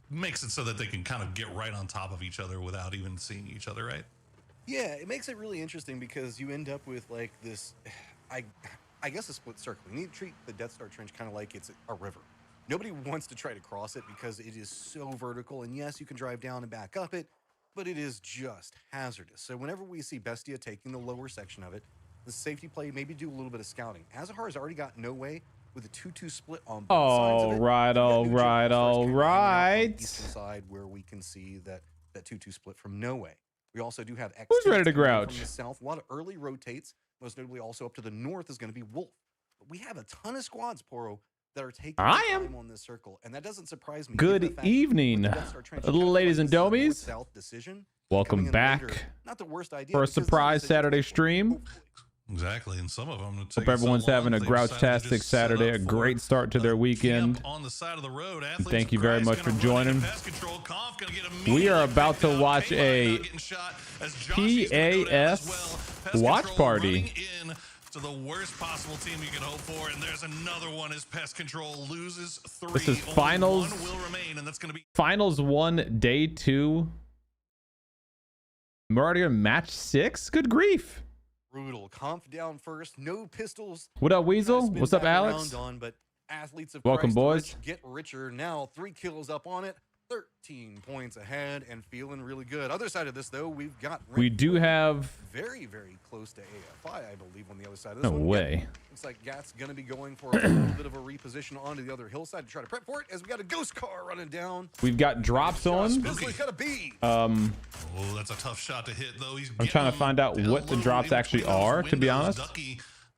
makes it so that they can kind of get right on top of each other without even seeing each other, right? Yeah, it makes it really interesting because you end up with like this, I, I guess a split circle. You need to treat the Death Star Trench kind of like it's a river. Nobody wants to try to cross it because it is so vertical. And yes, you can drive down and back up it, but it is just hazardous. So whenever we see Bestia taking the lower section of it, the safety play, maybe do a little bit of scouting. Azahar has already got no way with a 2-2 split on both sides of All it. right, all right, all right. On the eastern side where we can see that 2-2 split from No Way. We also do have X. Who's ready to grouch? From the south, a lot of early rotates. Most notably, also up to the north is going to be Wolf. But we have a ton of squads, Poro, that are taking time on this circle, and that doesn't surprise me. Good evening, ladies and domies. South decision. Welcome back Not the worst idea for a surprise Saturday stream. Exactly, and some of them. Hope everyone's having a grouch-tastic Saturday, a great start to their weekend. On the side of the road, thank you very much for joining. We are about to watch a PAS watch party. To the worst possible team you can hope for, and there's another one as Pest Control loses 3. This is finals. One will remain, and that's going to be finals 1, day 2. We're already on match 6. Good grief. Brutal. Conf down first. No pistols. What up, Weasel? What's up, Alex? But athletes of welcome, Christ boys. Get richer now. 3 kills up on it. 13 points ahead and feeling really good. Other side of this, though, we've got. We do have very, very close to AFI, I believe, on the other side of this. No one. way. Looks like Gat's going to be going for a little bit of a reposition onto the other hillside to try to prep for it as we got a ghost car running down. We've got drops on. Oh, that's a tough shot to hit, though. I'm trying to find out what the drops actually are, to be honest.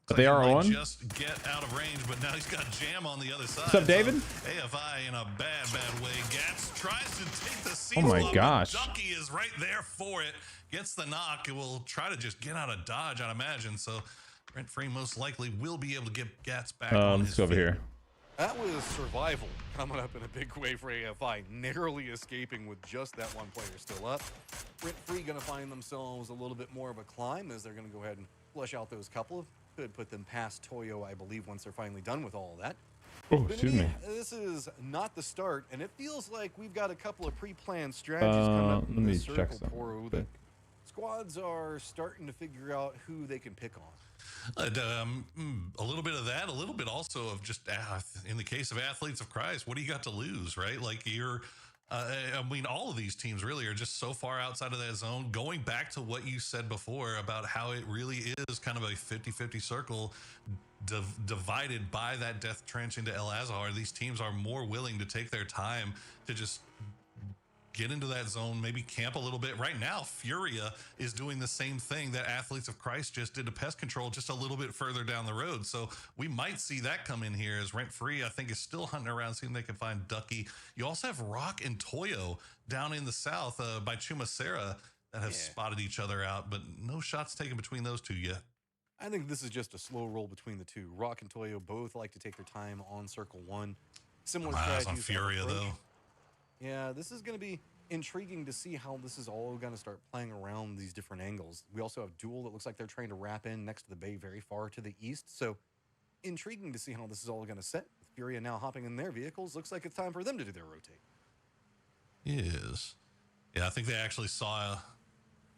But they are on. Just get out of range, but now he's got jam on the other side. What's up, David? So AFI in a bad way. Gats tries to take the seat. Oh my gosh. Ducky is right there for it. Gets the knock. It will try to just get out of dodge, I'd imagine. So Rent Free most likely will be able to get Gats back on let's go over here. That was survival coming up in a big way for AFI, narrowly escaping with just that one player still up. Rent Free going to find themselves a little bit more of a climb as they're going to go ahead and flush out those couple of. Could put them past Toyo, I believe, once they're finally done with all of that. Oh, excuse me. This is not the start, and it feels like we've got a couple of pre-planned strategies coming up in this circle, Poro, that squads are starting to figure out who they can pick on. A little bit of that, a little bit also of just in the case of Athletes of Christ, what do you got to lose, right? Like you're. I mean, all of these teams really are just so far outside of that zone. Going back to what you said before about how it really is kind of a 50-50 circle divided by that death trench into El Azhar, these teams are more willing to take their time to just get into that zone, maybe camp a little bit. Right now, Furia is doing the same thing that Athletes of Christ just did to Pest Control, just a little bit further down the road. So we might see that come in here as Rent Free, I think, is still hunting around, seeing if they can find Ducky. You also have Rock and Toyo down in the south by Chumacera that have spotted each other out, but no shots taken between those two yet. I think this is just a slow roll between the two. Rock and Toyo both like to take their time on Circle 1. Similar strategies on Furia, though. Yeah, this is going to be intriguing to see how this is all going to start playing around these different angles. We also have Duel that looks like they're trying to wrap in next to the bay very far to the east. So intriguing to see how this is all going to set. With Furia now hopping in their vehicles, looks like it's time for them to do their rotate. Yes. Yeah, I think they actually saw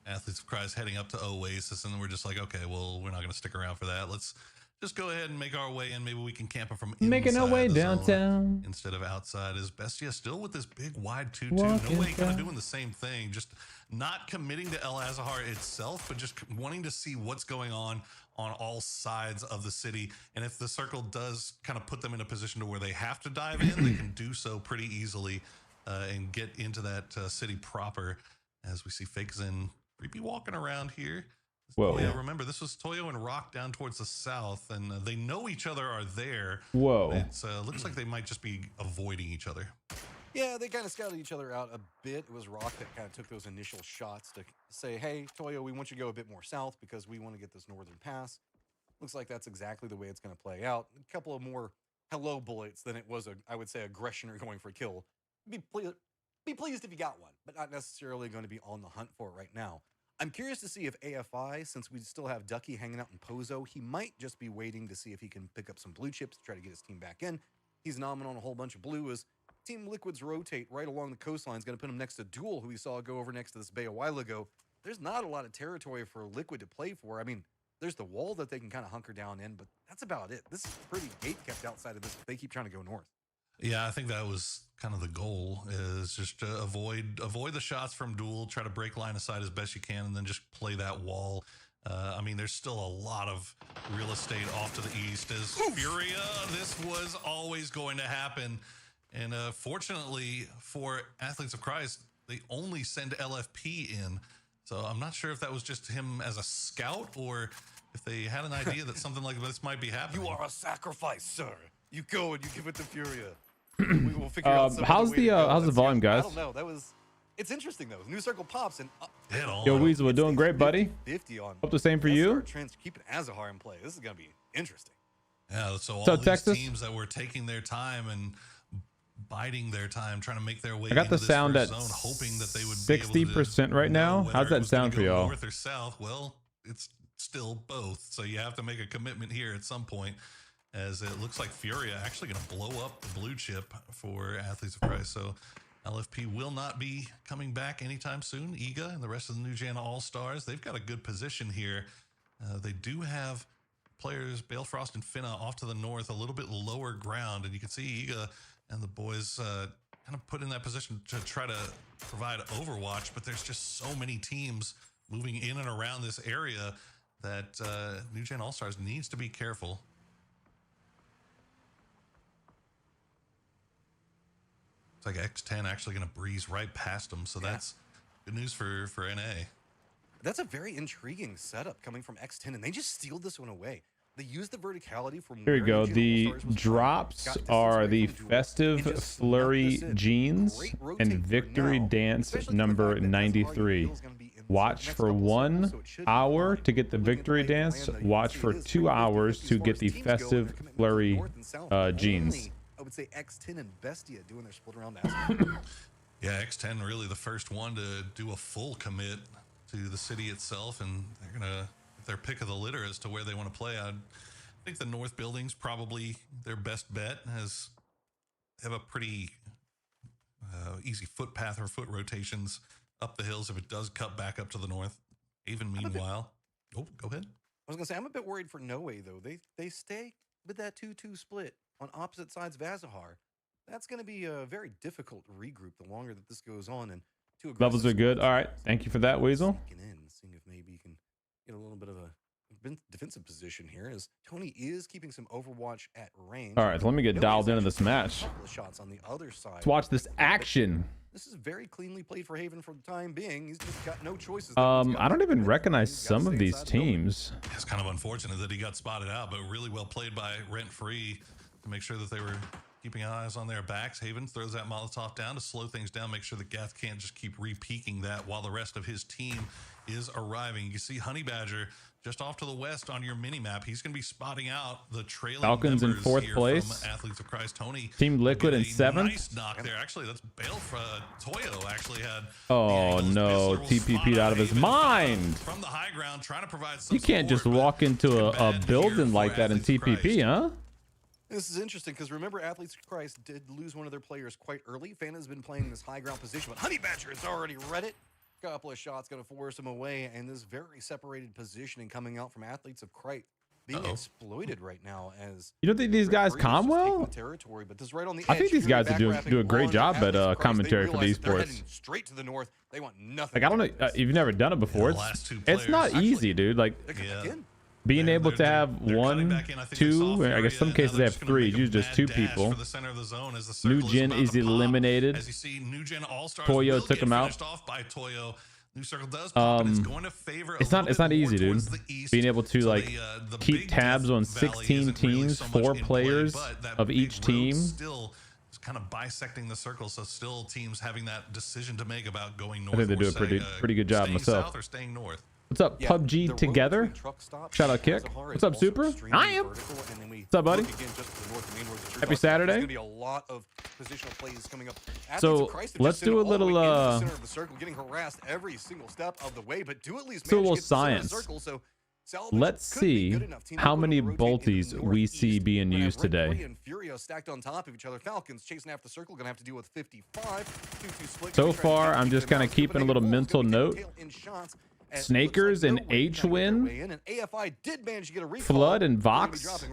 Athletes of Christ heading up to Oasis, and then we're just like, okay, well, we're not going to stick around for that. Let's just go ahead and make our way in. Maybe we can camp it from making our way downtown instead of outside. Is Bestia still with this big wide 2-2? No way, kind of doing the same thing, just not committing to El Azhar itself, but just wanting to see what's going on all sides of the city. And if the circle does kind of put them in a position to where they have to dive in, they can do so pretty easily and get into that city proper. As we see Fakes and Creepy walking around here. Whoa. Yeah, remember, this was Toyo and Rock down towards the south, and they know each other are there. Whoa. It looks like they might just be avoiding each other. Yeah, they kind of scouted each other out a bit. It was Rock that kind of took those initial shots to say, hey, Toyo, we want you to go a bit more south because we want to get this northern pass. Looks like that's exactly the way it's going to play out. A couple of more hello bullets than it was, I would say, aggression or going for a kill. Be pleased if you got one, but not necessarily going to be on the hunt for it right now. I'm curious to see if AFI, since we still have Ducky hanging out in Pozo, he might just be waiting to see if he can pick up some blue chips to try to get his team back in. He's nomming on a whole bunch of blue as Team Liquid's rotate right along the coastline is going to put them next to Duel, who we saw go over next to this bay a while ago. There's not a lot of territory for Liquid to play for. I mean, there's the wall that they can kind of hunker down in, but that's about it. This is pretty gate kept outside of this. They keep trying to go north. Yeah, I think that was kind of the goal, is just to avoid the shots from Duel, try to break line of sight as best you can, and then just play that wall. I mean, there's still a lot of real estate off to the east. As Furia, this was always going to happen. And fortunately for Athletes of Christ, they only send LFP in. So I'm not sure if that was just him as a scout or if they had an idea that something like this might be happening. You are a sacrifice, sir. You go and you give it to Furia. We will figure out how's the volume, guys? I don't know. It's interesting though. New circle pops and Yo, Weasel, we're doing great, buddy. 50 on. Hope the same for you. Keeping Azahar in play. This is gonna be interesting. Yeah, so all So these Texas teams that were taking their time and biding their time, trying to make their way. I got the into sound this at first zone, hoping that they would 60% right now. How's that sound for y'all? North or south? Well, it's still both. So you have to make a commitment here at some point, as it looks like Furia actually going to blow up the blue chip for Athletes of Christ. So LFP will not be coming back anytime soon. Iga and the rest of the New Gen All-Stars, they've got a good position here. They do have players, Balefrost and Finna, off to the north, a little bit lower ground. And you can see Iga and the boys kind of put in that position to try to provide overwatch. But there's just so many teams moving in and around this area that New Gen All-Stars needs to be careful. It's like X10 actually going to breeze right past them. So that's good news for NA. That's a very intriguing setup coming from X10, and they just stealed this one away. They used the verticality from. Here we go. The drops are the Festive Flurry jeans and Victory Dance number 93. Watch for 1 hour to get the Victory Dance. Watch for 2 hours to get the Festive Flurry jeans. I would say X10 and Bestia doing their split around. Yeah, X10 really the first one to do a full commit to the city itself, and they're gonna get their pick of the litter as to where they want to play. I think the north building's probably their best bet, as they have a pretty easy footpath or foot rotations up the hills if it does cut back up to the north. Even meanwhile, go ahead. I was gonna say I'm a bit worried for No Way though. They stay with that 2-2 split on opposite sides of Azahar. That's going to be a very difficult regroup the longer that this goes on. And two levels are good. All right, thank you for that, Weasel. Seeing if maybe you can get a little bit of a defensive position here, as Tony is keeping some Overwatch at range. All right, so let me get dialed into this match. Shots on the other side. Let's watch this action. This is very cleanly played for Haven for the time being. He's just got no choices. I don't even recognize some of these teams. It's kind of unfortunate that he got spotted out, but really well played by Rent Free to make sure that they were keeping eyes on their backs. Haven throws that Molotov down to slow things down, make sure that Gath can't just keep re-peeking that while the rest of his team is arriving. You see Honey Badger just off to the west on your mini map. He's going to be spotting out the trailing Falcons in 4th place. Athletes of Christ. Tony Team Liquid in 7th. Nice knock there. Actually, that's Toyo actually had. Oh no, TPP'd out of his mind. From the high ground, trying to provide some You can't just support, walk into a building like that in TPP, huh? This is interesting because remember, Athletes of Christ did lose one of their players quite early. Fana's been playing this high ground position, but Honey Badger has already read it. Couple of shots going to force him away, and this very separated positioning coming out from Athletes of Christ being exploited right now. As you don't think these guys calm well? Territory, but this right on the I think these guys do a great job at commentary for these sports. Straight to the north, they want nothing. Like I don't know, you've never done it before. It's not easy, dude. Like being able to have 1, 2, I guess some cases they have 3. Usually just 2 people. New Gen is eliminated. As you see, New Gen All-Stars Toyo took him out. Off by Toyo. New circle does pop, and it's going to favor it's not easy, dude. Being able to like keep tabs on 16 teams, 4 players of each team. Still kind of bisecting the circle, so still teams having that decision to make about going north. I think they do a pretty good job myself. South or staying north. What's up, PUBG together? Shout out Kick. What's up, Super? I am. What's up, buddy? Happy Saturday. So let's do a little getting harassed every single step of the way, but do at least do a little science. Let's see how many bolties we see being used today. And Furia stacked on top of each other. Falcons chasing after the circle, gonna have to deal with 55. Split. So far, I'm just kind of keeping a little mental note. Snakers and H-Win, Flood and Vox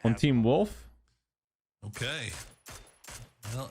on Team Wolf. Okay. Well,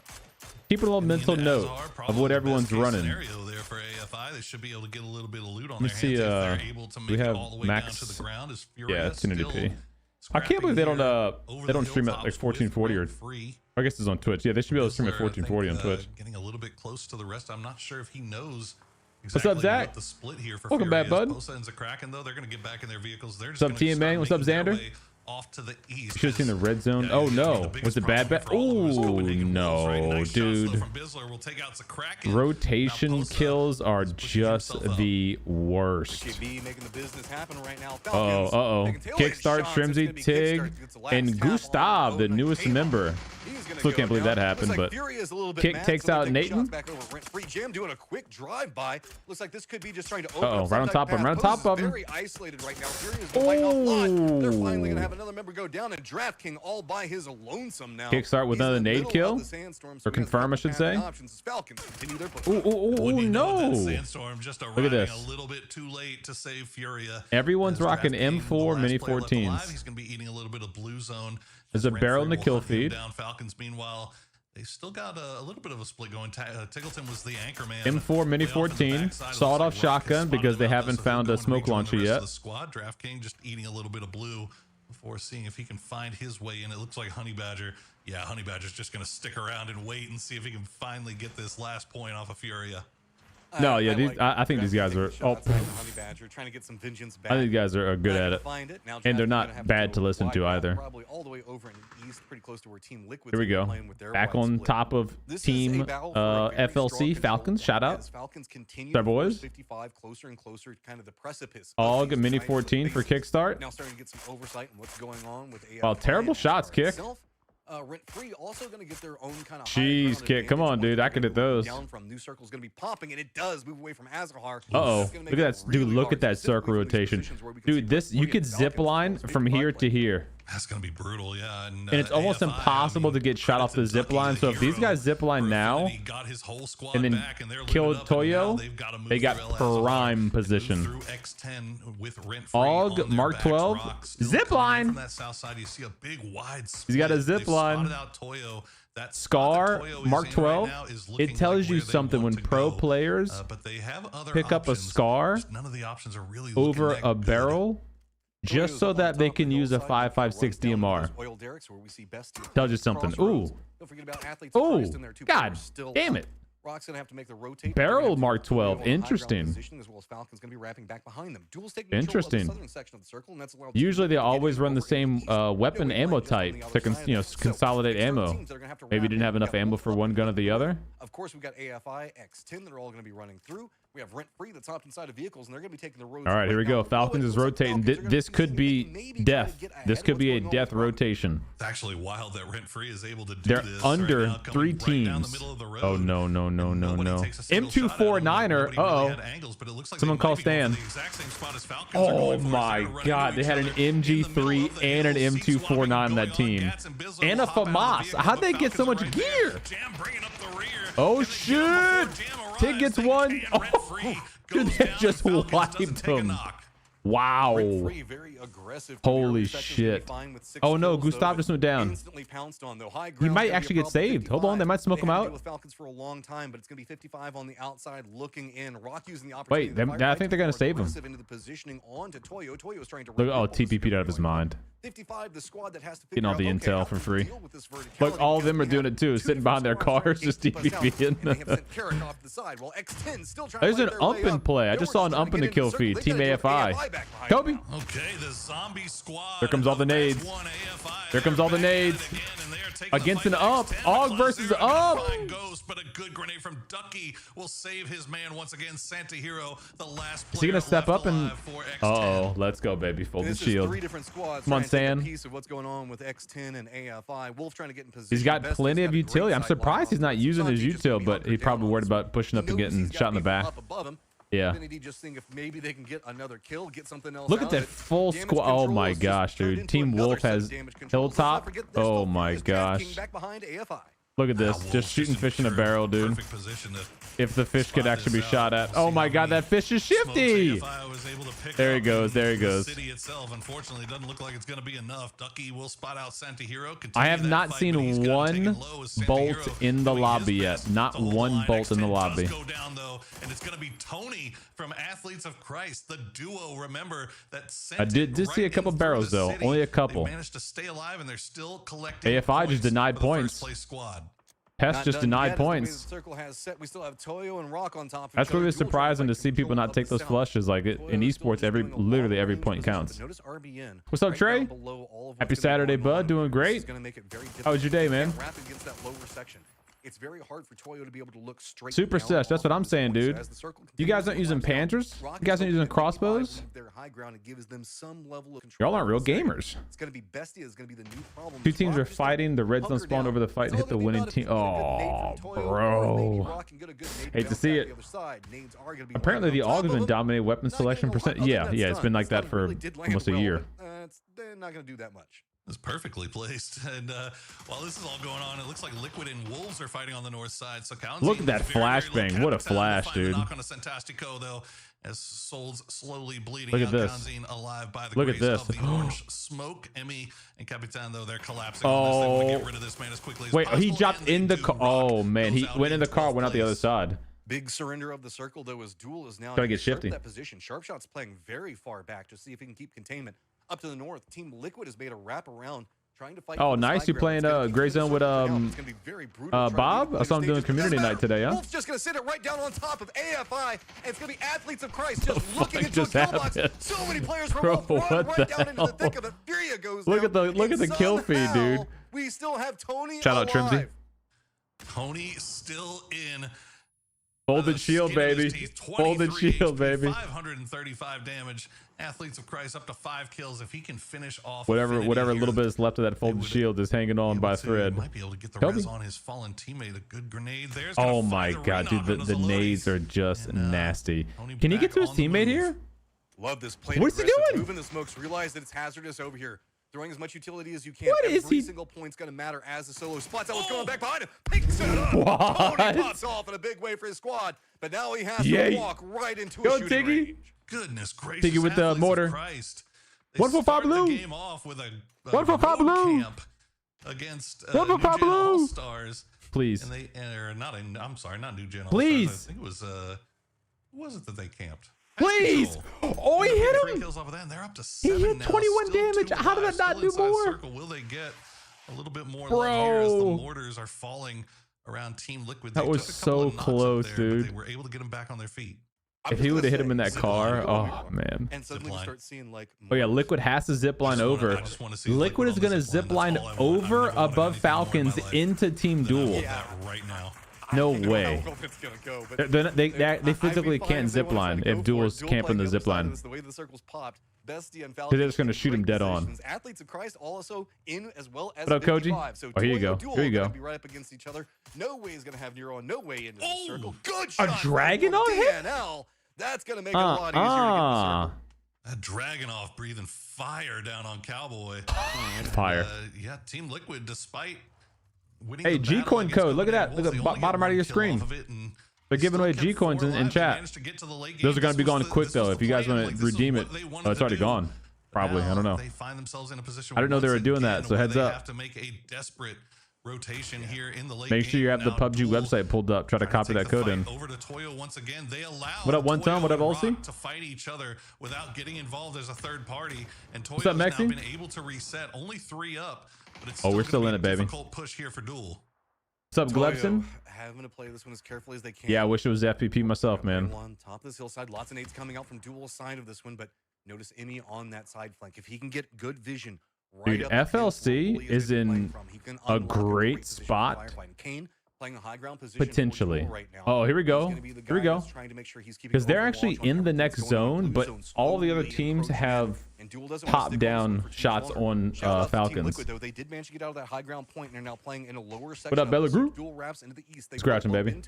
keep a little mental note of what everyone's running. There for AFI. They should be able to get a little bit of loot on Let me their see. hands if they're able to make We it have all the way max. down to the ground. Is Furia Yeah, it's 1080p. still I can't believe they don't scrapping they don't here stream at over like the 1440 or hilltops with free. I guess it's on Twitch. Yeah, they should be able to stream at Whistler, I 1440 on think, Twitch. Getting a little bit close to the rest. I'm not sure if he knows What's exactly up, Zach? what the split here for Welcome Furia back, bud. is. Both ends are cracking though. They're going to get back in their vehicles. They're just What's up, gonna start TMA? What's up, making their Xander? way off to the east. You should have seen the red zone. Yeah, Oh the no, biggest was it bad? problem for all of us Oh Copenhagen Wolves, right? no, Nice shots, though, dude. from Bizzler. We'll take out Kraken. Rotation Now, Posa kills are is pushing just himself up. the worst. KB making the business happen right now. Oh, Falcons making tailgate Kickstart, shots. It's gonna Shrimsy, be Tig, Kickstart gets the last and tap on Gustav, the Owen newest Taylor. member. He's gonna Still go can't believe down. that happened, Looks like but Fury is a little bit Kick mad, takes so they'll out take the shots Nathan. back over Rent-Free. Jam doing a quick drive-by. Looks like this could be just trying to open Uh-oh, up right on some top type of him, right on path. top of him. Very isolated right now. Fury is fighting off Lot. They're finally gonna have another member go down, and DraftKing all by his lonesome now. Kickstart with He's in another the nade middle kill? of the sandstorm, Or so he has confirm, I should path say. and options as Falcons continue their push. Ooh, Wouldn't you know that no. Sandstorm just at arriving this. a little bit too late to save Furia. Everyone's As rocking DraftKings, M4 the last mini player left alive, 14s. He's going to be eating a little bit of blue zone. There's as a barrel in the Rent-Free kill will hunt him feed. Down. Falcons, meanwhile, they still got a little bit of a split going. Tiggleton was the anchor man. M4 mini Way off in the 14, backside. sawed Looks off like Rock has shotgun because spotted they him out, haven't so found he'll a go and smoke rejoin launcher the rest yet. of the squad. DraftKings just eating a little bit of blue before seeing if he can find his way in. It looks like Honey Badger. Yeah, Honey Badger's just going to stick around and wait and see if he can finally get this last point off of Furia. No, yeah, I think these guys are. Oh, Honey Badger trying to get some vengeance back. I think these guys are good at it, and they're not bad to listen to either. Probably all the way over in the east, pretty close to where Team Liquid's Here we gonna be go. playing with their Back wide on split. top of This is Team a battle for a very strong FLC control Falcons. Shout out. as Falcons continue Their to push boys. 55 closer and closer to kind of the precipice. of Og these mini giants 14 of for bases. kickstart. Now starting to get some oversight on what's going on with AFI. Wow, terrible and shots, NASCAR Kick. itself. Rent-Free also going to get their own kind of Jeez, Kick, come on, dude. I could hit those. Down from new circle's going to be popping, and it does move away from Azahar. Uh-oh. Look at that. Dude, look at that circle rotation. Dude, this, you could zip line from here to here. That's going to be brutal, yeah. And it's almost AFI, impossible to get shot off the zip line. So if these guys zip line now and then killed Toyo, they got prime position. Og, Mark 12, zip line. He's got a zip line. Scar, Mark 12. It tells you something when pro players pick up a Scar over a barrel just so that they can use a 5.56 DMR. Tells you something. Ooh. Ooh. God damn it. Rock's gonna have to make the rotate. Barrel Mark 12. Interesting. As well as Falcons gonna be wrapping back behind them. Duels taking Interesting. control of the southern section of the circle, and that's allowed Usually they teams to get always in run the over same in the east. weapon Yeah, ammo we play type on to the other side. So, consolidate certain ammo. teams that are gonna have to Maybe wrap didn't have in. enough We got ammo for one gun or the other. Of course, we got AFI, X10 that are all going to be running through. We have Rent-Free that's hopped inside of vehicles, and they're going to be taking the roads. All right, here we right go. now. Falcons is Looks like rotating. Falcons are gonna This see could if be they can maybe try to death. get ahead This of could what's be a going on death with Rock. rotation. It's actually wild that Rent-Free is able to do They're this. under right now, three coming right down the teams. middle of the road. Oh, no, no, no, no, Nobody no. takes a single shot at him. M249er. Nobody really Uh-oh. had angles, but it looks like Someone they call might be going Stan. for the exact same spot as Falcons are Oh going for. my They're running God, into they had each an other in the middle MG3 of the and an hill. M249 on that team. Gats and Bizzler And will a hop out of the FAMAS. vehicle, How'd but they get so Falcons much are right there. gear? Jam bringing up the rear. Oh, Can they get him shit. before Jam arrives? Tig gets They one. can. Oh, Rent-Free dude, goes they down, just and Falcons wiped doesn't take a him. knock. Wow. Rent-Free, very aggressive. Holy shit. Oh no, Gustav just went down. Instantly pounced on, though. High He ground's might gonna be a actually get problem. saved. Hold on, they might smoke him They had to out. deal with Falcons for a long time, but it's going to be 55 on the outside looking in. Rock using the opportunity. Wait, to fire I think they're gonna more save him. aggressive into the positioning onto Toyo. Toyo is trying to Look, run oh, the ball, TPP'd out of his mind. 55, the squad that has to Getting all figure the out, intel okay, how for can free. we deal with this verticality? Look, all of them are Because doing we it too, have sitting two behind their different cars, squads just trying to keep us out, TPPing. and they have sent Carrick off to the side, while X10 still trying There's to an fight their way ump in up. play. I They just were saw an trying ump to in the get kill circle. feed. They Team gotta get AFI. back behind Kobe. them. Okay, the zombie squad. Here comes all the of Batch nades. 1 AFI. Here comes all the They're back nades. at it again, and they are taking Against the an fight ump. to X10. Og The versus Plus, they're gonna ump. find Ghost, but a good grenade from Ducky will save his man once again. Santa Hero, the last player Is he gonna step left up and? alive for X10. Uh oh, let's go, baby. Folded This is shield. three different squads Come on, trying to take a Sam. piece of what's going on with X10 and AFI. Wolf trying to get in position. He's got Best plenty has of got a great utility. I'm side surprised line he's not on using Sunday, his just util, gonna be but hunkered he's down probably on worried this about pushing up He and knows getting he's got shot in the people back. up above him. Yeah. Infinity just think if maybe they can get another kill, get something else. Look at that full squad. Oh my gosh, dude. Team Wolf has Hilltop. Oh my gosh. Back behind AFI. Look at this. Just shooting fish in a barrel, dude. If the fish could actually be shot at. Oh my god, that fish is shifty. There he goes. There he goes. City itself, unfortunately, doesn't look like it's going to be enough. Ducky will spot out Santahiro. I have not seen one bolt in the lobby yet. Not one bolt in the lobby. Go down though, and it's going to be Tony from Athletes of Christ, the duo. Remember that. I did see a couple barrels though. Only a couple. They managed to stay alive, and they're still collecting. AFI just denied points. Pest just denied points. We still have Toyo and Rock on top. That's really surprising to see people not take those flushes. Like in esports, literally every point counts. What's up, Trey? Happy Saturday, bud. Doing great. How was your day, man? It's very hard for Toyo to be able to look straight. Super sesh. That's what I'm saying, dude. You guys aren't using Panthers? You guys aren't using crossbows? Y'all aren't real gamers. It's going to be Bestia is going to be the new problem. Two teams are fighting. The red zone spawned over the fight and hit the winning team. Oh, bro. Hate to see it. Apparently, the AUG has been dominating weapon selection percent. Yeah, it's been like that for almost a year. They're not going to do that much. It's perfectly placed, and while this is all going on, it looks like Liquid and Wolves are fighting on the north side. So look at that flashbang! What a flash, dude! Knock on a Fantastico though, as Soul's slowly bleeding. Look at this. Kanzine alive by the look at this. Of the orange smoke. Emmy and Capitan though, they're collapsing. Oh, on this. They want to get rid of this man as quickly as wait! possible, He dropped in the car. Oh man, he went in the car, went out the other side. Big surrender of the circle though, as Duel is now trying to get shifty. That position. Sharpshot's playing very far back to see if he can keep containment. Up to the north, Team Liquid has made a wrap around. Trying to fight. Oh, nice. You playing Gray Zone with Bob? I saw him doing community night today, huh? Wolf's just gonna sit it right down on top of AFI, and it's gonna be Athletes of Christ just looking into a kill box. So many players from Wolf run right down into the thick of it. Furia goes look down, at the kill feed, dude. We still have Tony. Shout out Trimsy. Tony still in. Folded shield, baby. Folded shield, baby. 535 damage. Athletes of Christ up to 5 kills. If he can finish off whatever little bit is left of that folded shield is hanging on by a thread. Might be able to get the res on his fallen teammate. A good grenade. There's oh my god, dude, the nades are just nasty. Can he get to his teammate here? Love this play. What's he doing? Moving the smokes. Realize that it's hazardous over here. Throwing as much utility as you can. What is Every he? single point's going to matter as the solo spots out what's going back behind him. Picks it up. What? Tony pops off in a big way for his squad, but now he has to walk right into a shooting range. Goodness gracious. Tiggy with the mortar. 145 blue. Game off with a 145 blue. Camp against 145 blue. All-Stars. Please. And they are not in, I'm sorry, not New Gen. Please. I think it was who was it that they camped? Please! Oh, he hit him! 3 kills off of that, and they're up to 7 he hit 21 damage. How did that not do more? Circle. Will they get a little bit more love here as the mortars are falling around Team Liquid? That was so close, dude. They were able to get them back on their feet. If he would have hit him in that car, oh man. And suddenly you start seeing like. Oh yeah, Liquid has to zipline over. Liquid is gonna zipline over above Falcons into Team Duel. Right now. No way. They physically can't zipline if Duel's camping the zipline. The way the circles popped, Bestia and Falcon. They're just gonna shoot him dead on. Athletes of Christ also in as well as. What up, Koji? So oh, here you go. Here you go. Be right up against each other. No way is gonna have Nero on. No way into the circle. Good shot. A dragon on him. That's gonna make it a lot easier to get the circle. That Dragonoff breathing fire down on Cowboy. Fire. Yeah, Team Liquid, despite. Hey, G-Coin code. Look at that. Look at the bottom right of your screen. They're giving away G-Coins in chat. Those are going to be gone quick, though. If you guys want to redeem it. Oh, it's already gone. Probably. I don't know. I didn't know they were doing that, so heads up. Rotation here in the late Make sure you have the PUBG website pulled up. Try to copy that code in. Over to Toyo once again. They allow what up, One Time? What up, Olsey? To fight each other without getting involved as a third party. And Toyo's now been able to reset. Only 3 up. But it's we're still in it, baby. Difficult push here for Duel. What's up, Glebson? Having to play this one as carefully as they can. Yeah, I wish it was FPP myself, man. Top of this hillside, lots of nades coming out from Duel's side of this one, but notice Emmy on that side flank. If he can get good vision, right. Dude, FLC is in a great spot. Playing a high ground position potentially right now. Oh, here we go. Here we go. Because they're actually in the next zone, but all the other teams have top down shots on Falcons. They did manage to get out of that high ground point and are now playing in a lower section. What up, Bella Group? Duel wraps into the east. They scratching, baby.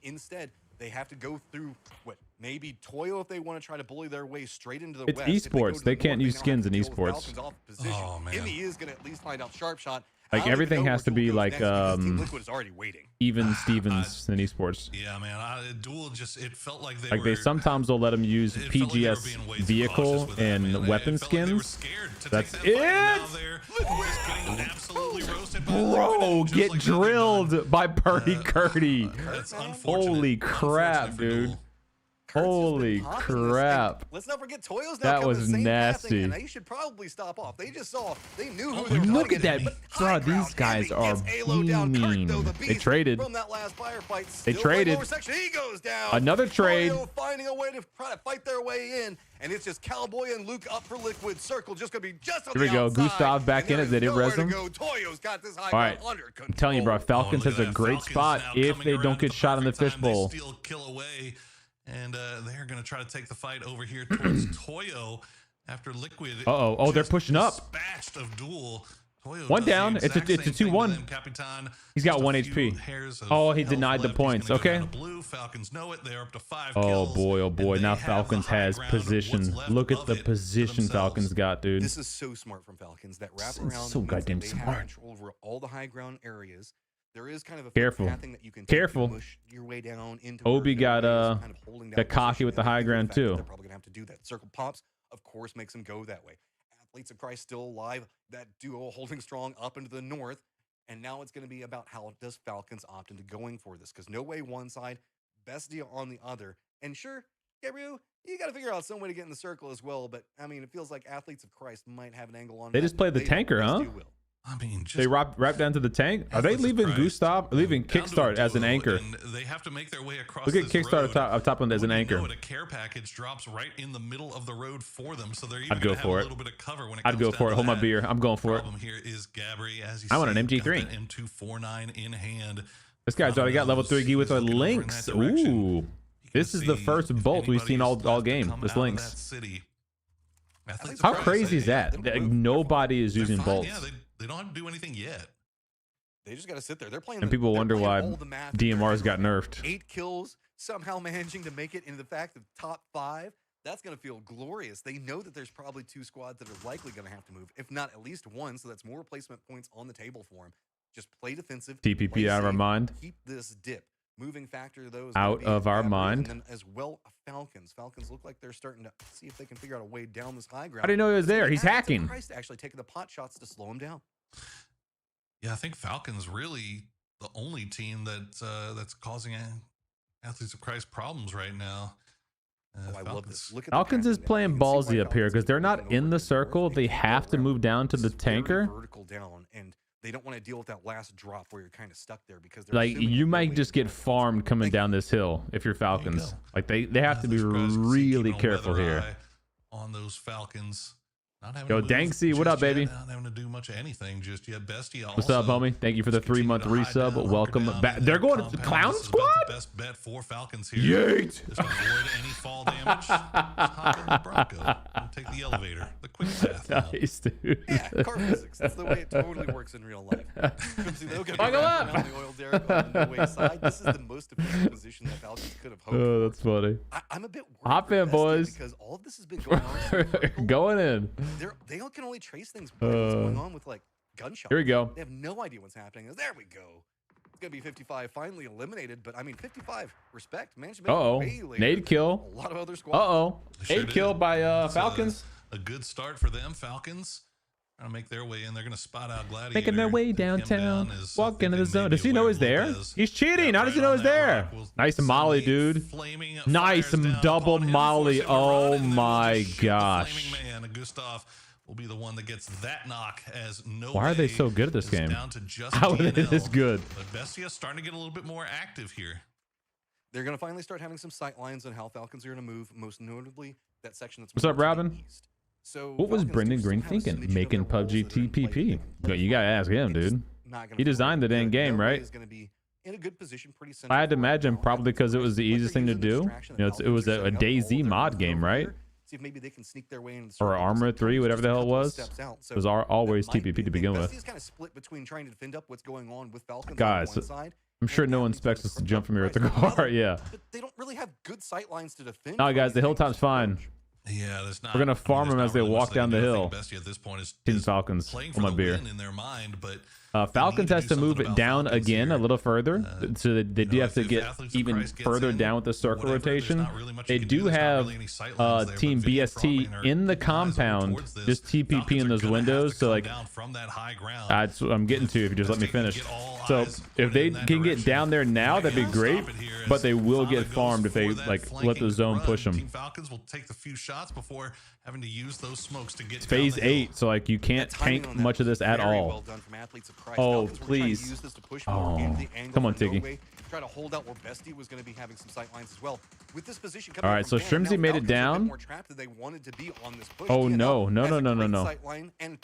Instead, they have to go through what Maybe Toyo if they want to try to bully their way straight into the It's west. esports. They can't use skins in esports. Oh, man. Immy is going to at least find out sharp shot. Like everything has to be like Liquid is already waiting. even Stevens in esports. Yeah, man. Duel just, it felt like Like they sometimes they'll let them use PGS vehicle and weapon skins. That's it. Bro, get drilled by Purdy Curdy. Holy crap, dude. Holy crap. Let's not forget Toyo's now that was nasty. And they should probably stop off. They just saw, they knew who they were Look at that. Bro, Bro, these guys are beaming. They traded. From that last firefight. They traded. He goes down. Another trade. Toyo finding a way to try to fight their way in. And it's just Cowboy and Luke up for Liquid. Circle just going to be just on Here we the go. outside. Gustav back in it. They didn't res him. Toyo's got this high All right. under control. I'm telling you, bro. Falcons has a great spot if they don't get shot in the fishbowl. Kill away. And they're going to try to take the fight over here towards Toyo after Liquid. Oh, they're pushing up. Dispatched of Duel. Toyo One down. it's a 2-1. He's got 1 HP. Oh, he denied the points. Okay. Blue. Falcons know it. They're up to 5 Oh kills, boy, oh boy. Now Falcons has position. Look at the it position Falcons got, dude. This is so smart from Falcons. That wrap It's around so means goddamn that they have smart. control over all the high ground areas. There is kind of a Careful. pathing that you can Careful. push your way down into Obi got kind of holding down cocky position, with the and high given ground fact that too. They're probably gonna have to do that. Circle pops, of course, makes them go that way. Athletes of Christ still alive. That duo holding strong up into the north, and now it's going to be about how does Falcons opt into going for this? Because no way one side, best deal on the other. And sure, Gabriel, you got to figure out some way to get in the circle as well. But I mean, it feels like Athletes of Christ might have an angle on. They that. just played the tanker, huh? I mean, just They wrap down to the tank. Are they leaving Gustav? Leaving Kickstart as an anchor? And they have to make their way across. Look at this Kickstart road. up top on as an anchor. A care package drops right in the middle of the road for them, so they're even I'd go gonna have for a it. little bit of cover when it I'd comes go down for it. to Hold my that. beer. I'm going for it. Problem here is Gabri, as you I want see, an got MG3. that M249 in hand. This guy's already got level 3 gi with a Lynx. Ooh. This is the first bolt we've seen all game. This Lynx. How crazy is that? Nobody is using bolts. Yeah, they don't have to do anything yet. They just got to sit there. They're playing. And people wonder why DMR's got nerfed. 8 kills, somehow managing to make it into the fact of top 5. That's going to feel glorious. They know that there's probably 2 squads that are likely going to have to move, if not at least one. So that's more replacement points on the table for them. Just play defensive. TPP play out of our safe, mind. Keep this dip. Moving factor, those Out of our mind. And then as well, Falcons. Falcons look like they're starting to see if they can figure out a way down this high ground. How do you know he was there? He's hacking. Christ, actually taking the pot shots to slow him down. Yeah, I think Falcons really the only team that that's causing Athletes of Christ problems right now. I love this. Look at Falcons is playing ballsy up here because they're not in the circle. They have to move down to the tanker. Vertical down, and they don't want to deal with that last drop where you're kind of stuck there because like you might just get farmed coming down this hill if you're Falcons. Like they have to be really careful here. On those Falcons. Yo, Danksy, what up, baby? Not having to do much of anything just yet. Bestie also. What's up, homie? Thank you for the 3-month resub. Welcome back. They're going to the Clown Squad? Best bet for Falcons here. Yeet. Just avoid any fall damage. Just hop in the Bronco and take the elevator. The quick path. Nice, dude. Yeah, car physics. That's the way it totally works in real life. Buckle up. On the oil derrick on the way side. This is the most efficient position that Falcons could have hoped. Oh, that's funny. I'm a bit worried. Hop in, boys. Because all of this has been going on. Going in. They can only trace things by what's going on with like gunshots. Here we go. They have no idea what's happening. There we go. It's gonna be 55 finally eliminated, but I mean 55 respect. Management. Nade kill. A lot of other squads. Nade kill by Falcons. A good start for them. Falcons trying to make their way in. They're gonna spot out Gladiator. Making their way downtown. Walk into the zone. Does he know he's there? He's cheating. How does he know he's there? Nice Molly, dude. Nice double Molly. Oh my gosh. Gustav will be the one that gets that knock as no. Why are they so good at this game? How are they this good? But Bestia's starting to get a little bit more active here. They're going to finally start having some sight lines on how Falcons are going to move, most notably that section that's. What's up, Robin? So what was Brendan Green thinking? Making PUBG TPP. You gotta ask him, dude. He designed the dang game, right? In a good position, pretty I had to imagine probably because it was the easiest thing to do. You know, it was a DayZ mod game, right? See if maybe they can sneak their way in. Or Armor 3, whatever the hell it was. It was always TPP to begin with. Kind of split between trying to defend up what's going on with Falcons guys, on one side I'm sure no one expects us to jump from here with the car. Yeah. But they don't really have good sight lines to defend. No, guys, the hilltop's fine. Yeah, there's not. We're gonna farm them as they walk down the hill. Bestie at this point is Team Falcons on my beer. In their mind, but Falcons has to move it down again a little further, so they do have to get even further down with the circle rotation. They do have Team BST in the compound, just TPP in those windows. So like, that's what I'm getting to. If you just let me finish. So if they can get down there now, that'd be great. But they will get farmed if they like let the zone push them. Falcons will take the few shots before having to use those smokes to get phase 8, so like you can't tank much of this at all. Oh, please. Oh, come on, Tiggy. Try to hold out where Bestie was going to be having some sight lines as well. With this position all right, so Shrimsy made it down. Oh no, no.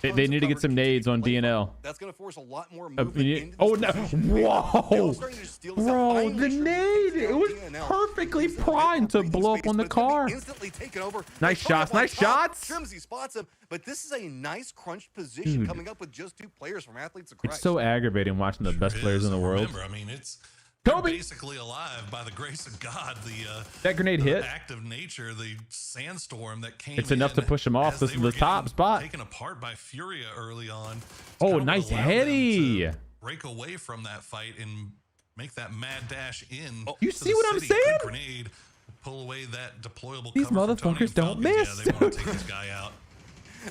They need to get some nades on DNL. That's going to force a lot more movement. Oh no! Whoa, bro, the nade! It was perfectly primed to blow up on the car. Nice shots, nice shots. Shrimsy spots him, but this is a nice crunched position coming up with just 2 players from Athletes of Christ. It's so aggravating watching the best players in the world. I mean, it's basically alive by the grace of God. That grenade hit. Active nature, the sandstorm that came. It's enough to push them off the top spot. Taken apart by Furia early on. Oh, nice heady. Break away from that fight and make that mad dash in. Oh, you see what I'm saying? Grenade, pull away that deployable. These motherfuckers don't miss. Yeah, they want to take this guy out.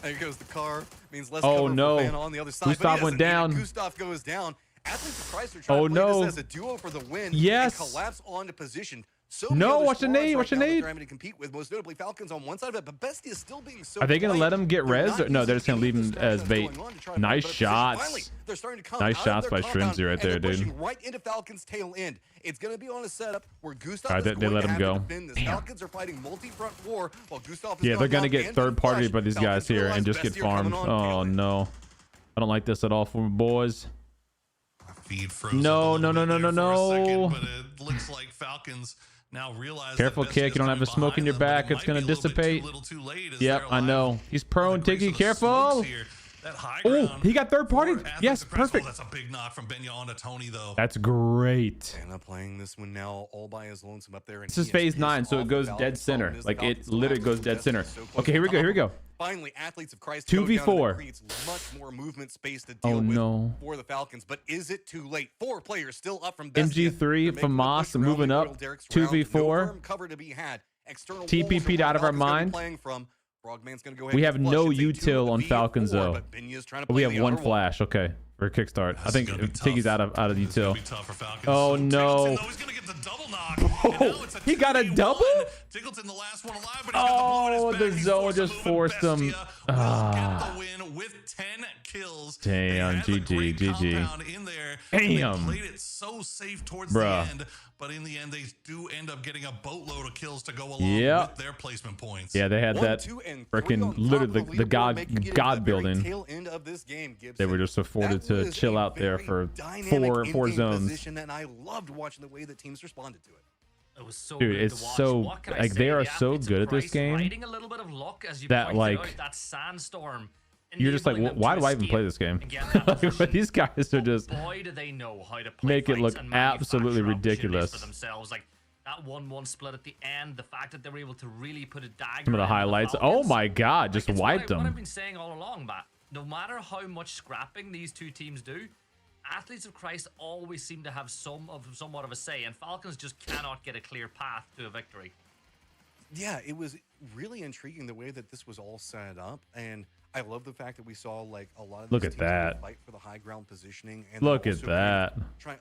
There goes the car. Means less oh cover no! for Van on the other side. Gustav went down. Gustav goes down. Athletes of Christ are trying to play this as a duo for the win. Yes. And collapse onto position. So no, watch the nade. Watch the nade. To compete with, most notably Falcons on one side of it, but Bestie is still being so. Are they gonna let him get res? Or, no, they're just gonna leave him as bait. Nice shots. Nice shots by Shrimsy right there, dude. Right into Falcons' tail end. It's gonna be on a setup where Gustav. They let him go. Falcons are fighting multi-front war while Gustav. Yeah, they're gonna get third party by these guys here and just get farmed. Oh no, I don't like this at all for my boys. No. But it looks like Falcons now realize. Careful, kick. You don't have a smoke in your back. It's going to dissipate. Yep, I know. He's prone. Tiggy, careful. Oh, he got third party. Yes, perfect. That's a big knock from Benya onto Tony, though. That's great. Anna playing this one now all by his lonesome up there. This is phase 9, so it goes dead center. Like it literally goes dead center. Okay, here we go. Here we go. Finally, Athletes of Christ 2v4 creates much more movement space to deal with for the Falcons. But is it too late? 4 players still up from MG3 from Moss moving up. 2v4. TPP'd out of our mind. We have no util on Falcons though. But we have 1 flash. Okay. For kickstart. I think Tiggy's out of util. Oh no. Oh, he got a double? Oh, the zone just forced him. Ah. Damn, GG. Damn. Played it so safe towards the end, but in the end they do end up getting a boatload of kills to go along with their placement points. Yeah, they had that freaking literally the god building. They were just afforded to chill out there for four zones. And I loved watching the way that teams responded to it. It was so dude, it's so like they are so good at this game that like that sandstorm. You're just like, why do I even play this game? But these guys are just boy, do they know how to make it look absolutely ridiculous. For themselves. Like that 1-1 split at the end, the fact that they were able to really put a dagger. Some of the highlights. Oh my God, just wiped them. What I've been saying all along, Matt. No matter how much scrapping these two teams do, Athletes of Christ always seem to have somewhat of a say, and Falcons just cannot get a clear path to a victory. Yeah, it was really intriguing the way that this was all set up, and I love the fact that we saw like a lot of look at that fight for the high ground positioning. And look at that.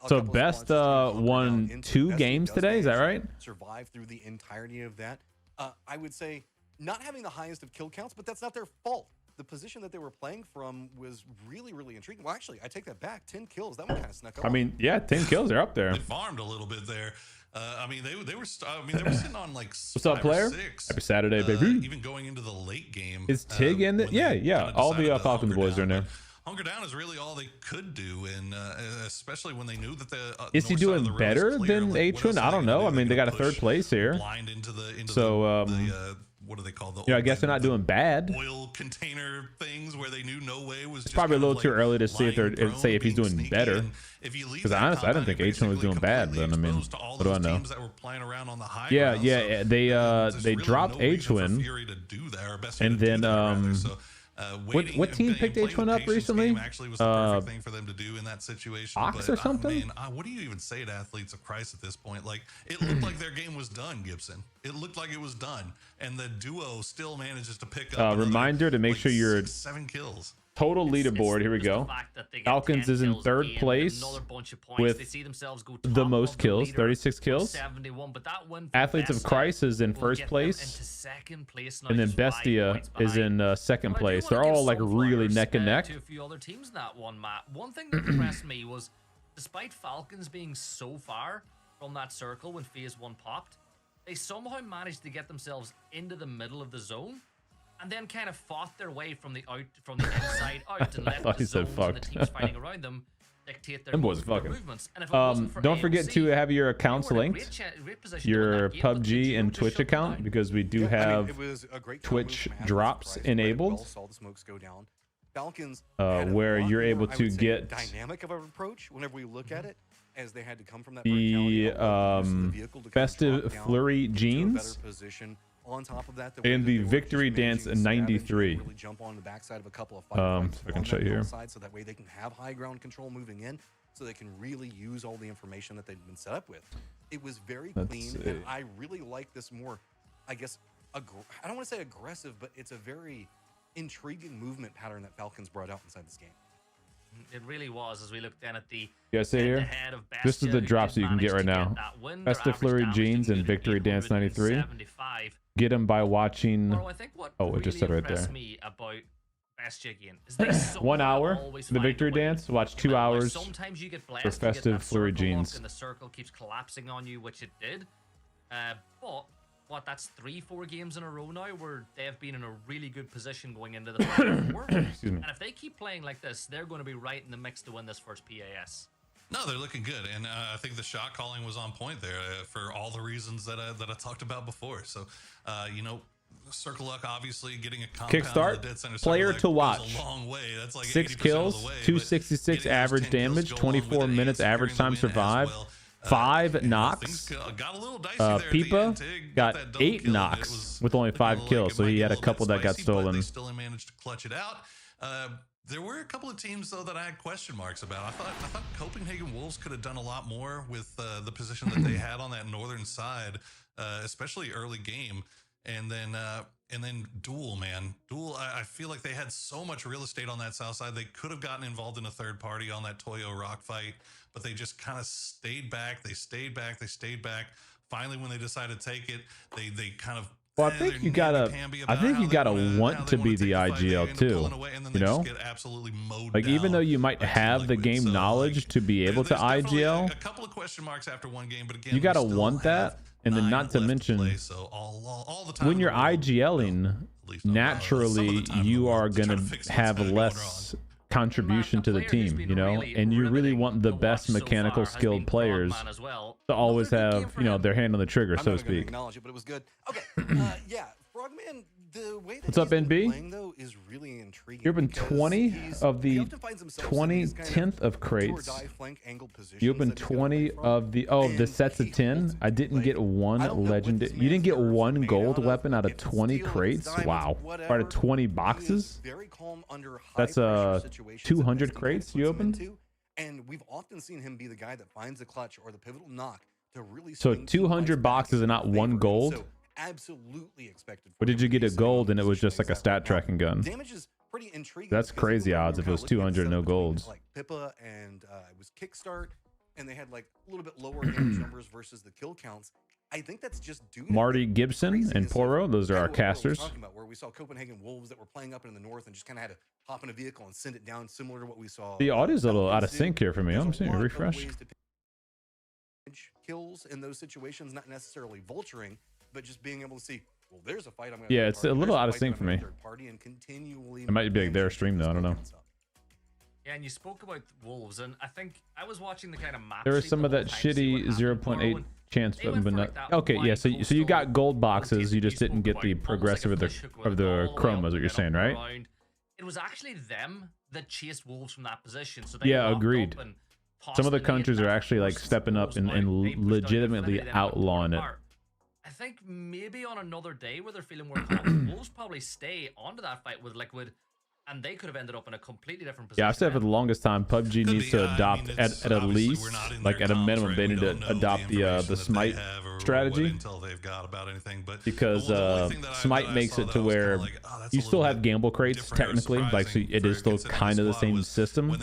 So best won 2 games today. Is that right? Survive through the entirety of that. I would say not having the highest of kill counts, but that's not their fault. The position that they were playing from was really, really intriguing. Well, actually, I take that back. 10 kills. That one kind of snuck up. I mean, yeah, 10 kills. They're up there. They farmed a little bit there. I mean, they were sitting on like what's up, player? 6. Happy Saturday, baby. Even going into the late game. Is Tig in the? Yeah. All the Falcons boys are in there. Hunker down is really all they could do, and especially when they knew that the is he doing better than Atron? I don't know. I mean, they got a 3rd place here. Blind into the what do they call the? I guess they're not doing bad. Oil container things where they knew no way was. It's probably a little too early to see if he's doing better. Because honestly, I didn't think H1 was doing bad. But I mean, what do I know? Yeah. They dropped H1, and then what team picked H1 up recently? Actually was the perfect thing for them to do in that situation. Ox or something? What do you even say to Athletes of Christ at this point? Like, it looked like their game was done, Gibson. It looked like it was done, and the duo still manages to pick up. Reminder to make sure you're 7 kills. Total leaderboard. Here we go. Falcons is in 3rd place with the most kills, 36 kills. Athletes of Christ is in 1st place, and then Bestia is in 2nd place. They're all like really neck and neck. A few other teams in that one, Matt. One thing that impressed me was, despite Falcons being so far from that circle when phase 1 popped, they somehow managed to get themselves into the middle of the zone, and then kind of fought their way from the inside out, and let the zones and the teams fighting around them dictate their movements. And if it wasn't for don't forget AMC, to have your accounts linked, great position your to win that game, PUBG and Twitch account, because we do have Twitch drops enabled, saw the smokes go down. Falcons where you're able to get dynamic of an approach whenever we look at it, as they had to come from that the festive flurry jeans. On top of that, and the victory dance 93. Really jump on the backside of a couple of if I can show you here, so that way they can have high ground control moving in, so they can really use all the information that they've been set up with. It was very clean, and I really like this more, I guess, I don't want to say aggressive, but it's a very intriguing movement pattern that Falcons brought out inside this game. It really was, as we looked then at the you guys see here, this is the drops that you can get right now. Festive flurry jeans and victory dance 93. Get them by watching. Oh, it just said right there. Me about is 1 hour the victory dance. Watch 2 hours sometimes you get blessed for festive flurry jeans. And the circle keeps collapsing on you, which it did. But what, that's 3-4 games in a row now where they've been in a really good position going into the Final Four. Excuse me. And if they keep playing like this, they're going to be right in the mix to win this first PAS. No, they're looking good, and I think the shot calling was on point there for all the reasons that I talked about before. So, Circle Luck obviously getting a kickstart player to watch. A long way. That's like 6 kills, 266 average damage, 24 minutes average time survive. 5 knocks. Got a little dicey there Pipa got 8 knocks with only 5 kills, so he had a couple that got stolen. They still managed to clutch it out. There were a couple of teams though that I had question marks about. I thought Copenhagen Wolves could have done a lot more with the position that they had on that northern side, especially early game. And then Duel, man. Duel, I feel like they had so much real estate on that south side. They could have gotten involved in a third party on that Toyo Rock fight, but they just kind of stayed back. They stayed back. Finally, when they decided to take it, they kind of. Well, I think you gotta want to be the IGL too. You know, like even though you might have the game knowledge to be able to IGL, a couple of question marks after one game, but again, you gotta want that. And then not to mention, when you're IGLing, naturally you are gonna have less contribution to the team, you know, and you really want the best mechanical skilled players to always have, you know, their hand on the trigger, so to speak. Acknowledge it, but it was good. Okay, yeah, Frogman. The way that what's up, NB? Playing, though, is really intriguing. You opened 20 of the 10th of crates. You opened 20 of the the sets of 10. I didn't get one legendary. You didn't get one gold weapon out of 20 crates. Wow. Out of 20 boxes. That's 200 crates you opened. And we've often seen him be the guy that finds the clutch or the pivotal knock to really. So 200 boxes and not one gold. Absolutely expected. Or did you get a gold and it was just like a stat tracking gun? Damage is pretty intriguing. That's crazy odds if it was 200 no golds. Like Pippa and it was Kickstart, and they had like a little bit lower damage numbers versus the kill counts. I think that's just due to Marty Gibson and Poro. Those are our casters. Where we saw Copenhagen Wolves that were playing up in the north and just kind of had to hop in a vehicle and send it down, similar to what we saw. The audio's a little out of sync here for me. I'm seeing a refresh. Kills in those situations, not necessarily vulturing, but just being able to see, well, there's a fight I'm going to it's a little out of sync for me. It might be like their stream though, I don't know. Yeah, and you spoke about Wolves, and I think I was watching the kind of match. There is some of that shitty 0.8 chance, but not. Okay, yeah. So you got gold boxes. You just didn't get the progressive of the chromas. What you're saying, right? It was actually them that chased Wolves from that position. So they yeah, agreed. Some of the countries are actually like stepping up and legitimately outlawing it. I think maybe on another day where they're feeling more confident, Wolves probably stay onto that fight with Liquid. And they could have ended up in a completely different position. Yeah, I've said for the longest time, PUBG needs to adopt at least, like at a minimum, they need to adopt the Smite strategy. Because Smite makes it to where you still have gamble crates technically, like so it is still kind of the same system,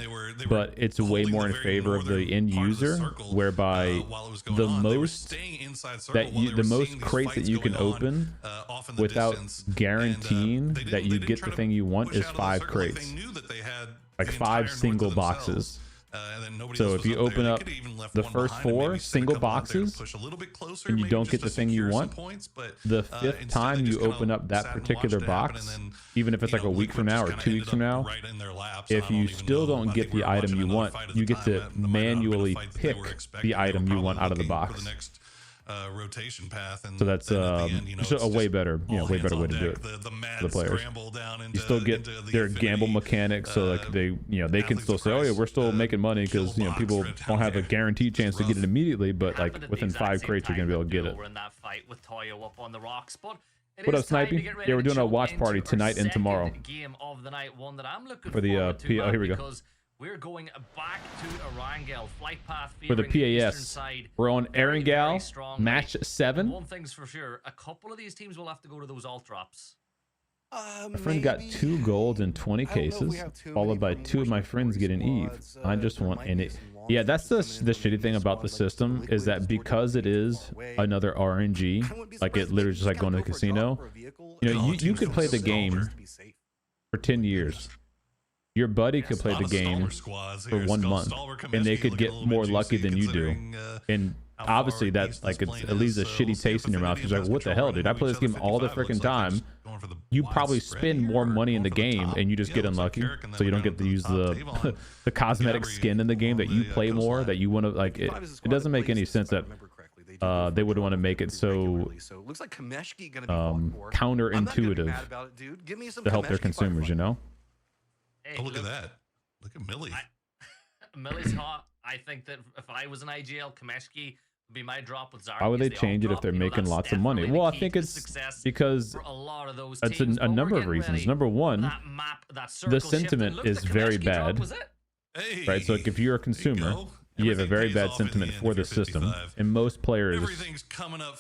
but it's way more in favor of the end user, whereby the most crates that you can open without guaranteeing that you get the thing you want is 5 crates, like 5 single boxes. So if you open up the first 4 single boxes and you don't get the thing you want, the 5th time you open up that particular box, even if it's like a week from now or 2 weeks from now, if you still don't get the item you want, you get to manually pick the item you want out of the box. Rotation path, and so that's just a way better, way better way to do it for the players. You still get their gamble mechanics, so like they can still say, oh yeah, we're still making money because people don't have a guaranteed chance to get it immediately, but like within 5 crates you're gonna be able to get it. What up, Snipey? Yeah, we're doing a watch party tonight and tomorrow for the oh, here we go. We're going back to Erangel, flight path for the PAS. We're on Erangel, match 7. One thing's for sure, a couple of these teams will have to go to those alt drops. My friend got 2 gold in 20 cases, followed by 2 of my friends getting Eve. I just want in it. Yeah, that's the shitty thing about the system, is that because it is another RNG, like it literally just like going to the casino, you could play the game for 10 years. Your buddy could play the game for 1 month, and they could get more lucky than you do. And obviously, that's like it leaves a shitty taste in your mouth. You're like, what the hell, dude? I play this game all the freaking time. You probably spend more money in the game, and you just get unlucky, so you don't get to use the the cosmetic skin in the game that you play more. That you want to like. It doesn't make any sense that they would want to make it so counterintuitive to help their consumers. Hey, look at that. Look at Millie. Millie's hot. I think that if I was an IGL, Kameshki would be my drop with Zarya. Why would they change it if they're making lots of money? Well, I think it's because it's a number of reasons. Number one, the sentiment is very bad. Right? So like if you're a consumer, you have a very bad sentiment for the system. And most players,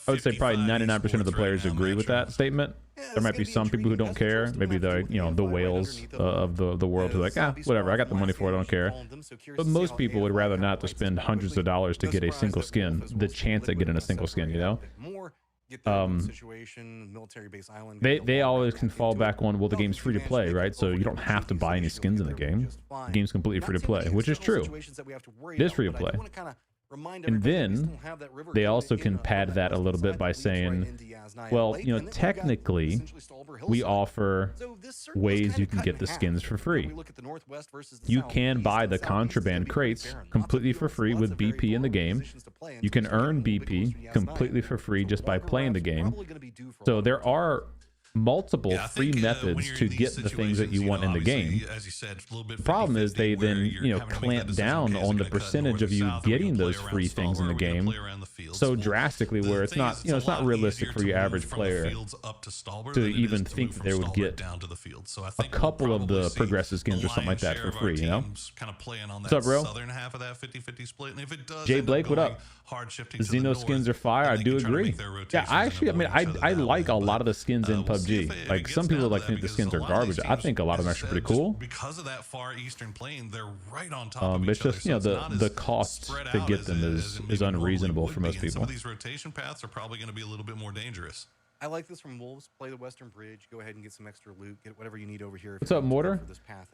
I would say probably 99% of the players agree with that statement. There might be some people who don't care. Maybe the the whales of the world who are like, whatever, I got the money for it, I don't care. But most people would rather not to spend hundreds of dollars to get a single skin, the chance at getting a single skin, they always can fall back on, well, the game's free to play, right? So you don't have to buy any skins in the game. The game's completely free to play, which is true. It is free to play. And then they also can pad that a little bit by saying, well, technically we offer ways you can get the skins for free. You can buy the contraband crates completely for free with BP in the game. You can earn BP completely for free just by playing the game. So there are multiple free methods to get the things that you want in the game. The problem is they then clamp down on the percentage of you getting those free things in the game so drastically, where it's not it's not realistic for your average player to even think that they would get a couple of the progressive skins or something like that for free. What's up, bro? Jay Blake, what up? Xeno skins are fire. I do agree. Yeah, I like a lot of the skins in PUBG. Like some people think the skins are garbage. I think a lot of them are actually pretty cool. Because of that far eastern plane, they're right on top of each other. It's just the cost to get them is unreasonable for most people. Some of these rotation paths are probably going to be a little bit more dangerous. I like this from Wolves. Play the Western Bridge. Go ahead and get some extra loot. Get whatever you need over here. What's up, Mortar?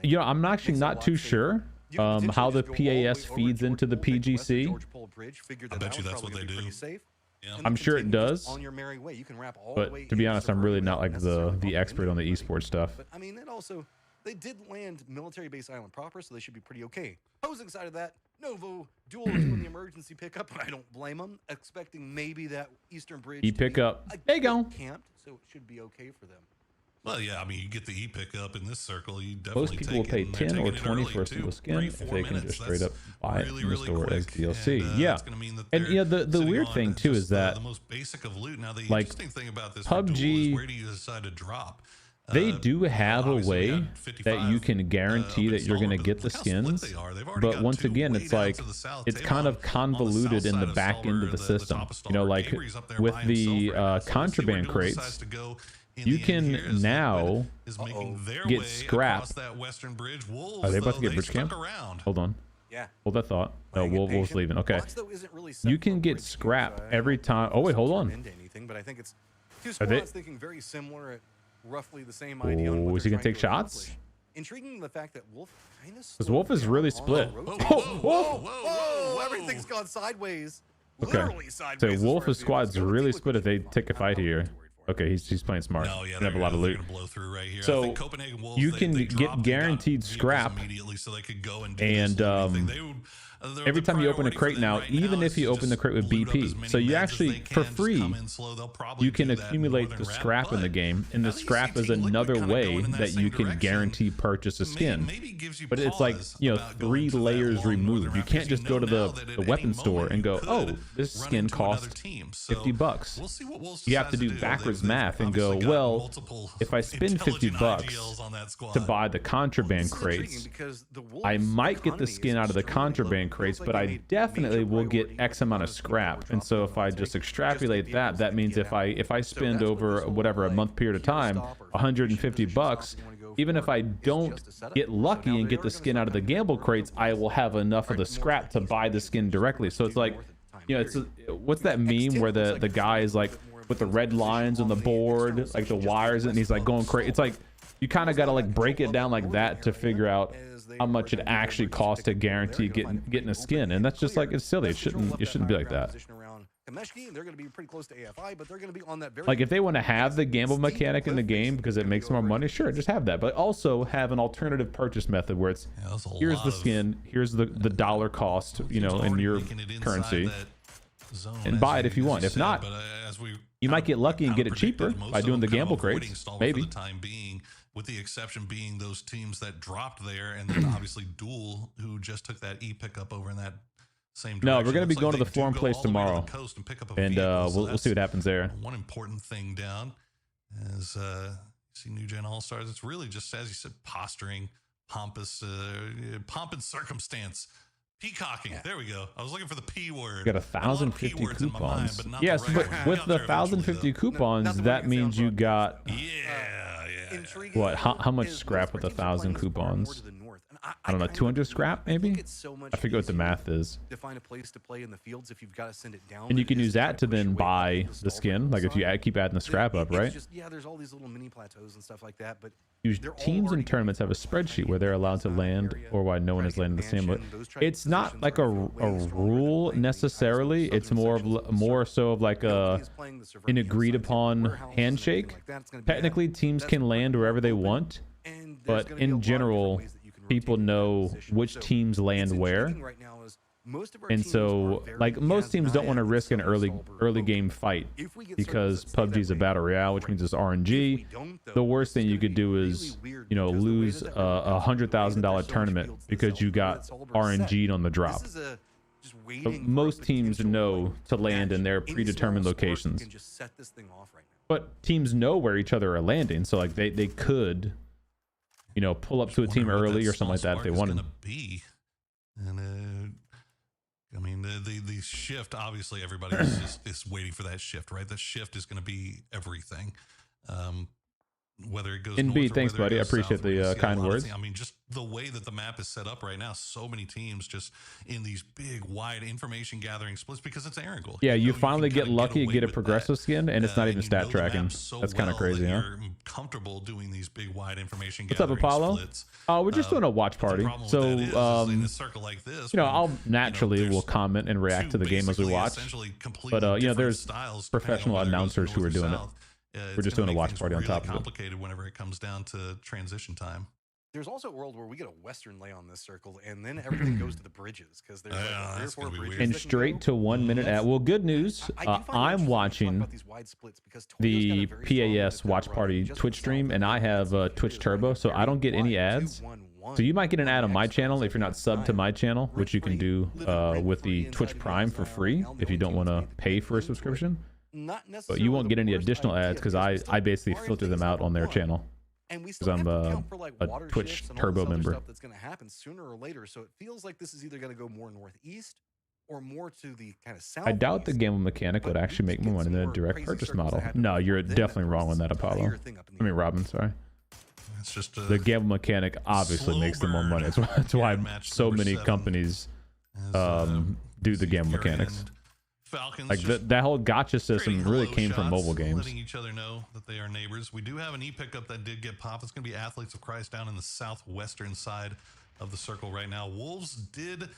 I'm actually not too sure how the PAS feeds into the PGC. I bet you that's what they do. Yeah. I'm sure it does. But to be honest, I'm really not like the expert on the esports stuff. But I mean, it also They did land military base island proper, so they should be pretty okay. Opposing side of that, Novo Duel doing the emergency pickup, and I don't blame them, expecting maybe that eastern bridge to pickup. be There you go. camped, so it should be okay for them. Well, yeah, I mean, you get the pickup in this circle. You definitely Most people will pay 10 or 20 for a single skin if they can just straight up buy it in the store as DLC. Yeah, and yeah, the weird thing too is that the most basic of loot. Now, the like interesting thing about this PUBG, where do you decide to drop? They do have a way that you can guarantee that you're going to get the skins, but once again, it's like it's kind of convoluted in the back end of the system. You know, like with the contraband crates, you can now get scrap. Are they about to get bridge camp? Hold on. Yeah. Hold that thought. No, Wolf's leaving. Okay. You can get scrap every time. Oh wait, hold on. But I think it's two squads thinking very similar at roughly the same idea. Oh, is he gonna take shots? Intriguing the fact that Wolf kind of. Because Wolf is really split. Whoa! Everything's gone sideways. Okay. Literally sideways. So Wolf's squad's really split if they take a fight here. Okay, he's playing smart. No, yeah, they have a lot of loot. So you can get guaranteed scrap, and every time you open a crate now, even if you open the crate with BP, so you actually, for free, you can accumulate the scrap in the game, and the scrap is another way that you can guarantee purchase a skin. But it's like, you know, 3 layers removed. You can't just go to the weapon store and go, oh, this skin costs $50. You have to do backwards math and go, well, if I spend $50 to buy the contraband crates, I might get the skin out of the contraband crates, but I definitely will get X amount of scrap. And so if I just extrapolate that, that means if I spend over whatever a month period of time, $150, even if I don't get lucky and get the skin out of the gamble crates, I will have enough of the scrap to buy the skin directly. So it's like, you know, it's what's that meme where the guy is like with the red lines on the board, like the wires, and he's like going crazy. It's like you kind of got to like break it down like that to figure out how much it actually costs to guarantee getting a skin. And that's just like, it's silly. It shouldn't be like that. Like if they want to have the gamble mechanic in the game because it makes more money, sure, just have that, but also have an alternative purchase method where it's here's the skin, here's the dollar cost, you know, in your currency, and buy it if you want. If not, you might get lucky and get it cheaper by doing the gamble crates, maybe. With the exception being those teams that dropped there, and then obviously Duel, who just took that pickup over in that same direction. No, we're going to be going to the forum place tomorrow, and we'll see what happens there. One important thing down is see New Gen All Stars. It's really just, as you said, posturing, pompous, pomp and circumstance. Peacocking. Yeah. There we go. I was looking for the P word. You got 1,050 coupons. Yes, but with the 1,050 coupons, that means you got what? How much scrap with 1,000 coupons? I don't know, 200 scrap maybe? I forget what the math is. And you can use that to then buy the skin, like if you keep adding the scrap up, right? Yeah, there's all these little mini plateaus and stuff like that, but teams and tournaments have a spreadsheet where they're allowed to land or why no one is landing the same. It's not like a rule necessarily. It's more so of like an agreed upon handshake. Technically, teams can land wherever they want, but in general, people know which teams land where. And so, like, most teams don't want to risk an early game fight because PUBG is a battle royale, which means it's RNG. The worst thing you could do is, you know, lose a $100,000 tournament because you got RNG'd on the drop. But most teams know to land in their predetermined locations. But teams know where each other are landing, so like they could, you know, pull up to a team early or something like that if they wanted. And I mean, the shift, obviously everybody is waiting for that shift, right? The shift is going to be everything. Whether it goes NB, thanks, buddy. I appreciate the kind words. I mean, just the way that the map is set up right now, so many teams just in these big, wide information gathering splits because it's Erangel. Yeah, you finally get lucky and get a progressive skin, and it's not even stat tracking. That's kind of crazy, huh? You're comfortable doing these big, wide information gathering. What's up, Apollo? Oh, we're just doing a watch party. So, in a circle like this, you know, I'll naturally will comment and react to the game as we watch. But you know, there's professional announcers who are doing it. We're just doing a watch party on top of it. Complicated whenever it comes down to transition time. There's also a world where we get a western lay on this circle, and then everything goes to the bridges because there's like 3 or that's 4 gonna be bridges. weird. And that can straight go. to 1 minute ad. Well, good news. I do find it I'm interesting when you talk watching about these wide splits because Toyo's got a the very strong unit PAS that Watch they're Party running just Twitch south stream, of and the I have Interlude. Twitch It's Turbo, so I don't get any very ads. wide, 2-1-1 So you might get an on ad the on my X channel zone if you're not every subbed to time. my channel, which you can Rent-free, do living with the rent-free Twitch inside of Prime the for X free zone. if you don't want to pay for a subscription. But you won't get any additional ads because I basically filter them out on their channel. And we because still I'm have to account for like a water Twitch shifts and all Turbo this other member. stuff that's going to happen sooner or later. So it feels like this is either going to go more northeast or more to the kind of south. I doubt the gamble mechanic would actually make more money than a direct purchase model. No, you're definitely wrong on that, Apollo. I mean, Robin, sorry. It's just The gamble mechanic obviously slow makes them more money. burn. That's why Match so number many 7 companies as, do the see gamble your mechanics. end. Falcons Like just that whole gotcha system trading really hello came from shots, mobile games. letting each other know that they are neighbors. We do have an e-pickup that did get popped. It's going to be Athletes of Christ down in the southwestern side of the circle right now. Wolves did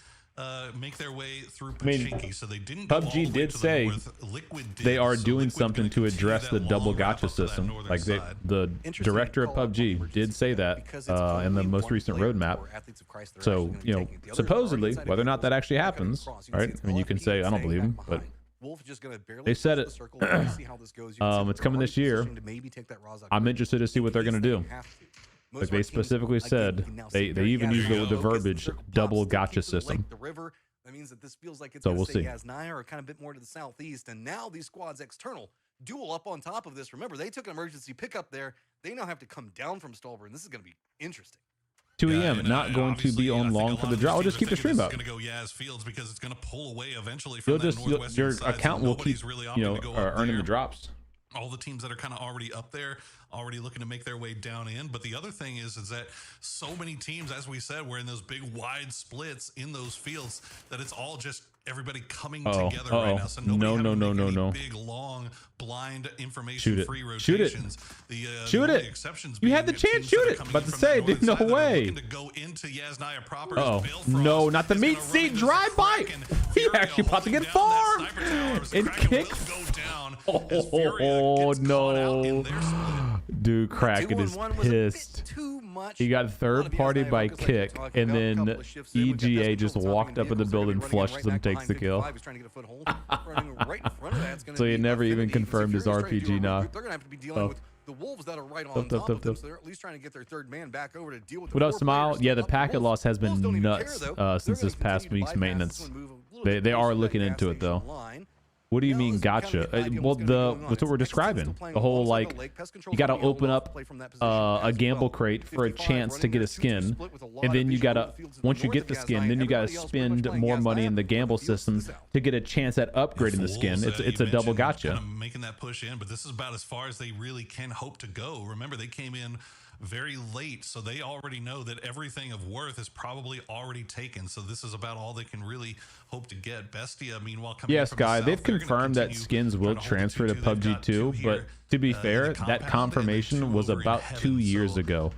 make their way through Pachinki, so they didn't go all the PUBG way did to the say north. Liquid did, they are so doing Liquid something gonna to continue address that the long double route gotcha up to that system. northern Like side. the Interesting director of call out PUBG on did say emergency that because it's in the only most one recent play roadmap. for Athletes of Christ that are So, actually gonna you be know, taking it. The others are supposedly, already inside whether or of not that the actually circle, they're happens, gonna cross. You right? can see I mean, you it's can say, I don't staying believe him, back but behind. Wolf just gonna barely they said cross it. the circle. We'll see how this goes. You can see It's they're coming already this year. positioned to maybe take that Rozhok I'm bridge interested to see what they're in going case to they do. have to. Most Like of they our teams, specifically again, said, you can now they see very even used There you the go. verbiage circle pops, double still gotcha keeps the lake, system. the river. That means that this feels like it's So going we'll to stay see. Yasnaya or kind of a bit more to the southeast. And now these squads external duel up on top of this. Remember, they took an emergency pickup there. They now have to come down from Stallburn. This is going to be interesting. 2 Yeah, a.m. and, Not going to obviously, be I on think a long lot for of the these draw. I'll teams just keep are the thinking stream this up. is going to go Yaz Fields because it's going to pull away eventually You'll from that just northwestern your side. account so will keep nobody's really opting to go up earning there. the drops. All the teams that are kind of already up there, already looking to make their way down in. But the other thing is that so many teams, as we said, we're in those big wide splits in those fields that it's all just everybody coming together right now. So nobody having to make any big, long, blind, information-free rotations. Shoot it. Exceptions You had the chance. Shoot it. About to say, dude, no way. To go into Yasnaya proper. Oh no, not the meat seat drive by. He actually about to get farmed and kick. Oh no, dude, Kraken is pissed. He got third party by kick, and then EGA just walked up in the building, flushes him, takes the kill. So he never even confirmed his RPG. Nah. They're gonna have to be dealing with the Wolves that are right on top of them, so they're at least trying to get their third man back over to deal with. What up, Smile? Yeah, the packet loss has been nuts since this past week's maintenance. They are looking into it though. What do you mean gotcha? Well, that's what we're describing. The whole like, you got to open up a gamble crate for a chance to get a skin, and then you got to, once you get the skin, then you got to spend more money in the gamble system to get a chance at upgrading the skin. It's a double gotcha. Kind of making that push in, but this is about as far as they really can hope to go. Remember, they came in very late, so they already know that everything of worth is probably already taken. So this is about all they can really hope to get. Bestia, meanwhile, coming yes, from the Guy, south, they've they're gonna confirmed that continue skins will trying to hold transfer to the 2-2. They've PUBG got 2, two but here, to be in the fair, that compound, and then confirmation two was over in about heaven. 2 years So, ago.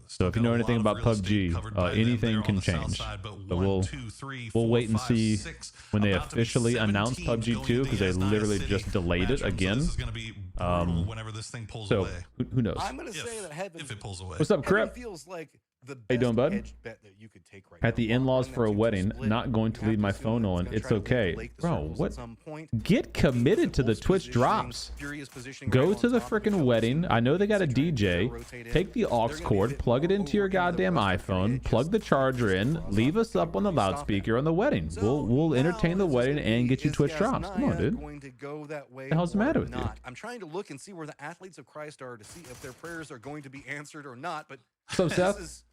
still if you got know a anything lot of about real estate PUBG, covered by them there anything on can the south change. side, but So 1, 2, 3, we'll 4, wait and 5, see 6, when they about to be officially announce 7 teams PUBG going 2, into because the they Yasnaya literally City just delayed it matchup. So again. this is going to be brutal whenever this thing pulls So away. who knows? I'm gonna say that Heaven, If it pulls away. What's up, Heaven Crip? feels like the How you doing, best bud? hedged bet that you could take right At now. the in-laws Not for a running that wedding, 2-2 split. not going to You have leave my assume phone that on. gonna It's try to okay. lake the Bro, circles what? at some point. Get committed to the Wolves Twitch positioning, drops. Furious positioning Go right to on the top of freaking each wedding. other. I know they got a Trying to DJ. rotate in. Take the aux They're gonna be a cord, bit plug it more into your over into the goddamn western iPhone, edges. plug the charger in, leave us up on the loudspeaker on the wedding. We'll entertain the wedding and get you Twitch drops. Come on, dude. Going to go that way The hell's the or matter with you? not? I'm trying to look and see where the Athletes of Christ are to see if their prayers are going to be answered or not. But So, Seth,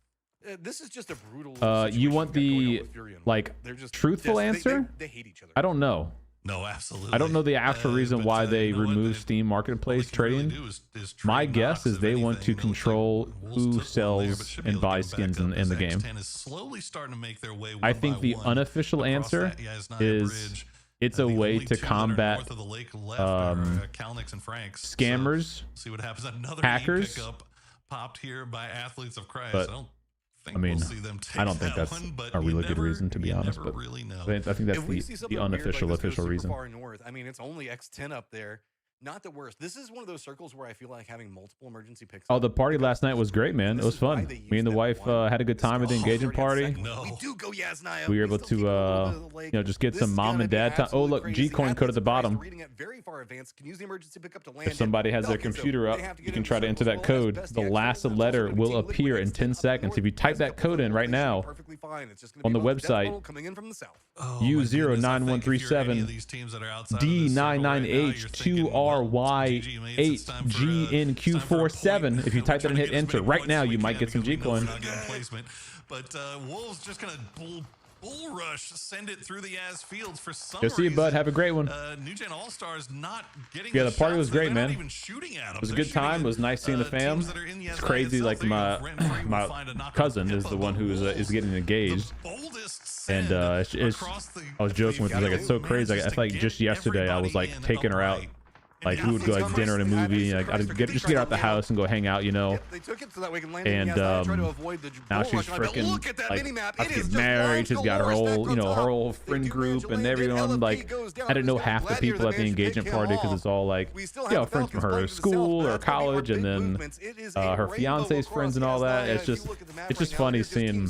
this is just a brutal. you situation want going on the with Fury and like Wolf. They're just truthful they answer? hate each other. I don't know. No, absolutely. I don't know the actual reason but, why they you know what? removed Steam All Marketplace they can really trading. do is My trade guess knocks, is if they want to anything. You know, it's control like Wolves who took one there, sells but should be and able to buys go back skins up in as the game. X10 is slowly starting to make their way I one think by the one unofficial across answer that Yasnaya is bridge. it's And a the way only to two that are combat north of the lake left are, Kalnix and Franks. So, scammers, see what happens. Another hackers. pickup popped here by Athletes of Christ. But, I don't think I mean, we'll see them take I don't think that that's one, but a you really good never- reason, to be you honest, never but really know. I think that's If we see the something weird like unofficial this go official super reason. far north, I mean, it's only X10 up there. not the worst. This is one of those circles where I feel like having multiple emergency picks. Oh, the party last night was great, man. It was fun. Me and the wife had a good time at the engagement party. We do go We were able to, you know, just get some mom and dad time. Oh, look, G-Coin code at the bottom. If somebody has their computer up, you can try to enter that code. The last letter will appear in 10 seconds. If you type that code in right now on the website, U09137 D99H2RY8GNQ47. If you type that and hit enter right now, you might get some G-Coin. But Wolves just gonna bull rush, send it through the Yaz fields for some Go see you, bud. Have a great one. New Gen All Stars not getting. Yeah, the party was great, man. Even shooting at them. It was a good time. It was nice seeing the fam. It's crazy. Like my cousin is the one who is getting engaged, and I was joking with her, like, it's so crazy. Like, I feel like just yesterday I was like taking her out. Like, we would go like dinner and a movie, and I'd just get out the house and go hang out, you know. And now she's freaking like about to get married. She's got her whole, you know, her whole friend group and everyone. Like, I didn't know half the people at the engagement party because it's all like, you know, friends from her school or college, and then her fiance's friends and all that. It's just funny seeing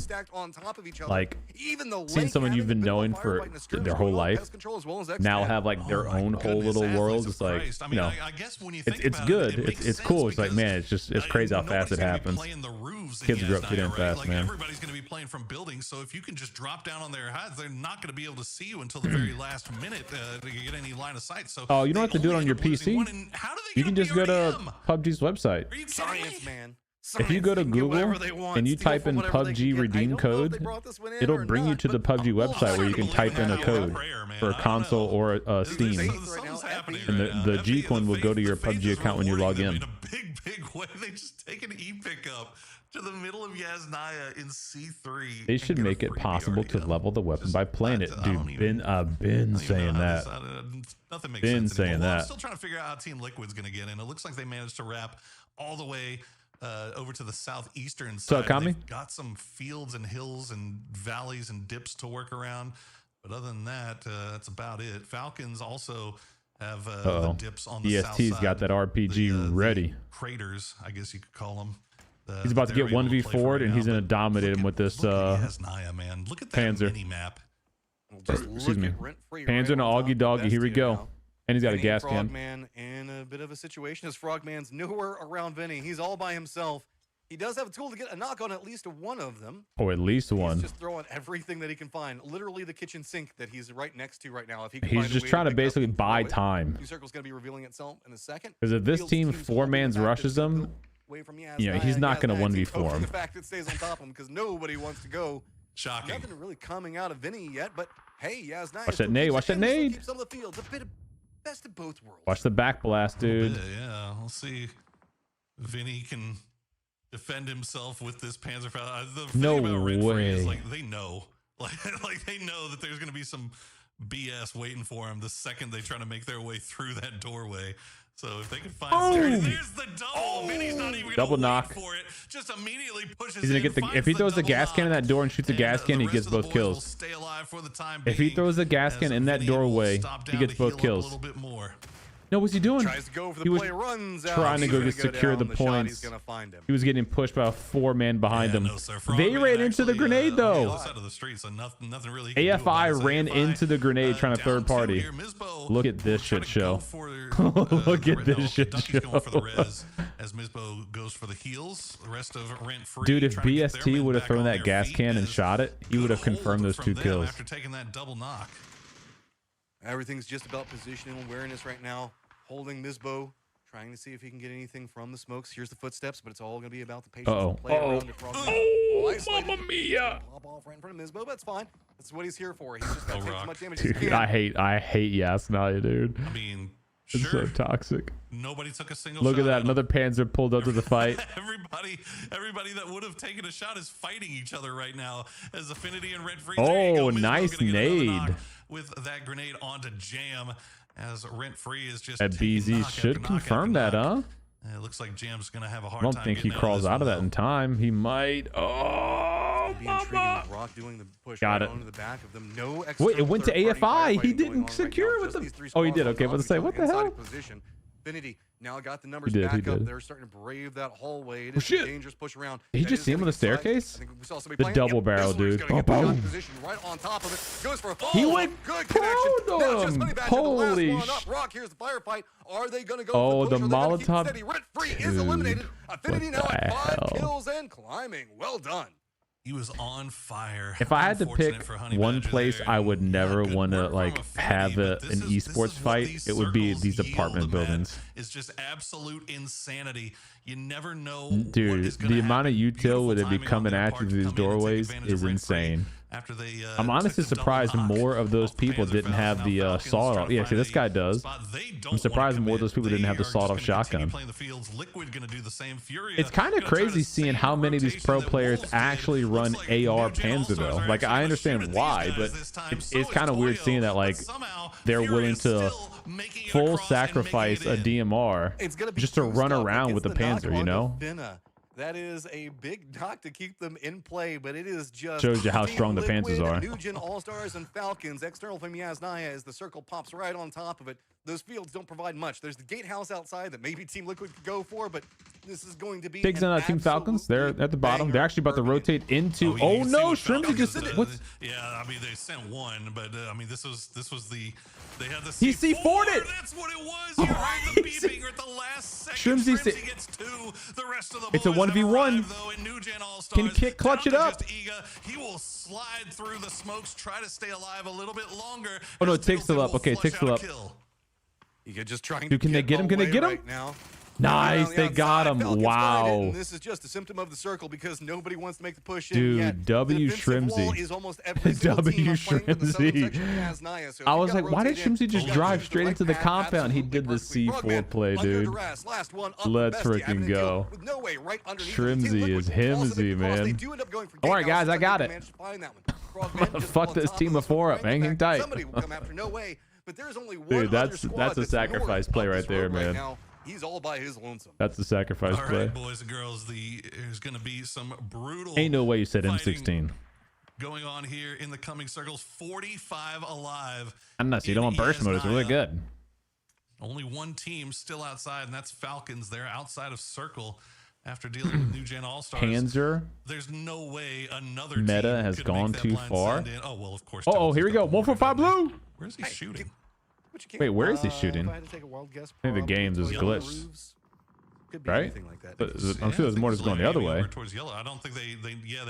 someone you've been knowing for their whole life now have like their own whole little world. It's like, you know, it's good. It's cool. It's like, man, it's crazy how fast it happens. Kids grow up too damn fast, man. Everybody's going to be playing from buildings, so if you can just drop down on their heads, they're not going to be able to see you until the very last minute to get any line of sight. So you don't have to do it on your PC. You can just go to PUBG's website. Science, man. If you go to Google and you type in PUBG redeem code, it'll bring you to the PUBG website where you can type in a code for a console or Steam. And the G-Coin will go to your PUBG account when you log in. In a big way, they just take an e-pickup to the middle of Yasnaya in C3. They should make it possible to level the weapon by playing it, dude. I've been saying that. Nothing makes sense anymore. I'm still trying to figure out how Team Liquid's going to get in. It looks like they managed to wrap all the way over to the southeastern side. They've got some fields and hills and valleys and dips to work around, but other than that, that's about it. Falcons also have the dips on the south side. Got that RPG ready. Craters, I guess you could call them. He's about to get 1v4'd, and he's going to dominate him with this man. Look at that Panzer. mini map. Excuse me. Panzer and Augie Doggy. Here we go. And he's got a gas can. Frogman in a bit of a situation as Frogman's nowhere around Vinny. He's all by himself. He does have a tool to get a knock on at least one of them. Oh, at least one. He's just throwing everything that he can find. Literally the kitchen sink that he's right next to right now. If he can he's just trying to basically buy time. New circle's going to be revealing itself in a second. Because if this team four-mans rushes him, you know, he's not going to 1v4 him. The fact that stays on top of him because nobody wants to go. Shocking. Nothing really coming out of Vinny yet, but hey, Yasnaya. Watch that nade. Watch that nade. Keeps some of the field. A bit of best of both worlds. Watch the back blast, dude. Yeah, we'll see. Vinny can defend himself with this Panzer. No way. Is, like, they know, like they know that there's going to be some BS waiting for him the second they try to make their way through that doorway. So if they can find, there's the double. Vinny's not even double knock for it. Just immediately pushes. He's gonna get the. If he throws the gas can in that door and shoots the gas can, he gets both kills. If he throws the gas can in that doorway, he gets both kills. No, what's he doing? He was trying to go to secure the points. He was getting pushed by a four-man behind him. They ran into the grenade, though. AFI ran into the grenade trying to third party. Look at this shit show. Look at this shit show. As Mizbo goes for the heals, the rest of Rent Free. Dude, if BST would have thrown that gas can and shot it, he would have confirmed those two kills. After taking that double knock. Everything's just about positional awareness right now. Holding Mizbo, trying to see if he can get anything from the smokes. Here's the footsteps, but it's all going to be about the patience. Mamma mia! Pop off right in front of Mizbo, but that's fine. That's what he's here for. He's just got to take as much damage as dude, he can. I hate Yasnaya, dude. I mean, it's so toxic. Nobody took a single Look shot at that. Another Panzer pulled up to the fight. Everybody that would have taken a shot is fighting each other right now as Affinity and Rent Free. Oh, nice nade. With that grenade onto Jam. As Rent Free is just at BZ should confirm that, huh? It looks like Jam's gonna have a hard time. I don't think he crawls out of that in time. He might. Oh, mama. Rock doing the push got right it. The back of them. No. Wait, it went to AFI. He didn't secure with them. Oh, he did. Okay, but to say what the hell? Infinity now got the numbers He back did. up. They're starting to brave that hallway. It Oh, is a shit. dangerous push around. Did you That just is see him gonna on the get flagged. staircase? I think we saw somebody The playing. double barrel, Whistler's dude. gonna get the Boom. shot position right on top of it. Goes for a fall. He went good connection. prone Now on just him. money back to the last Holy one up. Rock, here's the firefight. Are they going to go Oh, for the the push? Or are they gonna Molotov- keep steady? Rent free is Dude, eliminated. Affinity what now the at 5 hell? kills and climbing. Well done. He was on fire. If I had to pick Unfortunate for Honey one Badger place there. I would never good want to work from like Affinity, have but an this is esports what fight, these it would be circles these yield, apartment man. buildings. It's just absolute insanity. You never know, Dude, what is gonna the amount of happen. util Beautiful would it be timing on coming their at part you to through these come in and take doorways advantage is of Rent Free insane. After they, I'm honestly surprised more of those people didn't have the sawed-off. Yeah, see, this guy does. I'm surprised more of those people didn't have the sawed-off shotgun. It's kind of crazy seeing how many of these pro players actually run AR Panzer though. Like, I understand why, but it's kind of weird seeing that like they're willing to full sacrifice a DMR just to run around with the Panzer, you know? That is a big knock to keep them in play, but it is just Shows you how Team strong the Panzers Liquid, are. New Gen All-Stars and Falcons. External from Yasnaya as the circle pops right on top of it. Those fields don't provide much. There's the gatehouse outside that maybe Team Liquid could go for, but this is going to be Pigs on Team Falcons. They're at the bottom. They're actually about to rotate into. Oh no, Shrimsy just did it. What's? Yeah, I mean they sent one, but I mean this was the they had the He C4'd it. That's what it was. You heard the beeping at the last second. Shrimsy gets two. The rest of the It's a boys have 1v1. arrived, though, in New Gen All-Stars. Can Kit clutch Down it to up? just Iga. He will slide through the smokes, try to stay alive a little bit longer. Oh no, as Tig's still Middleton up. will Okay, flush Tig's still out up. a kill. Iga just trying Dude, to can they get him? Can they away get him? right now. Nice, On the they got outside, him. Falcons Wow. right in. This is just a symptom of the circle because nobody wants to make the push in Dude, yet. W The defensive wall Shrimsy. is almost every single W team playing for the southern Shrimsy. section of Yasnaya, so if I you was gotta like, why did rotate in, Shrimsy just you gotta drive choose straight right into the path, compound? He absolutely did the perfectly. C4 Frogman play, under dude. duress. Last one up Let's for Bestie. fricking Having to go. deal with no way right underneath Shrimsy Team Liquid is will also himsy, make the cross. They man. do end up going for All right, gatehouse, guys, I so got they it. managed to find that one. Frogman just Fuck on this top team of of four up, man. Hang tight. Somebody will come after, no way. But there's only one Dude, other that's squad a that's sacrifice north play of right this there, road right man. now. He's all by his lonesome. That's the sacrifice All play. right, boys and girls, there's going to be some brutal. Ain't no way you said fighting M16. going on here in the coming circles. 45 alive. I don't know. So you don't want burst mode. It's really good. Only one team still outside, and that's Falcons. They're outside of circle after dealing with New Gen All-Stars. Panzer. There's no way another Meta team has could gone make that too blind far. send in. Oh, well, of course. Oh, here we go. 145 blue. Where's he shooting? Wait, where is he shooting? If I had to take a wild guess, I think the probably games is towards the glitched. roofs. Could be Right? anything like that. I'm sure there's more just going the other way. Towards yellow. I don't think they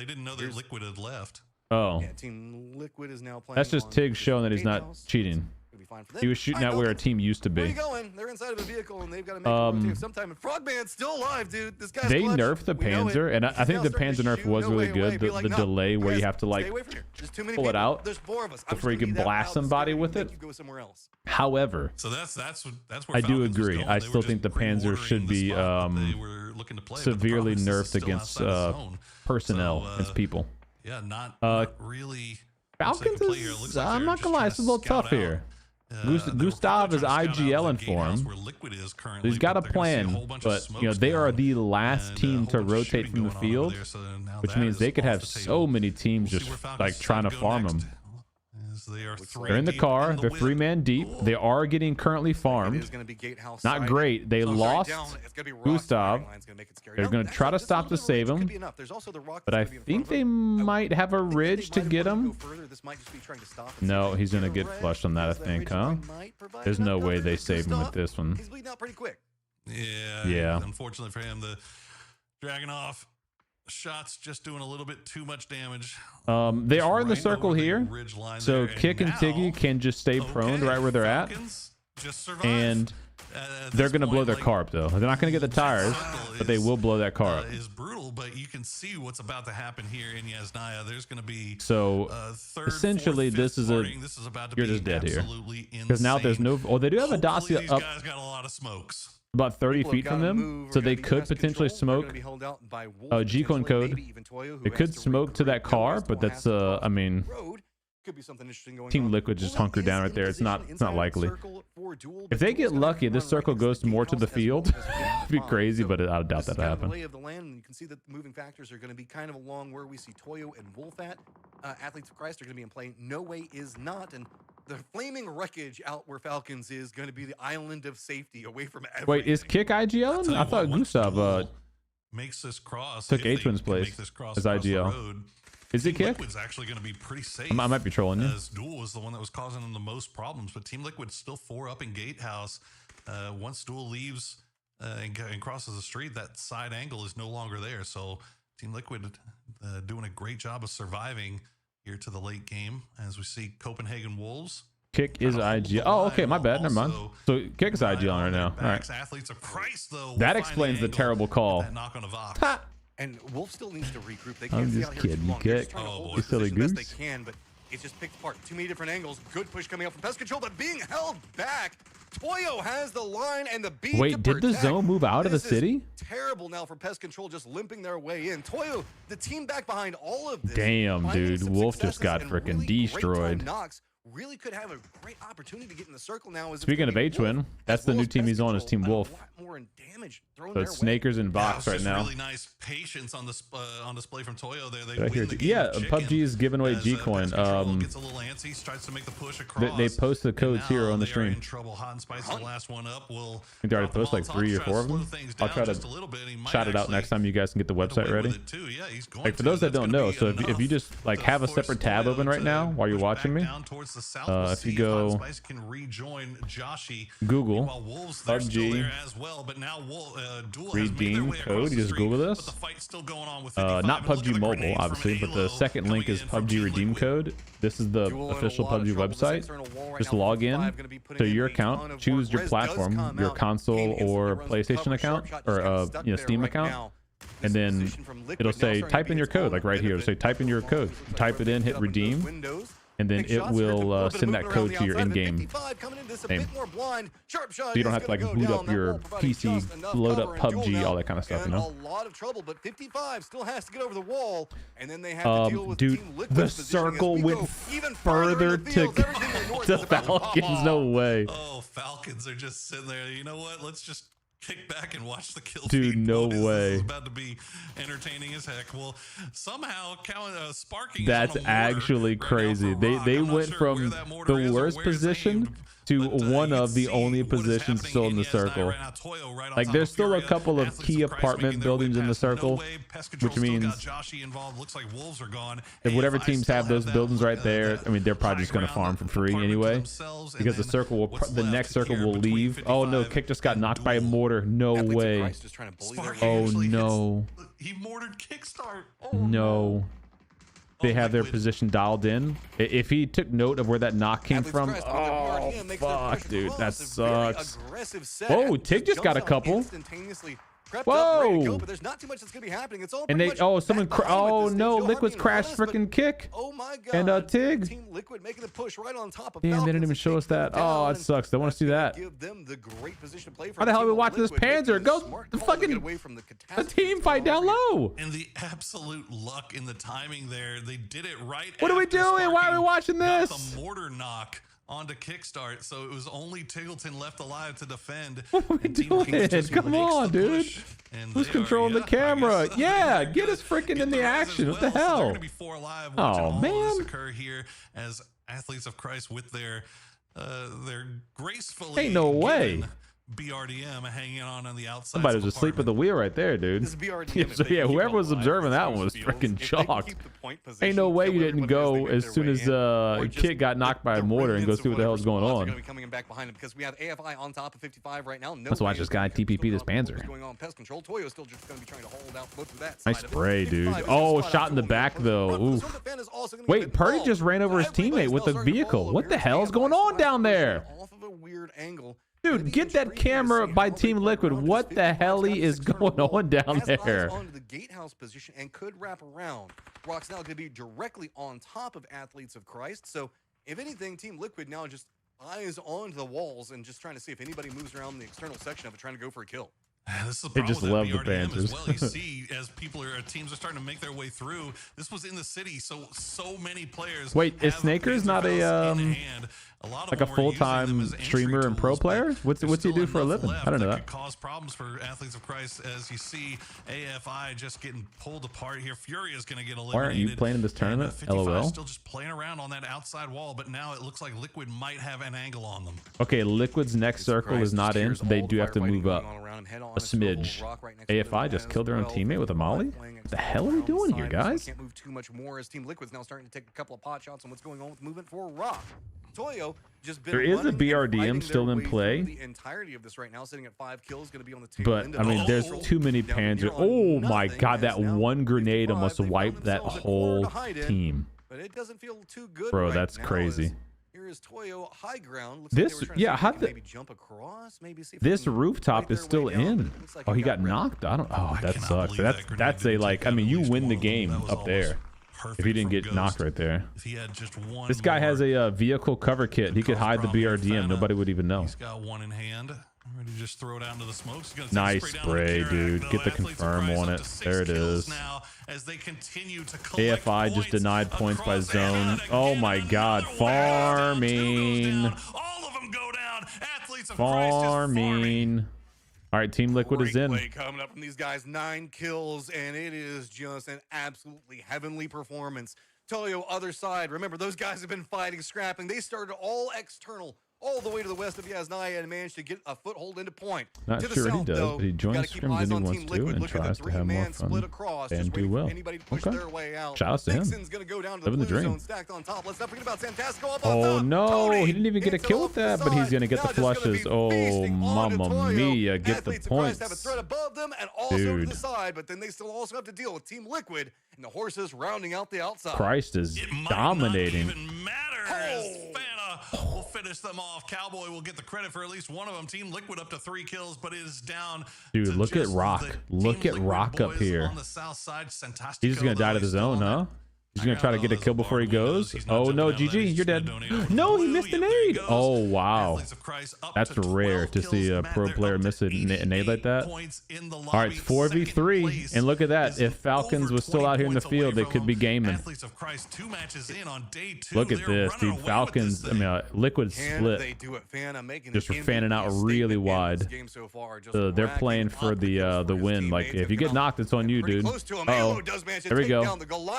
didn't know that Liquid had left. Oh, Yeah, Team Liquid is now playing. that's just on Tig this showing that he's not gatehouse. cheating. Gonna be fine for them. He was shooting All out right, where a Falcons, team used to where are be. you going? They're inside of a vehicle and they've got to make a rotate sometime. And Frogman's still alive, dude. This guy's They clutch. nerfed the We know it. Panzer, and I He's think now the starting to Panzer nerf shoot. was No really way good. away. Be The like, no, delay where you guys, have to like stay away from here. There's too many pull it people. out There's 4 of us. I'm before you just can gonna be that blast loud. somebody It's with gonna it. make you go somewhere else. However, So that's where I do Falcons was agree. going. I They were still just think the Panzer pre-ordering should the be spot that they were looking to play, but the severely problem is this is nerfed still against outside the zone. personnel So, against people. Yeah, not really. Falcons play here. It is, looks like I'm they're not just gonna lie, trying it's a to little scout tough out. here. They were probably Gustav is trying to scout out IGL in the for gatehouse him. where Liquid is currently, He's got a but they're gonna see plan, whole bunch of but you know smokes they are down the last and, team a to whole bunch of rotate shooting from the going on over field, there, so now which that means is they could off have the so table. many teams We'll just see where Falcons like trying to decide go farm next, them. as they are They're in the car. They're 3-man deep. They are getting currently It is farmed. going to be gatehouse Not side. great. They So sorry, lost down. It's gonna be Rock's Gustav. firing line's gonna make it scary. They're No, going to try to actually, stop to just a little save bit of range him. could be enough. There's also the Rock But that's I gonna be in think front they of him. might have a I think ridge they to might get have wanted him. to go further. This might just be trying to stop and No, see if he's they gonna can get red, flushed on that, I because think, ridge huh? line might provide There's no enough way cover they to save him with Gustav. this one. He's bleeding out pretty quick. Yeah. Unfortunately for him, the dragging off shots just doing a little bit too much damage. They Just are in the right circle over the here, ridge line so there. Kick and now, Tiggy can just stay prone right where they're at, Falcons just survive. and At they're this going to blow point, their like, car up though. They're not going to get the tires, but they will blow that car up. Is brutal, but you can see what's about to happen here in Yasnaya. There's going to be So third, essentially, fourth, this fifth is a parting. This is about to you're be just dead here absolutely because now there's insane. no. Oh, they do have a Hopefully Dacia these up guys got a lot of smokes. about 30 People have feet from gotta them, move. so We're they gonna be could pest potentially control. They're gonna smoke be held out by Wolf, G-Coin potentially, code. maybe even Toyo, who They has could to smoke to that regroup. car, Noah's but still that's has to I mean, road. Could be something interesting going Team on. Liquid just Wolf hunkered is down right in there. It's position not inside of the likely. circle for duel, If but they Duel's get gonna lucky, run this right circle against goes the more to the gatehouse as well field. as the It'd be bomb. crazy, So but I doubt this that is kind of happen. the lay of the land, and you can see that the moving factors are going to be kind of along where we see Toyo and Wolf at. Athletes of Christ are going to be in play. No Way is not, and the flaming wreckage out where Falcons is going to be the island of safety away from everything. Wait, is Kick IGL? I thought Gustav makes this cross. took A-Twin's place as IGL. Is it Kick? Liquid's actually going to be pretty safe. I might be trolling you. As Duel was the one that was causing them the most problems, but Team Liquid's still 4 up in Gatehouse. Once Duel leaves and crosses the street, that side angle is no longer there. So Team Liquid doing a great job of surviving here to the late game as we see Copenhagen Wolves. Kick is IGL. Oh, okay, my bad. Never mind. So Kick is IGL right now. All right. Athletes of Christ, though. That explains the terrible call. That knock on a Vox. And Wolf still needs to regroup. They I'm can't be just out here too kidding, long. They're Kick. just trying to hold You this silly position goose. best they can, but it just picked apart. Too many different angles. Good push coming up from Pest Control, but being held back. Toyo has the line and the beat. Wait, did the zone move out of the city? Terrible now for Pest Control, just limping their way in. Toyo, the team back behind all of this. Damn, dude. Wolf just got freaking freaking destroyed. Really could have a great opportunity to get in the circle now. Speaking of A-Twin, that's the new team he's on, is Team Wolf. So it's Snakers and Vox right now. Really nice patience on display from Toyo there. Yeah, PUBG is giving away G-Coin. Gets a little antsy, tries to make the push across. They post the codes here on the stream. In trouble. Hot and Spicy, the last one up. I think they already posted like 3 or 4 of them. I'll try to shout it out next time you guys can get the website ready. Like for those that don't know, so if you just like have a separate tab open right now while you're watching me, if you go Google PUBG redeem code, you just Google this. Not PUBG Mobile, obviously, but the second link is PUBG redeem code. This is the official PUBG website. Just log in to your account, choose your platform, your console or PlayStation account, or Steam account, and then it'll say type in your code, like right here. It'll say type in your code. Type it in, hit redeem, and then it will send that code to your in-game name. So you don't have to like boot up your PC, load up PUBG, all that kind of stuff, you know? A lot of trouble, but 55 still has to get over the wall, and then they have to deal with dude, Team the Liquid's circle went even further to the Falcons. No way. Oh, Falcons are just sitting there. You know what? Let's just kick back and watch the kill Dude, feed. no This way. is about to be entertaining as heck. Well, somehow Sparking. That's actually crazy. They went from the worst position to one of the only positions still in the circle. Like there's still a couple of key apartment buildings in the circle, which means if whatever teams have those buildings right there, I mean they're probably just gonna farm for free anyway, because the circle will, the next circle will leave. Oh no, Kick just got knocked by a mortar. No way. Oh no. He mortared Kickstart. No. They have their position dialed in. If he took note of where that knock came from, oh fuck, dude, that sucks. Whoa, Tig just got a couple. Whoa! But there's not too much that's gonna be happening. It's all and they, someone, oh no, Liquid's crashed freaking Kick. Oh my god! And Tig. Team Liquid making the push right on top of. Damn, they didn't even show us that. Oh, it sucks. They want to see that. Give them the great position to play for. Why the hell are we watching this Panzer? Go the fucking a team fight down low. And the absolute luck in the timing there. They did it right. What are we doing? Why are we watching this? The mortar knock onto Kickstart, so it was only Tiggleton left alive to defend. What are we doing? Come on, dude. Who's controlling the camera? Yeah, get us freaking in the action. What the hell? Gonna be 4 alive. Oh man! Occur here as Athletes of Christ with their gracefully. Ain't no way. BRDM hanging on the outside. Somebody was asleep at the wheel right there, dude. So yeah, whoever was observing that one was freaking shocked. Ain't no way you didn't go as soon as Kit got knocked by a mortar and go see what the hell's going on. Let's watch this guy TPP this Panzer. Nice spray, dude. Oh, shot in the back though. Oof. Wait, Purdy just ran over his teammate with a vehicle. What the hell's going on down there? Off of a weird angle. Dude, get that camera by Team Liquid. What the hell is going on down there? Onto the gatehouse position and could wrap around. Rock's now going to be directly on top of Athletes of Christ. So, if anything, Team Liquid now just eyes onto the walls and just trying to see if anybody moves around the external section of it, trying to go for a kill. This is they just love the Panthers. Well, you see, as teams are starting to make their way through. This was in the city, so many players. Wait, is Snakers not a A lot of Like a them were using them full-time as entry streamer and pro tools, but player? What's there's he do still for a enough living? left I don't know that that. could cause problems for Athletes of Christ. As you see, AFI just getting pulled apart here. Fury is going to get eliminated. Why aren't you playing in this tournament? 55 LOL. still just playing around on that outside wall, but now it looks like Liquid might have an angle on them. Okay, Liquid's next circle is not in, so they do have to move up a smidge. AFI just killed their own teammate with a molly? What the hell are we doing here, guys? Can't move too much more as Team Liquid's now starting to take a couple of pot shots on what's going on with movement for Rock. Toyo just been There is a running and BRDM fighting still their in way play. through the entirety of this right now, sitting at 5 kills, going to be on the tail But end I of mean, it. there's too many Down Panzer. here on Oh my nothing, god, as that now one grenade 55, almost they found wiped that themselves a corner to whole hide in, team. But it doesn't feel too good. Bro, right that's now, crazy. as Here is Toyo high ground. Looks This- like they were trying to yeah, see if how they can the- maybe jump across, maybe see if they This can rooftop fight is their still way down, in. but it looks like Oh, he got red. knocked. I don't. Oh, I that cannot sucks. believe that grenade That's a didn't like. take I out mean, at you least win one the of them. game That was up there. almost perfect If he didn't from get Ghost. knocked right there. If he had just one This guy has more, a vehicle cover kit. He could cause hide the problem with BRDM. Fana. Nobody would even know. He's got one in hand. Ready to just throw it out into the smoke. He's gonna take a Nice down on the spray, Karak, dude. though. Get the Athletes of confirm Christ on up it. to 6 There it kills is. now as they continue to collect AFI just points denied points by across the zone. map. Oh Again, my god, another one goes down, 2 goes farming. down. All of them go down. Athletes of Christ just farming. Farming. All right, Team Liquid is Great in. play coming up from these guys. 9 kills, and it is just an absolutely heavenly performance. Toyo, other side. Remember, those guys have been fighting, scrapping. They started all external, all the way to the west of Yasnaya, and managed to get a foothold into point. Not to the sure what he south, does, though, but he joins gotta keep scrims eyes and he on wants Team to Liquid. and Look at tries the to have more 3-man fun split across, and just do waiting well. for anybody to push Okay. their way out. Shout outs to him. Vixen's gonna go down to the Living the blue dream. zone, stacked on top. Let's not forget about Santasco up on Oh top. no, Tony he didn't even get a hits it kill off with that, the but he's side. gonna get Now the just gonna be flushes. Oh, feasting onto mamma Toyo. mia, get the Athletes of Christ have a points. threat above them and also to the Dude. side, but then they still also have to deal with Team Liquid and the horses rounding out the outside. Christ is It might dominating. not even matter as Fana will finish them off. Cowboy will get the credit for at least one of them. Team Liquid up to 3 kills, but it is down. Dude, to look at just Rock. the Look Team at Liquid Rock up boys here. on the south side. Santastico, He's just gonna die to though, the he's still zone, on huh? that. He's gonna try to get a kill before he goes. Oh no, GG, you're dead. No, he missed an aid. Oh wow, that's rare to see a pro player miss a nade like that. All right, 4v3, and look at that. If Falcons was still out here in the field, they could be gaming. Look at this, dude. Falcons, I mean, Liquid split. Just for fanning out really wide. They're playing for the win. Like if you get knocked, it's on you, dude. Uh-oh. There we go.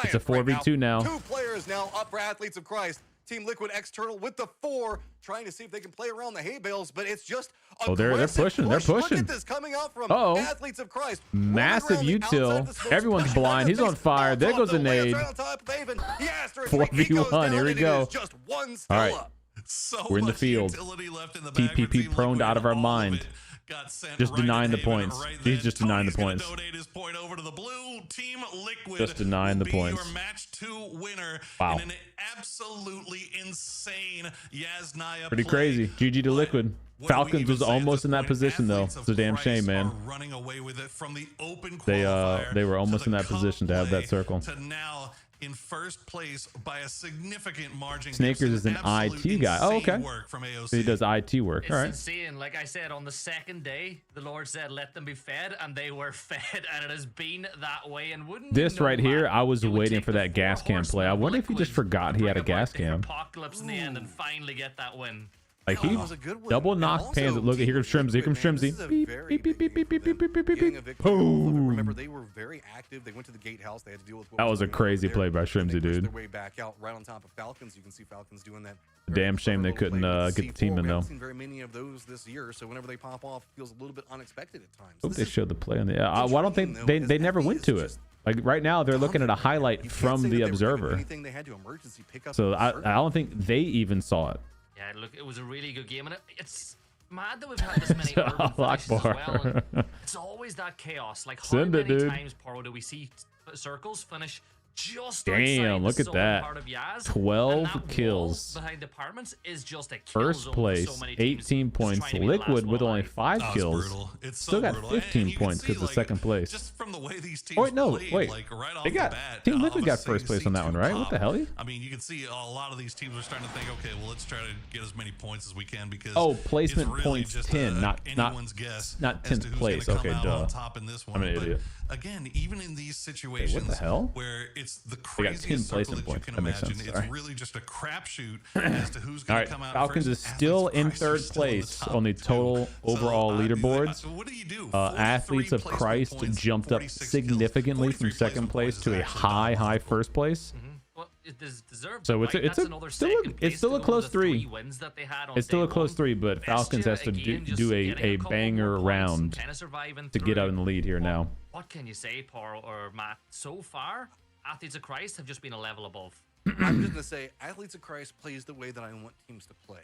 It's a 4v2 now. 2 players now up for Athletes of Christ. Team Liquid external with the 4, trying to see if they can play around the hay bales, but it's just Oh, they're aggressive pushing. They're push. Look pushing. at this coming out from Uh-oh. Athletes of Christ. Massive Moving around the util. outside of the smoke. Everyone's blind. He's on fire. There goes a nade. 4v1. Here we go. Just one All right. up. So We're in the much field. utility left in the TPP Team prone Liquid, out of our all mind. it got sent Just right denying to the Haven points. right He's then. just denying the Tony's gonna points. donate his point over to the blue. Team Liquid Just denying will the be points. your match 2 winner Wow. in an absolutely insane Yasnaya Pretty play. crazy. GG to But Liquid. what do we Falcons even was say at almost this in that point? position though. Athletes It's a of damn Christ shame, man. are running away with it from the open They qualifier were almost to in the that cup position to have that play circle. to now in first place by a significant margin. Snakers is an Absolute IT guy. Oh, insane okay. work from AOC. So he does IT work. It's All right. insane. Like I said, on the second day, the Lord said, let them be fed, and they were fed, and it has been that way. And wouldn't This you know, right here, man, I was it would waiting take for the that gas 4 cam play. I horsemen wonder if he just Liquid forgot to he had a bring about gas the cam. Apocalypse in the end and finally get that win. Like he That was a good win. double And knocked also, Pans. Look, here comes Shrimsy. Here comes man, this Shrimsy. is a Beep, very beep, beep, big beep, beep, deal beep, for beep, them beep, getting beep. a victory off of it. Boom. Remember, they were very active. They went to the gatehouse. They had to deal with what That was a going on crazy over play there. by Shrimsy, They pushed dude. their way back out right on top of Falcons. You can see Falcons doing that. Damn shame they couldn't get the team in We though. haven't seen very many of those this year, so whenever they pop off, it feels a little bit unexpected at times. Hope This they is showed the play on the. Well, I don't think they never went to it. Like right now, they're looking at a highlight You can't from say the that they were doing observer. anything. They had to emergency pick up So the I observer. don't think they even saw it. Yeah, look, it was a really good game, and it's mad that we've had this many urban Allah finishes as well. Akbar. And it's always that chaos. Like, how Send it, many dude. times, Poro, do we see circles finish just Damn, outside look the at southern that. part of Yaz? 12 And that wall kills. behind apartments is just a kill First zone place, for so many teams 18 just points. trying to be the last Liquid with one only alive. 5 Oh, it's kills. brutal. It's so Still got brutal. 15 And you can points see, because of like, second place. Just from the way these teams Oh, wait, no, played, wait. like right off They got the bat, Team Liquid got obviously first place on that one, C2 right? What the hell? I mean, you can see a lot of these teams are starting to think, okay, well, let's try to get as many points as we can because Oh, it's placement really points just 10, not anyone's guess not as to 10th who's place. gonna Okay, come out on duh. top in this one. I'm an But idiot. again, even in these situations hell? where it's the They got 10 craziest circle placement that you points. can That makes imagine. sense. It's Sorry. really just a crapshoot as to who's All going right, to come out Falcons first. is still Athletes of in Christ are third still in the place top on the two. total overall leaderboards. What do you do? Athletes of 43 Christ placement points, jumped up 46 significantly kills. from 43 second placement place points to is a actually not high horrible. first place. Well, it deserved. So it's right? it's That's a another still second it's place still to a go close with the 3 3. wins that they had on It's still a day close one. 3, but Falcons has to Again, just do getting a couple banger more points and round kinda surviving to get through. out in the lead here now. What can you say, Paul or Matt? So far, Athletes of Christ have just been a level above. I'm just gonna say, Athletes of Christ plays the way that I want teams to play.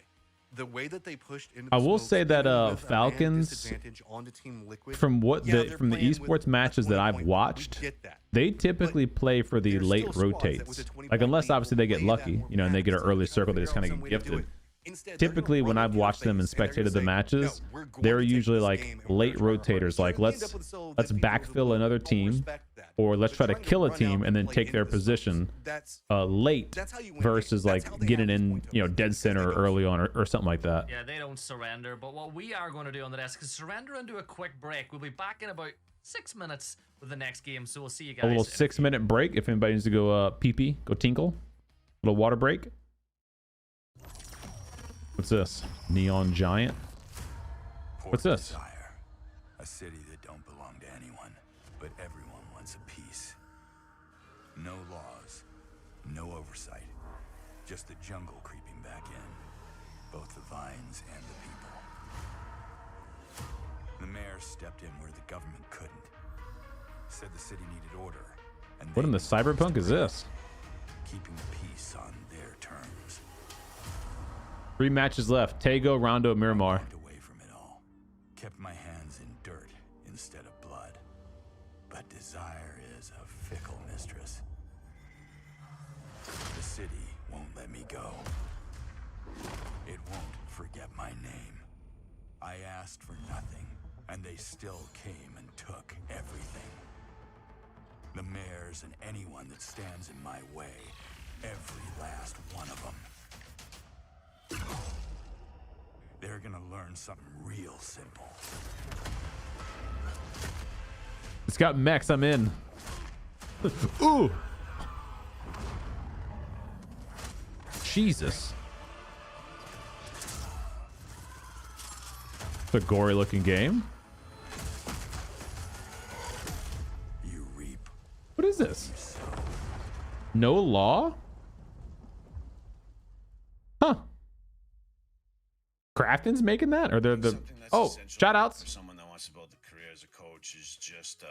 The way that they pushed into. I the will smokes, say that even with a man Falcons, disadvantage onto Team Liquid, from what yeah, the they're from the playing with esports a matches that I've 20-point lead. We watched, get that. they typically play for the There's late still squads that with rotates. a 20-point Like unless lead obviously will they get play that lucky, more you know, and they get an fast. early So they're circle, they trying just to kind figure of out some way to do gifted. it. Instead, they're gonna Typically, when run I've into your watched them and face, and they're spectated gonna the say, matches, "No, we're going they're to take usually this like game and we're late gonna try our rotators. hardest." Like So we end let's up with so let's that because of the backfill lead, another we'll team, respect that. or let's But try to trying kill a run out team and then play take into their the smokes, position that's late that's how you win versus games. That's how like they getting have these in, point you know, totals, dead because they center don't early on or something like that. Yeah, they don't surrender. But what we are going to do on the desk is surrender and do a quick break. We'll be back in about 6 minutes with the next game. So we'll see you guys. A little 6-minute break if anybody needs to go pee pee, go tinkle. A little water break. What's this? Neon Giant. What's this? Desire, a city that don't belong to anyone, but everyone wants a piece. No laws, no oversight, just the jungle creeping back in, both the vines and the people. The mayor stepped in where the government couldn't. Said the city needed order. And What in the cyberpunk is this? keeping the peace on their terms. 3 matches left. Tego, Rondo, Miramar. Walked away from it all. Kept my hands in dirt instead of blood. But desire is a fickle mistress. The city won't let me go. It won't forget my name. I asked for nothing, and they still came and took everything. The mayors and anyone that stands in my way. Every last one of them. They're gonna learn something real simple. It's got mechs. I'm in. Ooh. Jesus. It's a gory looking game. You reap. What is this? No law? Huh. Crafton's making that? Or they're the... Something that's Oh, essential shout outs. for someone that wants to build a career as a coach is just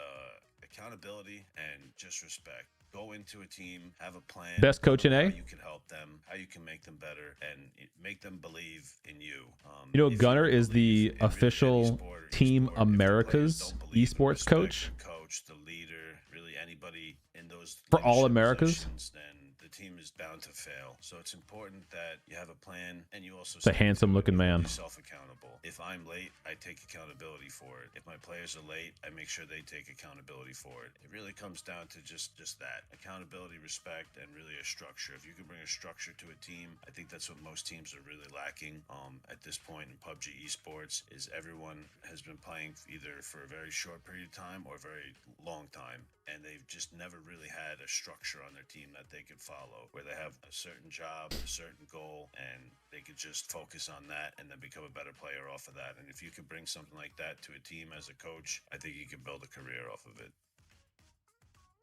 accountability and just respect. Go into a team, have a plan. Best coach in A? How you can help them, how you can make them better, and make them believe in you. You know, If Gunner is believe the in really official any sport or Team e-sport, if the players America's don't believe in esports respect, coach. the coach, the leader, really anybody in those For all leadership Americas? positions, then the team is bound to fail. So it's important that you have a plan and you also It's a handsome looking man. yourself accountable. If I'm late, I take accountability for it. If my players are late, I make sure they take accountability for it. It really comes down to just that. Accountability, respect, and really a structure. If you can bring a structure to a team, I think that's what most teams are really lacking at this point in PUBG esports is everyone has been playing either for a very short period of time or a very long time. And they've just never really had a structure on their team that they could follow, where they have a certain job, a certain goal, and they could just focus on that and then become a better player off of that. And if you could bring something like that to a team as a coach, I think you could build a career off of it.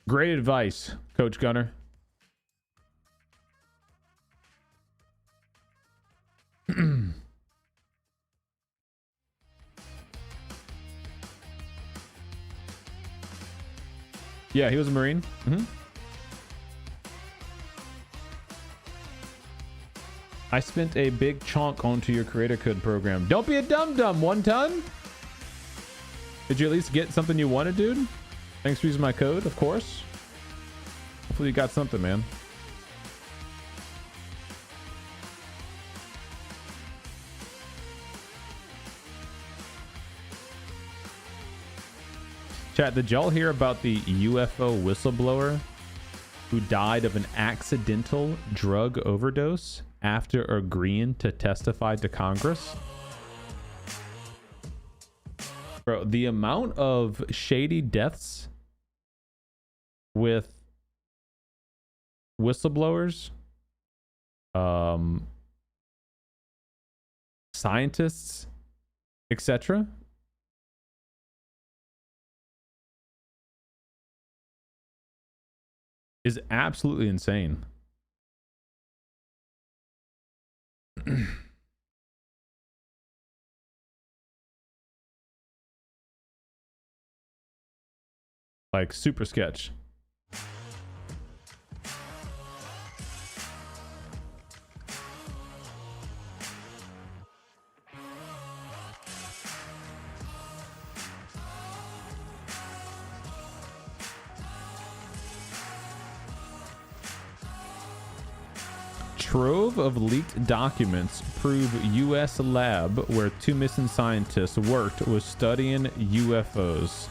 Great advice, Coach Gunner. Yeah, he was a Marine. I spent a big chunk onto your creator code program. Don't be a dum-dum, 1 ton. Did you at least get something you wanted, dude? Thanks for using my code, of course. Hopefully you got something, man. Chat, did y'all hear about the UFO whistleblower who died of an accidental drug overdose after agreeing to testify to Congress? Bro, the amount of shady deaths with whistleblowers, scientists, etc. is absolutely insane. Like super sketch. Trove of leaked documents prove U.S. lab where 2 missing scientists worked was studying UFOs.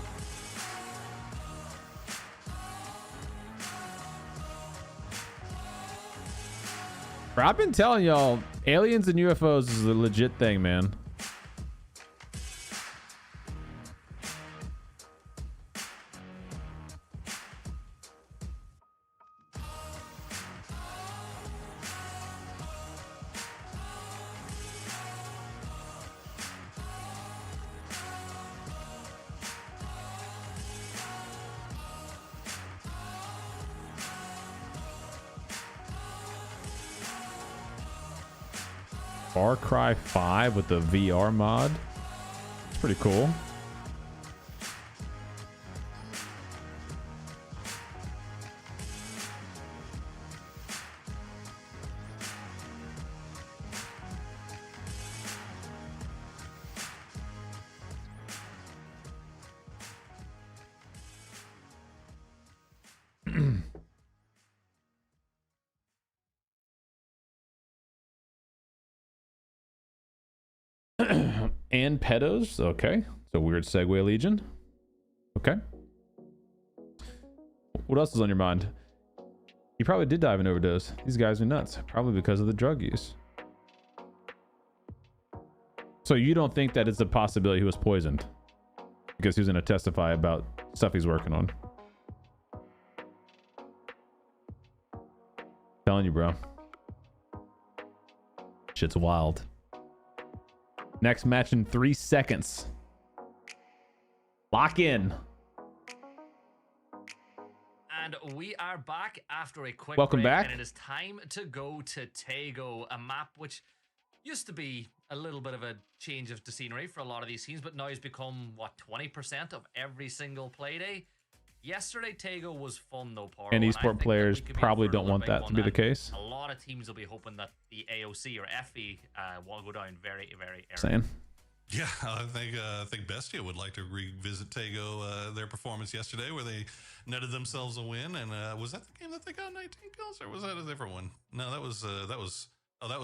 I've been telling y'all, aliens and UFOs is a legit thing, man. Far Cry 5 with the VR mod. It's pretty cool. And pedos. Okay. It's a weird segue, Legion. Okay. What else is on your mind? He probably did die of an overdose. These guys are nuts. Probably because of the drug use. So you don't think that it's a possibility he was poisoned? Because he was going to testify about stuff he's working on. Telling you, bro. Shit's wild. Next match in 3 seconds. Lock in. And we are back after a quick Welcome break, back. and it is time to go to Tego, a map which used to be a little bit of a change of the scenery for a lot of these teams, but now has become, what, 20% of every single play day? Yesterday, Tego was fun, though, Paro. And I esport think that players we could be probably in for don't another want big that to one, be the and case. A lot of teams will be hoping that the AOC or FE will go down very, very early. Saying. Yeah, I think Bestia would like to revisit Tego, their performance yesterday, where they netted themselves a win. And was that the game that they got 19 kills, or was that a different one? No, that was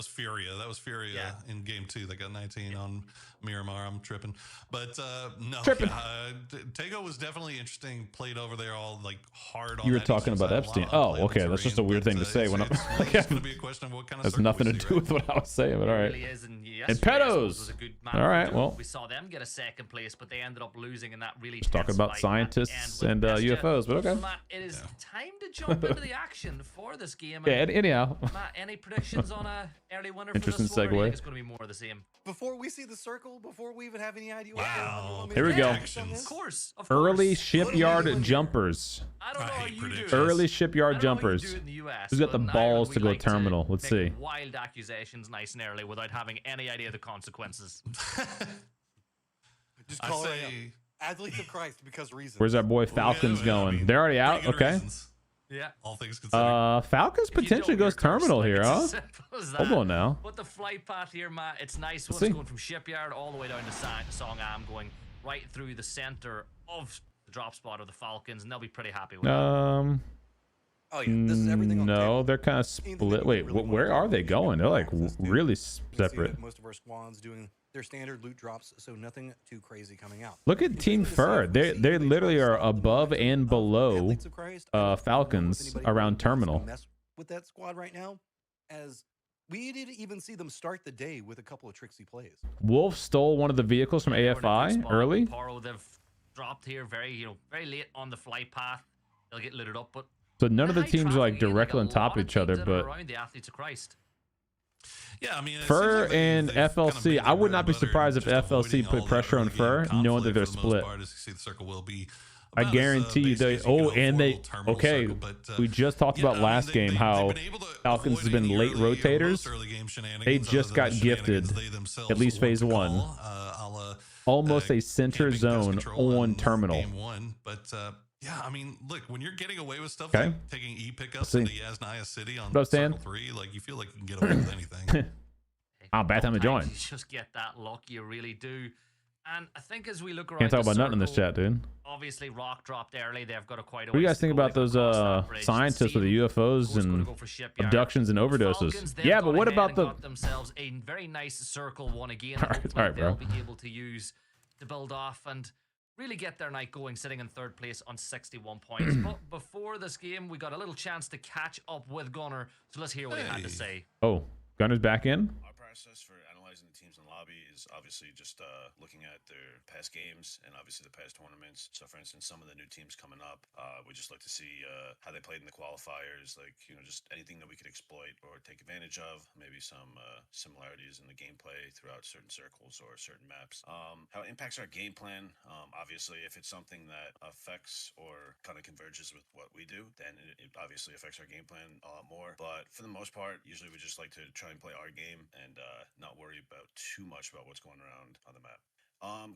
Furia. That was Furia in game 2 that got 19 on Miramar. I'm tripping, but no, Tego was definitely interesting. Played over there all like hard. You were on that talking eastern about side, Epstein. a lot of Oh, okay. That's just a weird thing to say. When I'm it's going to be a question of what kind of has circle nothing we to see, do right? with what I was saying, but all right. Really is, and And pedos. Was a good match. All right, well, we saw them get a second place, but they ended up losing in that really. just talking about scientists and UFOs, but okay. So Matt, it is time to jump into the action for this game. Yeah, anyhow. Matt, any predictions on a early winner Interesting for this one? Or do you segue. think it's going to be more of the same? Before we see the circle, before we even have any idea Wow. Here we go. Of course. Early course. shipyard jumpers. I don't know I how hate you do predictions. it. Early I shipyard don't know how you jumpers. do it in the US, Who's got the but in balls Ireland, to we go like terminal? Let's make see. Wild accusations nice and early without having any idea of the consequences. Just I call it say, athletes of Christ because reasons. Where's our boy Falcons going? They're already out. pretty good Okay. reasons, Yeah. all things considered. Falcons If you potentially don't, goes you're cursed. terminal Like, here, it's huh? as simple as Hold that. on now. But the flight path here, Matt, it's nice. Let's It's see. going from shipyard all the way down to Songam, going right through the center of the drop spot of the Falcons, and they'll be pretty happy with that. Oh yeah, this is everything on the No, table. they're kind of split. Wait, where are they going? They're like really You can see separate. that most of our squads doing their standard loot drops, so nothing too crazy coming out. Look at Team Fur. They literally are above and below Athletes of Christ, I don't know if Falcons anybody around really wants to terminal. mess with that squad right now, as we didn't even see them start the day with a couple of tricksy plays. Wolf stole one of the vehicles from They were in a good AFI spot. early. Paro, they've dropped here very late on the flight path. They'll get littered up, but So none of the High teams are like traffic again, directly a on top lot of each other, teams that are but around the Athletes of Christ. Yeah, I mean, it seems Fur like and they've kind of FLC, made I their would not be bread and butter surprised if just avoiding FLC all put the pressure on early game Fur, knowing that conflict they're for the most split. part, as you see, the circle will be I about as, guarantee you basic they. as you can Oh, hope and for, a they. little terminal Okay, circle, but, we just talked yeah, about I mean, last game they've how been able to Falcons has avoid been any late early or rotators. most early game shenanigans They other just than got the shenanigans gifted, they themselves at least want phase to one. call, a la, Almost a center camping pest zone control on in terminal. game one, but yeah, I mean, look, when you're getting away with stuff Okay. like taking E pickups see. into Yasnaya City on What up, Stan? Circle 3, like you feel like you can get away with anything. Oh, bad time to join. Sometimes you just get that luck, you really do. And I think as we look around, Can't talk the about nothing in this circle, chat, dude. Obviously, Rock dropped early. They've got a quite a What do you ways guys to think go. about They've those got to cross that bridge. scientists with the Seed, UFOs of course, gonna and go for Shipyard. abductions and overdoses? Falcons, they've Yeah, but gone what ahead about and the? got themselves a very nice circle one again. All right, Hopefully all right, bro. they'll be able to use to build off and really get their night going, sitting in third place on 61 points. But before this game, we got a little chance to catch up with Gunnar. So let's hear what he had to say. Oh, Gunner's back in. Our process for analyzing the teams in the lobby is obviously just looking at their past games and obviously the past tournaments. So, for instance, some of the new teams coming up, we just look to see how they played in the qualifiers, like, you know, just anything that we could exploit or take advantage of, maybe some similarities in the gameplay throughout certain circles or certain maps. How it impacts our game plan, obviously, if it's something that affects or kind of converges with what we do, then it obviously affects our game plan a lot more. But for the most part, usually we just like to try and play our game and not worry about too much about what's going around on the map.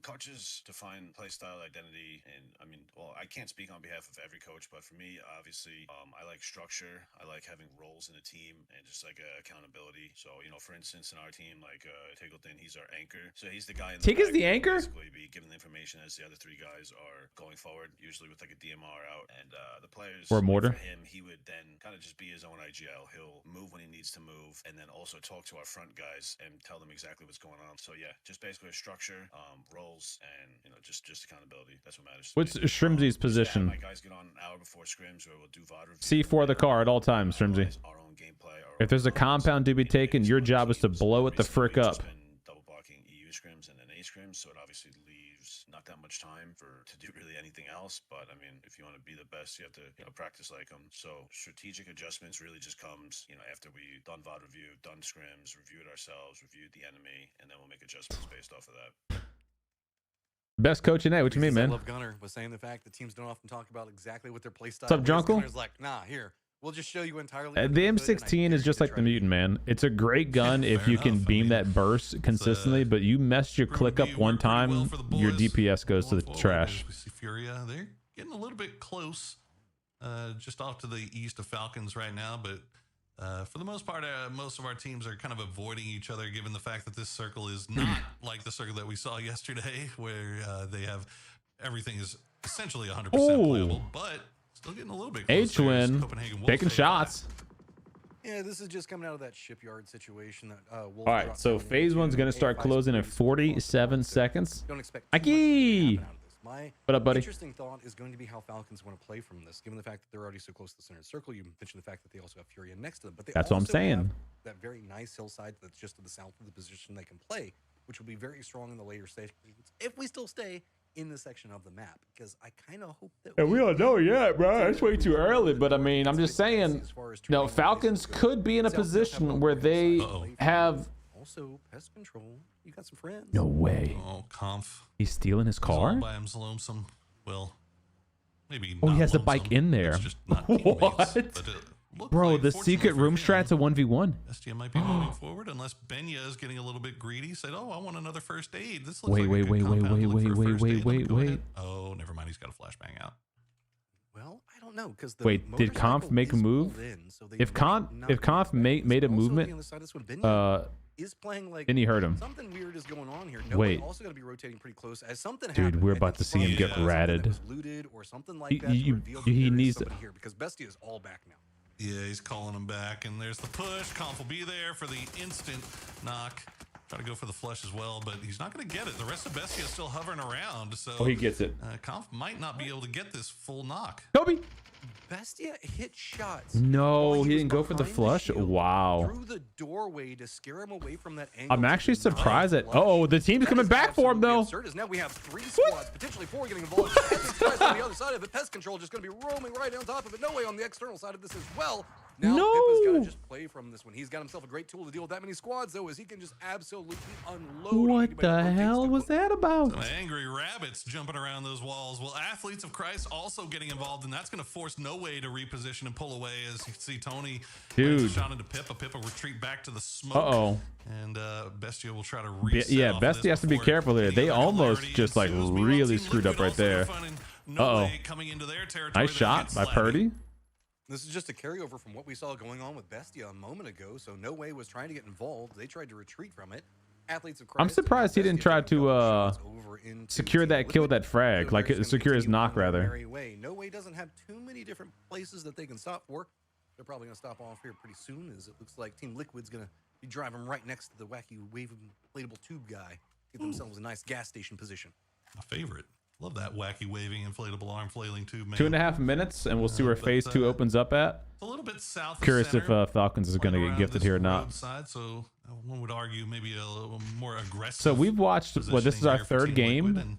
Coaches define playstyle identity, and I mean, well, I can't speak on behalf of every coach, but for me, obviously, I like structure. I like having roles in a team and just like accountability. So, you know, for instance, in our team, like Tego, he's our anchor. So he's the guy in the Tig is back the who will anchor? basically be giving the information as the other three guys are going forward, usually with like a DMR out, and the players Or a mortar. for him, he would then kind of just be his own IGL. He'll move when he needs to move, and then also talk to our front guys and tell them exactly what's going on. So yeah, just basically a structure, roles, and you know, just accountability. That's what matters. What's Shrimzy's position? My guys get on an hour before scrims, where we'll do VOD review. C4 the car at all times, Shrimzy. Analyze our own gameplay, our If there's a own roles, compound to be taken, your job is to teams. blow it the frick Recently, up. we've just been double blocking EU scrims and NA scrims, so it obviously leaves not that much time to do really anything else. But I mean, if you want to be the best, you have to, you know, practice like them. So strategic adjustments really just comes, you know, after we done VOD review, done scrims, reviewed ourselves, reviewed the enemy, and then we'll make adjustments based off of that. Best coach in A. What you mean, I man? love Gunner was saying the fact that teams don't often talk about exactly what their play style What's up, is. Junkle? Gunner's like, nah, here, we'll just show you entirely. The what they're good, and I M16 dare is you just to like try the to mutant, man. It's a great gun if Fair you can enough. I beam mean, that burst consistently, but you messed your click up one time, your DPS goes to the trash. We see Furia. They're getting a little bit close, just off to the east of Falcons right now, but for the most part, most of our teams are kind of avoiding each other, given the fact that this circle is not like the circle that we saw yesterday, where they have everything is essentially 100% playable, but still getting a little bit closer. H-Win taking shots. Yeah, this is just coming out of that shipyard situation that All right, so phase one's going to start closing in 47 seconds. Don't expect Aki! too much to happen out of this. My What up, buddy? interesting thought is going to be how Falcons want to play from this, given the fact that they're already so close to the center circle. You mentioned the fact that they also have Furia next to them, but they That's what I'm also saying. have that very nice hillside that's just to the south of the position they can play, which will be very strong in the later stages if we still stay in this section of the map, because I kind of hope that We don't know yet, bro. It's way too early, but I mean, I'm just saying, no, Falcons could be in a position where they have... Also, pest control. You got some friends. No way. Oh, Conf. He's stealing his He's all car? by himself lonesome. Well, maybe Oh, he not has the lonesome. bike in there. It's just not teammates, What? but it looked Bro, like, the fortunately secret for room him, strat's a 1v1. STM might be moving forward unless Benya is getting a little bit greedy. Said, "Oh, I want another first aid." This looks Wait, like a wait, good wait, compound to look for a first aid. Let me go wait. ahead. Oh, never mind. He's got a flashbang out. Well, I don't know, because Wait, did Conf make a move? If Conf made a movement, is playing like then he hurt him. something weird is going on here. Wait. Also going to be rotating pretty close as something Dude, happened, we're right? about That's to see him probably get something that ratted. was looted or something like He- that. to you- reveal he that there is needs- somebody here, because Bestia is all back now. Yeah, he's calling him back, and there's the push. Conf will be there for the instant knock. Try to go for the flush as well, but he's not going to get it. The rest of Bestia is still hovering around, so Oh, he gets it. Conf might not be able to get this full knock. Kobe. Bestia hit shots. No, while he was didn't go for the behind flush. shield, Wow. Through the doorway to scare him away from that angle. I'm actually to deny surprised that. flush. Oh, the team's That coming is back for him absolutely though. absurd, as now we have 3 squads, potentially 4 getting involved. And it's Christ on the other side of it. Pest Control just going to be roaming right on top of it. No way on the external side of this as well. Now Pippa's got to No. just play from this one. He's got himself a great tool to deal with that many squads, though, as he can just absolutely unload. What anybody that the rotates hell to was put- that about? Some angry rabbits jumping around those walls. Well, Athletes of Christ also getting involved, and that's going to force No Way to reposition and pull away. As you see Tony lands a Dude. shot into Pippa. Pippa retreat back to the smoke. Uh-oh. And Bestia will try to reset. Yeah, off of Bestia this has to be before careful there. any They other almost hilarity just like ensues. Meanwhile, really Team screwed up Liquid right also there. finding No Uh-oh. Way coming into their territory. Nice shot by Purdy. This is just a carryover from what we saw going on with Bestia a moment ago. So No Way was trying to get involved. They tried to retreat from it. Athletes of Christ, I'm surprised he didn't Bestia try getting to shots over into secure Team that kill with Liquid. that frag, So like there's gonna secure his continue knock on their rather. merry way. No Way doesn't have too many different places that they can stop for. They're probably going to stop off here pretty soon, as it looks like Team Liquid's going to be driving right next to the wacky wave inflatable tube guy. Get themselves a nice gas station position. My favorite. Love that wacky waving inflatable arm flailing tube, man. 2.5 minutes, and we'll see where But, phase 2 opens up at. It's a little bit south. Curious of if center, Falcons is going to playing get around gifted this here or not. roadside, so one would argue maybe a little more aggressive. So we've watched. Well, this is our positioning here for third Team Liquid, game. and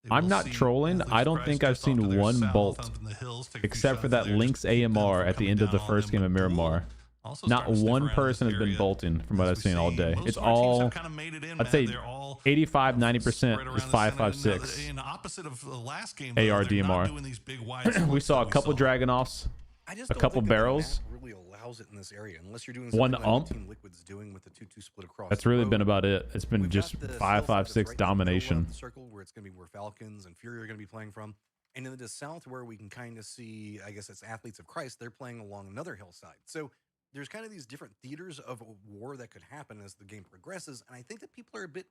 they I'm will not see trolling. Athletes I of don't Christ think I've just off to seen their one south, bolt, up in the hills, take a few except for shots that there, Lynx just keep them AMR from at the coming end of the down on first them, game of but Miramar. Blue also Not starting to stick one around person this has been area. bolting from what As I've we seen all see, day. most It's of our teams all, have kinda made it in, I'd Matt. say They're all 85, spread 90% around is the center. 5.56. In the opposite of the last game, though, AR they're not DMR. doing these big wide We splits saw that a we couple saw. Dragonoffs. I just A don't couple think that the barrels. map really allows it in this area, unless you're doing One something like what ump. Team Liquid's doing with the 2-2 split across. That's the really road. been about it. It's been We've just got the 5, south 5, side 6 that's right in the middle of domination. the circle, where it's going to be where Falcons and Fury are going to be playing from, and in the south where we can kind of see, I guess it's Athletes of Christ. They're playing along another hillside. So there's kind of these different theaters of war that could happen as the game progresses, and I think that people are a bit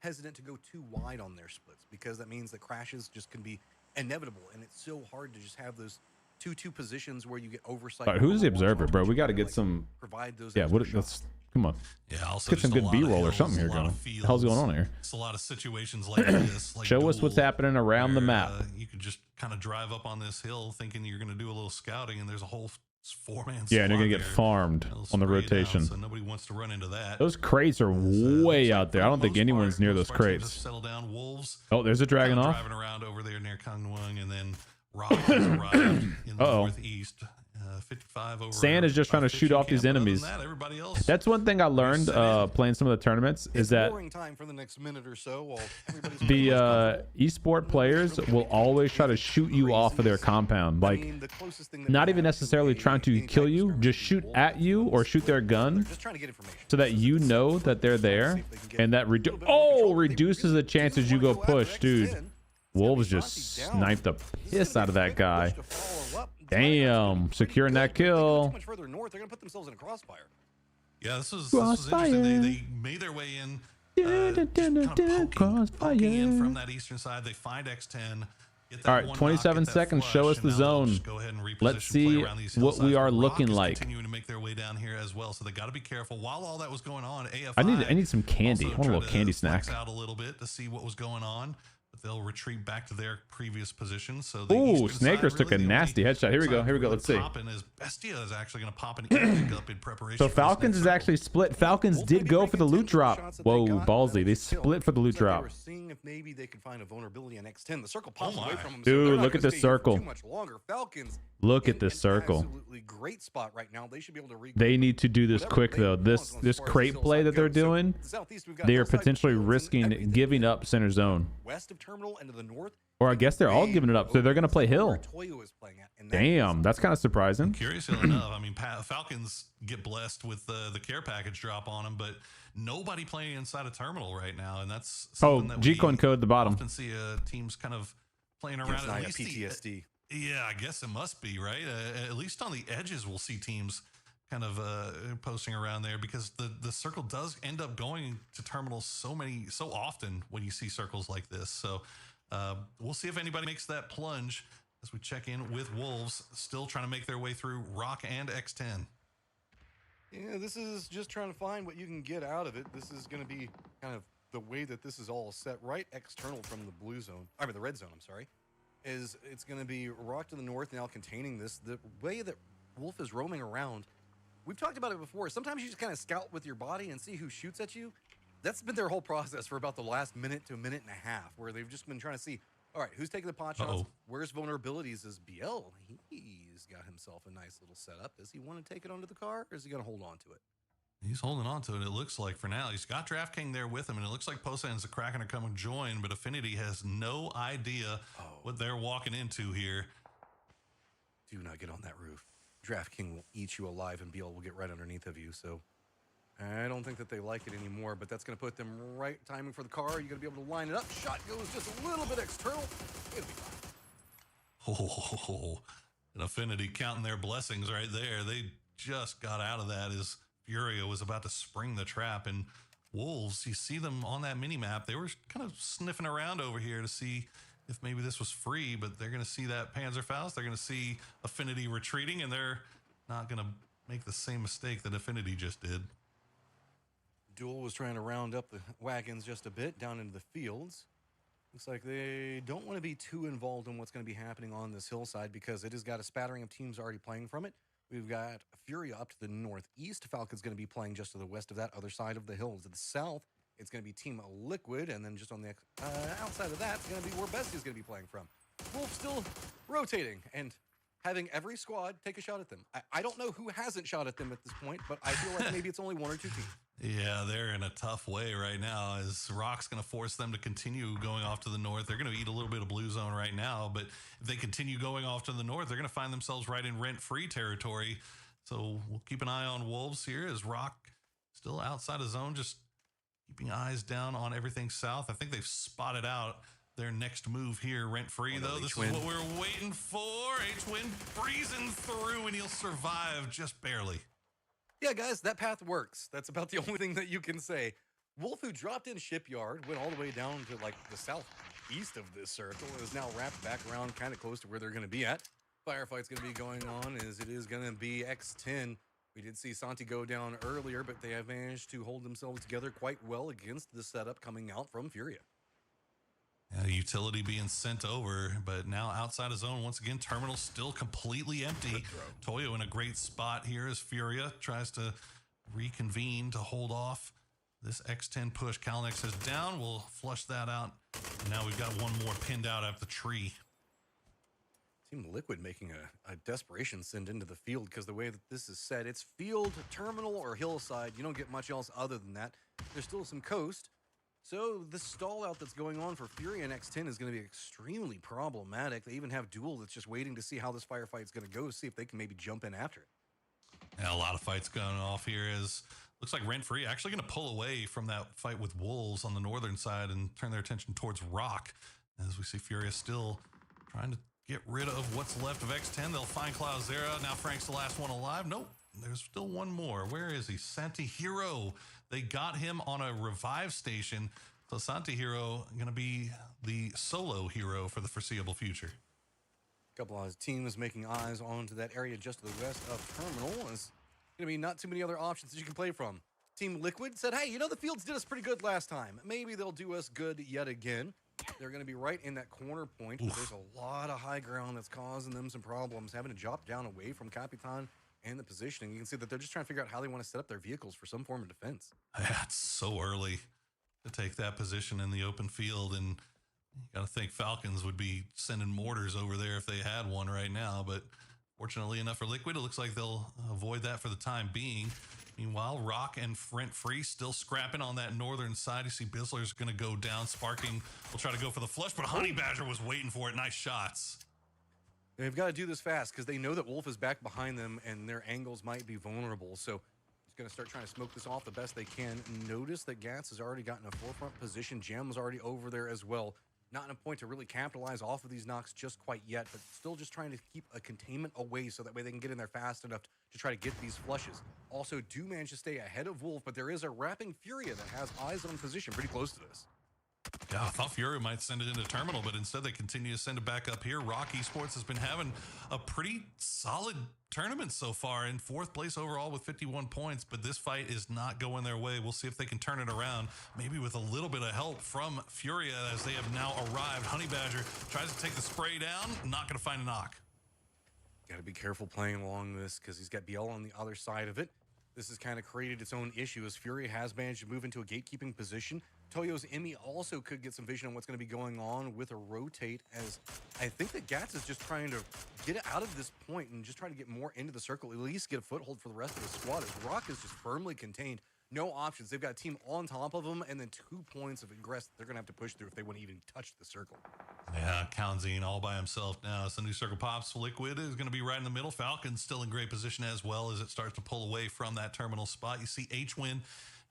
hesitant to go too wide on their splits, because that means that crashes just can be inevitable, and it's so hard to just have those 2-2 positions where you get oversight. All right, who's the over one observer, off, bro? but We you got to gotta, get some. provide those Yeah, extra what? shots. Let's come on. Yeah, also Let's get some just a good lot of B-roll or hills, something a here lot going. of What the hell's going on fields. here? It's a lot of situations like this. Like Show us what's Duel, happening around the where, map. You could just kind of drive up on this hill thinking you're going to do a little scouting, and there's a whole 4-man Yeah, and you're gonna squad get there. farmed They'll on the spray it down, rotation. so nobody wants to run into that. Those crates are way out there. I don't think anyone's near those crates. Settle down. Wolves Oh, there's a kind dragon of off. driving around over there near Kangwang, and then Rock has arrived in the Uh-oh. northeast. 55 over. Sand is just trying to shoot off these enemies. Everybody else. That's one thing I learned playing some of the tournaments is It's that boring time for the next minute or so while everybody's the pretty much esport players will always try to shoot you off of their compound. I Like, mean, the closest thing that not we even have necessarily to trying to any kill type of you, skirmish just is shoot wolves at and you wolves or and shoot their wolves. gun They're just trying to get information. so that you know that they're there, and that reduces the chances you go push, dude. Wolves just sniped the piss out of that guy. Damn, securing that kill. Much further north, they're gonna put themselves in a crossfire. Yeah, this was Crossfire. interesting. They made their way in, just kind of poking in from that eastern side. They find X10. Get that All right, one 27 knock, get that seconds. flush, Show us and the now they'll zone. just go ahead and reposition, Let's play see around these what we hillsides. are Rock looking is like. Continuing to make their way down here as well, so they got to be careful. While all that was going on, AFI I need some candy. I also want a little tried to candy flex snack. out a little bit to see what was going on, but they'll retreat back to their previous position. So the Ooh, eastern side, Snakers took a really the only nasty headshot. Here we go. side Here we go. really Let's see. popping is Bestia is actually going to pop an pick up in preparation. So for this Falcons next is circle. actually split. Falcons Wolves did might be go pretty for the loot content with the drop. shots that they Whoa, got, ballsy. They but still, split for the loot looks like they drop. were seeing if maybe they could find a vulnerability on X10. The circle pops Oh away my. from them. Dude, they're not look at gonna this stay here for circle. Too much longer. Falcons. Look at in this an circle. Absolutely great spot right now. They should be able to regroup. They need to do this Whatever quick they though. want This as this far as crate this play hillside that they're goes. So, doing, the southeast, we've got they are hillside potentially fields and risking everything giving up center zone. west of terminal and to the north. Or I guess they're all way giving it up. So they're gonna play over hill. where Toyo is playing at, and that Damn, is- that's kind of surprising. Curiously enough, I mean, Falcons get blessed with the care package drop on them, but nobody playing inside a terminal right now, and that's Oh, something that G-Coin we code at the bottom. often see teams kind of playing It's around. not At a least PTSD. yeah, I guess it must be right. At least on the edges, we'll see teams kind of posting around there because the circle does end up going to terminals so often when you see circles like this. So we'll see if anybody makes that plunge as we check in with Wolves, still trying to make their way through Rock and X10. Yeah, this is just trying to find what you can get out of it. This is going to be kind of the way that this is all set right external from the blue zone. I mean, the red zone, I'm sorry. is it's going to be Rock to the north now containing this. The way that Wolf is roaming around, we've talked about it before. Sometimes you just kind of scout with your body and see who shoots at you. That's been their whole process for about the last minute to a minute and a half, where they've just been trying to see, all right, who's taking the pot shots? Where's vulnerabilities? Is BL? He's got himself a nice little setup. Does he want to take it onto the car, or is he going to hold on to it? He's holding on to it, it looks like, for now. He's got DraftKings there with him, and it looks like Poseidon's a Kraken are coming join, but Affinity has no idea what they're walking into here. Do not get on that roof. DraftKings will eat you alive, and BL will get right underneath of you, so I don't think that they like it anymore, but that's going to put them right timing for the car. You're going to be able to line it up. Shot goes just a little bit external. It'll be fine. Oh, and Affinity counting their blessings right there. They just got out of that as Furia was about to spring the trap, and Wolves, you see them on that mini map. They were kind of sniffing around over here to see if maybe this was free, but they're going to see that Panzerfaust. They're going to see Affinity retreating, and they're not going to make the same mistake that Affinity just did. Duel was trying to round up the wagons just a bit down into the fields. Looks like they don't want to be too involved in what's going to be happening on this hillside, because it has got a spattering of teams already playing from it. We've got Furia up to the northeast. Falcon's going to be playing just to the west of that other side of the hills. To the south, it's going to be Team Liquid, and then just on the outside of that, it's going to be where Bestia's going to be playing from. Wolf still rotating and having every squad take a shot at them. I don't know who hasn't shot at them at this point, but I feel like maybe it's only one or two teams. Yeah, they're in a tough way right now, as Rock's going to force them to continue going off to the north. They're going to eat a little bit of blue zone right now, but if they continue going off to the north, they're going to find themselves right in rent-free territory. So we'll keep an eye on Wolves here, as Rock still outside of zone, just keeping eyes down on everything south. I think they've spotted out their next move here, rent-free, though. This is what we're waiting for. H-Win breezing through, and he'll survive just barely. Yeah, guys, that path works. That's about the only thing that you can say. Wolf, who dropped in Shipyard, went all the way down to like the southeast of this circle, is now wrapped back around kind of close to where they're going to be at. Firefight's going to be going on, as it is going to be X10. We did see Santi go down earlier, but they have managed to hold themselves together quite well against the setup coming out from Furia. Utility being sent over, but now outside of zone once again. Terminal still completely empty. Toyo in a great spot here as Furia tries to reconvene to hold off this X10 push. Kalnex says down. We'll flush that out. And now we've got one more pinned out at the tree. Team Liquid making a desperation send into the field, because the way that this is set, it's field, terminal, or hillside. You don't get much else other than that. There's still some coast. So the stall out that's going on for Fury and X10 is going to be extremely problematic. They even have Duel that's just waiting to see how this firefight's going to go, see if they can maybe jump in after it. Yeah, a lot of fights going off here, as looks like Rent-Free actually going to pull away from that fight with Wolves on the northern side and turn their attention towards Rock, as we see Furia still trying to get rid of what's left of X10. They'll find Cloudera. Now Frank's the last one alive. Nope, there's still one more. Where is he? Santi Hero. They got him on a revive station. So Santi Hero going to be the solo hero for the foreseeable future. A couple of teams making eyes onto that area just to the west of Terminal. There's going to be not too many other options that you can play from. Team Liquid said, hey, you know, the fields did us pretty good last time. Maybe they'll do us good yet again. They're going to be right in that corner point. But there's a lot of high ground that's causing them some problems, having to drop down away from Capitan and the positioning. You can see that they're just trying to figure out how they want to set up their vehicles for some form of defense. Yeah, it's so early to take that position in the open field, and you got to think Falcons would be sending mortars over there if they had one right now. But fortunately enough for Liquid, it looks like they'll avoid that for the time being. Meanwhile, Rock and Rent-Free still scrapping on that northern side. You see Bizzler's going to go down. Sparking will try to go for the flush, but Honey Badger was waiting for it. Nice shots. They've got to do this fast, because they know that Wolf is back behind them and their angles might be vulnerable. So he's going to start trying to smoke this off the best they can. Notice that Gats has already gotten a forefront position. Gem's already over there as well. Not in a point to really capitalize off of these knocks just quite yet, but still just trying to keep a containment away so that way they can get in there fast enough to try to get these flushes. Also do manage to stay ahead of Wolf, but there is a wrapping Furia that has eyes on position pretty close to this. Yeah, I thought Fury might send it into Terminal, but instead they continue to send it back up here. Rock Esports has been having a pretty solid tournament so far, in 4th place overall with 51 points, but this fight is not going their way. We'll see if they can turn it around, maybe with a little bit of help from Furia, as they have now arrived. Honey Badger tries to take the spray down, not going to find a knock. Got to be careful playing along this because he's got BL on the other side of it. This has kind of created its own issue as Fury has managed to move into a gatekeeping position. Toyo's Emmy also could get some vision on what's going to be going on with a rotate, as I think that Gats is just trying to get it out of this point and just trying to get more into the circle, at least get a foothold for the rest of the squad, as Rock is just firmly contained. No options. They've got a team on top of them, and then 2 points of ingress they're going to have to push through if they want to even touch the circle. Yeah, Kaunzine all by himself now. As the new circle pops, Liquid is going to be right in the middle. Falcon's still in great position as well as it starts to pull away from that terminal spot. You see H-Win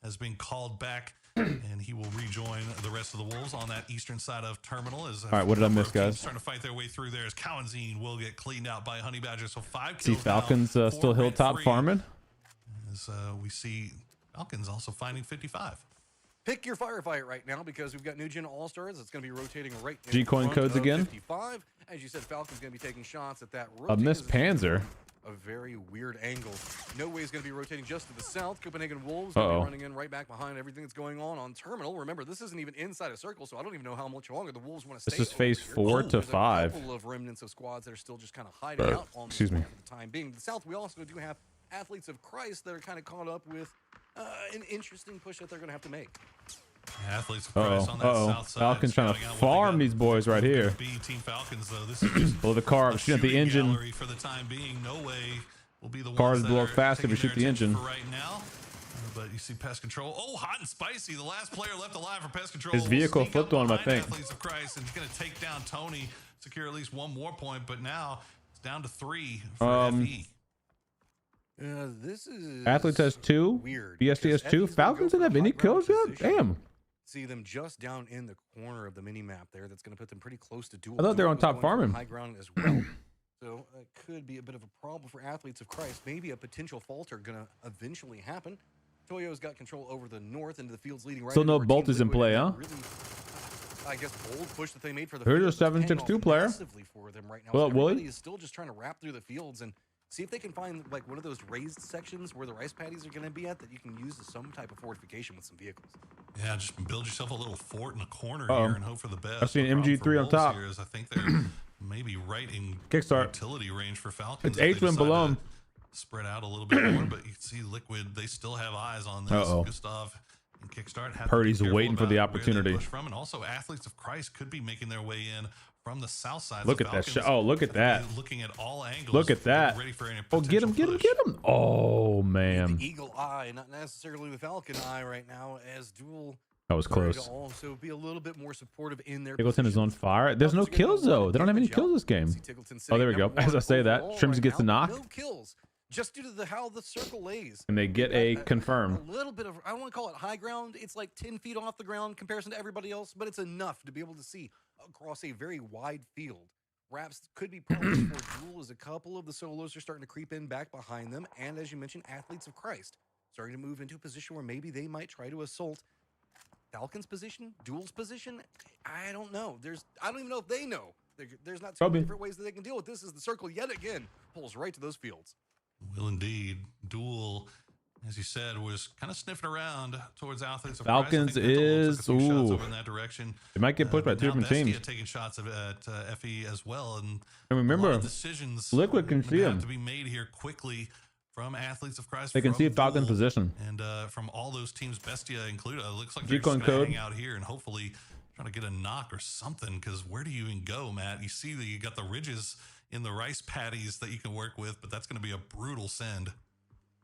has been called back, and he will rejoin the rest of the Wolves on that eastern side of terminal. All right, what did I miss, guys? Starting to fight their way through there as Kaunzine will get cleaned out by Honey Badger. So 5 kills. See Falcons now, still hilltop farming. As we see Falcons also finding 55. Pick your firefight right now because we've got New Gen All-Stars. It's going to be rotating right in G-Coin front codes of again. 55. As you said, Falcon's going to be taking shots at that. A Miss Panzer. A very weird angle. No way is going to be rotating just to the south. Copenhagen Wolves going to be running in right back behind everything that's going on terminal. Remember, this isn't even inside a circle, so I don't even know how much longer the Wolves want to stay. This is phase 4 to 5. A couple of remnants of squads that are still just kind of hiding out on excuse me. for the time being. The south, we also do have Athletes of Christ that are kind of caught up with an interesting push that they're going to have to make. Athletes of Christ on that south side. Falcons trying to farm these boys right here. Team Falcons, though, this is just blow the car, shoot at the engine. For the time being, no way will be the cars ones blow that are faster if you taking shoot the their engine. for right now. But you see Pest Control. Oh, hot and spicy. The last player left alive for Pest Control. His vehicle Sneak flipped up on him, I behind think. Athletes of Christ, and he's going to take down Tony, secure at least 1 more point. But now it's down to 3 for FE. This is Athletes has 2. weird. BSD has 2. Falcons didn't have any kills yet? Damn. See them just down in the corner of the mini map there. That's going to put them pretty close to dual. I thought they were on Dual top going for farming. high ground as well. So it could be a bit of a problem for Athletes of Christ. Maybe a potential falter going to eventually happen. Toyo's got control over the north into the fields leading right. Still no into Bolt Team is in Liquid, play, and huh? Really, I guess bold push that they made for the Here's field a is paying 7.62 off player. massively for them right now. Well, So Willie? everybody is still just trying to wrap through the fields and see if they can find like one of those raised sections where the rice paddies are going to be at that you can use as some type of fortification with some vehicles. Yeah, just build yourself a little fort in a corner here and hope for the best. I've seen The problem MG3 for on Wolves top. here is I think they're maybe right in Kickstart. utility range for Falcons. It's if they H-Win decide below to him. Spread out a little bit more, but you can see Liquid, they still have eyes on this. Gustav and Kickstart have to be Purdy's careful waiting for the about where they opportunity. push from, and also Athletes of Christ could be making their way in from the south side. Look So at that Falcons shot. Oh, look at have to that. be looking at all angles. Look at that. Ready for any Oh, get him, potential get him, push. get him. Oh, man. The eagle eye, not necessarily the falcon eye right now, as dual. That was trying close. to also be a little bit more supportive in their Tiggleton is on positions. fire. There's no kills, though. They don't have any kills this game. See Tiggleton Oh, sitting there we go. number As I one say that, overall Shrimps right gets the now. knock. No kills, just due to how the circle lays. And they get They've a got confirm. A little bit of, I don't want to call it high ground. It's like 10 feet off the ground in comparison to everybody else, but it's enough to be able to see across a very wide field. Raps could be problems for Duel as a couple of the solos are starting to creep in back behind them. And as you mentioned, Athletes of Christ starting to move into a position where maybe they might try to assault Falcon's position, Duel's position. I don't know. I don't even know if they know. There's not too many different ways that they can deal with this. As the circle yet again pulls right to those fields. Will indeed. Duel, as you said, was kind of sniffing around towards Athletes of Falcons Christ. I think Verticality took a few shots ooh. over in that direction. They might get pushed by But 2 now different Bestia teams. taking shots at FE as well, and remember, a lot of decisions Liquid can see have him. to be made here quickly from Athletes of Christ. They can from see Falcon's Duel, position. and from all those teams, Bestia included. It looks like they're just G-Coin going to code. hang out here and hopefully try to get a knock or something. Because where do you even go, Matt? You see that you got the ridges in the rice paddies that you can work with, but that's going to be a brutal send.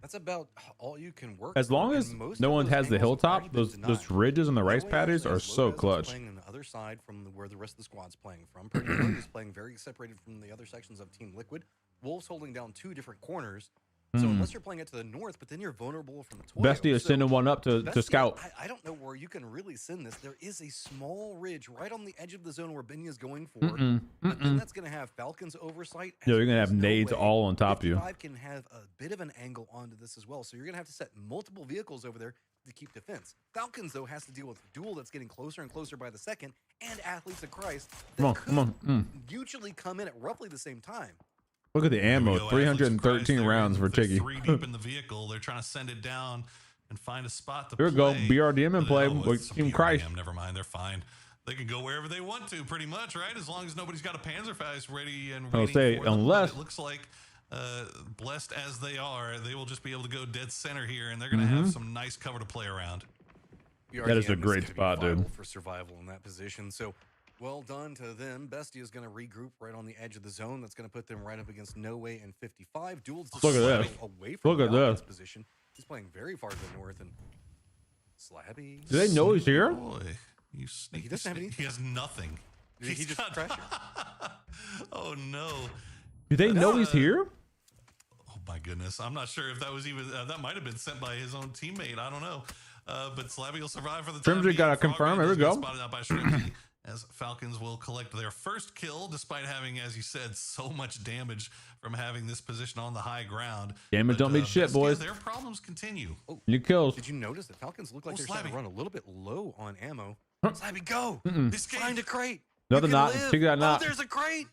That's about all you can work. As long for, as and most no of one those has the angles have already hilltop, been those denied. ridges and the rice That way, patties actually, are as so Lopez is clutch. playing on the other side from where the rest of the squad's playing from. Peripherals is playing very separated from the other sections of Team Liquid. Wolves holding down 2 different corners. So unless you're playing it to the north, but then you're vulnerable from Toyo. Bestia is sending one up to Bestia, scout. I don't know where you can really send this. There is a small ridge right on the edge of the zone where Benya is going for. But then that's going to have Falcon's oversight. Yo, you're gonna There's have no nades way all on top of you. 55 can have a bit of an angle onto this as well. So you're going to have to set multiple vehicles over there to keep defense. Falcons, though, has to deal with Duel that's getting closer and closer by the second, and Athletes of Christ that mutually come in at roughly the same time. Look at the ammo, 313 rounds for Tiggy. 3 deep in the vehicle. They're trying to send it down and find a spot to Here we go, BRDM and play with Team Christ. Never mind, they're fine. They can go wherever they want to, pretty much, right? As long as nobody's got a Panzerfaust ready and I'll say, for them. unless It looks like, blessed as they are, they will just be able to go dead center here, and they're going to have some nice cover to play around. That is a great spot, dude. For survival in that position, so well done to them. Bestia is going to regroup right on the edge of the zone. That's going to put them right up against No Way and 55. Duel's look at this. Away from Look at this position. He's playing very far to the north, and Slabby. Do they know he's here? Boy, you sneak, he doesn't have anything. He has nothing. He just crashed. Oh no. Do they know he's here? Oh my goodness. I'm not sure if that was even that might have been sent by his own teammate. I don't know. But Slabby will survive for the time. Shrimsy gotta confirm. Here we go. Spotted out by Shrimsy as Falcons will collect their first kill, despite having, as you said, so much damage from having this position on the high ground. Damage don't mean shit, boys. Their problems continue. Oh, new kills. Did you notice that Falcons look like they're starting to run a little bit low on ammo? Huh. Slabby, go! This game. Find a crate. No, they're not. Take that not. Oh, there's a crate.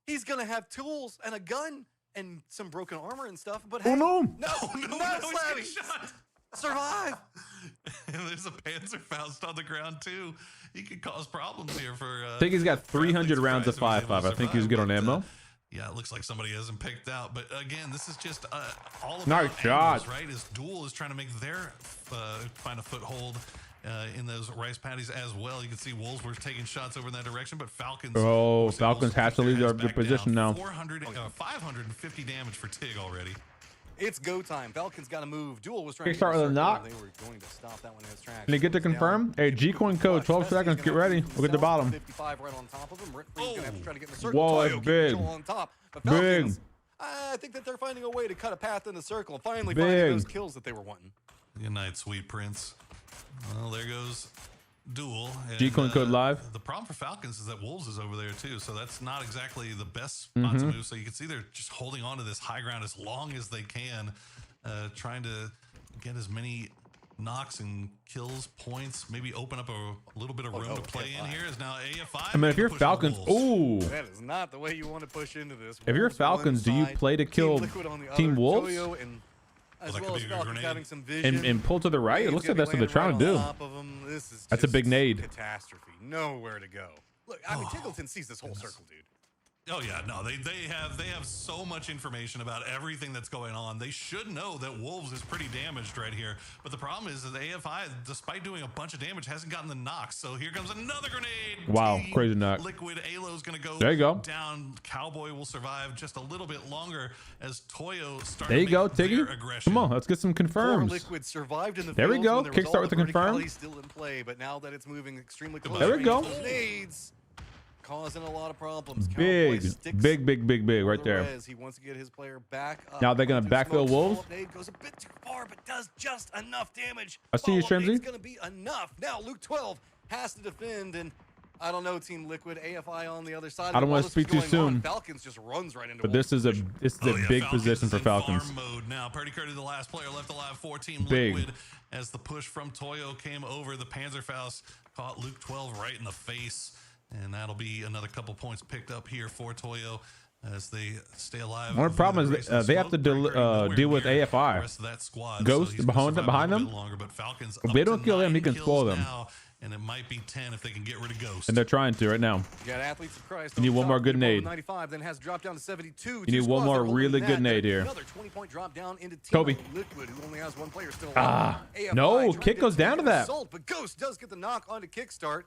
He's gonna have tools and a gun and some broken armor and stuff. But Oh hey, no! no, Slabby! Survive! And there's a Panzerfaust on the ground too. He could cause problems here for. I think he's got 300 rounds of 5.5. I think he's good on ammo. Yeah, it looks like somebody hasn't picked out. But again, this is just all about Nice shot. angles, right? As Duel is trying to make their find a foothold in those rice patties as well. You can see Wolves were taking shots over in that direction, but Falcons. Oh, Falcons has to leave their position now. 550 damage for Tig already. It's go time. Falcons got to move. Duel was trying to start with a knock. They were going to stop that one in its tracks. Can they get to confirm? Hey, G-Coin code, 12 seconds. Get ready. We'll get the bottom. 55 right on top of him. Ritfree's gonna have to try to get in the circle. Whoa, Toyo that's big. on top. But Big. Falcons, I think that they're finding a way to cut a path in the circle and finally finding those kills that they were wanting. Good night, sweet prince. Well, there goes Duel. G-Coin code live. The problem for Falcons is that Wolves is over there too, so that's not exactly the best spot to move. So you can see they're just holding on to this high ground as long as they can, trying to get as many knocks and kills, points, maybe open up a little bit of room to play in here. Is now AFI. I mean, if you're Falcons, ooh. That is not the way you want to push into this. If you're Falcons, do you play to kill Team Wolves? As well as Falcons having some vision. And pull to the right? It looks like that's what they're trying to do. That's a big nade. Catastrophe. Nowhere to go. Look, I mean, Tiggleton sees this whole circle, dude. Oh yeah, no, they have so much information about everything that's going on. They should know that Wolves is pretty damaged right here. But the problem is that AFI, despite doing a bunch of damage, hasn't gotten the knocks. So here comes another grenade. Wow, crazy knock. Liquid Alo's gonna go there you go. down. Cowboy will survive just a little bit longer as Toyo starts. There you go, Tiggy. Come on, let's get some confirms. Liquid survived in the there we go. Kickstart with the confirm. Still in play, but now that it's moving extremely close, there we go. Nades causing a lot of problems. Big right there. He wants to get his player back up. Now they're gonna backfill Wolves. Goes a bit too far, but does just enough damage. I see you, Shrimsy. It's gonna be enough. Now Luke 12 has to defend, and I don't know, Team Liquid, AFI on the other side. I don't want to speak too soon. Falcons just runs right into. But this is a big position for Falcons. Farm mode now. Purdy Curdy, the last player left alive for Team Liquid, as the push from Toyo came over. The Panzerfaust caught Luke 12 right in the face. And that'll be another couple points picked up here for Toyo as they stay alive. One problem is they have to deal with AFI. The rest of that squad, Ghost so behind them. Longer, but Falcons if they don't kill him, he can spoil them. Now, and it might be 10 if they can get rid of Ghost. And they're trying to right now. You got Athletes of Christ. You need one more good nade. 95, then has dropped down to 72. You need one more really good nade here. Another 20-point drop down into Team Kobe. Liquid, who only has one player still alive. No, kick goes down to that. But Ghost does get the knock onto Kickstart.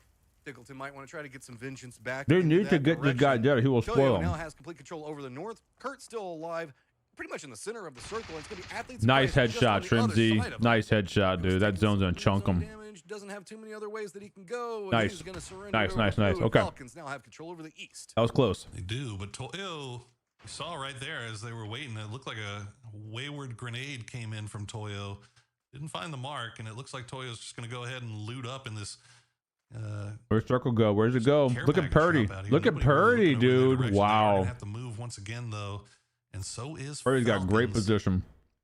Tiggleton might want to try to get some vengeance back. They need to get this guy there. He will spoil him. Now has complete control over the north. Kurt's still alive, pretty much in the center of the circle. It's going to be Athletes. Nice headshot, Shrimsy. Nice headshot, dude. That zone's gonna chunk him. Doesn't have too many other ways that he can go. Nice. Nice. Okay. Falcons now have control over the east. That was close. They do, but Toyo, you saw right there as they were waiting. It looked like a wayward grenade came in from Toyo. Didn't find the mark, and it looks like Toyo's just going to go ahead and loot up in this. Where's circle go? Where's it go? Look at Purdy. Look at Purdy, dude. Wow. Have to move once again though, and so is Purdy's got great position.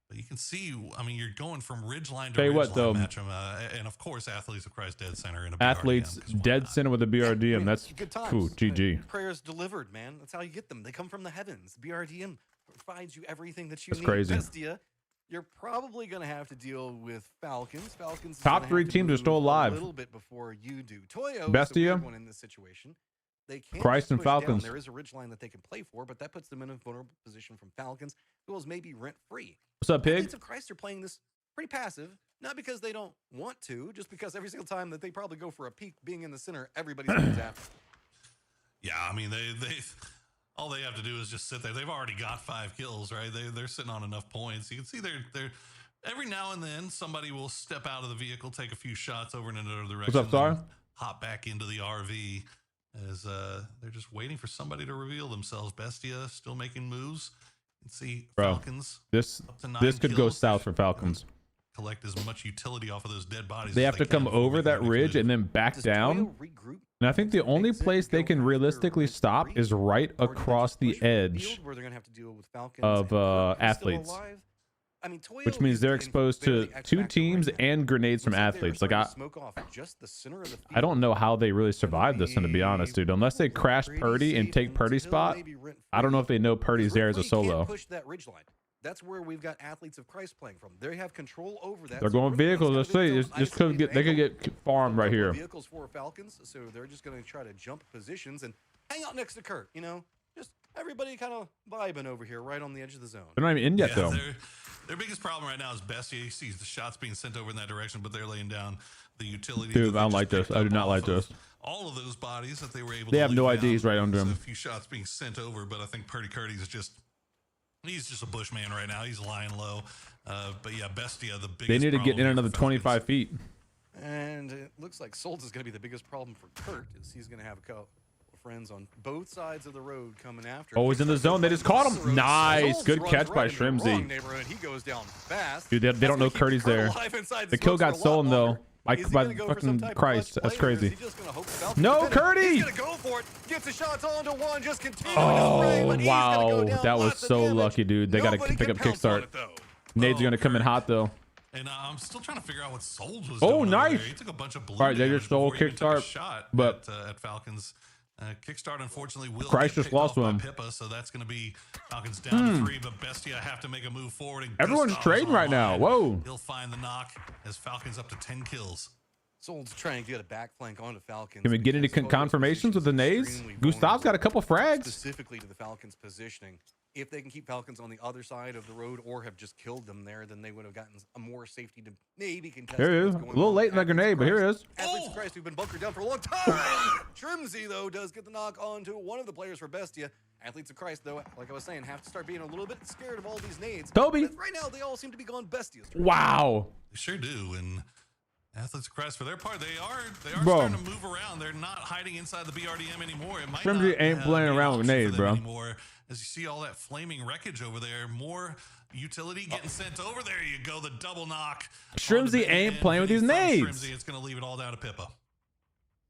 But you can see, I mean, you're going from ridgeline to Tell you what, ridgeline though. match 'em, and of course, Athletes of Christ dead center in a Athletes BRDM, 'cause why dead not? center with a BRDM. That's good times. cool. GG. Prayers delivered, man. That's how you get them. They come from the heavens. BRDM provides you everything that you That's need. crazy. Bestia, you're probably going to have to deal with Falcons. Falcons is Top gonna 3 have to teams are move still alive. A little bit before you do. Toyo is Bestia, the weird one in this situation. They can't Christ just and push down. Falcons. There is a ridgeline that they can play for, but that puts them in a vulnerable position from Falcons, who is maybe rent free. What's up, Pig? Athletes of Christ are playing this pretty passive, not because they don't want to, just because every single time that they probably go for a peek, being in the center, everybody's going to after. Yeah, I mean, they all they have to do is just sit there. They've already got 5 kills, right? They're sitting on enough points. You can see they're every now and then somebody will step out of the vehicle, take a few shots over in another direction, What's up, Star? then hop back into the RV as they're just waiting for somebody to reveal themselves. Bestia still making moves. You can see Bro, Falcons. This up to 9 could go kills. south for Falcons. Collect as much utility off of those dead bodies. They as have to come can before over making that their next ridge move. and then back Does down. Toyo regroup? And I think the only place they can realistically stop is right across the edge where they're gonna have to deal with Falcons of and Kirk, who's still athletes. alive. I mean, Toyo which means is they're getting exposed to barely X 2 factor teams right now. and grenades from Looks like they were athletes. Like starting to smoke off just the center of the I don't know how they really survived this one, to be honest, dude. Unless they crash Purdy and take Purdy's spot, I don't know if they know Purdy's there as a solo. Push that ridgeline. That's where we've got Athletes of Christ playing from. They have control over that. They're so going really what vehicles. Let's it's gonna see. do, This I just could need get. an They could angle. get farmed right here. Vehicles for Falcons, so they're just going to try to jump positions and hang out next to Kurt. You know, just everybody kind of vibing over here, right on the edge of the zone. They're not even in yet, though. Their biggest problem right now is Bestia. He sees the shots being sent over in that direction, but they're laying down the utility. Dude, that they I don't just like this. picked I do up not like off of this. All of those bodies that they were able They to have no leave IDs down. right under So him. a few shots being sent over, but I think Purdy Curdy's he's just a bushman right now. He's lying low. But yeah, Bestia, the biggest They need to get in problem another for Falcons. 25 feet. And it looks like Souls is going to be the biggest problem for Kurt, is he's going to have a couple of friends on both sides of the road coming after him. Oh, he's in the zone. They just caught him. Nice. Souls Good runs catch by right into the wrong Shrimzy. neighborhood. He goes down fast. Dude, they That's don't know gonna keep Curdy's Kurt there. alive inside The kill smokes for got a lot stolen, though. longer. Like, Is he by gonna go for some fucking type of Christ. clutch That's play, or is crazy. he just gonna hope Falcons No, get it? Curdy! He's gonna go for it. Gets the shots onto one. Just continuing to Oh, spray, but he's gonna go wow. down. That was Lots of so damage. lucky, dude. They got to Nobody pick can up pounce on kickstart. it, though. Nades are going to come in hot, though. And I'm still trying to figure out what Souls was Oh, doing. over nice. there. He took a bunch of blue All right, they damage just stole before he even took a kickstart, shot but at Falcons. Kickstart, unfortunately, will Christ get just picked lost off by one. Pippa, so that's going to be Falcons down to 3, but Bestia have to make a move forward. And Everyone's Gustav's trading right now. online. Whoa. He'll find the knock as Falcons up to 10 kills. Souls trying to get a back flank onto Falcons. Can we get into because Toyo's confirmations with the position is nades? extremely Gustav's got a vulnerable, couple frags. specifically to the Falcons' positioning. If they can keep Falcons on the other side of the road or have just killed them there, then they would have gotten a more safety to maybe contest. Here he is. what's A going little on late with in that Athletes grenade, of but here Christ. it is. Athletes of Christ who've been bunkered down for a long time. Shrimzy, though, does get the knock onto one of the players for Bestia. Athletes of Christ, though, like I was saying, have to start being a little bit scared of all these nades. Toby. But right now, they all seem to be going Bestias. Wow. They sure do. And Athletes of Christ, for their part, they are Bro. starting to move around. They're not hiding inside the BRDM anymore. It might Shrimzy not ain't have playing be an around with option for nades, them bro. Anymore. As you see all that flaming wreckage over there, more utility getting sent over. There you go, the double knock. Shrimzy ain't playing with these nades. Shrimzy, it's going to leave it all down to Pippa.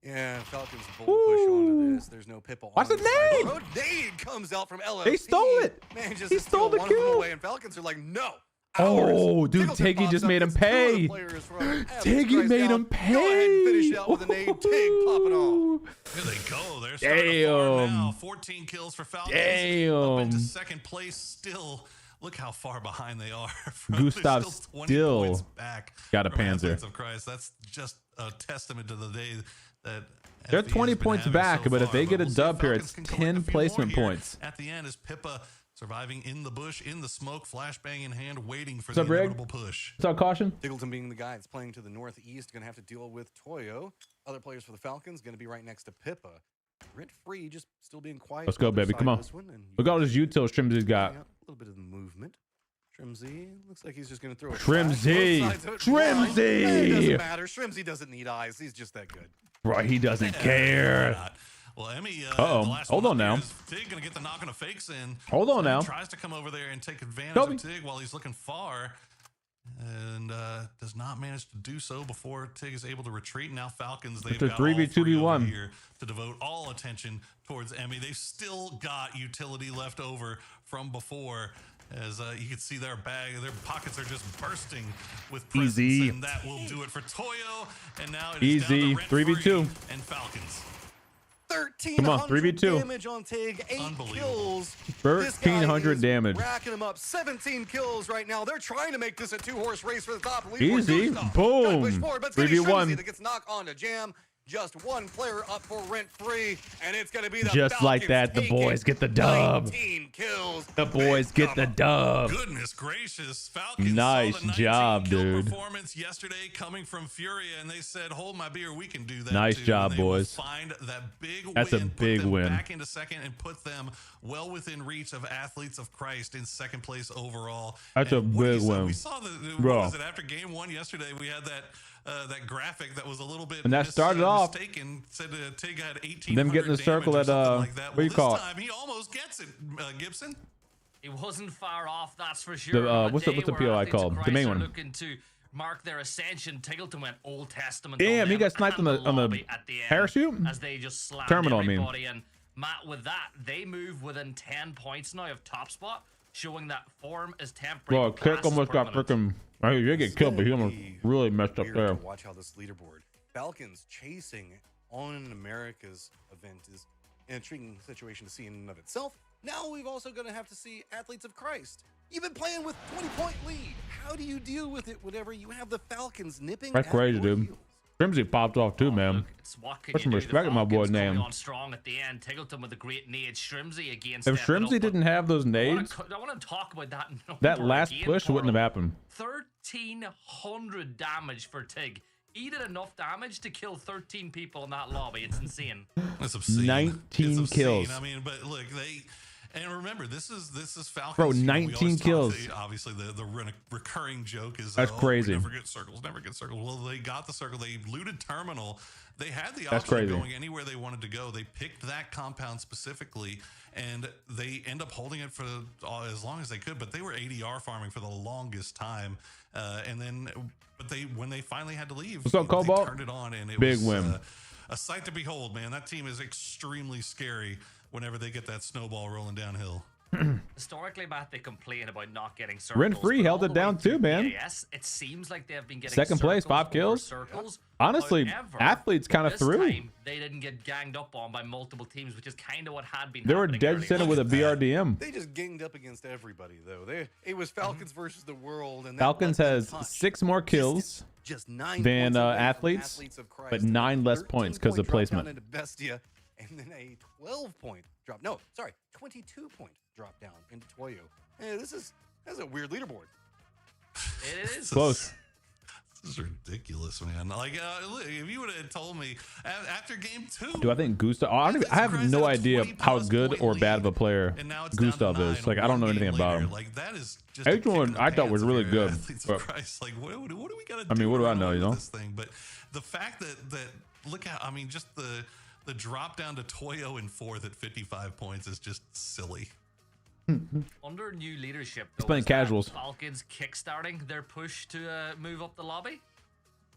Yeah, Falcons bold push onto this. There's no Pippa Watch on the side. nade! The road nade comes out from LFC. They stole it! Man, just He to stole steal the one of them kill. away, and Falcons are like, no. Oh, ours. dude, Tiggleton Tiggy pops just up, made him gets two of the pay. players from Athletes Tiggy Christ made down. him pay. Go ahead and finish it out with a nade. Tig popping off. Here they go. They're starting to farm Damn. now. 14 kills for Falcons. Damn. Up into second place still. Look how far behind they are. They're Gustav's still 20 still points back got a from Panzer. Athletes of Christ. That's just a testament to the day that They're FE has 20 been points having back, so but if far. they get a we'll see if dub here, Falcons it's can collect 10 a few placement more here. points. At the end is Pippa surviving in the bush, in the smoke, flashbang in hand, waiting for What's the up, Rig? inevitable push. What's up, Caution? Tiggleton being the guy that's playing to the northeast, going to have to deal with Toyo. Other players for the Falcons going to be right next to Pippa. Rent free, just still being quiet. Let's go, on the other baby. side Come of on. this one, and Look at all this util Shrimzy's got. a little bit of the movement. Shrimzy looks like he's just going to throw a Shrimzy. flash both sides of it. Shrimzy. It doesn't matter. Shrimzy doesn't need eyes. He's just that good. Bro, he doesn't Why care. not? Well, Emmy, Uh-oh. the last Hold one on up now. here is Tig going to get the knock on a fakes in. Hold on So he now. Tries to come over there and take advantage Toby. of Tig while he's looking far. And does not manage to do so before Tig is able to retreat. Now Falcons, they've It's a got all 3v2v1. three over here to devote all attention towards Emmy. They've still got utility left over from before. as you can see their pockets are just bursting with presents, Easy. and that will do it for Toyo. And now it is Easy. down to Rent 3v2. Free and Falcons. 1,300 3v2. damage on Tig, 8 Unbelievable. kills. 1,300 damage. Racking them up, 17 kills right now. They're trying to make this a 2-horse race for the top. Easy. Boom. 3v1. That gets knocked on to Jam. Just one player up for Rent Free, and it's going to be the Just like that, the Falcons boys get the taking dub. 19 kills. The boys get the dub. Goodness gracious, Falcons Nice saw the 19 job, kill dude. performance yesterday coming from Furia, and they said, "Hold my beer, we can do that." Nice too. job, And they will boys. Find that big That's a win, put big them win. back into second, and put them well within reach of Athletes of Christ in second place overall. That's And a what big you said, win. We saw the Bro. what was it after game 1 yesterday? We had that graphic that was a little bit And that started off- mistaken. Said Tig had 18. Them getting the circle at, like that. what do you Well, call it? this time he almost gets it, Gibson. He wasn't far off, that's for sure. The, On a what's the day where POI Athletes of called? The Christ main are one. Looking to mark their ascension. Tiggleton went Old Testament. Damn, on he them got sniped and on the lobby at the end parachute? as they just slammed Terminal, I mean. everybody. And Matt, with that, they move within 10 points now of top spot, showing that form is temporary. Bro, but Kick class is almost got permanent. freaking. I mean, he did get killed, but he almost really messed up Weird there. to watch how this leaderboard, Falcons chasing on America's event, is an intriguing situation to see in and of itself. Now we've also going to have to see Athletes of Christ. You've been playing with 20-point lead. How do you deal with it whenever you have the Falcons nipping? That's at crazy, your dude. heels? Crimsy popped off too, Oh, man. look, it's what can Put you some do? respect The on my boy Falcons coming name. on strong at the end. Tiggleton with a great nade. Shrimsy again. If stepping up, Shrimsy but didn't have those I nades, want to talk about that. that number last again, push wouldn't have Portal. happened. 1,300 damage for Tig. He did enough damage to kill 13 people in that lobby. It's insane. That's obscene. 19 It's obscene. kills. I mean, but look, and remember, this is Falcons. Bro, You know, we 19 always talk- kills. Obviously, the recurring joke is That's crazy. We never get circles, never get circles. Well, they got the circle. They looted terminal. They had the That's option crazy. of going anywhere they wanted to go. They picked that compound specifically, and they end up holding it for as long as they could. But they were ADR farming for the longest time, and then, when they finally had to leave, What's up, they Cobalt? turned it on, and it Big was win. a sight to behold, man. That team is extremely scary whenever they get that snowball rolling downhill. Historically, Matt, they complain about not getting circles. Rent Free but held all it the way down through too, man. PAS, it seems like they have been getting Second place, circles 5 over kills. Circles. Honestly, However, Athletes kind of this threw. time, they didn't get ganged up on by multiple teams, which is kind of what had been They were happening dead earlier. center with a BRDM. They just ganged up against everybody, though. It was Falcons versus the world, and that Falcons let them has touch 6 more kills just 9 than points away from Athletes, of Christ, but and a 9 less 13 points 'cause of point drop placement. down into Bestia, and then a 12-point drop. No, sorry, 22-point drop down into Toyo. That's a weird leaderboard. It is. Close. This is ridiculous, man. Like, look, if you would have told me after game 2, Do I think Gustav? I have no idea how good or bad of a player and now it's down to Gustav 9, is. Like, I don't know one anything game about later. him. Like, that is just a Each kick one in the I thought was pants really if you're good, Athletes of but- Christ. Like, what do we got to do? I mean, what do I around know, you know? This thing, but the fact that look at, I mean, just the drop down to Toyo in 4th at 55 points is just silly. Under new leadership, He's though, playing is that casuals. Falcons kickstarting their push to move up the lobby.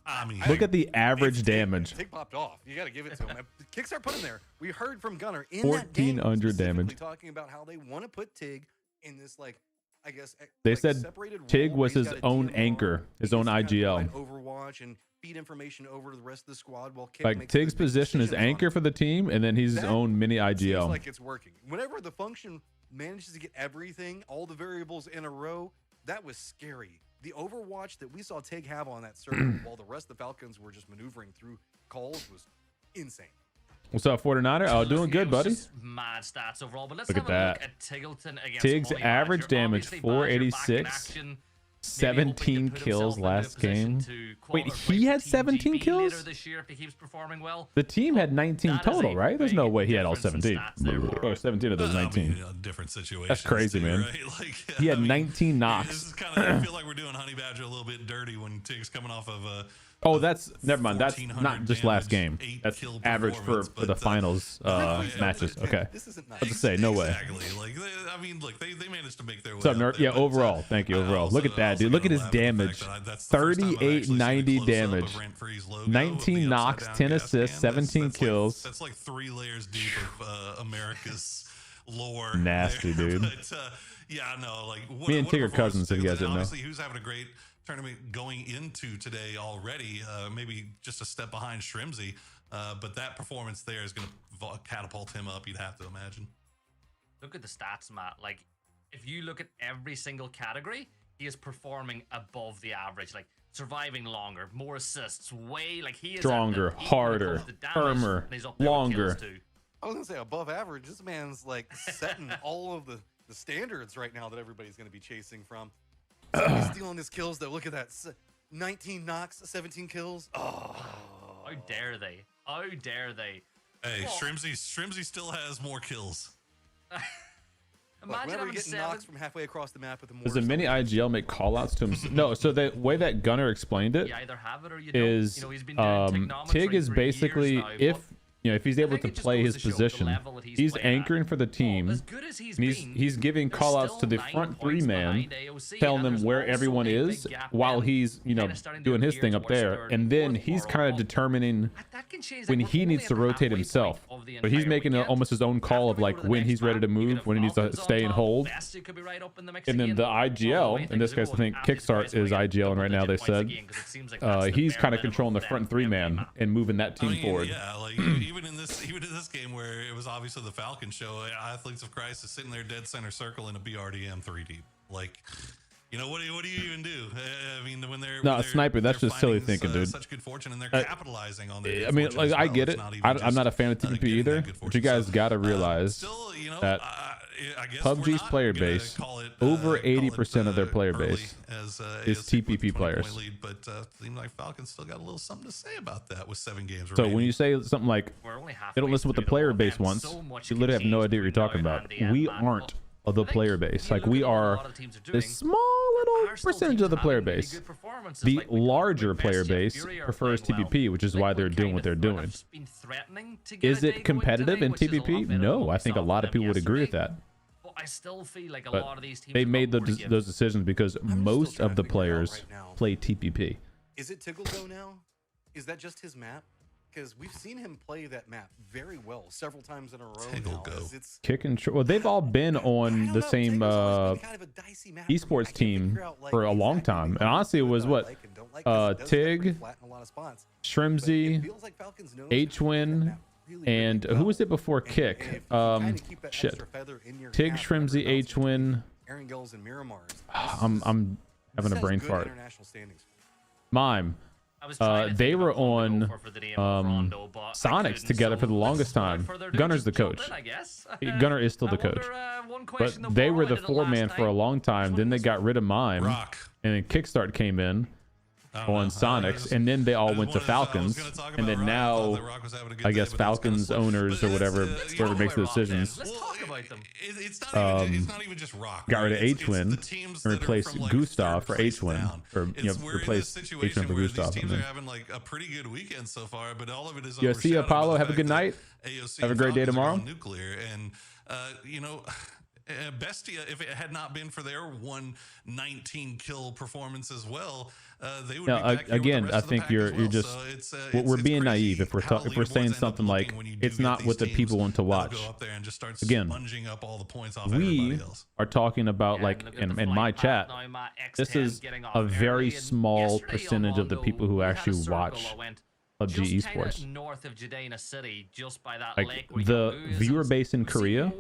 I mean, Look at the average damage. Tig popped off. You got to give it to him. Kickstart put him there. We heard from Gunner in that game 1400 damage. specifically talking about how they want to put Tig in this, like, I guess They like, said separated Tig role was where he's his got a own DMR, anchor, his he own gets to kind of IGL. provide Overwatch and feed information over to the rest of the squad while Kick Like makes Tig's the big position is decisions on anchor it. for the team, and then he's his That own mini Seems IGL. like it's working. Whenever the function manages to get everything, all the variables in a row, that was scary. The Overwatch that we saw Tig have on that circle while the rest of the Falcons were just maneuvering through calls was insane. What's up, 49er? Oh, doing good, It was buddy. just mad stats overall, but let's Look have at a that. look at Tiggleton against Tig's Honey average Badger. damage, Obviously, Badger back in 486. action, maybe hoping to 17 put kills himself into a last position game. to Wait, qualify he for had Team 17 GB kills? later this year if he keeps performing well. The team had 19 That is total, a right? There's no big way he had all difference in 17. stats there, bro. Or 17 of those 19. I mean, different situations. That's crazy, too, man. Right? Like, He had I mean, 19 knocks. This is kind of, I feel like we're doing Honey Badger a little bit dirty when Tig's coming off of Oh, that's never mind. That's 1400 not just last game. damage, 8 That's kill average for performance, the but, finals matches. Okay. This isn't nice. I was to say, no way. Exactly. Like, I mean, look, they managed to make their way. What's up, out nerd? there, Yeah, but, overall. Thank you, I overall. also- Look at I that, also dude. Look at gotta his laugh at the damage. fact that that's the first time I've actually seen a 3890 close-up of damage. Rent Free's logo, 19 the knocks, upside-down 10 gas assists, can. 17 that's kills. Like, that's like 3 layers deep of America's lore. Nasty, there. dude. But, yeah, no, like Me and Tig are cousins, if you guys and didn't know. obviously, he was having a great tournament going into today already. Maybe just a step behind Shrimzy, but that performance there is going to catapult him up. You'd have to imagine. Look at the stats, Matt. Like, if you look at every single category, he is performing above the average. Like, surviving longer, more assists, like he is stronger, harder, firmer, longer. I was gonna say above average. This man's like setting all of the standards right now that everybody's gonna be chasing from. He's stealing his kills though. Look at that, 19 knocks, 17 kills. Oh, how dare they? How dare they? Hey, Shrimzy still has more kills. Imagine getting knocks from halfway across the map with the. Does the mini IGL make callouts to him? No. So the way that Gunner explained it, you either have it or you is don't. He's been doing Tig is basically now, if he's able to play his position, he's anchoring for the team. He's giving callouts to the front three man, telling them where everyone is while he's doing his thing up there, and then he's kind of determining when he needs to rotate himself. But he's making almost his own call of like when he's ready to move, when he needs to stay and hold. And then the IGL, in this case, I think Kickstart is IGL right now. They said he's kind of controlling the front three man and moving that team forward. Yeah, like even in this game where it was obviously the Falcon show, Athletes of Christ is sitting there dead center circle in a BRDM 3 deep. Like, what do you even do? I mean, when they're sniper, that's just silly thinking, dude. Such good fortune, and they're capitalizing on their. I mean, like I get it. I'm not a fan of TPP either, but you guys got to realize that PUBG's player base, over 80% of their player base is TPP players. But seems like Falcons still got a little something to say about that with 7 games. So when you say something like they don't listen to what the player base wants, you literally have no idea what you're talking about. We aren't of the player base. Like, we are this small little percentage of the player base. The larger player base prefers TPP, which is why they're doing what they're doing. Is it competitive in TPP? No, I think a lot of people would agree with that. I still feel like a lot of these teams they made those decisions because most of the players play TPP. Is it Tiggle Go now? Is that just his map? Because we've seen him play that map very well several times in a row. Tiggle Go. Kick and well, they've all been on the same esports team for a long time, and honestly, it was what Tig, Shrimzy, H-Win. And who was it before Kick? Shit. Tig, Shrimzy, H-Win. I'm having a brain fart. Mime. They were on Sonics together for the longest time. Gunner's the coach. Gunner is still the coach. But they were the 4-man for a long time. Then they got rid of Mime. And then Kickstart came in on Sonics, and then they all went to Falcons, and then now I guess Falcons owners or whatever makes the decisions it's not even just Rock. Got rid of H-Win and replaced Gustav for H-Win, or replaced H-Win for Gustav. Teams are having like a pretty good weekend so far, but all of it is see Apollo. Have a good night. Have a great day tomorrow. Nuclear, and Bestia, if it had not been for their 119 kill performance as well, they would be back here again. with the rest I of the think pack you're as well. just we're being naive if we're saying something like it's not what the people want to watch. Again, up all the points off we are talking about like in my chat. This is a very small percentage of the people who actually watch PUBG esports. North of Jadena City, just by that like lake the viewer base in Korea,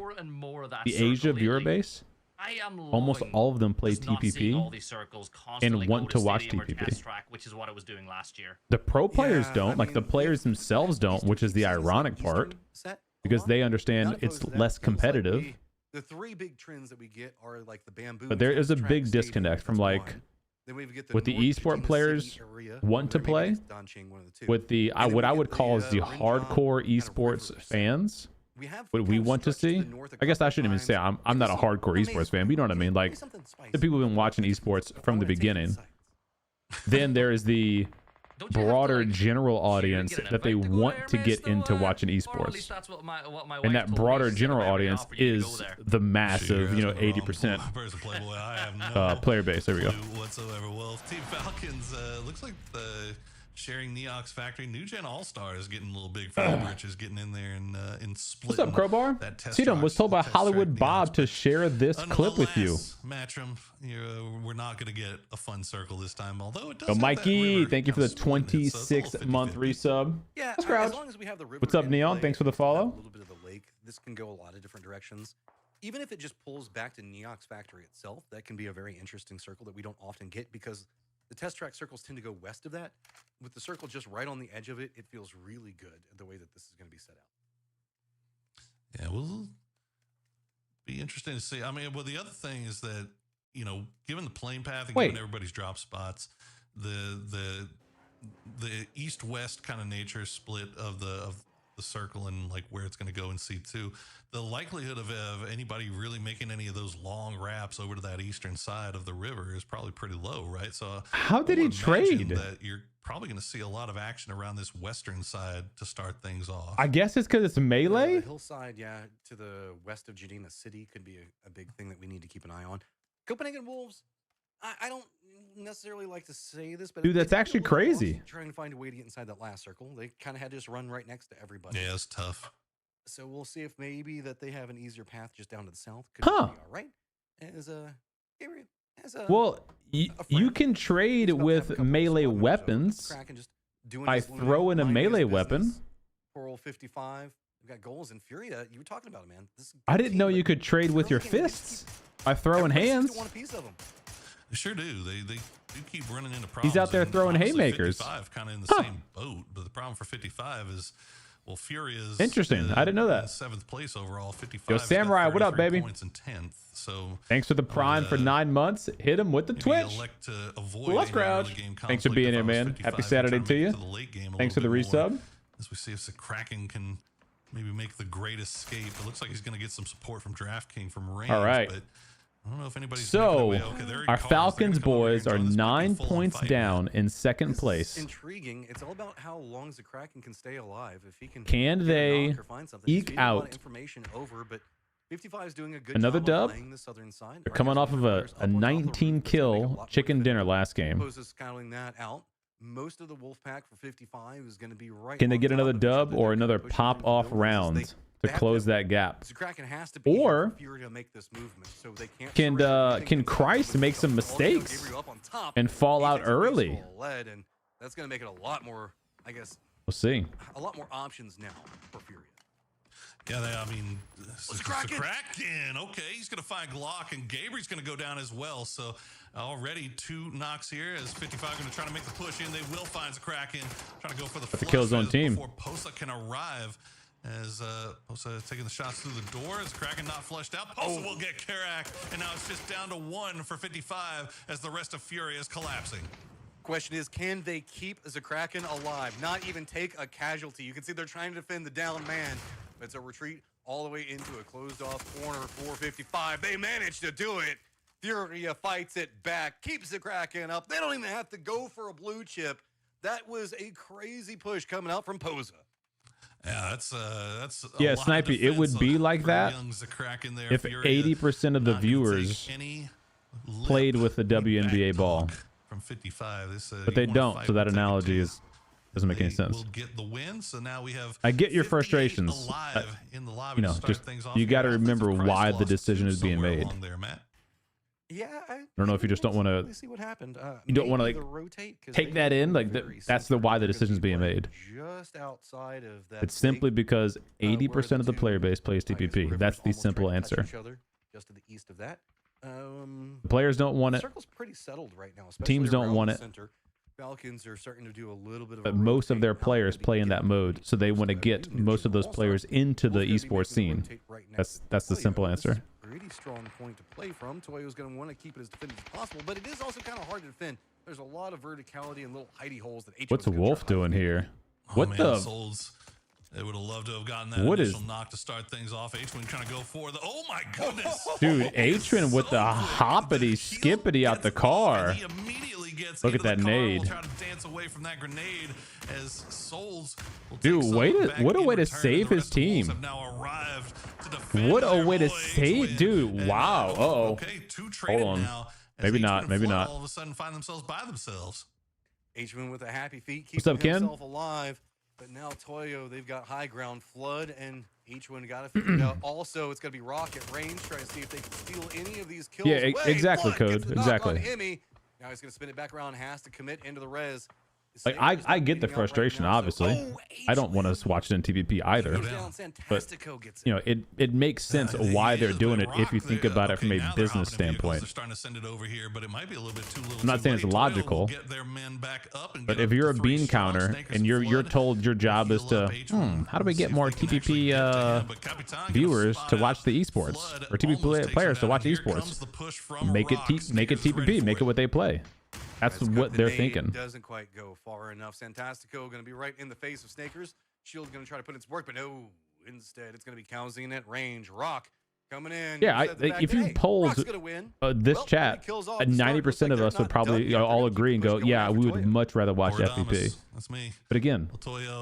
the Asia viewer base, almost all of them play TPP and want to watch TPP. Which is what I was doing last year. The pro players don't, like the players themselves don't, which is the ironic part, because they understand it's less competitive. The 3 big trends that we get are like the bamboo. But there is a big disconnect from like what the esport players want to play with the what I would call as the hardcore esports fans. What we want to see. I guess I shouldn't even say I'm not a hardcore esports fan, but you know what I mean. Like the people who've been watching esports from the beginning. Then there is the broader general audience that they want to get into watching esports, and that broader general audience is the massive 80% player base. There we go. Whatsoever. Well, Team Falcons looks like the sharing Neox Factory. New Gen All Star is getting a little big for the britches, getting in there and splitting. What's up, Crowbar? That CDOME was told by Hollywood Bob to share this clip with you. Matchroom, we're not going to get a fun circle this time, although it does. Yo, have Mikey, that river thank you for the kind of split in it, so it's a little 26-month 50-50. resub. Yeah, Let's crouch. as long as we have the river What's up, in Neon? play, Thanks for the follow. A little bit of the lake. This can go a lot of different directions. Even if it just pulls back to Neox Factory itself, that can be a very interesting circle that we don't often get because the test track circles tend to go west of that. With the circle just right on the edge of it, it feels really good the way that this is going to be set out. Yeah, we'll be interesting to see. I mean, well, the other thing is that, given the plane path and given everybody's drop spots, the east-west kind of nature split of the circle and like where it's going to go in C2, the likelihood of anybody really making any of those long wraps over to that eastern side of the river is probably pretty low, right? So How did he trade? that you're probably going to see a lot of action around this western side to start things off. I guess it's because it's melee. The hillside, to the west of Jadina City could be a big thing that we need to keep an eye on. Copenhagen Wolves, I don't necessarily like to say this, but Dude, that's they actually did a little crazy. lost trying to find a way to get inside that last circle. They kind of had to just run right next to everybody. Yeah, it's tough. So we'll see if maybe that they have an easier path just down to the south. Could Huh. be all right. Well, a you friend. can trade Just about to have a with couple of melee squad members over. weapons Kraken just doing by his little throwing a minding his melee business. weapon. Poor old 55. We've got goals and Furia. You were talking about it, man. This is a I good didn't team, know but you could trade with your Sterling and they just fists by throwing everybody seems hands. to want a piece of them. They sure do. They do keep running into problems. He's out there and throwing honestly, haymakers. 55 kind of in the Huh. same boat, but the problem for 55 is, well, Fury is Interesting. I didn't know that. in 7th place overall. 55. Yo, has got Samurai, what up, 33 baby? Points in 10th. So Thanks for the prime for 9 months. Hit him with the maybe Twitch. elect to avoid Well, let's any early crouch. game Thanks for conflict being if here, I was man. 55 Happy and Saturday trying to make you. it the late game a Thanks for the little bit more, resub. as we see if the Kraken can maybe make the great escape. It looks like he's going to get some support from DraftKings from range. All right. But I don't know if anybody's So, making their way. Okay, there he our comes. They're Falcons gonna come over here boys and are join this. Might be 9 full-on points fight down now. in second This is place. intriguing. It's all about how long the Kraken can stay alive. If he can Can get a they knock or find something. He's eke feeding a lot of out information over, but 55 is doing a good another job dub? of playing the southern side. They're coming off of a 19 kill chicken dinner last game. Posa's scouting that out. Most of the Wolfpack for 55 is going to be right. Can they on get top another of each other. dub or They're another pushing pop through the off buildings as round they to have close to- that gap? The Kraken has to be Or here for Fury to make this movement, so they can't can, surrender uh, anything can inside. Christ But make some also, mistakes Gabriel up on top, and fall he out takes a early? wasteful lead, and that's going to make it a lot more, I guess, We'll see. a lot more options now for Fury. Yeah, I mean, it's a Kraken. Kraken. Okay, he's going to find Glock, and Gabriel's going to go down as well. So already 2 knocks here as 55 going to try to make the push in. They will find the Kraken. Trying to go for the to kill his own flush team. before Posa can arrive. As Posa taking the shots through the door. As Kraken not flushed out. Posa will get Karak, and now it's just down to 1 for 55 as the rest of Fury is collapsing. Question is, can they keep Kraken alive? Not even take a casualty. You can see they're trying to defend the down man. But it's a retreat all the way into a closed-off corner. 455. They managed to do it. Furia fights it back, keeps the Kraken up. They don't even have to go for a blue chip. That was a crazy push coming out from Posa. Yeah, that's a Yeah, lot of Snipey, it would defense be on- like for that young Kraken there. if Furia 80% of the not gonna take viewers any played lip with the WNBA back ball. talk from 55. This, But they you wanna don't, fight, so that we'll take it analogy to you. doesn't make any They sense. will get the win. So now we have. I get your 58 frustrations. alive in the lobby You know, to start just things off you here. got to Athletes of remember Christ why the lost decision two is being somewhere made. along there, Matt. Yeah, I don't know if you just don't wanna- see what happened. you don't wanna, maybe like, the rotate, 'cause take they that in, were like, very that's the centered. why the They're gonna decision's be being playing made. Just outside of that. It's simply big, because where 80% of the two, player base plays I guess, TPP. rivers That's the almost simple right touch answer. each other, just to the east of that. The players don't want The it, circle's pretty settled right now. Teams especially don't around want the it. Center. Falcons are starting to do a little bit of. but a most of rotate their out players there to play in get that mode, so they want to get new most of those general players also. into the Wolves gonna be esports making scene. the rotate right next That's to the simple Toyo. This is answer. a pretty strong point to play from. Toyo's going to want to keep it as defended as possible, but it is also kind of hard to defend. There's a lot of verticality and little hidey holes that H1's What's gonna Wolf try to doing hide. here? Oh, What man, the? Souls. They would have loved to have gotten that What initial is- knock to start things off. H1 trying to go for the. Oh my goodness, Dude, Atrin with the hoppity skippity out the car. He immediately gets Look into at the that car, nade. will try to dance away from that grenade as Souls will take Dude, some way to- back what a in way to return, and save the his rest of the Wolves team. have now arrived to defend What a their way to little save, H-win. dude. And Wow. now, Uh-oh. Okay, two traded on. now. as Maybe H1 not, and maybe Flood not. All of a sudden find themselves by themselves. H-Man with a happy feet, What's keeping up, Ken? himself alive. But now Toyo, they've got high ground. Flood and H-Man got to figure it out. Also, it's going to be Rocket range, trying to see if they can steal any of these kills. Yeah, away. exactly, Flood gets Code. the knock on Exactly. Emmy. Now he's going to spin it back around, has to commit into the res. Like I get the frustration, obviously. I don't want us watching in TPP either. But you know, it makes sense why they're doing it if you think about it from a business standpoint. I'm not saying it's logical, but if you're a bean counter and you're told your job is to how do we get more TPP viewers to watch the esports or TPP players to watch esports? Make it TPP, make it what they play. That's what they're thinking. Doesn't quite go far enough. Santastico going to be right in the face of Snakers. Shield's going to try to put its work, but no. Instead, it's going to be Counting at range. Rock coming in. Yeah, if you polled this chat, 90% of us would probably all agree and go, yeah, we would much rather watch FPP. That's me. But again,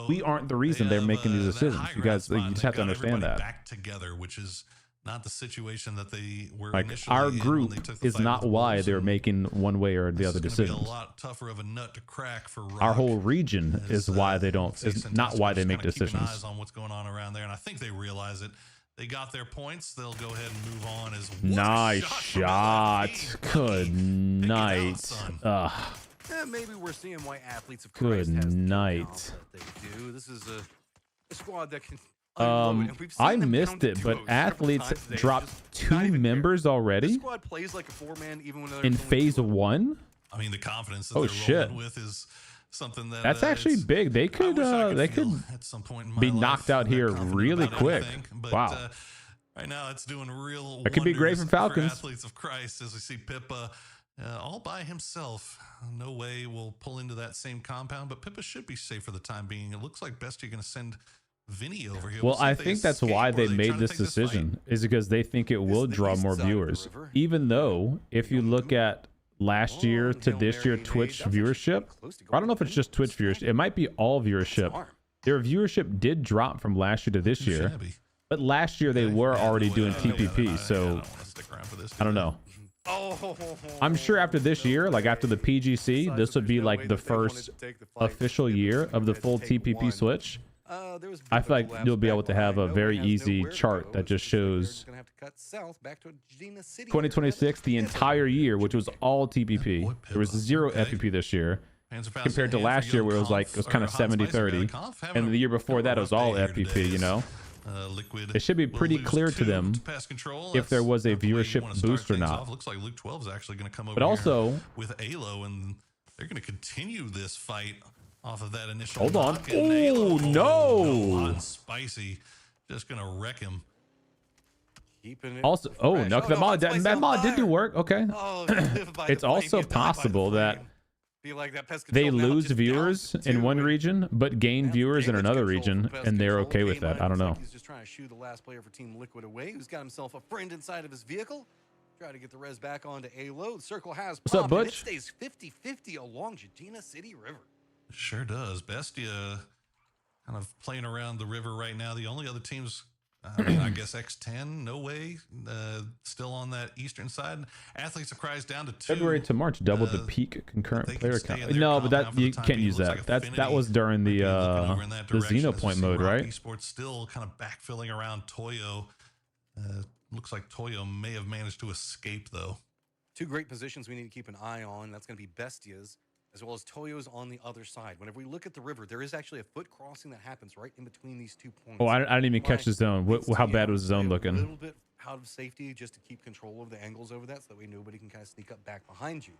we aren't the reason they're making these decisions. You guys, you just have to understand that. Back together, which is not the situation that they were like initially our in group when they took the is fight not with why Wolves, they're and making one way or the other this is gonna decisions. be a lot tougher of a nut to crack for Rock. Our whole region is why they don't. Is Santastico's not why they make kinda keeping decisions. eyes on what's going on around there, and I think they realize it. They got their points. They'll go ahead and move on. As Nice shot. Good night. Maybe we're seeing why Athletes of Good Christ has night. they do. This is a squad that can. I missed it, but Athletes dropped 2 members already Squad plays like a 4-man even when in phase 1 I mean, the confidence that Oh, they're shit. rolling with is something that That's actually is- big. They I could wish I they feel could at some point in my be life knocked out that here confident really about quick. anything, but, Wow. Right now, it's doing real. That could be great for wonders Falcons. Athletes of Christ, as we see Pippa all by himself. No way we'll pull into that same compound, but Pippa should be safe for the time being. It looks like Bestie going to send Vinny over here. Well, We'll see I if they think that's escape, why or they trying made to this take fight. decision is because they think it will the draw east more side of the viewers. river. Even though if you look at last year to this year Twitch viewership, I don't know if it's just Twitch viewership. It might be all viewership. Their viewership did drop from last year to this Too year, shabby. but last year they were already doing TPP. So I don't know. I'm sure after this year, like after the PGC, this would be like the first official year of the full TPP switch. I feel like you'll be able to have a very easy chart that just shows 2026, the entire year, which was all TPP. There was 0 FPP this year compared to last year where it was like, it was kind of 70-30. And the year before that, it was all FPP, you know? It should be pretty clear to them if there was a viewership boost or not. Looks like Luke 12 is actually going to come over But also, here with Alo, and they're going to continue this fight off of that initial. hold on. knock, and Alo, Oh, no. hot and spicy, just going to wreck him. Also, oh, no, that mod did do work. Okay. It's also possible that they lose viewers in one region, but gain viewers in another region, and they're okay with that. I don't know. He's just trying to shoo the last player for Team Liquid away, who's got himself a friend inside of his vehicle. Try to get the res back onto A-Low. The circle has What's up, popped, and Butch? it stays 50-50 along Jadina City River. Sure does. Bestia kind of playing around the river right now. The only other teams, I mean, I guess X10, no way, still on that eastern side. Athletes of Christ down to 2. February to March doubled the peak concurrent player count. No, but that you can't use that. That was during the Xenopoint mode, right? Esports still kind of backfilling around Toyo. Looks like Toyo may have managed to escape though. 2 great positions we need to keep an eye on. That's going to be Bestia's as well as Toyo's on the other side. Whenever we look at the river, there is actually a foot crossing that happens right in between these 2 points. Oh, I didn't even catch the zone. How bad was the zone A looking? little bit out of safety just to keep control of the angles over that, so that way nobody can kind of sneak up back behind you.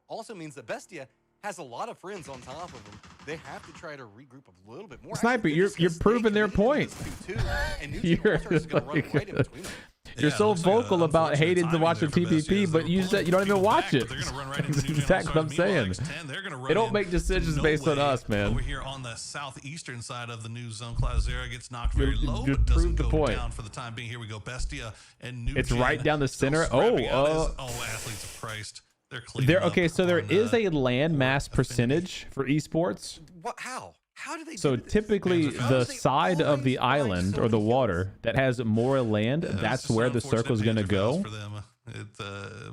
Also means that Bestia has a lot of friends on top of them. They have to try to regroup a little bit more. Sniper, Actually, you're they're just gonna proving stay their committed point. to this 2-2, and New Team All-Stars is gonna run right in between them. You're Yeah, so it looks like a vocal about unfortunate hating to timing watch the there for Bestia TPP, as but they're you pulling said you don't even people watch back, it. but they're gonna run right into That's New Gen exactly what I'm All-Stars. saying. Meanwhile, X10, they're gonna run They don't in make decisions no based on way. us, man. Over here on the southeastern side of the new zone, Cloudera gets knocked very You low, just but doesn't proved the go point. down for the time being. Here we go, Bestia and New It's Gen right down the still center. scrapping out as- Oh, Athletes of Christ. They're cleaning there. up Okay, so there on, is a land mass percentage for esports. What? How? How do they So do this? typically, How the do they side of the always find island so or the many water that has more land, Yeah, that's this is where an the unfortunate circle's gonna Panzer Faust go. for them.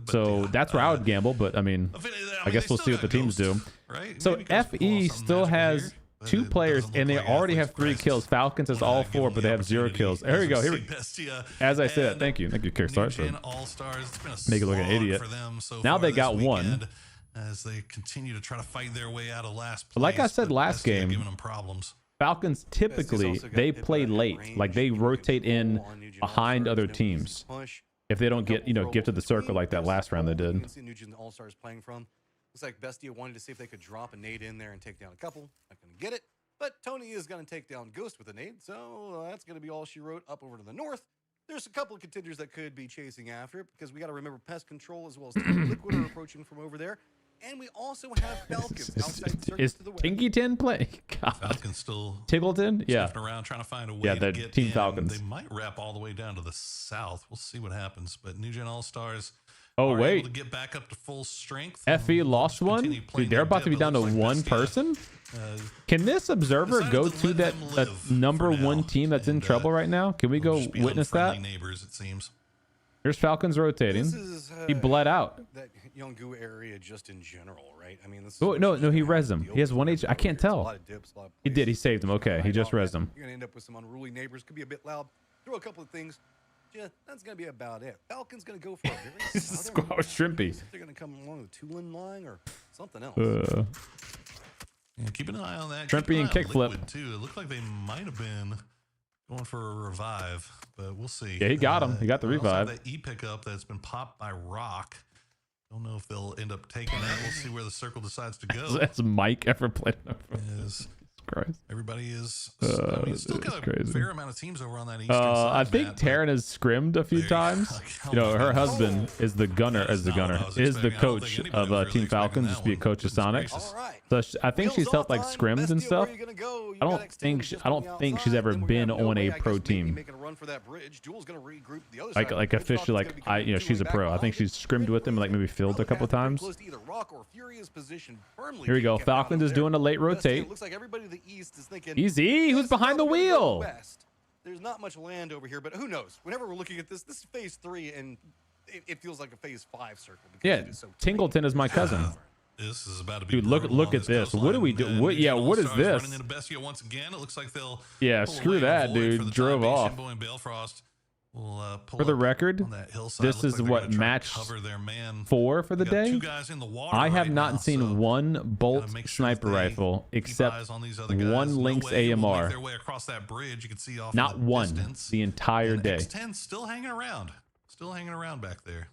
So that's where I would gamble. But I mean, I guess we'll see what the teams do. Right? So Maybe Ghost could pull FE off something still magical has here, but 2 it players, doesn't and they look like already Athletes have 3 Christ kills. Falcons has all 4, but they have 0 kills. There we go. Here we As I said, thank you, Kickstart, for make it look an idiot. Now they got 1. As they continue to try to fight their way out of last place. But like I said last Bestia game, giving them problems. Falcons typically they play late, like they rotate in behind other teams if they don't get get to the circle like that last round they did. You can see Nugent All-Stars playing from. Looks like Bestia wanted to see if they could drop a nade in there and take down a couple. Not going to get it, but Tony is going to take down Ghost with a nade, so that's going to be all she wrote. Up over to the north, there's a couple of contenders that could be chasing after it, because we got to remember Pest Control as well as Team Liquid are approaching from over there. And we also have Falcons outside circles Is to the west. Tinkyton play? God. Falcons still Tiggleton? Yeah. sniffing around trying to find a way Yeah, to the get Team in. Falcons. They might wrap all the way down to the south. We'll see what happens. But New Gen All Stars Oh, are wait. able to get back up to full strength. FE and lost just one? continue playing Dude, they're their about to be dip. down to It looks like 1 Bestia, person? uh, Can this observer decided go to to let that them live number for 1 now, team that's in and, trouble right now? Can we they'll go just be witness that? unfriendly neighbors, it seems. Here's Falcons rotating. This is, He bled out. that Yongu area just in general, right? I mean, this is Oh, no, just no, he gonna have rezzed to him. deal He has with 1 it H. I can't over here. It's a tell. lot of dips, a lot of He did. He places. saved him. Okay, he just rezzed him. You're gonna end up with some unruly neighbors. Could be a bit loud. Throw a couple of things. Yeah, that's gonna be about it. Falcon's gonna go for a very This is southern Squash Shrimpy. They're gonna come along the Tulin line or something else. Yeah, keep an eye on that. Shrimpy Keep an and eye on kickflip. Liquid, too. It looked like they might have been going for a revive, but we'll see. Yeah, he got him. He got the they also have revive. that E pickup that's been popped by Rock. Don't know if they'll end up taking that. We'll see where the circle decides to go. Has Mike ever played? Is Christ. everybody is? I mean, it's still that's got a crazy. fair amount of teams over on that eastern side. I think Matt, but Taryn has scrimmed a few there- times. Oh You know, her my husband is the gunner, That's not what I was is the expecting. I don't coach think anybody of was really Team expecting Falcons, that just be a one. coach of Goodness Sonic. gracious. All right. So I think Wheels she's helped like off time. scrims and Bestia, stuff. where you gonna go? You I got don't think X2 just I on don't the think she's outside. ever Then we been got no on a way, I guess, pro maybe team. making a run for that bridge. Jewel's gonna regroup the other Like side. like Red officially Falcon's gonna like be I coming she's a back pro. I behind think it. she's scrimmed with him like maybe filled a couple times. Close to either Rock or Furia's position firmly Here we being go. kept out Falcons of is there. doing a late Bestia, rotate. it looks like everybody to the east is thinking Easy. Who's "Yes, behind the now we're gonna go wheel? west." There's not much land over here, but who knows? Whenever we're looking at this is phase 3, and it feels like a phase 5 circle. Because Yeah, it is so tiny. Tingleton is my cousin. This is about to be Dude, look brutal at on this. What do we do? coastline. What? Yeah, New Gen what is All-Stars this? Running into Bestia once again. It looks like they'll Yeah, pull screw away that, and avoid dude. for the Drove time being. off. Shinbo and Balefrost will pull For the up record, on that hillside. this Looks is like they're what gonna try to match cover their man. 4 for the We got day. two guys in the water I have right not now, seen so one gotta bolt make sure that sniper they rifle keep except eyes on these other guys. one No Lynx way will AMR. make their way across that bridge. You can see off Not in the one distance. the entire And day. X10 still hanging around. Still hanging around back there.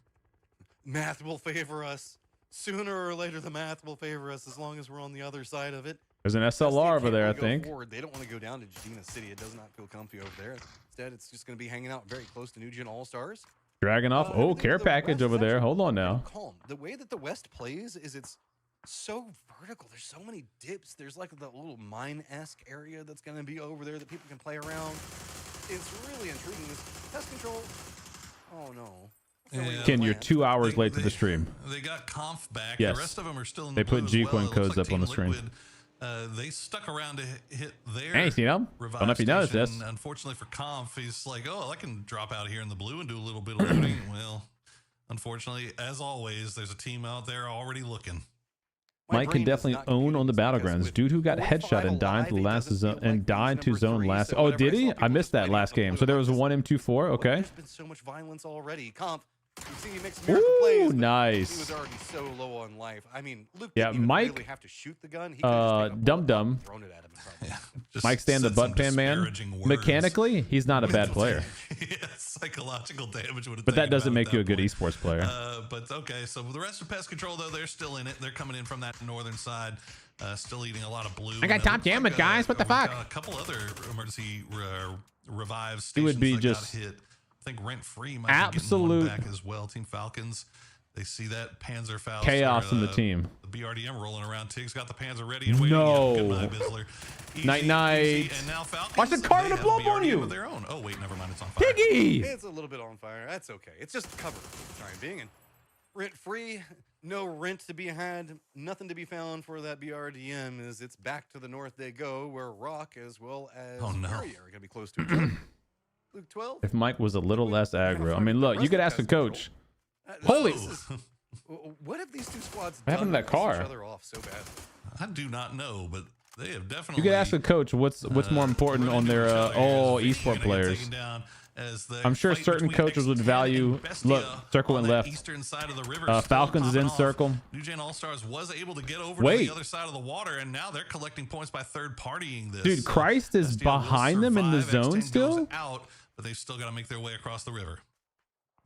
Math will favor us. Sooner or later, the math will favor us as long as we're on the other side of it. There's an Bestia SLR over can't there, I really go think. forward. They don't want to go down to Jadina City. It does not feel comfy over there. Instead, it's just going to be hanging out very close to New Gen All-Stars. Dragging off. Oh, Everything care to the package west over is there. actually Hold on pretty now. Calm. The way that the West plays is it's so vertical. There's so many dips. There's like the little mine-esque area that's going to be over there that people can play around. It's really intriguing. This pest control. Oh no. Yeah. Ken, you're Land. 2 hours late to the stream. They got Conf back. Yes. The rest of them are still in They the put blue as G-Coin well. It looks codes like up on Team the stream. Liquid, they stuck around to hit their Hey, you know? revive Don't know if you noticed station. this. Unfortunately for Conf, he's like, oh, I can drop out here in the blue and do a little bit of looting. Well, unfortunately, as always, there's a team out there already looking. My Mike can brain does definitely not own compute on the this because battlegrounds. with Dude who got 45 headshot and died alive, to the it last doesn't zone feel like and died phase to number zone 3, last. so Oh, whenever did I he? saw I people missed that complaining last about game. the So there was blue one M24. Okay. There's been so much violence already. Comp, you see he makes miracle plays. Ooh, but nice. He was already so low on life. I mean, Luke Yeah, didn't even Mike, really have to shoot the gun. He could have just taken a Dum bullet Dum. and thrown it at him. Probably. Just Mike Stan, the said butt some pan man. disparaging words. Mechanically, he's not a bad player. Yeah, psychological damage would have But that taken doesn't him out make at you a that good point. esports player. But okay, so the rest of Pest Control, though, they're still in it. They're coming in from that northern side, still eating a lot of blue. I got And it top looks damage, like, guys. What the we've fuck? got a couple other emergency revives. It would be that just got hit. I think Rent Free might absolute be getting one back as well. Team Falcons. They see that Panzer Faust. chaos in the team. The BRDM rolling around. Tig's got the Panzer ready and waiting. No. Yeah, good night, Bizzler. Easy, Night, night. easy. And now Falcons, Watch the car they to have blow a up on BRDM you. of their own. Oh wait, never mind. It's on fire. Piggy! It's a little bit on fire. That's okay. It's just covered for the time being. And rent free, no rent to be had, nothing to be found for that BRDM. As it's back to the north they go, where Rock as well as Oh, no. Fury are going to be close to each other. Luke 12. If Mike was a little less aggro. I mean, look, you could ask the coach. Holy- What if these two squads What happened to that car? each other off so bad? I do not know, but they have definitely. You could ask the coach what's more important on their esport players. I'm sure certain coaches would value. Look, circle went left. Eastern side of the river, Falcons is in circle. New Gen All Stars was able to get over to the other side of the water, and now they're collecting points by third partying this. Dude, Christ is behind them in the zone still. Out, but they've still got to make their way across the river.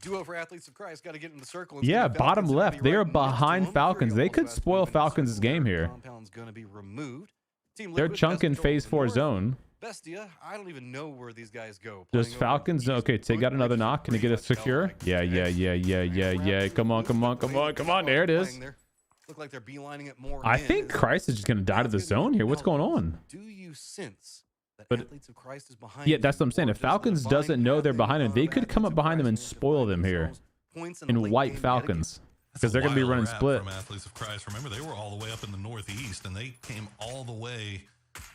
Duo for Athletes of Christ got to get in the circle. Yeah, bottom left. They are behind Falcons. They could spoil Falcons' game here. Gonna be removed. They're chunking phase 4 zone. Bestia, I don't even know where these guys go. Just Falcons. Okay, they got another knock. Can they get it secure? Yeah. Come on. There it is. Look like they're beelining it more. I think Christ is just gonna die to the zone here. What's going on? Do you sense that But- Athletes of Christ is behind? Yeah, that's what I'm saying. you, If or just Falcons the doesn't know they're divine behind them, they path could of come up Athletes of behind them and Christ spoil them here themselves points in the and late wipe game Falcons That's because a they're gonna be wild running rap split. From Athletes of Christ. Remember, they were all the way up in the northeast, and they came all the way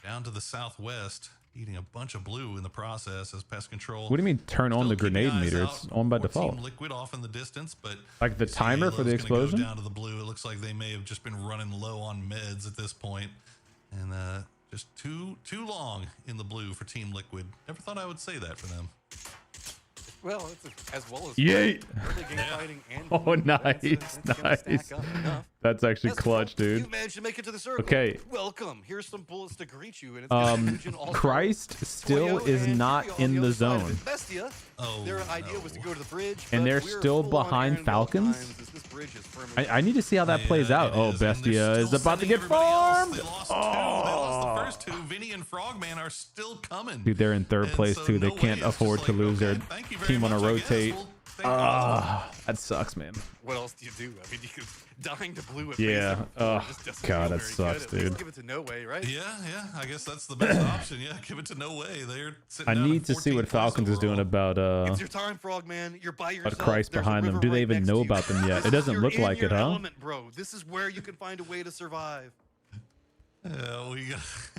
down to the southwest, eating a bunch of blue in the process as pest control. What do you mean turn on Still the keeping grenade eyes meter? out It's on by for Team default. Liquid off in the distance, but Like the timer for the Halo's gonna go explosion? down to the blue. It looks like they may have just been running low on meds at this point, and just too long in the blue for Team Liquid. Never thought I would say that for them. Well, it's as well as Yay. early game fighting and Oh, nice, that's gonna nice. stack up enough. That's actually That's clutch, cool. dude. You managed to make it to the circle. Okay. Welcome. Here's some bullets to greet you. And it's gonna be Legion All-Star. Christ still Toyo is and not Fury on in the other side of zone. it. Bestia, Oh, their idea was to go to the bridge, And but they're we're still full on behind Iron Bell Falcons? times as this bridge is firmly- I need to see how that plays out. It Oh, is, and they're Bestia is still about to sending get everybody else. farmed. They lost two. They lost the first two. Vinny and Frogman are still coming. Dude, they're in third And place so too. They no way, can't it's afford just to like, lose okay, their thank you very team on a much, I guess. rotate. We'll take it. That sucks, man. What else do you do? I mean, you could dying to blue at Yeah. base Oh, just doesn't God, feel that very sucks, good. At least dude. give it to No Way, right? Yeah, I guess that's the best option. Yeah, give it to No Way. They're sitting I down need at to see 14 what points Falcons is doing overall. about It's your time, Frogman. You're by yourself. Christ There's a behind them. river Do they right even next know to you. about them yet? This It doesn't is- look you're in like your it, huh? element, bro. This is where you can find a way to survive. We got,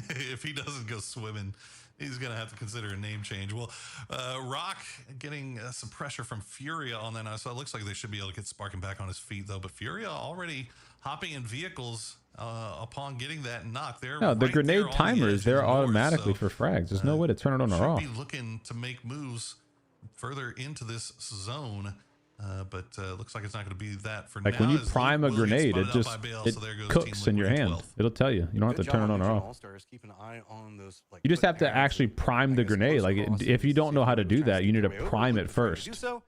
if he doesn't go swimming, he's gonna have to consider a name change. Well, Rock getting some pressure from Furia on that now, so it looks like they should be able to get Sparking back on his feet though. But Furia already hopping in vehicles upon getting that knock. They're No, the right grenade there on the timers, edge they're of the north, automatically so, for frags. There's no way to turn it on or should off. be looking to make moves further into this zone. But looks like it's not going to be that for now. Like when you as prime a Luke will get grenade, it spotted out just by Bale, it so there goes cooks Team in your Liquid hand. 12th. It'll tell you. You don't have to Good turn it job, on or Legion off. All-Stars. Keep an eye on those, like, You just have to footpaths actually and, prime I the guess, grenade. close Like across if you don't know how to do that, you need to Way over, prime but it if you're to do first. so,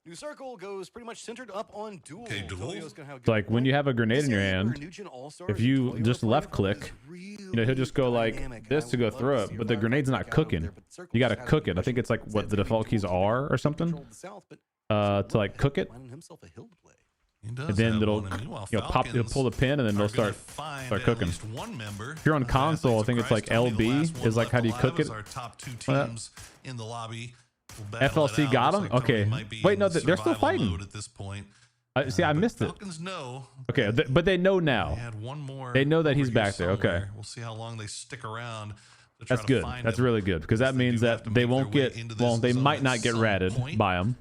New Circle goes pretty much centered up on Duel. Okay, Duel. Toyo's gonna have a It's good like when point. you have a grenade in your This area where hand, New Gen All-Stars if you and Toyo just are left playing from click, is you know, he'll just go really like dynamic, this and to I go would love through to it, see but the Ryan grenade's break not out of cooking. there, but Circle's You got to just cook having it. I think it's like what the maybe default keys Duel's are or taking something control of the South, but to like cook it. finding himself a hill to play. He does And then have it'll one, and meanwhile, pop. It'll pull the pin and then Falcons they'll are start. gonna find start at cooking. least one member. If you're on console, I think it's like Athletes of Christ, LB only the last is like one how do you left cook alive it? as Our top two Well, teams in the lobby will battle it FLC out. got Looks him? like Tony Okay. might be Wait, in no, they're still survival fighting. mode at this point. See, I But missed it. Falcons know. Okay, but they know They now. had one more. They know that over he's here back there, okay. somewhere. We'll see how long they stick around. To try That's to good. find That's him, really good because that they means do have that to they make their won't way get. into Well, this they zone might at not get some ratted point. by them.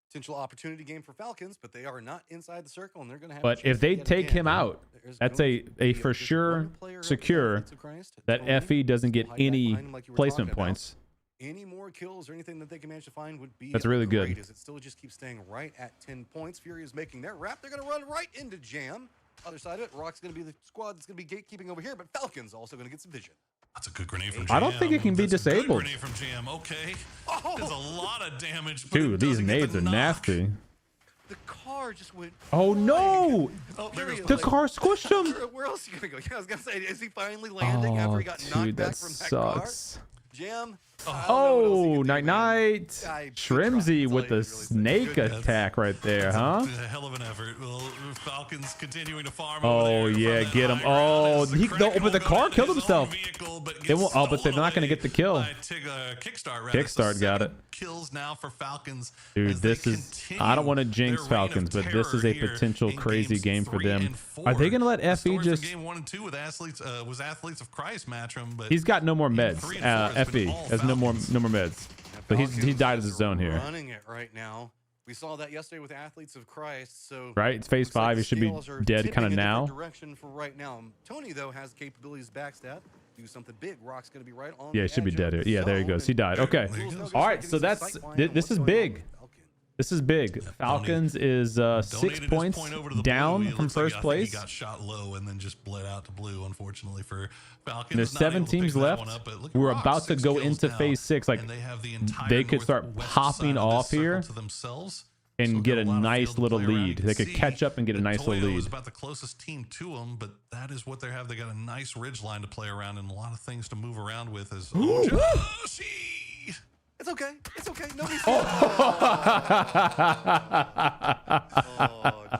Potential opportunity game for Falcons, but they are not inside the circle, and they're going to have. But a chance if they to get take again. him out, There's that's going a to be for just sure one player up for secure Athletes of Christ, that Tony, FE doesn't get will hide back any behind him like you were placement talking about. points. Any more kills or anything that they can manage to find would be That's really good. great, as it still just keeps staying right at 10 points. Fury is making their wrap. They're going to run right into Jam. Other side of it, Rock's going to be the squad that's going to be gatekeeping over here, but Falcons also going to get some vision. That's a good grenade from Jam. I don't think it can be That's a good disabled. grenade from Jam. Okay. Oh! There's a lot of damage. But it Dude, these doesn't get nades the are knock. nasty. The car just went. Oh no! Oh, there goes The car squished him. Where else are you going to go? Yeah, I was going to say, is he finally landing after he got knocked dude, back that from that car? sucks. Jam. Oh, night night. Good Shrimsy try. with the That's all you can snake really say. attack right there, huh? A hell of an effort. Well, Falcons continuing to farm. Oh, over there yeah, from get that him. high ground. Oh, As the he- Kraken no, but will the go car into killed his own himself. vehicle, but They gets won't- oh, but they're stolen not gonna away get the kill. by Kickstart, rather. Kickstart So got 7 it. Kills now for Falcons. Dude, as they this is. continue I don't want to jinx their reign of Falcons, but this is terror a here potential in crazy games game for 3 them. and 4. Are they going to let The FE stories from just. game 1 and 2 with Athletes of Christ match 'em, but He's got no more game meds. 3 and 4 has been FE all has no more Falcons. meds. So he died at the zone here. Running it right now. We saw that yesterday with Athletes of Christ. So Right, it's phase looks like 5. the It should be scales are dead tipping kind of a different now. direction for right now. Tony though has capabilities backstab. Do something big. Rock's going to be right on. Yeah, the it should be edge dead of here. the Yeah, there he zone, goes. He and died. Okay. There you go. Jules All Noga's right, getting so some that's sight line on this what's is going on big. with Falcon. This is big. Falcons is 6 Donated his points point over to the down blue. It from looks like, first I think place. He got shot low and then just bled out to blue, unfortunately, for Falcons. And there's Not 7 able to pick teams that left. one up, but look at We're Rock, about to 6 go kills into now, phase 6. Like and they have the entire they could start northwest popping side of this off circle here to themselves. and So get got a lot of nice field to little play around. lead. You They can could see catch up and get a that nice little Toyo is lead. about the closest team to them, but that is what they have. They got a nice ridge line to play around and a lot of things to move around with. As Joshi! It's okay. It's okay. Nobody's. Oh,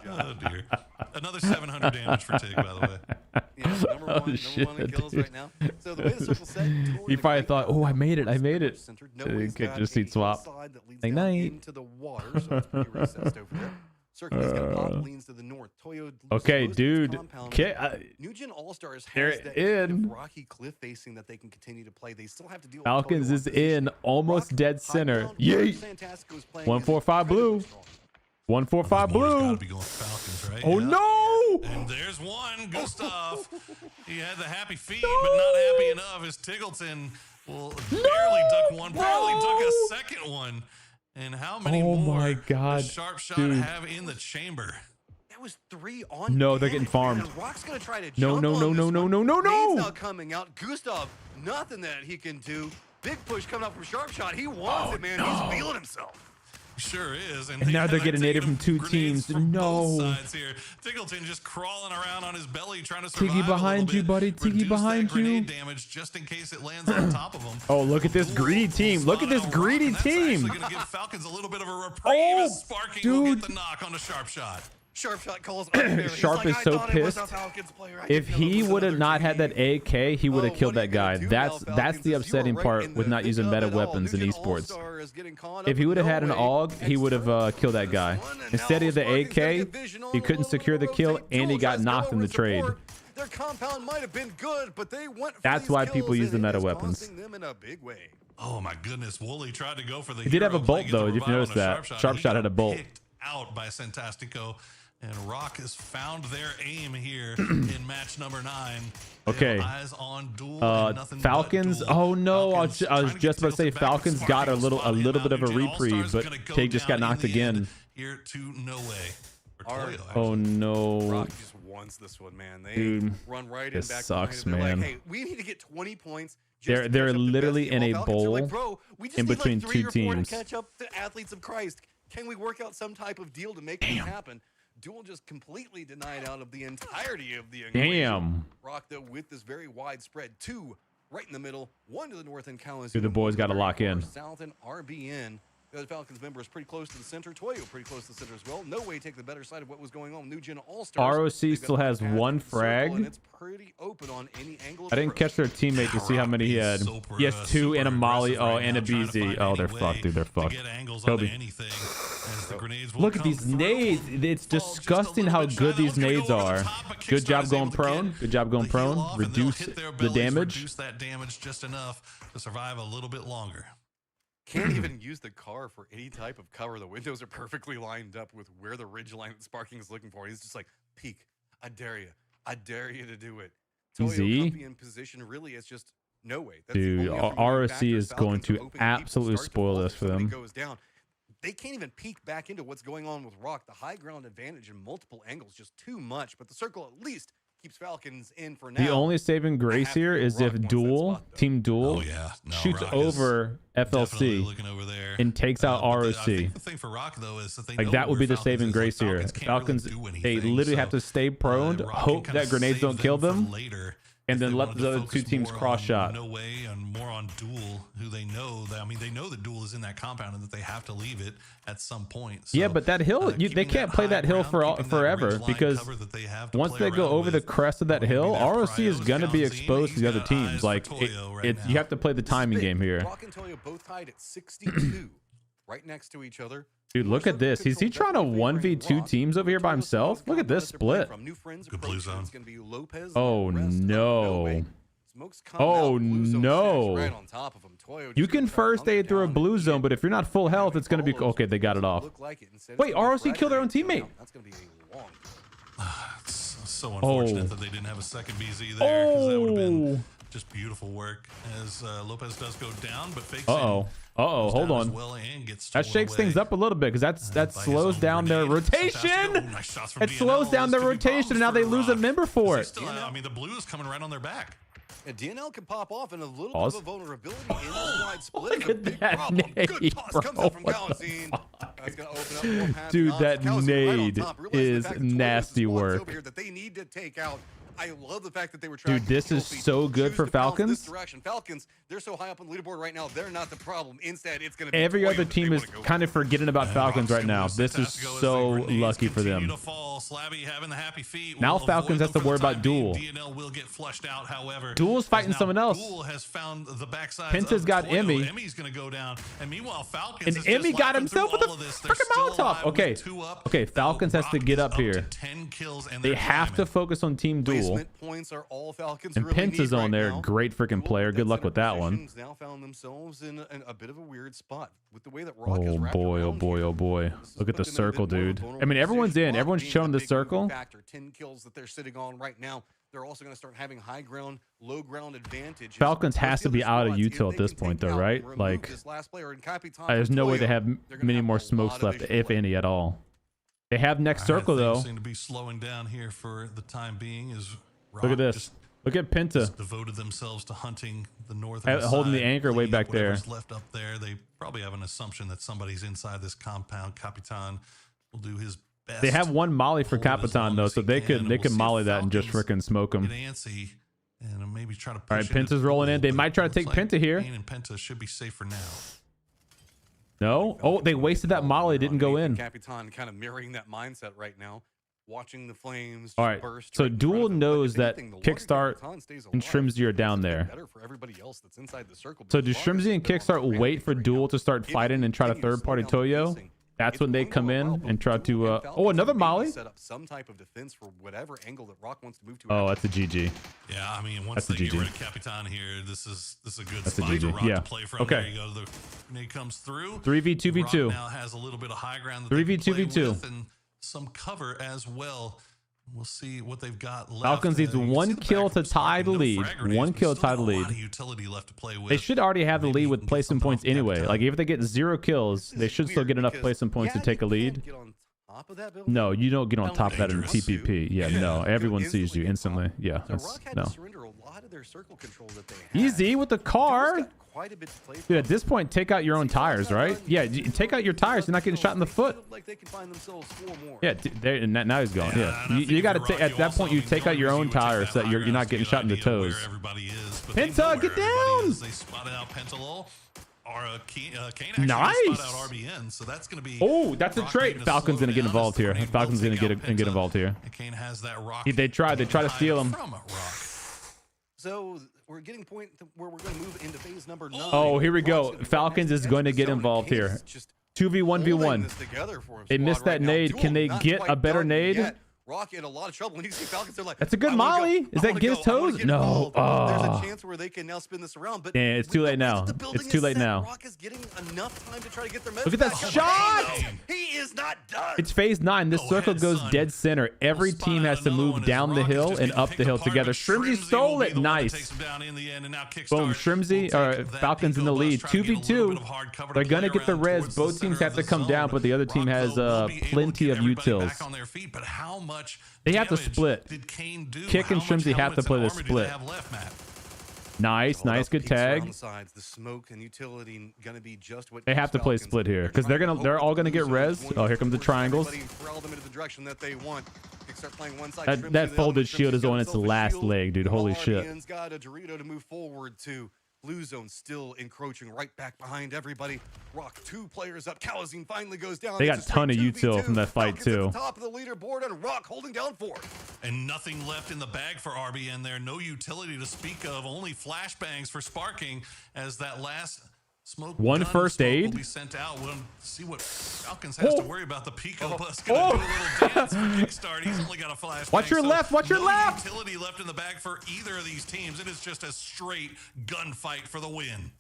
Oh dear. Another 700 damage for Tig, by the way. Yeah, number one in kills dude. right now. So the way the circle set, He probably thought, "Oh, I made it. I made it." Kick just seat swap. Like, night. Into the water, so it's pretty recessed over there. Circle is gonna pop, leans to the north. Toyo Okay, most of its dude. compound. New Gen All Stars They're has that kind in. of rocky cliff facing that they can continue to play. They still have to deal with Falcons Toyo is on position. in, almost Rock, dead high center. ground, Yeet. Fantastico's playing 145 blue. incredibly strong. 145 Motor's blue. gotta be going Falcons, right? Oh Yeah. no! And there's one, Gustav. He had the happy feet, but not happy enough. As Tiggleton will barely duck one, barely duck a second one. And how many Oh more my God, does Sharp Shot dude. have in the chamber? That was 3 on. No, they're getting damage, farmed. man. Rock's gonna try to No, jump no, on no, this no, one. no, no, no, Nade's no. now coming out. Gustav, nothing that he can do. Big push coming up from Sharp Shot. He wants it, man. He's feeling himself. Sure is. And now they're getting native from 2 teams. From No. both sides here. Tiggleton just crawling around on his belly trying to survive. Tiggy a little behind you, bit. buddy. Tiggy Reduce behind that grenade you. damage just in case it lands on top of him. Oh, look at this greedy team. Look at this Spot on greedy Rock, and that's team. actually gonna give Falcons a little bit of a reprieve. Oh, As Sparking will dude. get the knock on the Sharp Shot. Sharp Shot calls unfair. He's Sharp like, is I so thought it was a pissed. Falcons player. I If didn't know it he was would have another not had that team. AK, he would have Oh, killed what are that you gonna guy. do That's now, the Falcons, as you are upsetting right part in with the not thick using of meta it all. weapons in New Gen esports. All-Star is getting caught up If he in would have no had an way. AUG, he would have killed that guy. One, and Instead now of the Sparking's gonna AK, get vision on he a couldn't little secure the bit of kill, rotate. and he Jules got has come knocked in over the with trade. support. Their compound might have been good, but they went for That's these why kills, people use the and it meta is weapons. costing them in a big way. Oh my goodness. Wooly tried to go for the He did have a hero play, bolt, get the though, if you revive noticed on a that. Sharp Sharp He Shot got had a bolt. picked out by Santastico. And Rock has found their aim here in match number 9. They Okay. have eyes on Duel and nothing but Falcons. Duel. Oh no, I was Falcons trying to just get about to say Tiggleton back. Falcons got a Sparking little spotting him bit of a out. New Gen reprieve, All-Stars but gonna go Tig just got down in knocked the again. end Here to no way. For Toyo, Oh actually. no. Rock just wants this one, man. They Dude, run right in this back sucks, behind. They're man. like, hey, we need to get 20 points. just They're- to they're catch up to literally Bestie. in All a Falcons are like, bowl bro, we just in need between like 3 two or 4 teams. to catch up to Athletes of Christ. Can we work out some type of deal to make this happen? Duel just completely denied out of the entirety of the equation. Damn. Rock, though, with this very wide spread. 2 right in the middle, 1 to the north in Kalamazoo. Dude, the boys one gotta very lock in. far south in RBN. The Falcons member is pretty close to the center. Toyo pretty close to the center as well. No way to take the better side of what was going on. New Gen All-Stars. ROC They've got still the has path 1 in the circle, frag. and it's pretty open on any angle of I didn't approach. catch their teammate to see how many he had. Super, He has 2 and a super molly. aggressive Oh, right and a now, trying to BZ. find Oh, any they're way fucked, dude. They're to fucked. get angles Kobe. onto anything, as the grenades will Look at come these through. nades. It's Fall just a disgusting little how bit good shy. these That one's gonna nades go over the are. top, but Good Kickstarter job is going able to prone. get Good job going the heal prone. off, and they'll Reduce hit their the bellies, damage. Reduce that damage just enough to survive a little bit longer. Can't even use the car for any type of cover. The windows are perfectly lined up with where the ridge line that Sparking is looking for. He's just like, peek. I dare you. I dare you to do it. Toyo Easy. could be in position. Really, it's just no way. That's the Dude, only other ROC factor. is going Falcons to are hoping that people absolutely start to spoil fall this if for somebody them. Goes down. They can't even peek back into what's going on with Rock. The high ground advantage in multiple angles just too much. But the circle at least keeps Falcons in for now. The only saving grace have to here go is Rock if wants that Duel, spot, though. Team Duel, Oh yeah, no, shoots Rock is over definitely FLC looking over there. and takes out But I ROC. think the thing for Rock though is that they Like know that would where be the Falcons saving is. grace Like, here. can't really Falcons, do they anything, literally so, have to stay prone, Rock can hope kinda that grenades save don't kill for them, later. and if then they let wanted the to other 2 focus teams more cross on shot. No way, and more on Duel, who they know that. I mean, they know that Duel is in that compound and that they have to leave it at some point. So, Yeah, but that hill, they keeping can't that play high that hill ground, keeping that forever ridge line because cover that they have to once play they go around over the with, crest of that will be hill, that ROC is Prio's going to be Calzine. exposed to He's the other got teams. eyes for Like Toyo right it's now. you have to play the timing game here. Rock and Toyo both tied at 62, right next to each other. Dude, look at this. Is he trying to 1v2 teams over here by himself? Look at this split. From new friends, Good blue zone. It's going to be Lopez. Oh, and the rest. no. way. Smoke's coming Oh, out. Blue zone no. stacks right on top of him. Toyo You just can gonna try to first hunt aid it through a down blue and zone, hit. but if you're not full health, it's going to be... Follows. Okay, they got it off. Look like it. Instead, Wait, it's gonna be ROC killed their own Frederick. teammate. That's going to be a long It's so unfortunate that they didn't have a second BZ there, because that would have been just beautiful work. As Lopez does go down, but fakes Uh-oh. Uh-oh, hold on. That shakes things up a little bit, because that slows down their rotation. It slows down their rotation, and now they lose a member for it. I mean, the blue is coming right on their back. And DNL can pop off, and a little Pause. bit of a vulnerability in this wide split. Look at Big that problem. Good nade, toss bro. comes out from What the Calazine. That's gonna open up more paths. Dude, Nas. that Calazine right on nade top, realizing the is fact that Toyo's nasty spawns work. over here that they need to take out. I love the fact that they were trying. Dude, this is so good for Falcons. Falcons, they're so high up on the leaderboard right now. They're not the problem. Instead, it's going to be Every Toyo other that team they is wanna go kind of forgetting about Falcons right now. This is so lucky for them. Now Falcons has to worry about Duel. DNL will get flushed out, however. Duel's fighting someone else. Duel has found the backside. Penta's got Emmy. Emmy's going to go down. And meanwhile, Falcons And Emmy got himself with a freaking Molotov. Okay. Okay, Falcons has to get up here. They have to focus on Team Duel. Points are all Falcons And really Penta's need on right there. now. Great freaking player. Good luck with that one. Positions now found themselves in a bit of a weird spot with the way that Rock is Oh wrapped boy, oh around boy, here. oh boy. This is Look at the putting them in a circle, bit more of a dude. vulnerable I mean, everyone's position. in. Rock Everyone's being showing the big moving circle. Factor, 10 kills that they're sitting on right now. They're also going to start having high ground, low ground advantages. Falcons has to Most be of the out of squads, if util at they this can point, take though, out right? and remove Like, this last player in Capitan there's no way Toyo, they have they're gonna many have more a smokes lot of left, issues if left. any at all. They have next circle, though. Seem to be slowing down here for the time being. Is Look at this. Look at Penta. Devoted themselves to hunting the north, Holding the anchor way back there. Left up there, they probably have an assumption that somebody's inside this compound. Capitan will do his best. They have one molly for hold it as Capitan, long though, as so he they can, could and we'll see molly if that and just Falcons freaking smoke him. get antsy and maybe try to push All right, into Penta's rolling in. They Duel, might try to but take looks like Penta here. Kane and Penta should be safe for now. No? Oh, they wasted that molly. Didn't go in. Capitan kind of mirroring that mindset right now, watching the flames. All just right, burst so right in front Duel of them. But knows if that anything, the longer Kickstart Capitan stays and alive, Shrimsy are down it's a bit there. better for everybody else that's inside the circle. So do Because Vargas Shrimsy and has been on a Kickstart wait rampage for right Duel now. to start If fighting and try to continue third-party slow down the Toyo? pacing, That's it's when they going to come in allow and try Duel to... and Falcons Oh, another maybe molly? set up some type of defense for whatever angle that Rock wants to move to. Oh, that's a GG. Yeah, I mean, once That's they a get GG. rid of Capitan here, this is a good That's a spot for GG. Rock Yeah. to play from. Okay. There you go. The grenade comes through. 3v2v2. Rock now has a little bit of high ground that 3v2v2. they can play with and some cover as well. We'll see what they've got left. Falcons needs You can one see the kill back to of tie the no lead. frag grenades, One but kill to still tie the a lot lead. of utility left to play with. They should already have the Maybe lead you with can get placing something points off anyway. Capitan. Like, if they get 0 kills, they should still get enough placing points to take a lead. No, you don't get on top of that in TPP. Yeah, no. Everyone sees you instantly. Yeah, So that's... Rock had No. to surrender a lot of their circle control that they had. Easy with the car. Duel's got quite a bit to play for. Dude, at this point, take out your own tires, right? Yeah, you take out your tires. You're not getting shot in the foot. Like they can find themselves 4 more. Yeah, there, and now he's gone. Yeah, and I think you if got to you're take Rock, at that also, point. I You mean, take out your the own only reason you would tires take so that that you're high not ground getting is shot in the to get an idea toes. of where everybody is, but they Penta, know where get everybody down. is. They spotted out Pentalol. Kane actually Nice. spotted out RBN, so that's going to be. Oh, that's a Rock trait. needing to Falcon's slow gonna get down involved as the here. grenade Falcon's will gonna take get out and get Penta. involved here. And Kane has that rock. They try to steal him. From a rock. So we're getting point where we're going to move into phase number 9. Oh, here we Rock's go. gonna be Falcons is right going to next get zone, and involved Kane's here. just 2v1v1. holding this together for him, They squad missed that right now. nade. Duel Can they not get quite a better done nade? yet. Rock in a lot of trouble. When you see Falcons, they're like, That's a good I wanna molly. go, Is I that wanna get his go, I wanna toes? get No. involved. There's Oh. a chance where they can now spin this around, but Yeah, it's with too the late way now. that the building It's too is late set, now. Rock is getting enough time to try to get their meds Look at that back up. shot! He is not done. It's phase 9. This Go circle ahead, goes son. dead center. Every We'll team spot has out to another move one as down the Rock is hill just and getting up the picked hill apart, together. but Shrimsy Shrimsy stole will be it. the one that Nice. takes him down in the end, and now Kickstart Boom. will Shrimsy take or that Falcons in the Pico lead. bus, try to get a little 2v2. bit of hard cover to They're going to play get the around res. towards the Both center teams of have to the come down, zone. but the other team Rock, has though, will be able to plenty get of everybody utils. back on their feet, but how much They have to damage split. did Kane do? Kick and How much Shrimsy have to helmets play and the armor do split. they have left, Matt? Nice, Hold nice, up, good peaks around tag. the sides. The smoke and utility gonna be just what They have keeps to play Falcons. split here, They're 'cause they're trying to gonna- they're hope all that gonna get the res. zone's Oh, here come the force triangles. everybody and corral them into the direction that they want. Start playing one side, That Shrimsy, that the folded other. shield Shrimsy's is got on its himself a last shield. leg, dude. Holy shit. RBN's got a Dorito to move forward to. Blue zone still encroaching right back behind everybody. Rock 2 players up. Calazine finally goes down. They got It's a ton of 2v2. util from that fight, Falcons at too. the top of the leaderboard and Rock holding down 4. And nothing left in the bag for RBN there. No utility to speak of. Only flashbangs for sparking as that last Smoke One gun first smoke aid? will be sent out. We'll see what Falcons has to worry about. The Pico Bus gonna do a little dance for kickstart. He's only got a flashbang. Watch your left, watch your left. Utility left in the bag for either of these teams. It is just a straight gunfight for the win.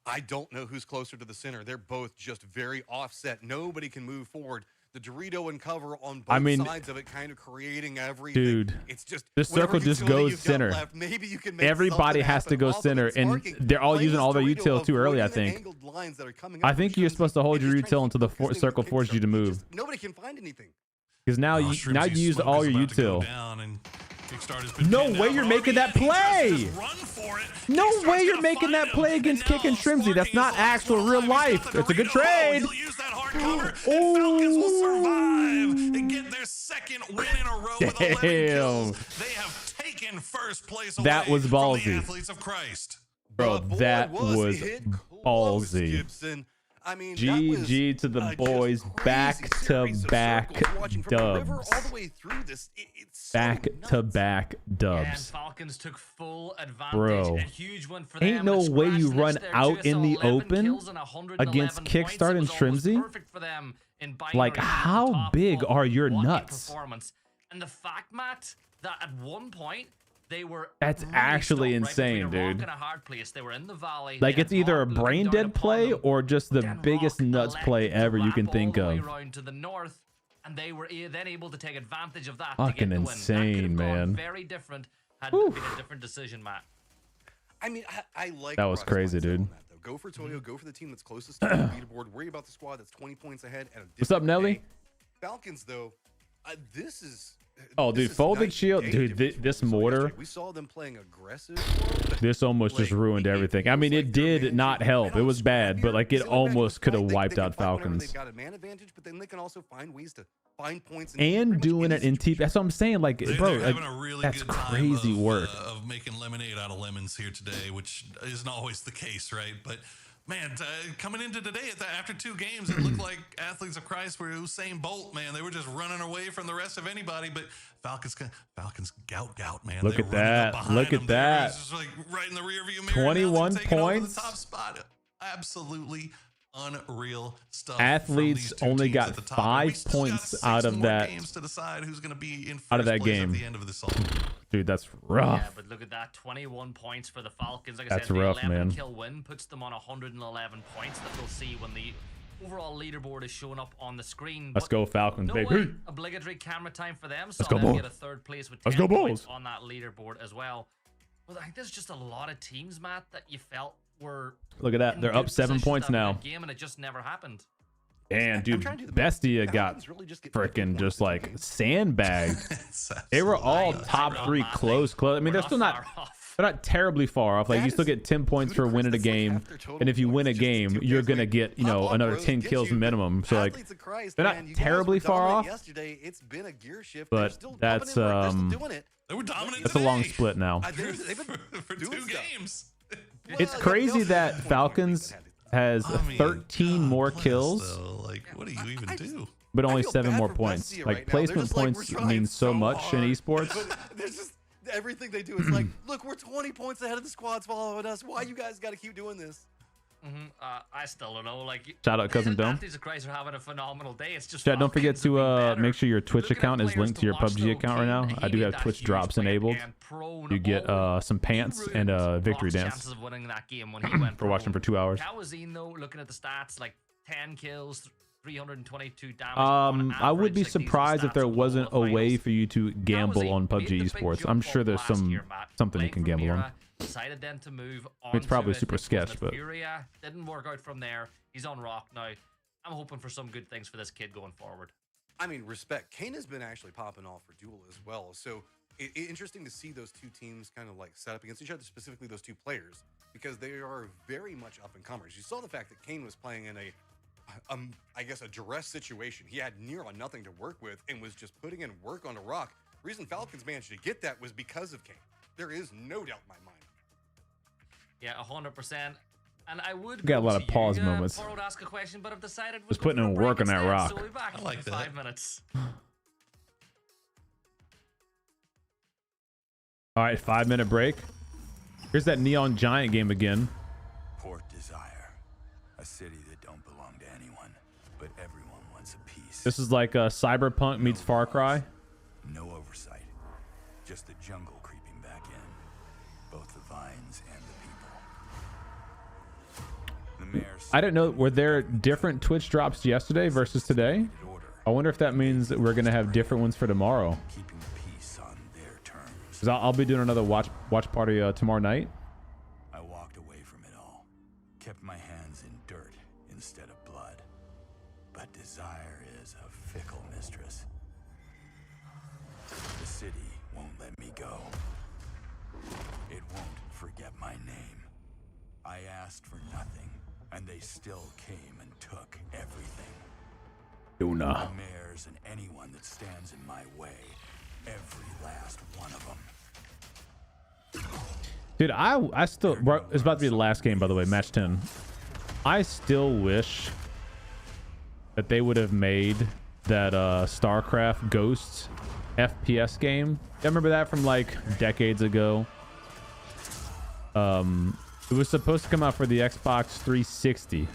I don't know who's closer to the center. They're both just very offset. Nobody can move forward. The Dorito and cover on both sides of it, kind of creating everything. Dude, it's just this circle just goes center. Left, maybe you can make everybody has to go center, and they're all using all their util too early. I think. I think you're supposed to hold your util until the circle forces you to move. Nobody can find anything. Because now you used all your util. No way you're making that play. No way you're making that play against Kick and Shrimsy. That's not actual real life. It's a good trade. Falcons will survive and get their second win in a row with 11 kills. They have taken first place away that was ballsy. From the Athletes of Christ. Bro, that was ballsy. I mean, GG to the boys, back-to-back dubs. Back-to-back dubs. And Falcons took full advantage. Bro, a huge one for them. ain't no way you run out in the open against Kickstart and Shrimsy. Like, how big are your nuts? And the fact, Matt, that at one point, they were That's actually insane, dude. In a hard place. They were in the valley. Like, it's either a brain dead play or just the biggest nuts play ever you can think of. Around to the north, and they were then able to take advantage of that. Fucking to get the insane, win. That man. Very different. Had been a different decision, Matt. I mean, I like that was crazy, dude. Go for Toyo. Go for the team that's closest to the leaderboard. Worry about the squad that's 20 points ahead. At a What's up, Nelly? Falcons, though, this is. Oh, dude, folded shield, dude. This mortar. We saw them playing aggressive. This almost just ruined everything. I mean, it did not help. It was bad, but like it almost could have wiped out Falcons. They've got a man advantage, but then they can also find ways to find points. And doing it in TP. That's what I'm saying. Like, bro, like, that's crazy work. Of making lemonade out of lemons here today, which isn't always the case, right? But man, coming into today, after 2 games, it looked like Athletes of Christ were Usain Bolt, man. They were just running away from the rest of anybody, but Falcons gout, man. Look at that. Look at that. Just like right in the rear view mirror. 21 points. The top spot. Absolutely unreal stuff. Athletes only got 5 points out of that. Games to decide who's going to be in out of that game. At the end of this all. Dude, that's rough. Yeah, but look at that, 21 points for the Falcons. Like I that's said, rough, the 11 man. kill win puts them on 111 points that we'll see when the overall leaderboard is showing up on the screen. Let's go Falcons, baby. Obligatory camera time for them. Let's go, Bulls. Get a 3rd place with 10 points on that leaderboard as well. But I think there's just a lot of teams, Matt, that you felt were. Look at that. They're up 7 points now. Game, and it just never happened. And dude, Bestia got freaking just like sandbagged. They were all top 3 close. I mean, they're still not. They're not terribly far off. Like, you still get 10 points for winning a game, and if you win a game, you're gonna get, you know, another 10 kills minimum. So like, they're not terribly far off. But that's They were dominant. That's a long split now. For 2 games. It's crazy that Falcons has 13 more kills. Like, what do you even do? But only 7 more points. Like, placement points means so much in esports. There's just everything they do is like, look, we're 20 points ahead of the squads following us. Why you guys got to keep doing this? I still don't know. Like, shout out Cousin Dome. Athletes of Christ are having a phenomenal day. It's just don't forget to make sure your Twitch account is linked to your PUBG account right now. I do have Twitch drops enabled. You get some pants and a victory dance of winning that game when he went for watching for 2 hours. Kawazine, though, looking at the stats, like 10 kills, 322 damage. I would be surprised if there wasn't a way for you to gamble on PUBG esports. I'm sure there's something you can gamble on. Decided then to move on. It's probably super sketch, but Furia didn't work out from there. He's on rock now. I'm hoping for some good things for this kid going forward. I mean, respect. Kane has been actually popping off for Duel as well. So interesting to see those 2 teams kind of like set up against each other, specifically those 2 players, because they are very much up and comers. You saw the fact that Kane was playing in I guess a duress situation. He had near on nothing to work with and was just putting in work on a rock. The reason Falcons managed to get that was because of Kane. There is no doubt in my mind. Yeah, 100%. And I would got a lot of pause moments. Ask a question, but I've decided just putting in work on that rock. So we'll be back I like in that. 5 minutes. All right, 5-minute break. Here's that Neon Giant game again. Port Desire. city that don't belong to anyone, but everyone wants a piece. This is like Cyberpunk meets Far Cry. No oversight. Just the jungle creeping back in. Both the vines and the people. The mayor's I didn't know, were there different Twitch drops yesterday versus today? I wonder if that means that we're gonna have different ones for tomorrow. keeping peace on their terms. Because I'll be doing another watch party tomorrow night. I walked away from it all. Kept my hands in dirt instead of blood. But desire is a fickle mistress. The city won't let me go. It won't forget my name. I asked for nothing, and they still came and took everything. Duna. The mayors and anyone that stands in my way. Every last one of them. Dude, I still, bro, it's about to be the last game, by the way, match 10. I still wish that they would have made that StarCraft Ghosts FPS game. I remember that from like decades ago. It was supposed to come out for the Xbox 360.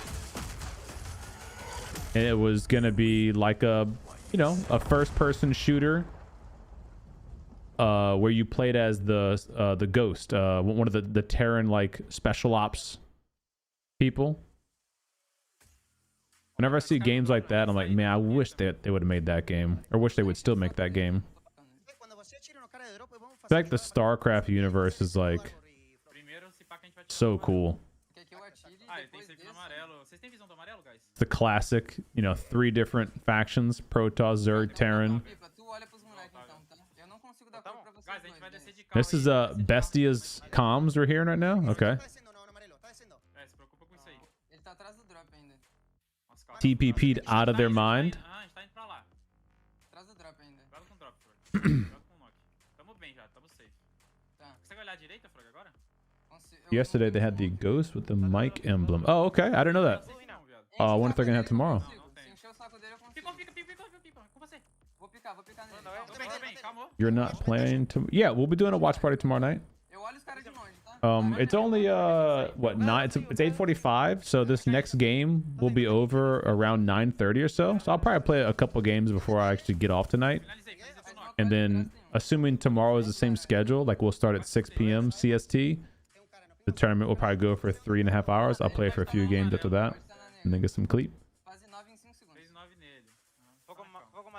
And it was gonna be like a, you know, a first-person shooter, where you played as the Ghost, one of the Terran like special ops people. Whenever I see games like that, I'm like, man, I wish that they would have made that game, or wish they would still make that game. I feel like the StarCraft universe is like so cool. The classic, you know, 3 different factions: Protoss, Zerg, Terran. This is Bestia's comms we're hearing right now. Okay. TPP'd out of their mind. Yesterday they had the ghost with the mic emblem. Oh, okay. I didn't know that. I wonder if they're gonna have tomorrow. You're not planning to? Yeah, we'll be doing a watch party tomorrow night. It's only what, 9? It's 8:45. So this next game will be over around 9:30 or so. So I'll probably play a couple games before I actually get off tonight. And then, assuming tomorrow is the same schedule, like we'll start at 6 p.m. CST. The tournament will probably go for 3.5 hours. I'll play for a few games after that, and then get some cleat.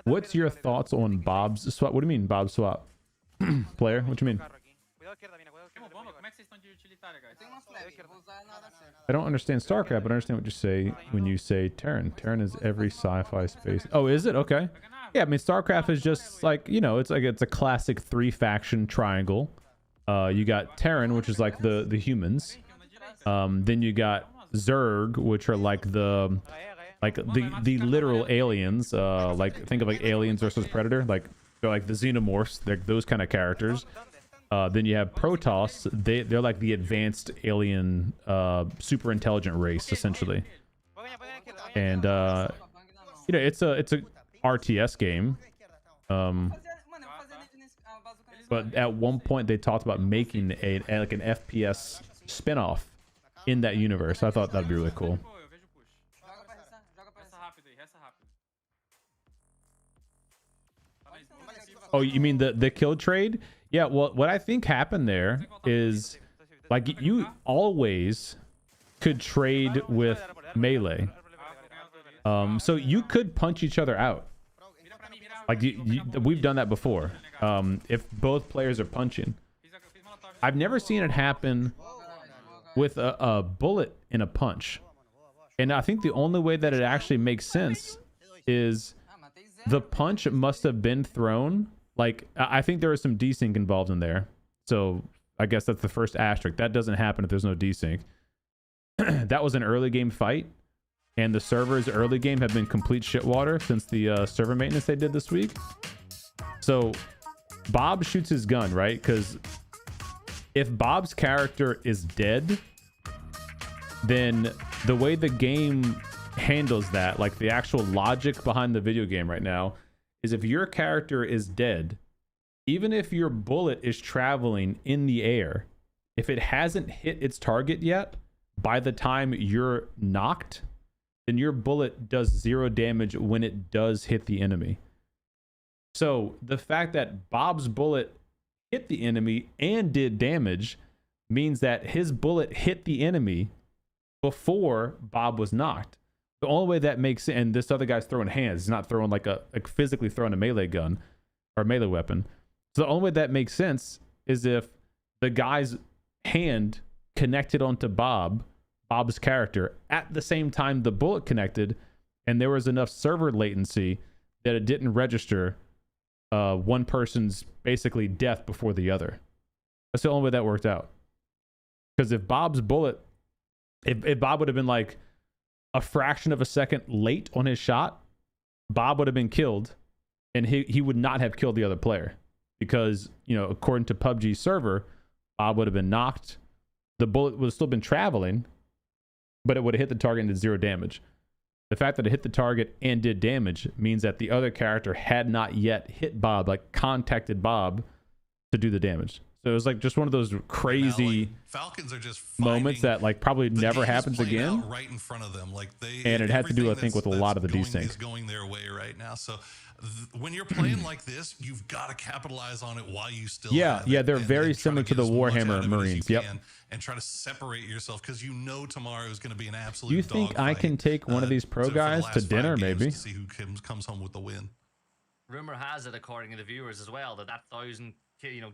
What's your thoughts on Bob's swap? What do you mean, Bob's swap? Player, what do you mean? I don't understand StarCraft, but I understand what you say when you say Terran. Terran is every sci-fi space. Oh, is it? Okay. Yeah, I mean, StarCraft is just like, you know, it's a classic 3-faction triangle. You got Terran, which is like the humans. Then you got Zerg, which are like the literal aliens. Like, think of like Aliens versus Predator. Like, they're like the xenomorphs. They're those kind of characters. Then you have Protoss. They're like the advanced alien, super intelligent race, essentially. And you know, it's a RTS game. But at one point they talked about making like an FPS spin-off in that universe. I thought that'd be really cool. Oh, you mean the kill trade? Yeah, well, what I think happened there is, like, you always could trade with melee. So you could punch each other out. Like, we've done that before. If both players are punching. I've never seen it happen with a bullet in a punch. And I think the only way that it actually makes sense is the punch must have been thrown. Like, I think there was some desync involved in there. So I guess that's the first asterisk. That doesn't happen if there's no desync. That was an early game fight. And the servers early game have been complete shit water since the server maintenance they did this week. So Bob shoots his gun, right? Because if Bob's character is dead, then the way the game handles that, like the actual logic behind the video game right now, is if your character is dead, even if your bullet is traveling in the air, if it hasn't hit its target yet, by the time you're knocked, then your bullet does 0 damage when it does hit the enemy. So the fact that Bob's bullet hit the enemy and did damage means that his bullet hit the enemy before Bob was knocked. The only way that makes sense, and this other guy's throwing hands, he's not throwing like physically throwing a melee gun or a melee weapon. So the only way that makes sense is if the guy's hand connected onto Bob's character at the same time the bullet connected, and there was enough server latency that it didn't register one person's basically death before the other. That's the only way that worked out. Because if Bob's bullet, if Bob would have been like a fraction of a second late on his shot, Bob would have been killed, and he would not have killed the other player. Because, you know, according to PUBG server, Bob would have been knocked. The bullet would have still been traveling, but it would have hit the target and did 0 damage. The fact that it hit the target and did damage means that the other character had not yet hit Bob, like contacted Bob to do the damage. So it was like just one of those crazy Falcons are just moments that like probably never happens again. Right in front of them, like and it had to do, I think, with a lot of the desync. Is going their way right now. So when you're playing like this, you've got to capitalize on it while you still. Have it, they're very similar to the Warhammer Marines. Yep. And try to separate yourself because you know tomorrow is going to be an absolute. You think I can take one of these pro guys to dinner, maybe? To see who comes home with the win. Rumor has it, according to the viewers as well, that 1,000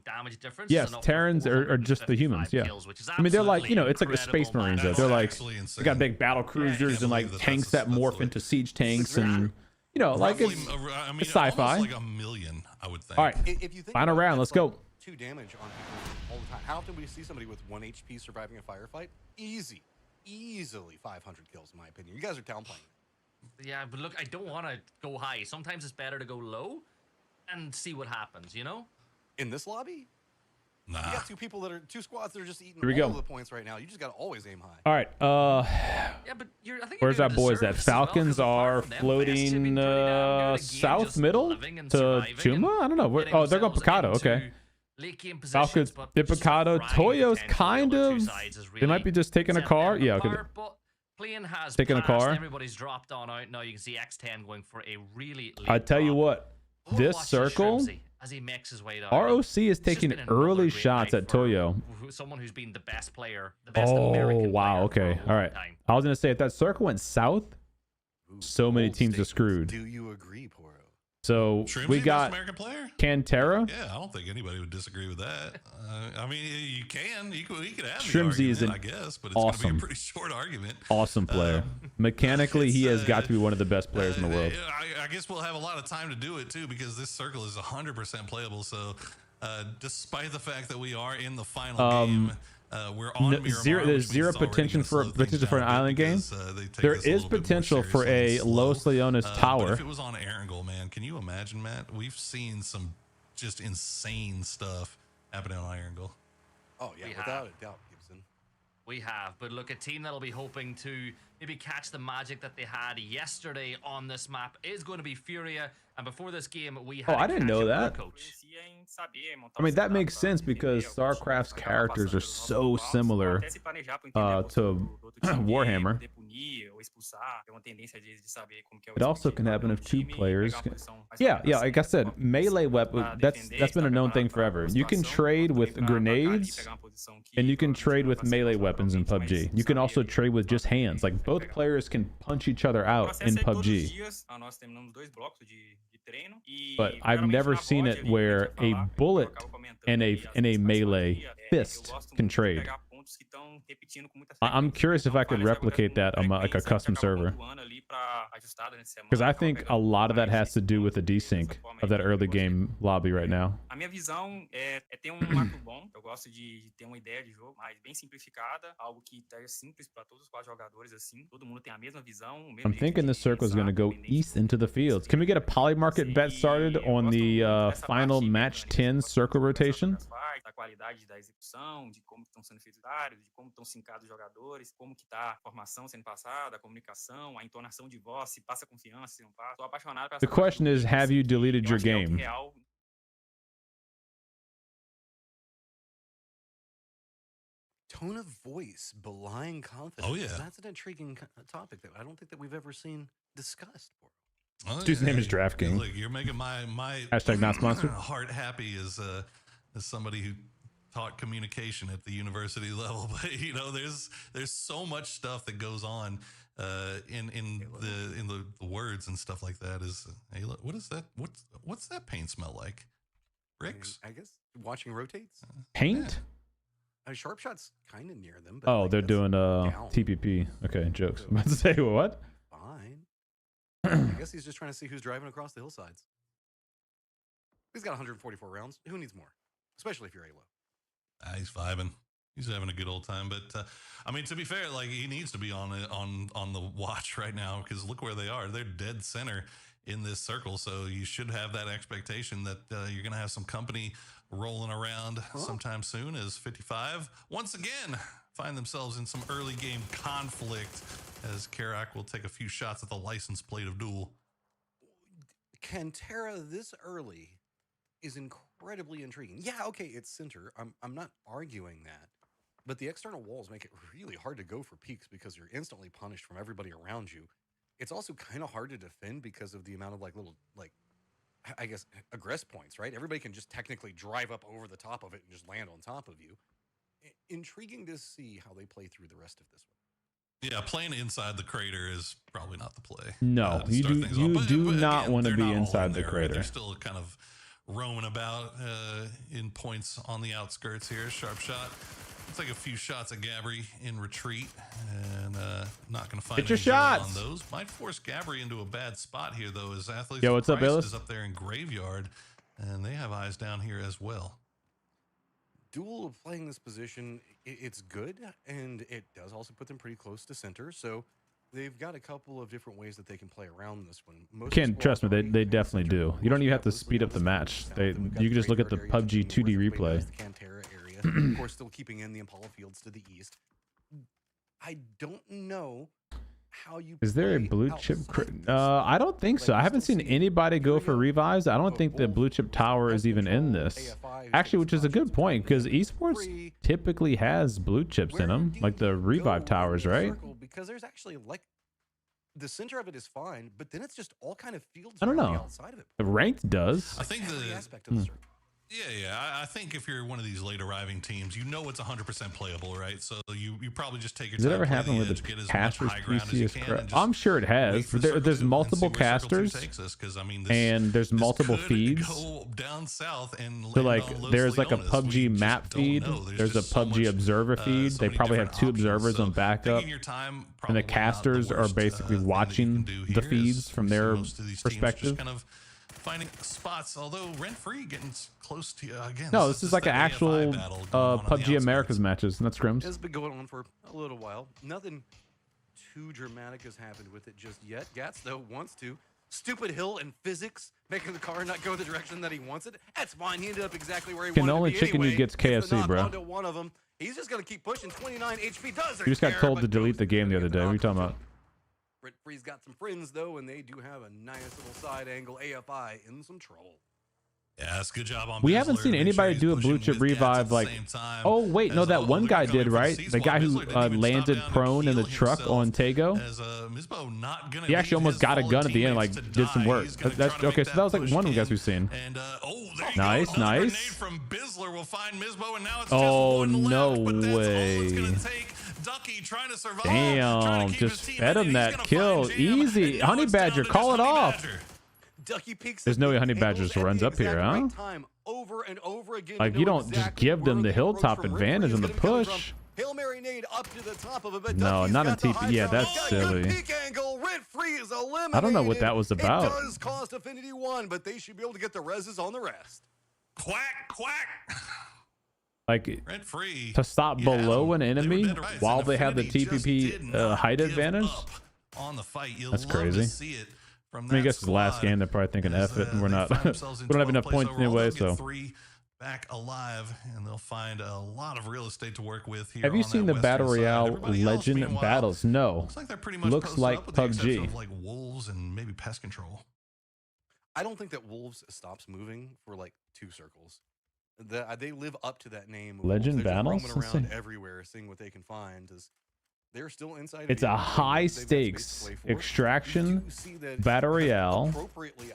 damage difference. Yes, Terrans are just the humans. Yeah, kills, I mean they're like, you know, it's like the Space Marines. They're like they got big battle cruisers and like tanks that morph into siege tanks and. You know, like it's sci-fi. Like 1 million, I would think. All right, if you think final round. Let's go. 2 damage on people all the time. How often do we see somebody with 1 HP surviving a firefight? Easily 500 kills, in my opinion. You guys are downplaying. Yeah, but look, I don't want to go high. Sometimes it's better to go low and see what happens. You know. In this lobby. Nah. You got 2 squads that are just eating all of the points right now. You just got to always aim high. All right. Yeah, but I think where's our boys at? Falcons are floating south middle to Chuma? I don't know. Oh, they're going Picado. Okay. Falcons, Picado. Toyo's kind of. They might be just taking a car. Yeah. Okay. Plane has taking a car. Everybody's dropped on out. Now you can see X10 going for a really. I tell you what. This circle. As he makes his way down. ROC is taking early shots at Toyo. Someone who's been the best player, the best American player okay. All right. I was going to say, if that circle went south, so many teams are screwed. Do you agree, Poro? So Shrimsy, we got American player? Cantera. Yeah, I don't think anybody would disagree with that. I mean, you can. You could have Shrimsy is I guess, but it's going to be a pretty short argument. Awesome player. Mechanically, he has got to be one of the best players in the world. I guess we'll have a lot of time to do it, too, because this circle is 100% playable. So despite the fact that we are in the final game, we're on Miramar, there's zero potential for an island game. There is potential for a Los Leones tower. But if it was on Erangel, man, can you imagine, Matt? We've seen some just insane stuff happening on Erangel. Oh yeah, without a doubt, Gibson. We have, but look, a team that'll be hoping to maybe catch the magic that they had yesterday on this map is going to be Furia. And before this game, we had I didn't know that. I mean, that makes sense because StarCraft's characters are so similar to Warhammer. It also can happen if 2 players. Yeah, like I said, melee weapon. That's been a known thing forever. You can trade with grenades, and you can trade with melee weapons in PUBG. You can also trade with just hands. Like both players can punch each other out in PUBG. But I've never seen it where a bullet and a melee fist can trade. I'm curious if I could replicate that on like a custom server. Because I think a lot of that has to do with the desync of that early game lobby right now. I'm thinking this circle is going to go east into the fields. Can we get a poly market bet started on the final match 10 circle rotation? Qualidade da execução, de como estão sendo feitos os dados, de como estão sincados os jogadores, como que tá a formação sendo passada, a comunicação, a entonação de voz, se passa confiança, se não passa. Tô apaixonado por essa. The question is, have you deleted your game? tone of voice belying confidence. Oh, yeah. That's an intriguing topic that I don't think that we've ever seen discussed. Oh, Dude's name is DraftKings. Look, you're making my Hashtag not sponsored. heart happy as somebody who taught communication at the university level. But you know, there's so much stuff that goes on in the words and stuff like that. Is hey, look, what is that? What's that paint smell like? Bricks? I guess watching rotates. Paint? Sharp shot's kind of near them. But Oh, like, they're that's doing down. TPP. Okay, jokes. I'm about to say what? Fine. I guess he's just trying to see who's driving across the hillsides. He's got 144 rounds. Who needs more? Especially if you're A-low. He's vibing. He's having a good old time. But I mean, to be fair, like he needs to be on the watch right now because look where they are. They're dead center in this circle. So you should have that expectation that you're going to have some company rolling around sometime soon as 55 once again find themselves in some early game conflict as Karak will take a few shots at the license plate of Duel. Cantera this early is incredibly intriguing. Yeah, okay, it's center. I'm not arguing that. But the external walls make it really hard to go for peaks because you're instantly punished from everybody around you. It's also kind of hard to defend because of the amount of like little like I guess aggress points, right? Everybody can just technically drive up over the top of it and just land on top of you. Intriguing to see how they play through the rest of this one. Yeah, playing inside the crater is probably not the play. No, you do not want to be inside the crater. Right? They're still kind of roaming about in points on the outskirts here. Sharp shot. It's like a few shots at Gabri in retreat and not going to find your any zero shots on those. Might force Gabri into a bad spot here, though, as Athletes Yo, of what's up, Christ Illis? is up there in Graveyard, and they have eyes down here as well. Duel playing this position, it's good, and it does also put them pretty close to center. So they've got a couple of different ways that they can play around this one. Trust me, they definitely do. You don't even have to speed up the match. You can just look at the PUBG 2D replay. The Cantera area, of course, still keeping in the Impala fields to the east. I don't know how you. Is there a blue chip? I don't think so. I haven't seen anybody go for revives. I don't think the blue chip tower is even in this. Actually, which is a good point because esports typically has blue chips in them, like the revive towers, right? Because there's actually like the center of it is fine, but then it's just all kind of fields. I don't know. Outside of it. The ranked does. I think the aspect of the circle. Yeah. I think if you're one of these late arriving teams, you know it's 100% playable, right? So you probably just take your Does time. it ever play happen with edge, the get as much casters high ground as PC you is can, correct? and just I'm sure it has. wait for There's Circle 2 and multiple see where Circle 2 casters, takes us, 'cause, I mean, and there's multiple could feeds. Go down south and So land like on Los there's like a Leones. We PUBG just map don't feed. know. There's a just so PUBG much, observer feed. so They many probably have different 2 options. observers So on backup. taking your time, And the probably not casters are worst, basically thing that you watching can do the here feeds is from we see their most of these teams just perspective. kind of finding spots, although rent-free getting close to you again. No, this is like an that AFI actual battle going on the PUBG outskirts. Americas matches, not scrims. It's been going on for a little while. Nothing too dramatic has happened with it just yet. Gats, though, wants to. Stupid hill and physics making the car not go the direction that he wants it. That's fine. He ended up exactly where he Can wanted the only to be chicken anyway. you get's Gets the KFC, knock bro. onto one of them. He's just going to keep pushing. 29 HP does. You just got told to delete the game the other day. What are you talking about? Rent Free's got some friends, though, and they do have a nice little side angle. AFI in some trouble. Yeah, that's a good job on We haven't Bizzler seen to make anybody he's do a pushing blue chip his Gats at revive the like. same time Oh wait, no, as, that one they're guy coming did, for right? C-Spawn. The guy who Bizzler didn't even landed stop down to prone in the heal truck himself on Tego. As Mizbo not gonna He actually leave almost his got a fallen gun at the end, like teammates to did some die. work. He's gonna That's try to okay. make So that was like push one of the guys in. we've seen. And there you Nice, go. Another nice. grenade from Bizzler will find Mizbo, and now it's Oh, just one no left, but that's all it's way. gonna take. Ducky trying to survive. Damn, trying to keep just his fed teammate in. him He's that gonna kill. find Jam, Easy. and now Honey it's down Badger, to call just it Honey off. Badger. Ducky peeks. There's no way Honey angles Badger just at runs the up here, exact huh? right time over and over again. Like, you don't just give them the hilltop advantage on the push. Hail Mary nade up to the top of it, but No, Ducky's not in got the TP. high Yeah, ground. that's Got silly. good peak angle. Rent free is eliminated. I don't know what that was about. It does cost Affinity 1, but they should be able to get the reses on the rest. Quack, quack. Like Rent free to stop below an enemy dead right. while And they have the Affinity just TPP did not height give advantage. up on the fight. You'll That's love crazy. to see it from I mean, I that guess it's the last squad game. They're probably thinking as, F it, and we're they not. find we themselves in don't have 12th enough place points overall. anyway. They'll get So, 3 back alive, and they'll find a lot of real estate to work with here. have you on seen that the Battle western side. Royale Everybody else, Legend meanwhile, battles? No. Looks like they're pretty much Looks posted like up with the exception PUBG. of like Wolves and maybe Pest Control. I don't think that Wolves stops moving for like 2 circles. They live up to that name. of Legend Wolves. They're just battles? roaming Let's around see. everywhere, seeing what they can find. They're still inside. It's a high stakes extraction battle royale Appropriately,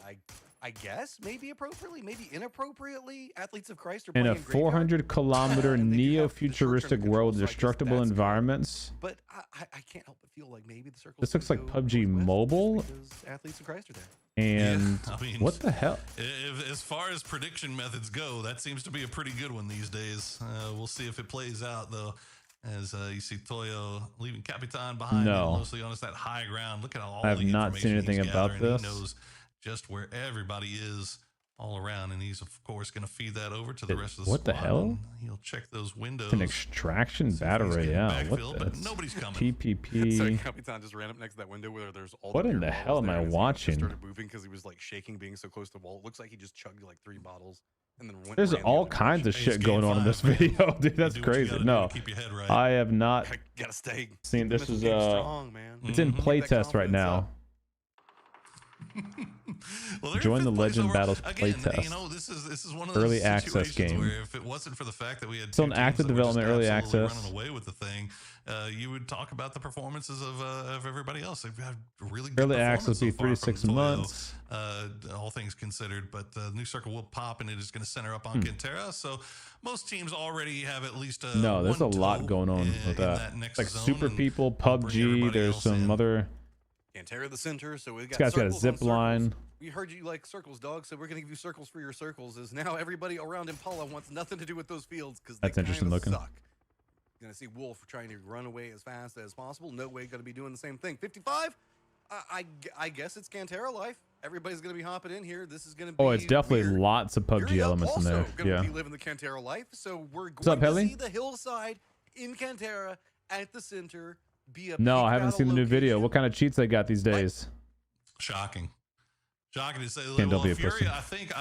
I guess, maybe appropriately, maybe inappropriately. Athletes of Christ are in playing a 400-kilometer and they do have the neo-futuristic short-term world controls, with so I guess destructible that's good. environments. But I can't help but feel like maybe the circle. This looks like PUBG Mobile. Because Athletes of Christ are there. And Yeah, I mean, what the hell? As far as prediction methods go, that seems to be a pretty good one these days. We'll see if it plays out, though. As you see Toyo leaving Capitan behind, No. mostly on us that high ground. Look at all I have the not seen information anything he's about gathering. this. He knows just where everybody is all around, and he's of course going to feed that over to the rest of the What squad. the hell? And he'll check those windows. It's an extraction see if battle he's getting royale. backfilled, What but the? nobody's coming. So PPP. Capitan just ran up next to that window where there's all. What the in beer the bottles hell am there, I and his hand watching? just started moving because he was like shaking, being so close to the wall. It looks like he just chugged like 3 bottles and then went. There's ran the all other kinds of direction. shit Game going on in this 5, man. video, dude. You That's do what you crazy. gotta do No, to keep your head right. I have not Gotta stay. seen. This is strong, man. it's in Mhm. playtest right now. Well, they're in Join the fifth place Legend overall. Battles Again, playtest. You know, this is one of those Early access situations game. where if it wasn't for the fact that we had Still two in teams active that were just development, early absolutely access. running away with the thing, you would talk about the performances of everybody else. They've had really good Early access will be performance 3 to 6 so far from Toyo, months. all things considered, but the new circle will pop and it is going to center up on Quintera. So most teams already have at least No, there's a one lot toe going on in with that. next It's like zone, Super and People, we'll bring PUBG. everybody There's else some in. other. Cantera the center, so we've This got guy's got a circles on zip line. circles. We heard you like circles, dog, so we're gonna give you circles for your circles. Is now everybody around Impala wants nothing to do with those fields because That's interesting looking. Suck. You're gonna see Wolf trying to run away as fast as possible. No way gonna be doing the same thing. 55. I guess it's Cantera life. Everybody's gonna be hopping in here. This is gonna be. Oh, it's definitely weird. lots of PUBG Fury Up elements in there. also gonna Yeah. be living the Cantera life. So we're up, going to Heli? see the hillside in Cantera at the center. Be a No, big I haven't battle seen the new video. location. What kind of cheats they got these days? Shocking to say. Can't Well, be a Fury, pussy. I think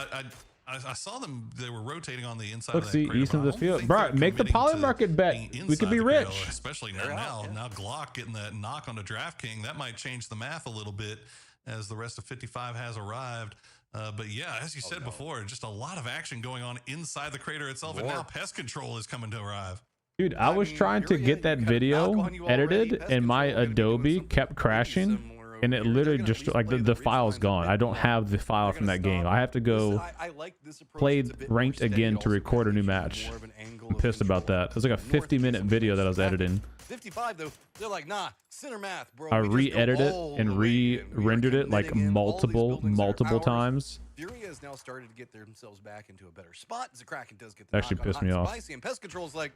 I saw them. They were rotating on the inside. Look, of that see, crater, east but of I the don't field. think Bro, they're make the committing poly to market bet. being We could inside be the crater, rich. especially They're now. out, yeah. Now Glock getting that knock on the Draft King, that might change the math a little bit as the rest of 55 has arrived. But yeah, as you said before, just a lot of action going on inside the crater itself, and now pest control is coming to arrive. Dude, I was trying to Fury, get that you got a knock video on you already. edited, Pest and my Control gonna be doing Adobe something kept pretty crashing, similar and over it here. literally They're gonna just at least like play the ridge file's lines a gone. bit I don't more. have the file They're from gonna that game. stop. I have to go I like this approach. play It's a bit more ranked steady. again It to also record a new gives you match. more of an angle I'm of pissed about control. that. It was like a North gives you 50-minute some video that I control was back. editing. 55 though, they're like, nah, center math, bro. I We just go re-edited it all and the way in. We are re-rendered it like committing in. All these multiple buildings are ours. times. Fury has now started to get themselves back into a better spot. Kraken does get the That actually knock on pissed me Hot and off. Spicy, and Pest Control's like,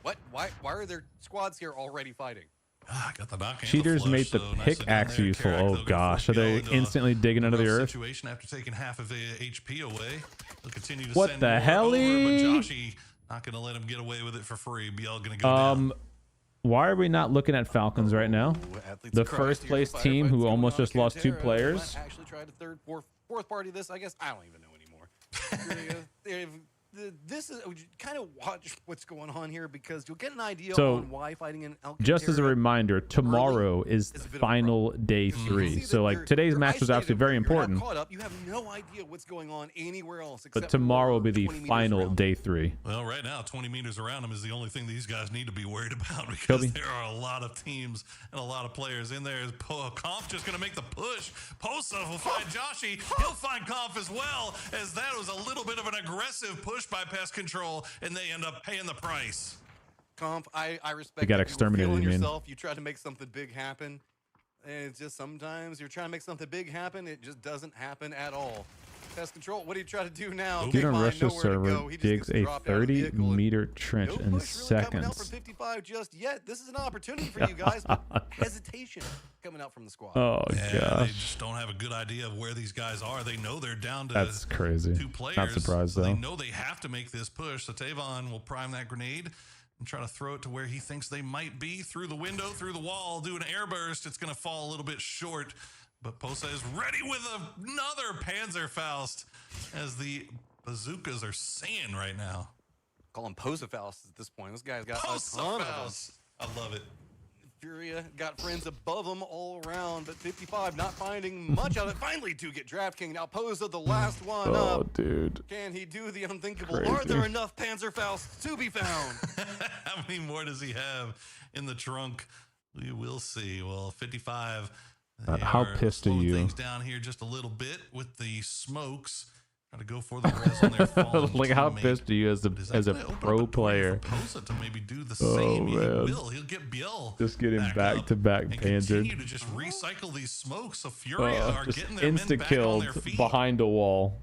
what? Why are there squads here already fighting? Got the knock and the Cheaters flush, made the so nicely done pickaxe there. useful. Carrack, Oh they'll go gosh, for are it, they go into a instantly digging under the rough earth? Situation after taking half of the HP away. They'll continue to What send the more helly? over, but Joshy not going to let him get away with it for free. BL going to go down. Why are we not looking at Falcons right now? Athletes The of Christ first here, place firefights team who going almost on just lost 2 Cantera. players. Might actually tried a third, fourth party this. I guess I don't even know anymore. This is kind of watch what's going on here because you'll get an idea So, on why fighting in Alcantara. Just as a reminder, tomorrow is is a bit of a final day See 3. that So like you're- today's you're match was isolated actually very when you're not important, caught up. You have no idea what's going on anywhere else. but except tomorrow will for be the 20 meters final around. day 3. Well, right now, 20 meters around them is the only thing these guys need to be worried about because Kobe. there are a lot of teams and a lot of players in there. Is Conf just going to make the push? Posa will find Joshy. He'll find Conf as well, as that was a little bit of an aggressive push by Pest Control, and they end up paying the price. Comp, I respect. They got that you were exterminated, feeling you mean? yourself. You try to make something big happen. And it's just sometimes you're trying to make something big happen. It just doesn't happen at all. Pest Control, what do you try to do now? Dude on Can't Russia's find nowhere to server go. He just digs gets a dropped out of the vehicle and 30-meter trench no in push really coming out from seconds. 55 just yet. This is an opportunity for you guys, but hesitation coming out from the squad. Oh Yeah, they gosh, just don't have a good idea of where these guys are. They know they're down to that's crazy. 2 players. Not surprised so They though. know they have to make this push. So Tavon will prime that grenade and try to throw it to where he thinks they might be, through the window, through the wall, do an airburst. It's going to fall a little bit short, but Posa is ready with another Panzerfaust as the bazookas are saying right now. Call him Posa Faust at this point. This guy's got a ton of them. Posa-Faust. I love it. Furia got friends above him all around, but 55 not finding much out of it. Finally do get DraftKings. Now Posa, the last one Oh, up. dude. Can he do the unthinkable? Crazy. Are there enough Panzerfausts to be found? How many more does he have in the trunk? We will see. Well, 55. How pissed are slowing you? Things down here just a little bit with the smokes. Trying to go for the res on their fallen Like, how teammate. pissed are you as But is that a gonna open up pro a door player? for Posa to maybe do the Oh, same. He man. will. He'll get Biel Just getting back back up to back and panzered. continue to just recycle these smokes. So Furia are Just getting their men insta back on killed their feet. behind a wall.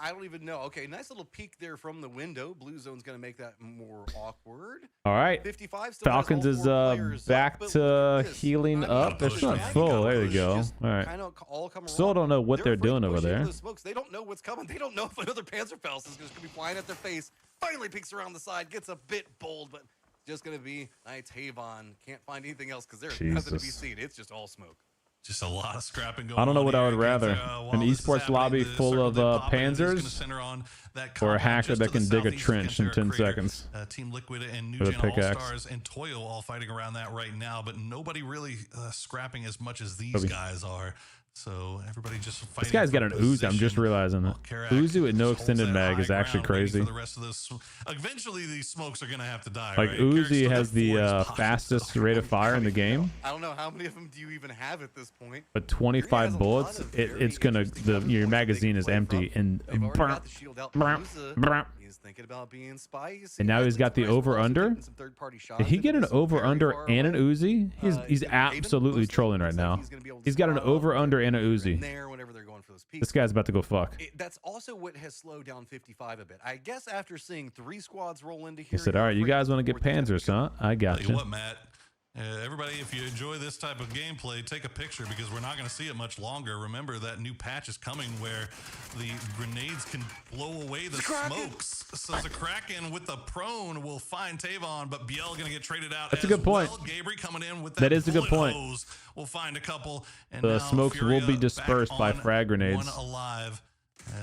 I don't even know. Okay, nice little peek there from the window. Blue zone's going to make that more awkward. All right. 55 still has Falcons all is four players back up, but to look at this. healing I mean, up. It's not full. There you go. All right. Kinda all come Still around. don't know what they're afraid to doing over push into there. the smokes. They don't know what's coming. They don't know if another Panzerfaust is going to be flying at their face. Finally peeks around the side, gets a bit bold, but just going to be Knights Havon. Can't find anything else because there's nothing to be Jesus. seen. It's just all smoke. Just a lot of scrapping going on. I don't know what I would here. rather. While An this is esports happening, lobby the full circle of they pop in is gonna Panzers, center on that or a compound hacker just that to can the dig a southeast of trench in Pantera 10 Crater. seconds. Team Liquid and New With a Gen pickaxe. All-Stars and Toyo all fighting around that right now, but nobody really scrapping as much as these Kobe. guys are. So everybody just fighting. This guy's for got an Uzi. I'm just position. realizing that. While Karak Uzi with no just holds extended that mag high is actually ground, waiting crazy. for the rest of this. Eventually, these smokes are going to have to die. Like, right? Karak's Uzi still has got the 4 in his pocket, fastest so- rate of fire in the game, I don't know how many of them do you even have at this point. but Furia has 25 a bullets, lot of very it's gonna interesting weapons your they can magazine is play empty from. and They've already got the shield out. Posa is thinking about being spicy. And now he's got the Athletes Price over-under? also taking some third-party shots Did he into get an this over very under far and an away. Uzi? He's absolutely trolling right now. He's got an over under and an Uzi. There whenever they're going for those peaks. This guy's about to go fuck. That's also what has slowed down 55 a bit. I guess after seeing 3 squads roll into He here, said, you're "All right, you afraid guys that want to the get fourth is Panzers, huh? I got Tell you you." what, Matt. Everybody, if you enjoy this type of gameplay, take a picture because we're not going to see it much longer. Remember that new patch is coming where the grenades can blow away the smokes. So Kraken with the prone will find Tavon, but Biel going to get traded out. That's a as good point. Well. Gabriel coming in with That is a good bullet point. hose will find a couple. And The now smokes will be Furia dispersed back by on frag grenades. One alive.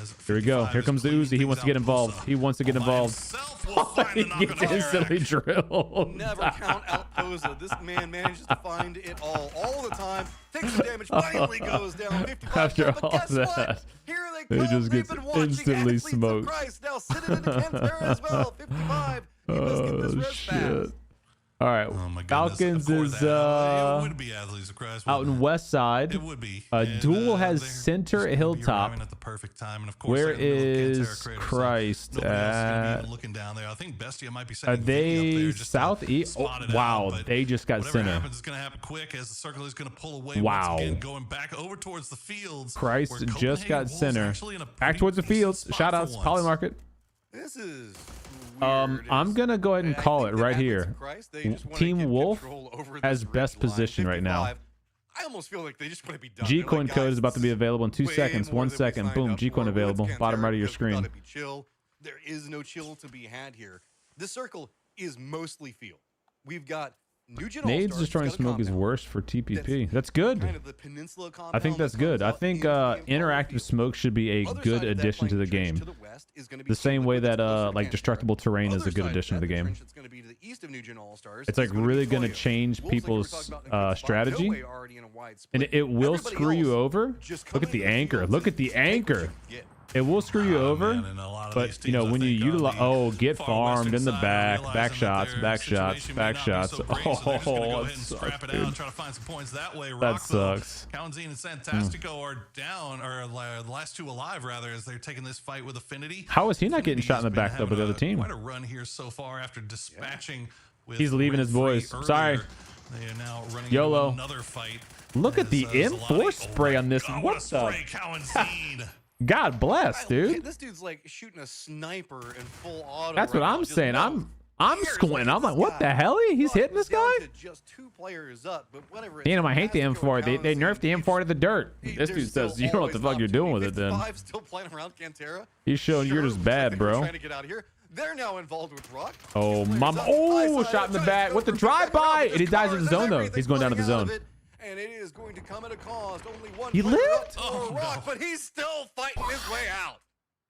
As Here we go. 55 Here is comes the cleaning Uzi. He things wants to out. get involved. Posa He wants to get all by involved. himself will find He the knock gets on the instantly drilled. Never count out Posa. This man manages to find it all the time. Takes some damage. Finally goes down 55. After but all guess that, what? Here he they come. just They've gets been watching instantly Athletes of smoked. Christ now sitting in the Pantera as well. 55. He must get this Oh res shit! fast. All right, Oh my goodness. Falcons Of course is it would be Athletes of Christ, out wouldn't in it? West Side. It would be. Duel has they're center just gonna be hilltop. arriving at the perfect time, and of course, Where they're in the middle of is Pantera Crater, so Christ nobody else is gonna be at? even looking down there. I think Bestia might be Are setting Vinny up they there just to southeast? Oh, spot it wow, out, but they just got whatever center. happens is going to happen quick as the circle is going to pull away. Wow. Once again, going back over towards the fields. Christ where just Copenhagen got Wolves center. actually in a Back pretty towards the decent fields. spot Shout for outs, once. Polymarket. This is I'm gonna go ahead and call it right here. Team Wolf has best position right now. I almost feel like they just want to be done. G They're coin like, code "Guys, is about to be available in 2 way seconds. more 1 than we second. signed Boom. up G coin for. But available. it's Bottom right of your Pantera, we gotta screen. be chill. There is no chill to be had here. This circle is mostly field. We've got New Gen Nades All-Stars, destroying who's got a smoke is compound. worse for TPP. That's good. Kind of the peninsula I compound think that's that good. comes I up think in the interactive field. smoke should be a Other good side of that addition to flank the trench game. to the west is gonna be The same Team way Liquid that closer to like Pantera. destructible terrain is Other a good side of addition to that, the game. trench that's gonna be to the east of New Gen All-Stars It's is like gonna be really going to Toyo. change Wolves, like we were people's talking about in the first spot, strategy, Toyo already in a wide and split. it will Everybody screw you else over. just Look come at the into anchor. fields Look and at the take what you anchor. can get. It will screw you over. Man, and a lot of But these you know teams, I when you think, on utilize, the get far farmed western in the side are back, realizing back that shots, their back shots, situation may back not be shots. so great, so they're just gonna go ahead and that scrap sucks, it out and dude. try to find some points that way. That Rock, though, sucks. Kalanzine and Santastico are down, or the last two alive rather, as they're taking this fight with Affinity. How is he not getting shot in the Affinity has back been though by the having other team? Quite a run here so far after dispatching. With He's leaving his Red boys. Free Sorry. earlier. They are now running YOLO. into another fight. Look at as, the Zalani- M4 spray my on this. God, What a the? spray, Kalanzine. God bless, dude. This dude's like shooting a sniper in full auto. That's right what now. I'm Just saying. no I'm cares. squinting. Look I'm at like, this what the guy. hell? He's Fuck, hitting was this guy? down to just 2 players up, but whatever. Damn, I hate the Fantastico M4. and They nerfed the Kalanzine, M4 to the dirt. he- This there's dude says, still you know what the always fuck you're doing with it then. 55 still playing around Cantera. He's showing you're Sure, just looks like bad, they're bro. Trying to get out of here. They're now involved with Rock. Oh, Players mama. up, Oh, high side, shot in the trying to back go with the for second drive-by. round, And he just dies in the cars, zone, though. everything He's going down to the flooding out zone. of it, and it is going to come at a cost. Only one He player up lived? for Oh, Rock, no. but he's still fighting his way out.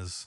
as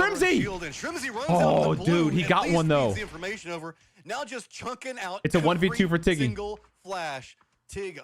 Shrimzy! Shield, and Shrimzy runs Oh, out the blue dude, he and got at least one, though. feeds the information over. Now just chunking out It's a 1v2 every for Tiggy. single flash. Tig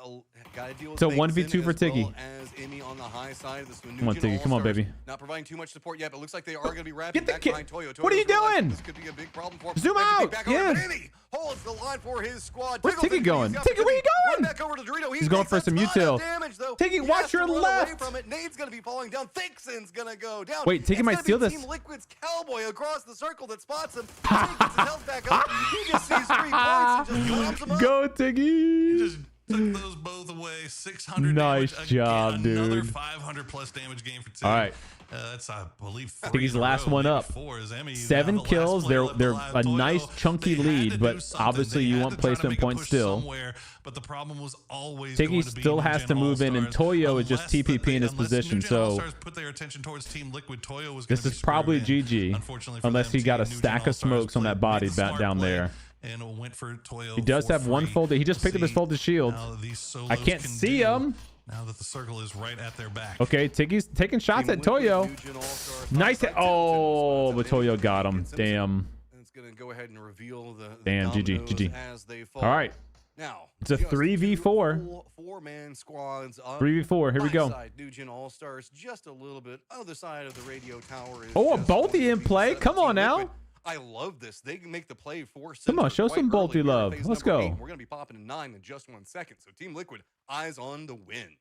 got to deal with So Vegas 1v2 in for as Tiggy. well as Emmy on the high side of this one. Come on, Tiggy. Come on, baby. Not providing too much support yet, but looks like they are going to be wrapping Get the back kid. behind Toyo. What are you Toyo's realizing doing? This could be a big problem for him. Zoom They have to out. take back over, but Yes. Emmy holds the line for his squad. Where's Tiggle's Tiggy in, going? he's got Tiggy, where you Run going? back over to Dorito. He's going takes for a some ton util. of damage, though. Tiggy, He watch has to your run away left. From it. Nade's going to be falling down. Thickson's going to go down. Wait, Tiggy It's might gonna steal be this. Team Liquid's Cowboy across the circle that spots him. Tig gets his health back up. He just sees 3 points and just globs him up. Go, Tiggy. Just took those both away. 600 Nice damage. job, Again, another dude. 500 plus damage game for Tig. All right. That's, I believe, Tiggy's last one up. 7 kills. They're a nice chunky lead, but obviously you want placement points still. But the problem was always Tiggy going to be still New has Gen to move in, and All-Stars. Toyo is just Unless the- TPP in his unless position. New Gen So All-Stars put their attention towards Team Liquid, Toyo was this gonna be is probably screwed in. GG, Unfortunately for unless them, he got a New Gen stack of All-Stars smokes on that played body the back smart down play there. And went for Toyo. He does for have one free. folded. He just We'll picked up his see folded shield. how these solos I can't can see do him. now that the circle is right at their back. Okay, Tiggy's taking shots at Toyo. Nice hit. Oh, but Toyo got him. Damn. It's going to go ahead and reveal the Damn, GG, dominoes GG. as they fall. All right. Now, It's a just 3v4. two four-man squads up. 3v4. Here we My go. side, New Gen All-Stars, just a little bit. Other side of the radio tower is Oh, a just Bolty going to in be play. set up Come Team on now. Liquid. I love this. They can make the play for Come on, center show quite some early Bolty here in love. phase Let's number go. 8. We're going to be popping in 9 in just 1 second. So Team Liquid, eyes on the win.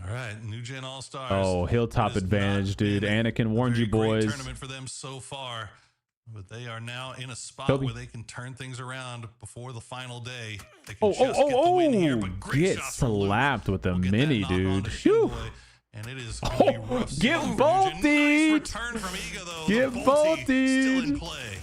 All right, New Gen All Stars. Oh, hilltop advantage, dude. Anakin warned you, boys. Tournament for them so far, but they are now in a spot Kobe. where they can turn things around before the final day. They can Oh, just get the win here, but great get shots from Luke. slapped with a We'll get that mini, knock on dude. to Phew. Shinboy, and it is going to be Oh, rough. get stuff for New Gen. Boltied. Nice return from Ego, though. Get The Bolty still in Boltied. play.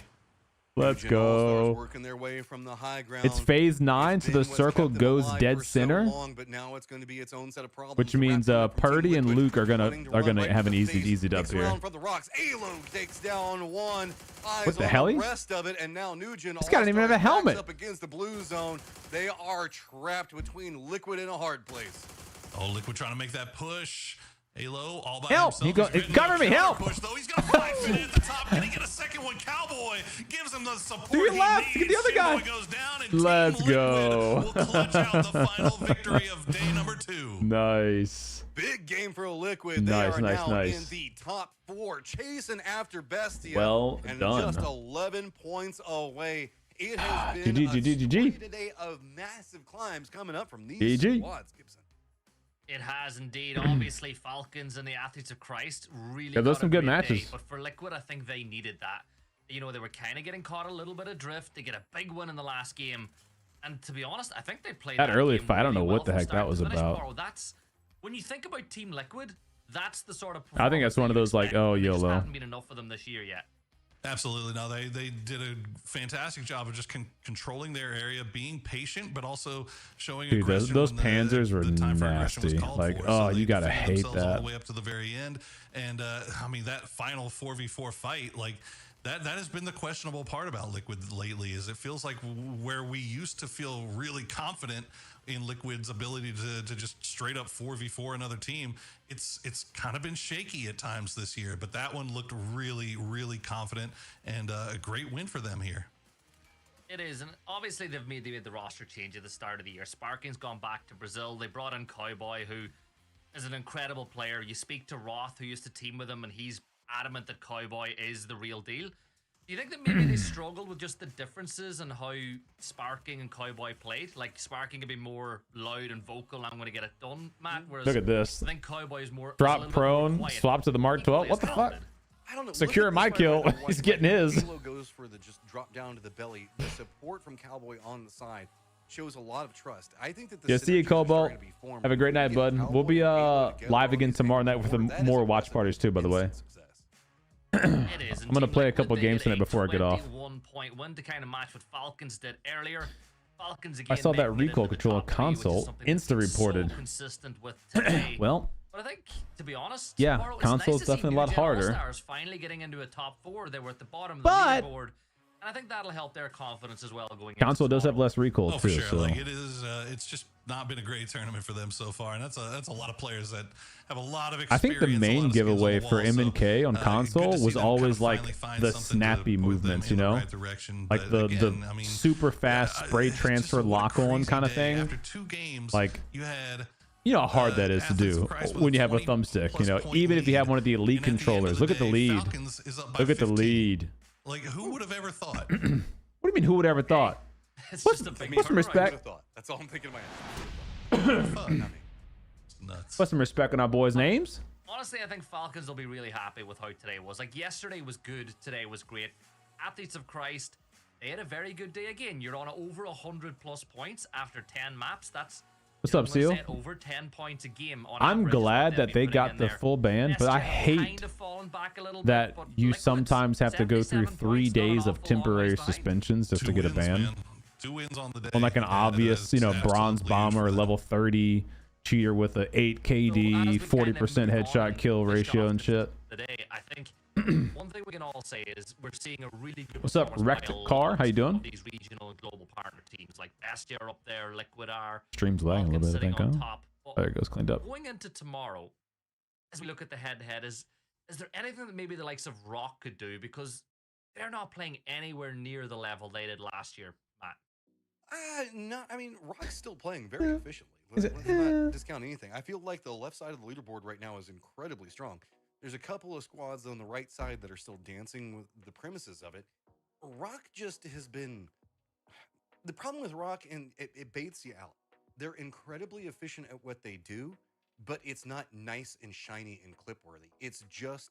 Let's New Gen All-Stars go. working their way from the high ground. It's phase 9, It's so been the what's circle kept them goes alive dead for so center, long, but now it's going to be its own set of problems which to wrap means things up for Team Purdy and Liquid. Luke are Running to gonna run right have an to the easy face. dub Next here. round from the rocks. Alo takes down one. Eyes What the on hell? the rest of it, and now New Gen This guy didn't even have a All-Stars backs helmet. up against the blue zone. They are trapped between Liquid and a hard place. Oh, Liquid trying to make that push. Halo all by Help! himself. He go- He's getting cover a me, counter help! Push, though. He's got a 5 minute at the top. Can he get a second one? Cowboy gives him the support. To your he left, needs. get the other guy. Shinboy goes down, and Let's Team go. Liquid will clutch out the final victory of day number 2. Nice. Big game for Liquid. They Nice, are nice, now nice. in the top 4, chasing after Bestia. Well and done. just 11 points away. It has been GG, a GG. story today of massive climbs coming up from these GG. squads, Gibson. It has indeed. Obviously, Falcons and the Athletes of Christ really Yeah, those got some a good great matches. day, but for Liquid, I think they needed that. You know, they were kind of getting caught a little bit adrift. They get a big win in the last game. And to be honest, I think they played That early game fight, I don't know really what the well heck from that start was to finish, about. Bro. That's when you think about Team Liquid, that's the sort of I think that's one of those, like, oh, It just YOLO. hasn't been enough for them this year yet. Absolutely. No, they did a fantastic job of just controlling their area, being patient, but also showing Dude, aggression. those when Panzers were the time for aggression was nasty. called Like, for. oh, they you gotta defended hate themselves all that. the way up to the very end. And I mean, that final 4v4 fight, like that has been the questionable part about Liquid lately. Is it feels like where we used to feel really confident in Liquid's ability to just straight up 4v4 another team, it's kind of been shaky at times this year, but that one looked really, really confident, and a great win for them here. It is, and obviously they made the roster change at the start of the year. Sparking's gone back to Brazil. They brought in Cowboy, who is an incredible player. You speak to Roth, who used to team with him, and he's adamant that Cowboy is the real deal. Do you think that maybe they struggled with just the differences in how Sparking and Cowboy played? Like, Sparking could be more loud and vocal, I'm going to get it done, Matt. Whereas Look at this. I think Cowboy is more... Drop prone, swap to the Mark 12. What the fuck? I don't know. Secure look at my this kill. right now, He's like, getting his. Halo goes for the just drop down to the belly. The support from Cowboy on the side shows a lot of trust. I think that the Yeah, see you, synergies are Cobalt. starting to be formed. Have a great night, Get bud. Cowboy We'll be and Halo together live on again this tomorrow game night with forward. That is more a watch recipe parties too, by the way. instant success. It is. I'm gonna play a couple games tonight before I get off. 1-point win to kind of match what Falcons did earlier. Falcons I again. saw that making it recoil into the control top three, which is console something insta that's reported. So consistent with today. Well, but I think, to be honest, yeah, Borrow, it's console's nice to see definitely a lot New Gen harder. All-Stars finally getting into a top 4. They were at the bottom of the But leaderboard. And I think that'll help their confidence as well going into Console does have tomorrow. less recall Oh, too. for sure. So. Like it is, it's just not been a great tournament for them so far, and that's a lot of players that have a lot of experience. I think the main giveaway for M&K on console was always like the snappy movements, you know, right direction. like But the again, I mean, super fast spray it's just transfer what a lock on crazy kind of day. thing. After 2 games, Like, you had. you know how hard that is to Athletes do of Christ with when you have a 20 thumbstick, you plus know, point even if you lead. have one of the elite And at the end of controllers. the Look at the day, lead. Falcons is up by Look at the 15. lead. Like, who would have ever thought? What do you mean, who would ever thought? It's What's- just a big what's some turnaround. respect? That's all I'm thinking in my head. Fuck, I mean, it's nuts. Put some respect on our boys' names. Honestly, I think Falcons will be really happy with how today was. Like, yesterday was good, today was great. Athletes of Christ, they had a very good day again. You're on over 100+ points after 10 maps. That's What's up, Seal? over 10 points a game on I'm average, glad what that they've they been got putting the in there. full ban, but I SJ hate kind of fallen back a little that bit, but you Liquid's sometimes have to go through 77 3 points, not an days of awful long temporary ways behind. suspensions just 2 to get a wins, ban. man. 2 wins on the day. On like an Yeah, obvious, that's you know, bronze absolutely bomber, huge for them. level 30 cheater with a 8 KD, 40% headshot kill ratio and shit. Today, I think one thing we can all say is we're seeing a really good. What's up, performance by Wrecked a lot Car? How you doing? of these regional and global partner teams like Bastia are up there, Liquid are. Stream's lagging a little bit, I Sitting think, on huh? top. But There it goes, cleaned up. going into tomorrow, as we look at the head-to-head, is there anything that maybe the likes of Rock could do, because they're not playing anywhere near the level they did last year, Matt? No, I mean, Rock's still playing very efficiently. Is Let's it- not discount anything. I feel like the left side of the leaderboard right now is incredibly strong. There's a couple of squads on the right side that are still dancing with the premises of it. Rock just has been... The problem with Rock, and it baits you out. They're incredibly efficient at what they do, but it's not nice and shiny and clip-worthy. It's just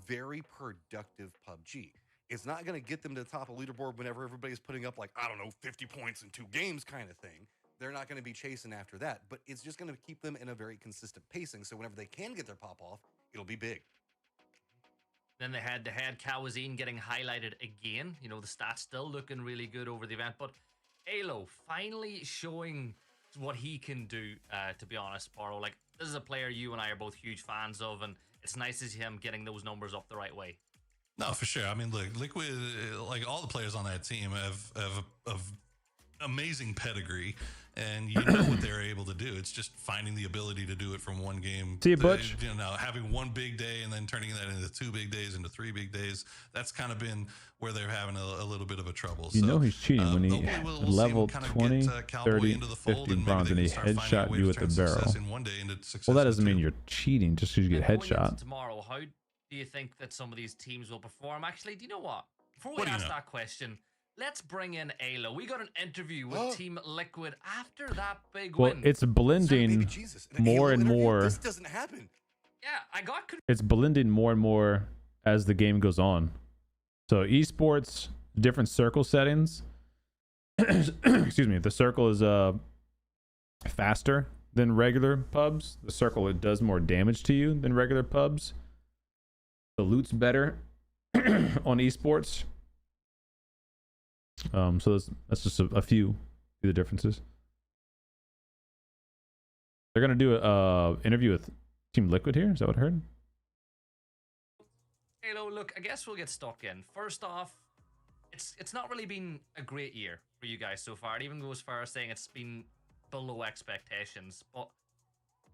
very productive PUBG. It's not going to get them to the top of the leaderboard whenever everybody's putting up, like, I don't know, 50 points in 2 games kind of thing. They're not going to be chasing after that, but it's just going to keep them in a very consistent pacing. So whenever they can get their pop off, it'll be big. Then they had Kawazine getting highlighted again. You know, the stats still looking really good over the event, but Alo finally showing what he can do, to be honest, Paro. Like, this is a player you and I are both huge fans of, and it's nice to see him getting those numbers up the right way. No, for sure. I mean, look, Liquid, like all the players on that team have amazing pedigree, and you know what they're able to do. It's just finding the ability to do it from one game. See you, Butch. You know, having one big day and then turning that into 2 big days, into 3 big days. That's kind of been where they're having a little bit of a trouble. You know he's cheating when he hopefully we'll see him level kind of 20, get, Cowboy 30, into the fold, 50 and maybe bronze, they and can he start finding a headshot way you to with the turn success barrel. in one day into success Well, that in doesn't mean 2. you're cheating just because you get Then going into headshot. tomorrow, how do you think that some of these teams will perform? Actually, do you know what? Before we What do you ask know? that question, let's bring in Alo. We got an interview with Team Liquid after that big Well, win. it's Baby blending Jesus, an more Halo and interview? more. This doesn't happen. Yeah, I got It's blending more and more as the game goes on. So esports, different circle settings. Excuse me. The circle is faster than regular pubs. The circle, it does more damage to you than regular pubs. The loot's better on esports. So that's just a few of the differences. They're gonna do a interview with Team Liquid here. Is that what I heard? Halo, look, I guess we'll get stuck in. First off, it's not really been a great year for you guys so far. It even goes as far as saying it's been below expectations. But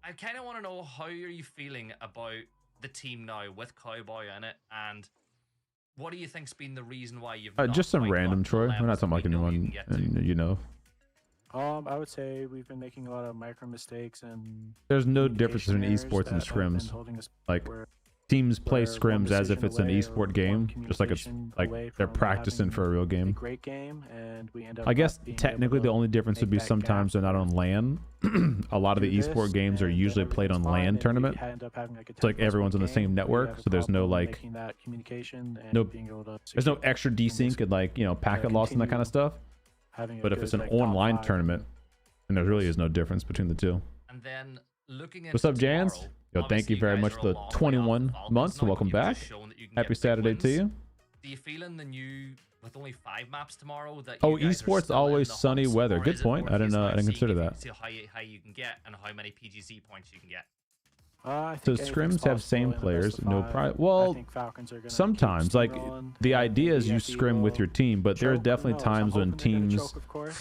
I kind of want to know, how are you feeling about the team now with Cowboy in it, and what do you think's been the reason why you've not Just some quite random, got to the Troy. We're not levels talking that about we know you anyone, can get to? you know. I would say we've been making a lot of micro mistakes, and There's no difference between communication esports and errors that have been scrims. holding us Like, where- teams play where one scrims as if decision it's an away or esport one game, just like it's communication like away they're from practicing having for a real a game. great game, and we end up I guess not being technically able the to only difference would make be that sometimes gap they're not or on LAN. A lot of the do this, esport games are and then usually played on everything's fine, LAN and we tournament. end up having like a So like 10+ everyone's on the game same where we network, have a so there's no problem like making that communication and no being able to there's no secure extra and just desync and like, you know, packet loss and that kind of continue stuff. having a But if good, it's an like, top online 5. tournament, then there really is no difference between the two. And then looking into What's up, Jans? tomorrow, Yo, thank you obviously very guys much are for a the long way off 21 the Falcons months. now, Welcome but you've back. just shown that you can Happy get big Saturday to wins. you. Do you feel in the new, with only 5 maps tomorrow, that Oh, you guys are esports still in always the sunny hunt, weather. or Good is it point. more I of didn't these now consider seeing if you that. can see how high you can get and how many PGC points you can get? I So think scrims have same players, no prize. well, sometimes like the idea is you scrim with your team, but there are definitely times when teams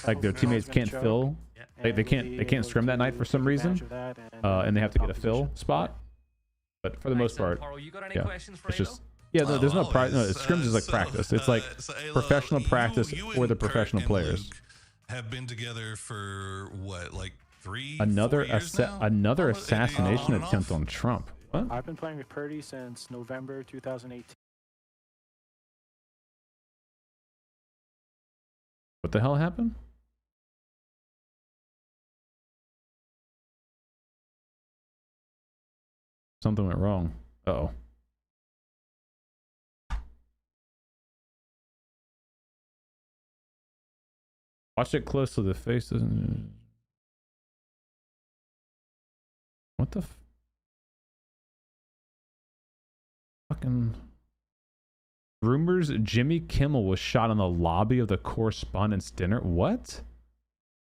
like their teammates can't fill, like they can't scrim that night for some reason, and they have to get a fill spot. But for the most part, yeah, it's just no, there's no prize. No, scrims is like practice. It's like professional practice for the professional players. Luke have been together for what, like 3-4 Another years now? another assassination attempt on Trump. What? I've been playing with Purdy since November 2018. What the hell happened? Something went wrong. Uh-oh. Watch it closely. The face doesn't. What the fucking rumors? Jimmy Kimmel was shot in the lobby of the Correspondents' Dinner. What?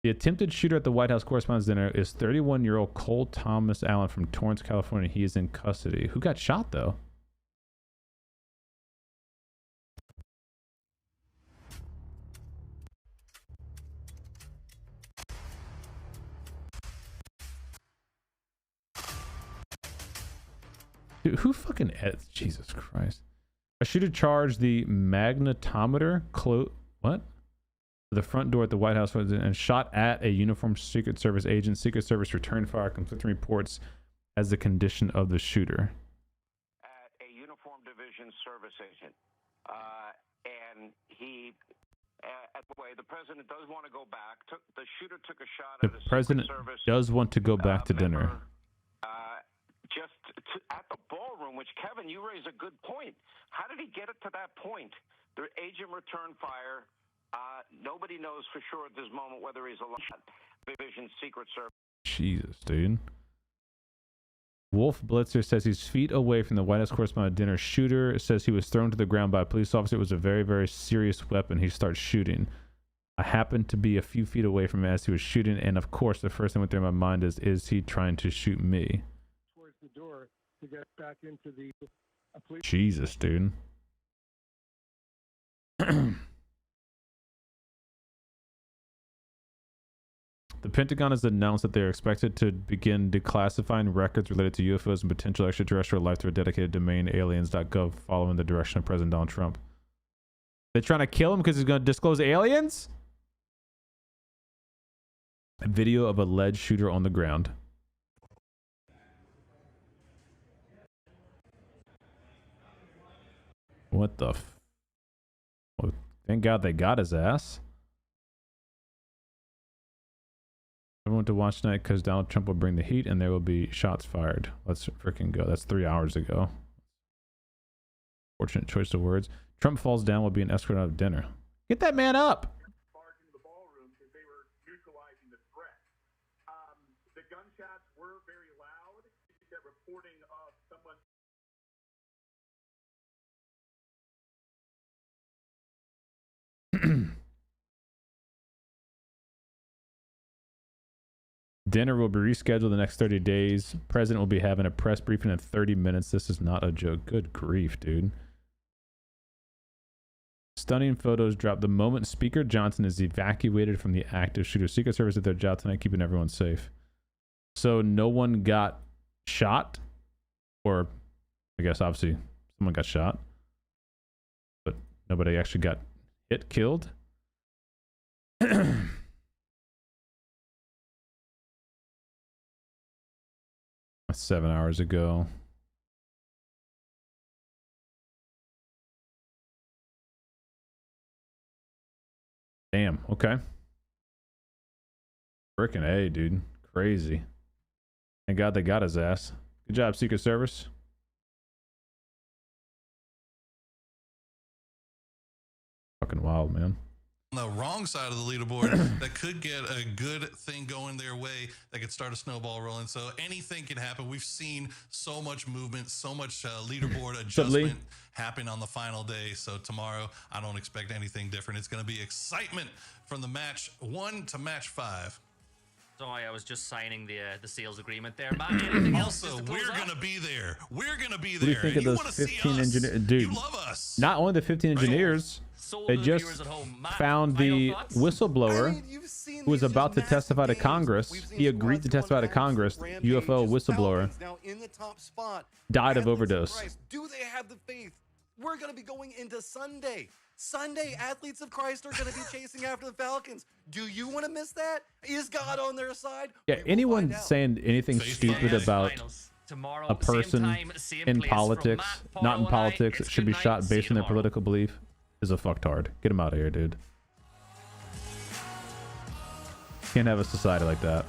The attempted shooter at the White House Correspondents' Dinner is 31-year-old Cole Thomas Allen from Torrance, California. He is in custody. Who got shot though? Dude, who fucking edits? Jesus Christ. A shooter charged the magnetometer what? The front door at the White House and shot at a uniformed Secret Service agent. Secret Service returned fire, conflicting reports as the condition of the shooter. At a uniformed division service agent. And he, at the way, the president does want to go back. The shooter took a shot The at a president Secret Service does want to go back to member, dinner. At the ballroom, which, Kevin, you raise a good point. How did he get it to that point? The agent returned fire. Nobody knows for sure at this moment whether he's alive. Division Secret Service. Jesus, dude. Wolf Blitzer says he's feet away from the White House Correspondent Dinner. Shooter says he was thrown to the ground by a police officer. It was a very, very serious weapon. He starts shooting. I happened to be a few feet away from him as he was shooting, and of course, the first thing that went through my mind is he trying to shoot me? Towards the door to get back into the police. Jesus, dude. The Pentagon has announced that they are expected to begin declassifying records related to UFOs and potential extraterrestrial life through a dedicated domain, aliens.gov, following the direction of President Donald Trump. They're trying to kill him because he's going to disclose aliens? A video of alleged shooter on the ground. What the well, thank God they got his ass. Everyone to watch tonight because Donald Trump will bring the heat and there will be shots fired. Let's freaking go. That's 3 hours ago. Fortunate choice of words. Trump falls down will be an escort out of dinner. Get that man up. The ballroom because they were neutralizing the threat. The gunshots were very loud. They're reporting of someone. Dinner will be rescheduled the next 30 days. President will be having a press briefing in 30 minutes. This is not a joke. Good grief, dude. Stunning photos dropped the moment Speaker Johnson is evacuated from the active shooter. Secret Service did their job tonight, keeping everyone safe. So no one got shot, or I guess obviously someone got shot, but nobody actually got hit, killed. 7 hours ago. Damn, okay. Frickin' A, dude. Crazy. Thank God they got his ass. Good job, Secret Service. Fucking wild, man. On the wrong side of the leaderboard that could get a good thing going their way, that could start a snowball rolling. So anything can happen. We've seen so much movement, so much leaderboard adjustment happen on the final day. So tomorrow, I don't expect anything different. It's going to be excitement from the match 1 to match 5. Sorry, I was just signing the sales agreement there. Matt, anything else? Also, we're going to be there. We're going to be What do you there. think of those 15 engineers? Dude, you love us. not only the 15 engineers, they just found the whistleblower who was about to testify to Congress. He agreed to testify to Congress. UFO whistleblower died of overdose. Do they have the faith? We're going to be going into Sunday. Sunday, athletes of Christ are going to be chasing after the Falcons. Do you want to miss that? Is God on their side? Yeah, anyone saying anything stupid about a person in politics, not in politics, that should be shot based on their political belief is a fucktard. Get him out of here, dude. Can't have a society like that.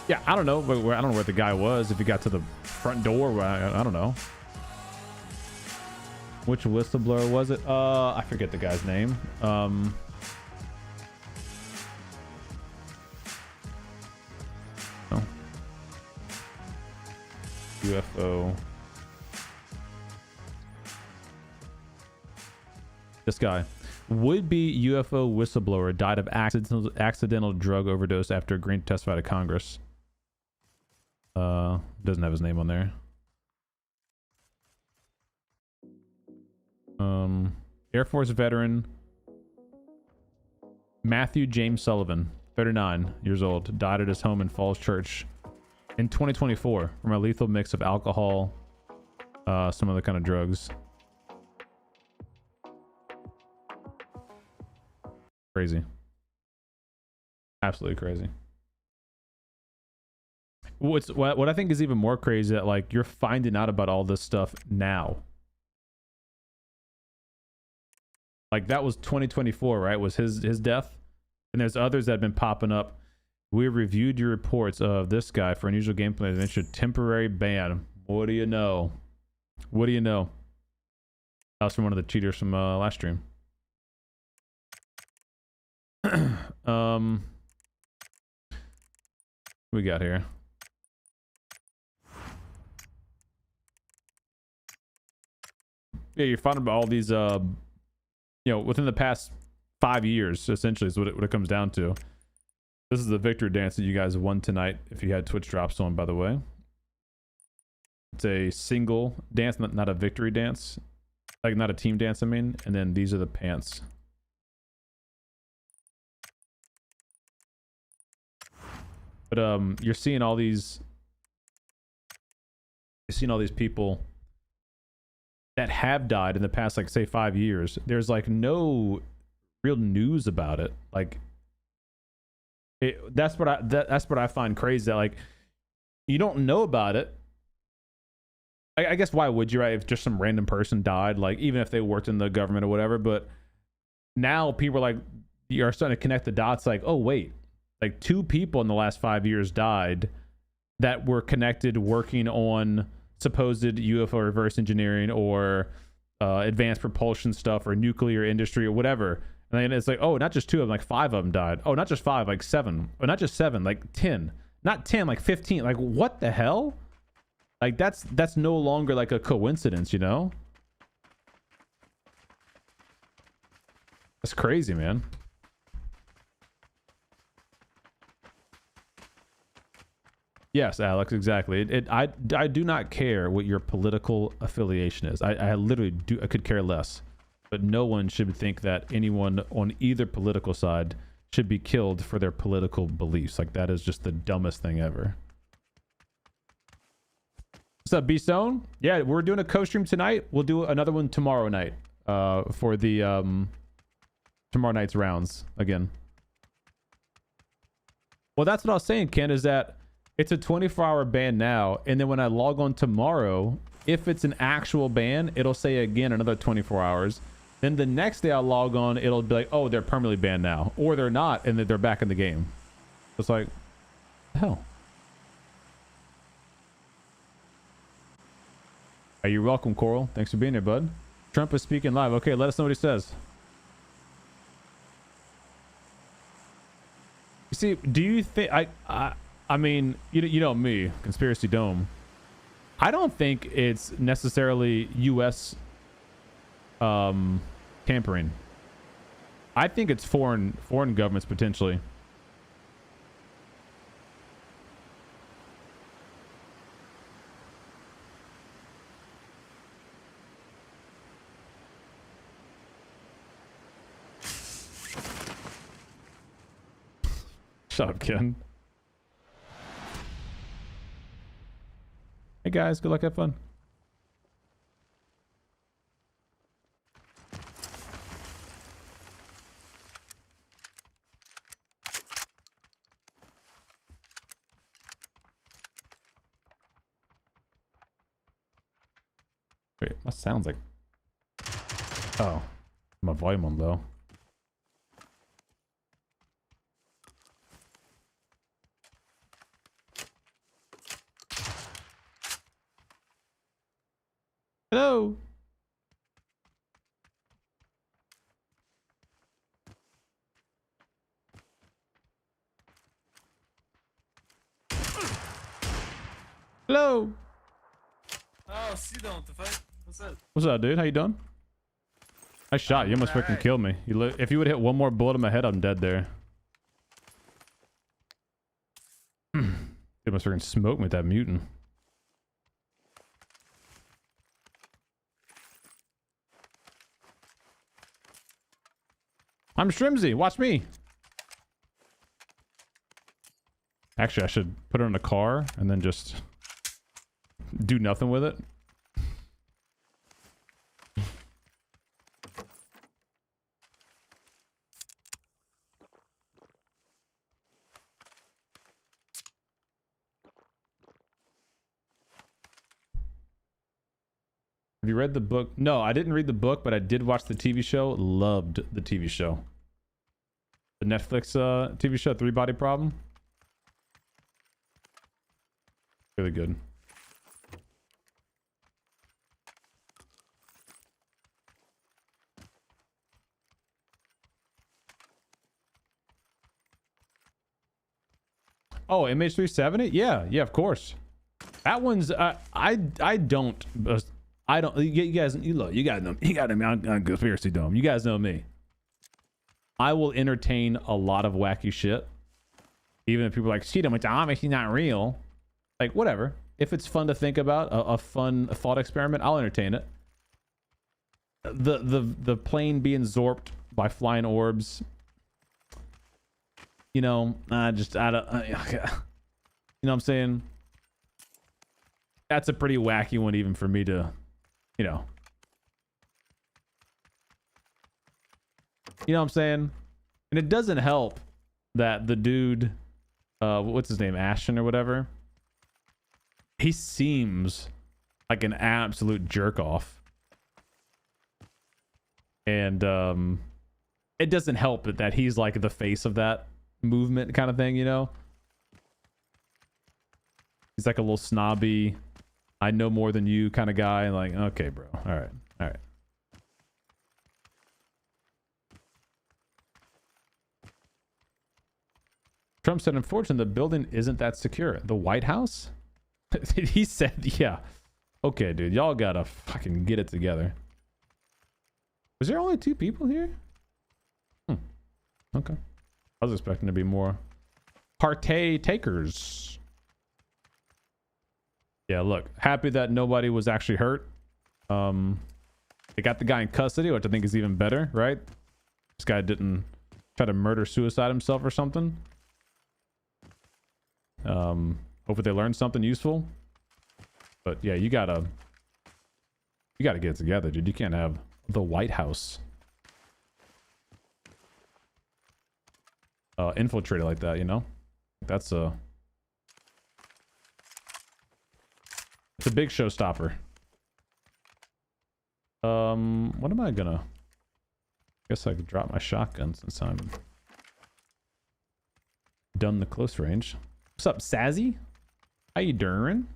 Yeah, I don't know. I don't know where the guy was. If he got to the front door, I don't know. Which whistleblower was it? I forget the guy's name. No. UFO. This guy. Would-be UFO whistleblower died of accidental drug overdose after agreeing to testify to Congress. Doesn't have his name on there. Air Force veteran Matthew James Sullivan, 39 years old, died at his home in Falls Church in 2024 from a lethal mix of alcohol, some other kind of drugs. Crazy. Absolutely crazy. What I think is even more crazy that like you're finding out about all this stuff now. Like that was 2024, right? Was his death? And there's others that have been popping up. We reviewed your reports of this guy for unusual gameplay adventure temporary ban. What do you know? What do you know? That was from one of the cheaters from last stream. We got here. Yeah, you're finding about all these you know, within the past 5 years, essentially, is what it comes down to. This is the victory dance that you guys won tonight, if you had Twitch drops on, by the way. It's a single dance, not a victory dance. Like, not a team dance, I mean. And then these are the pants. But you're seeing all these... You're seeing all these people that have died in the past, like, say 5 years. There's like no real news about it. Like that's what I find crazy, that like you don't know about it. I guess why would you, right? If just some random person died, like even if they worked in the government or whatever. But now people are like, you're starting to connect the dots, like, oh wait, like 2 people in the last 5 years died that were connected working on supposed UFO reverse engineering or advanced propulsion stuff or nuclear industry or whatever. And then it's like, oh, not just 2 of them, like 5 of them died. Oh, not just 5, like 7. Or not just 7, like 10. Not 10, like 15. Like, what the hell? Like, that's no longer like a coincidence, you know? That's crazy, man. Yes, Alex, exactly. I do not care what your political affiliation is. I literally I could care less. But no one should think that anyone on either political side should be killed for their political beliefs. Like, that is just the dumbest thing ever. What's up, B-Stone? Yeah, we're doing a co-stream tonight. We'll do another one tomorrow night for the tomorrow night's rounds again. Well, that's what I was saying, Ken, is that it's a 24-hour ban now, and then when I log on tomorrow, if it's an actual ban, it'll say again another 24 hours. Then the next day I log on, it'll be like, oh, they're permanently banned now. Or they're not, and then they're back in the game. It's like, hell. Hey, you're welcome, Coral. Thanks for being here, bud. Trump is speaking live. Okay, let us know what he says. You see, do you think... I mean, you know me, Conspiracy Dome. I don't think it's necessarily U.S. Tampering. I think it's foreign governments potentially. Shut up, Ken. Hey guys, good luck, have fun. Wait, what sounds like? Oh, my volume on low. Hello. Hello. Oh, CDOME, the fuck? What's up? What's up, dude? How you doing? I shot you. Almost freaking killed me. If you would hit one more bullet in my head, I'm dead there. You almost freaking smoked me with that mutant. I'm Shrimsy. Watch me. Actually, I should put it in a car and then just do nothing with it. Have you read the book? No, I didn't read the book, but I did watch the TV show. Loved the TV show. The Netflix TV show, Three Body Problem. Really good. Oh, MH370? Yeah, of course. That one's I don't. You guys know me on Conspiracy Dome. You guys know me. I will entertain a lot of wacky shit, even if people are like, "See, it's obviously not real." Like, whatever. If it's fun to think about, a fun thought experiment, I'll entertain it. The plane being zorped by flying orbs. You know, I don't. You know what I'm saying? That's a pretty wacky one, even for me to, you know. You know what I'm saying? And it doesn't help that the dude, what's his name, Ashton or whatever, he seems like an absolute jerk off. And it doesn't help that he's like the face of that movement kind of thing, you know? He's like a little snobby, I know more than you kind of guy. Like, okay, bro. All right. Trump said, unfortunately, the building isn't that secure. The White House? He said, yeah. Okay, dude. Y'all gotta fucking get it together. Was there only 2 people here? Okay. I was expecting to be more partakers. Yeah, look. Happy that nobody was actually hurt. They got the guy in custody, which I think is even better, right? This guy didn't try to suicide himself or something. Hopefully they learned something useful. But yeah, you gotta get it together, dude. You can't have the White House infiltrated like that, you know? That's it's a big showstopper. What am I gonna? Guess I could drop my shotgun since I'm done the close range. What's up, Sazzy? How you doing?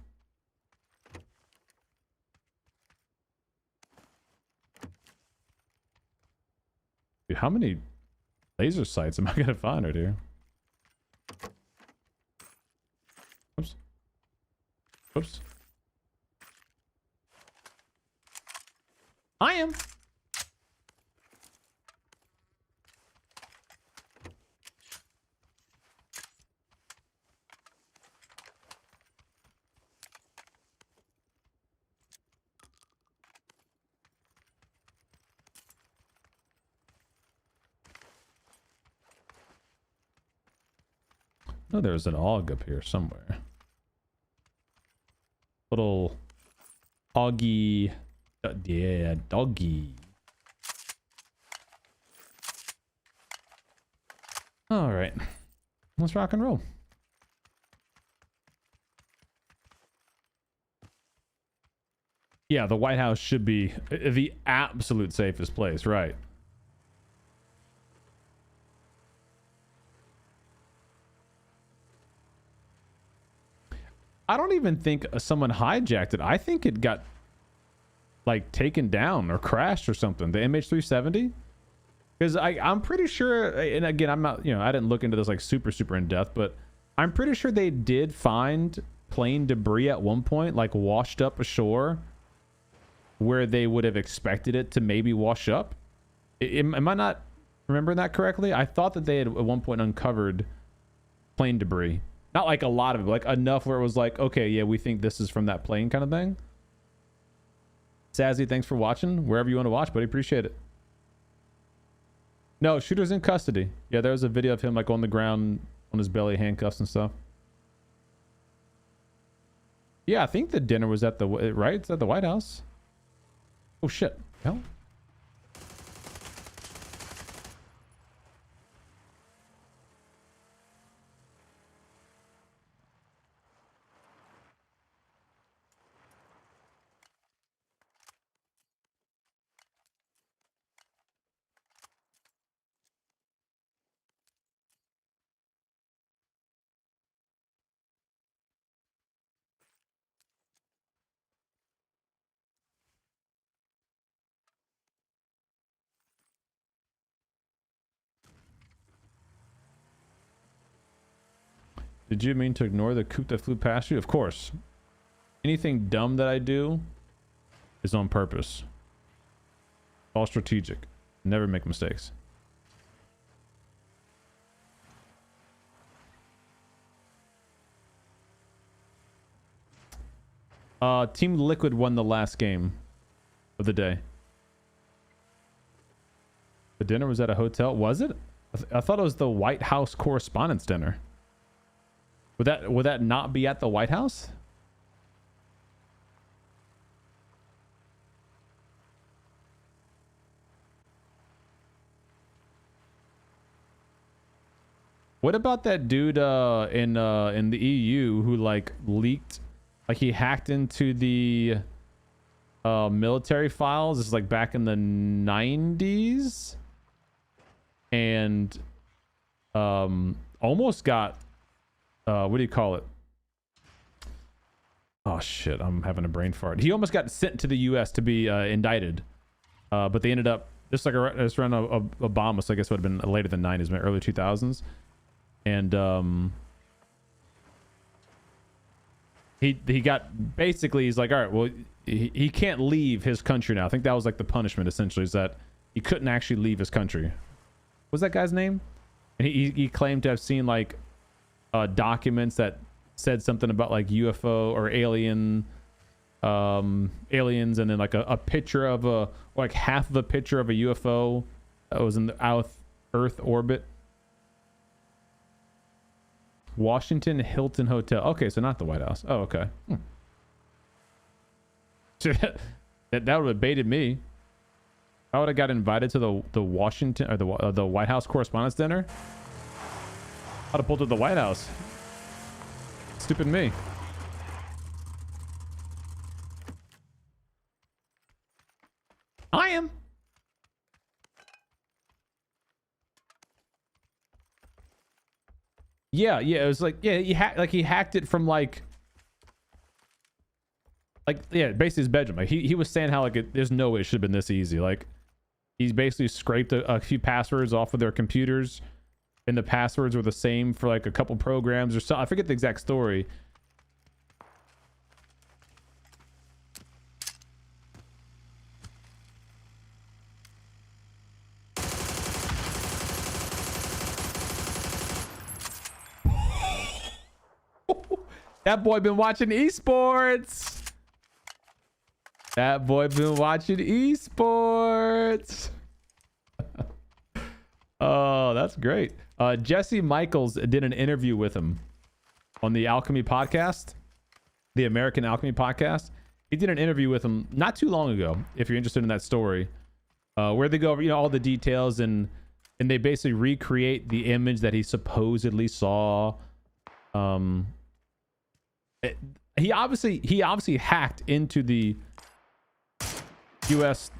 Dude, how many laser sights am I gonna find right here? Oops. Oops. I am. know there's an AUG up here somewhere. Little Augie. Yeah, doggy. All right. Let's rock and roll. Yeah, the White House should be the absolute safest place, right? I don't even think someone hijacked it. I think it got like taken down or crashed or something. The MH370. Because I'm pretty sure, and again, I'm not, I didn't look into this like super in depth, but I'm pretty sure they did find plane debris at one point, like washed up ashore, where they would have expected it to maybe wash up. Am I not remembering that correctly? I thought that they had at one point uncovered plane debris. Not like a lot of it, but like enough where it was like, okay, yeah, we think this is from that plane kind of thing. Sazzy, thanks for watching. Wherever you want to watch, buddy, appreciate it. No, shooter's in custody. Yeah, there was a video of him like on the ground on his belly, handcuffs and stuff. Yeah, I think the dinner was at the right. It's at the White House. Oh shit! Hell. Did you mean to ignore the coop that flew past you? Of course. Anything dumb that I do is on purpose. All strategic. Never make mistakes. Team Liquid won the last game of the day. The dinner was at a hotel. Was it? I thought it was the White House Correspondents' Dinner. Would that not be at the White House? What about that dude in the EU who like leaked, like he hacked into the military files? This is like back in the 90s, and almost got what do you call it? Oh shit, I'm having a brain fart. He almost got sent to the US to be indicted, but they ended up just like it's around Obama, so I guess it would have been later than 90s, maybe early 2000s. And he got basically, he's like, all right, well, he can't leave his country now. I think that was like the punishment essentially, is that he couldn't actually leave his country. What was that guy's name? And he claimed to have seen like documents that said something about like UFO or aliens, and then like a picture of like half of a picture of a UFO that was in the Earth orbit. Washington Hilton Hotel. Okay, so not the White House. Oh, okay. that would have baited me. I would have got invited to the Washington or the White House Correspondents' Dinner. I'd have pulled to the White House. Stupid me. I am. Yeah, it was like, yeah, he hacked it from like yeah, basically his bedroom. Like he was saying how like there's no way it should have been this easy. Like he's basically scraped a few passwords off of their computers, and the passwords were the same for like a couple programs or something. I forget the exact story. That boy been watching esports. That boy been watching esports. Oh, that's great. Jesse Michaels did an interview with him on the Alchemy podcast, the American Alchemy podcast. He did an interview with him not too long ago, if you're interested in that story, where they go over, all the details, and they basically recreate the image that he supposedly saw. He obviously hacked into the US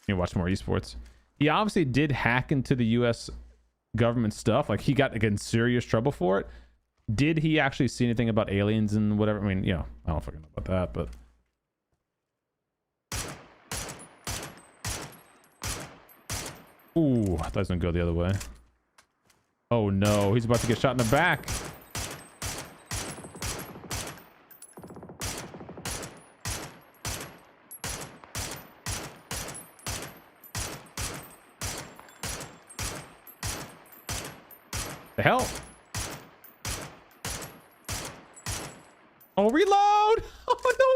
you watch more esports. He obviously did hack into the US government stuff. Like, he got in serious trouble for it. Did he actually see anything about aliens and whatever? I mean, I don't fucking know about that, but ooh, I thought he was gonna go the other way. Oh no, he's about to get shot in the back. The hell? Oh, reload! Oh no!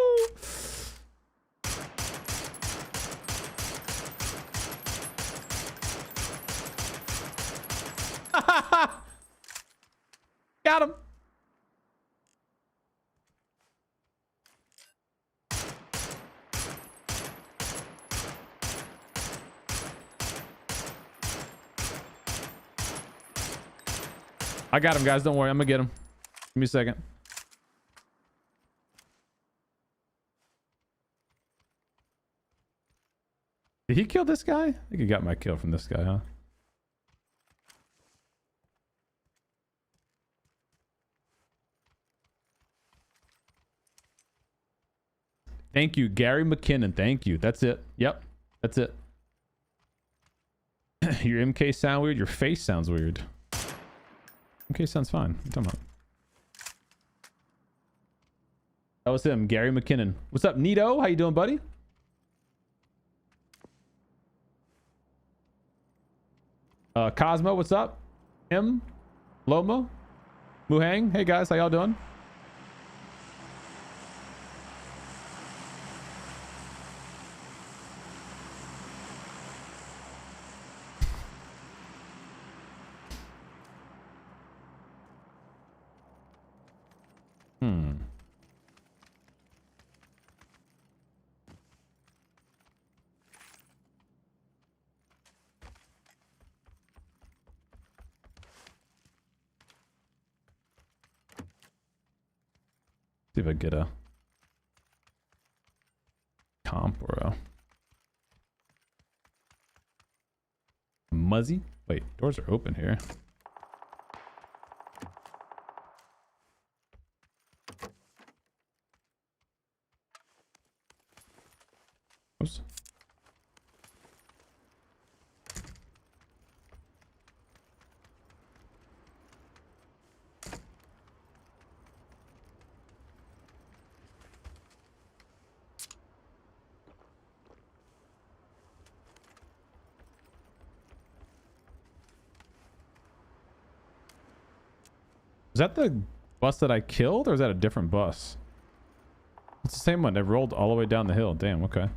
Got him. I got him, guys. Don't worry. I'm gonna get him. Give me a second. Did he kill this guy? I think he got my kill from this guy, huh? Thank you, Gary McKinnon. Thank you. That's it. Yep. That's it. Your MK sound weird. Your face sounds weird. MK sounds fine. What are you talking about? That was him, Gary McKinnon. What's up, Nito? How you doing, buddy? Cosmo, what's up? Him? Loma? Muhang? Hey guys, how y'all doing? See if I get a comp or a muzzy. Wait, doors are open here. Oops. Is that the bus that I killed, or is that a different bus? It's the same one. They rolled all the way down the hill. Damn, okay.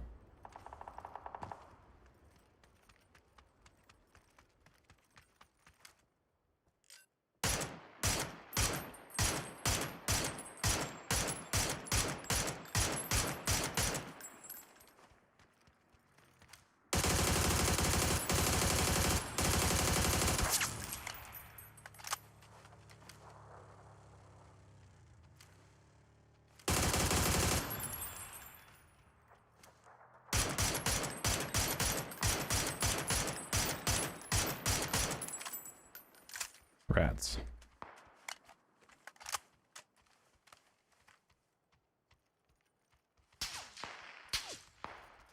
Rats.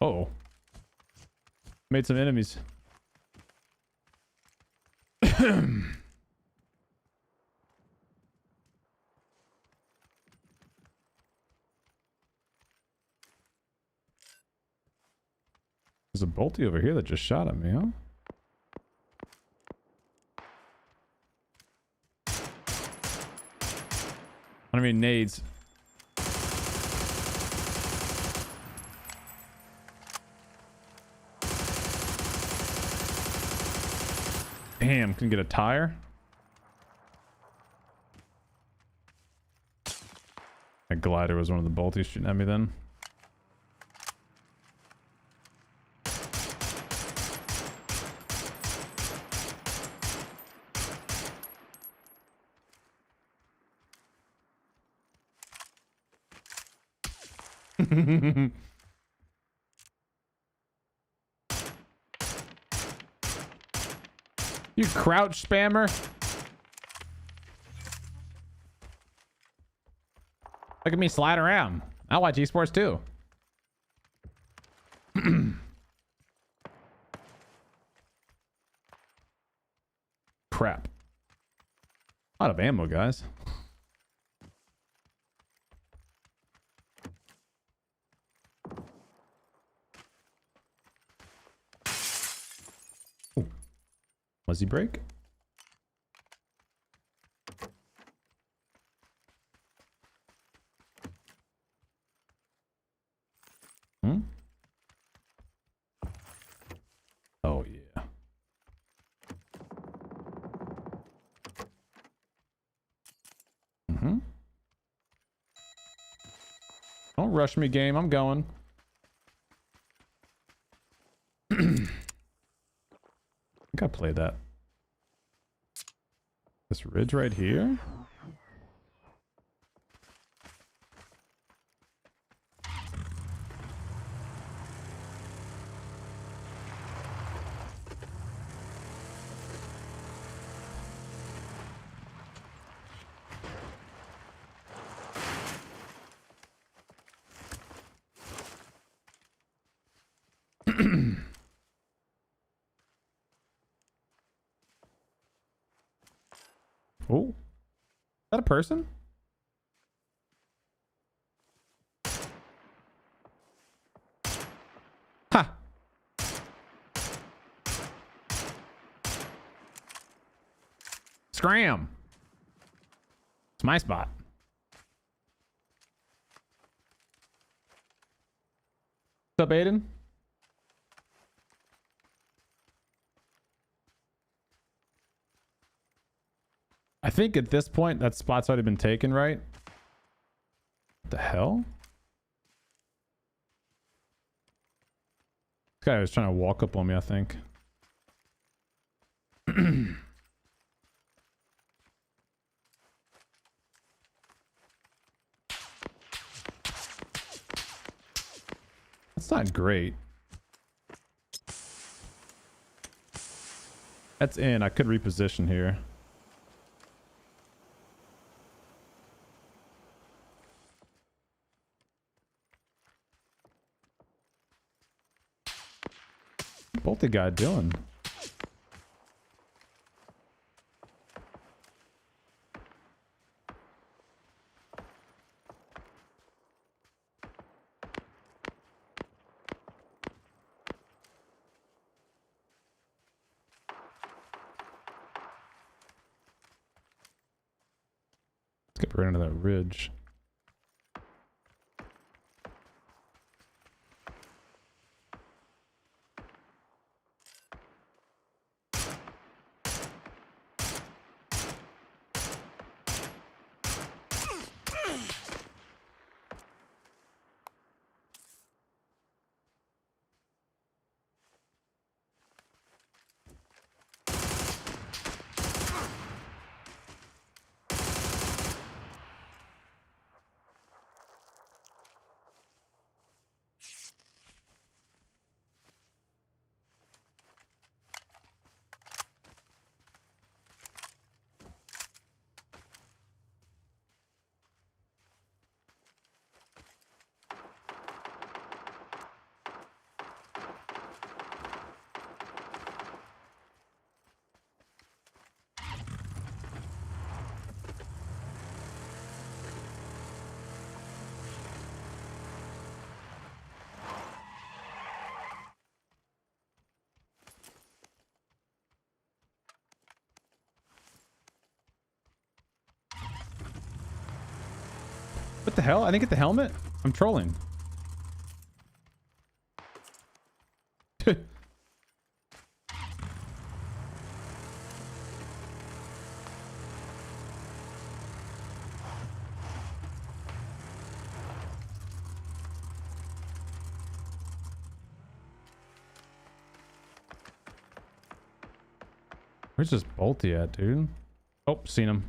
Uh-oh. Made some enemies. There's a bolty over here that just shot at me, huh? I mean nades. Damn, couldn't get a tire. That glider was one of the bolties shooting at me then. You crouch spammer. Look at me slide around. I watch esports too. Crap. A lot of ammo, guys. Ooh. Muzzy break. Hmm? Oh, yeah. Mm-hmm. Don't rush me, game. I'm going. I think I played that. This ridge right here? Oh, is that a person? Ha! Scram! It's my spot. What's up, Aiden? I think at this point that spot's already been taken, right? What the hell? This guy was trying to walk up on me, I think. That's not great. That's in. I could reposition here. What's the guy doing? Let's get right into that ridge. What the hell? I didn't get the helmet? I'm trolling. Where's this bolty at, dude? Oh, seen him.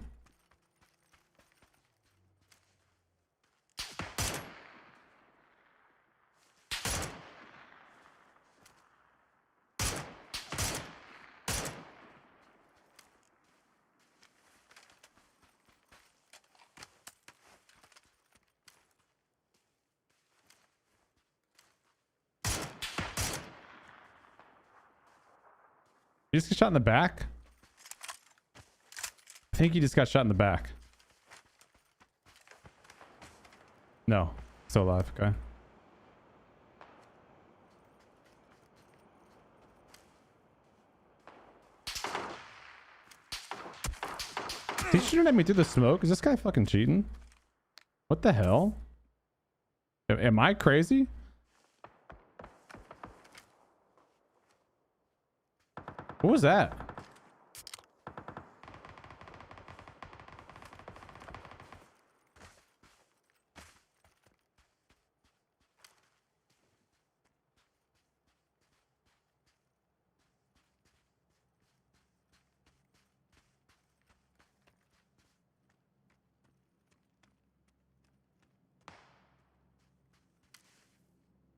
You just get shot in the back? I think he just got shot in the back. No. Still alive. Okay. Is he shooting at me through the smoke? Is this guy fucking cheating? What the hell? Am I crazy? What was that?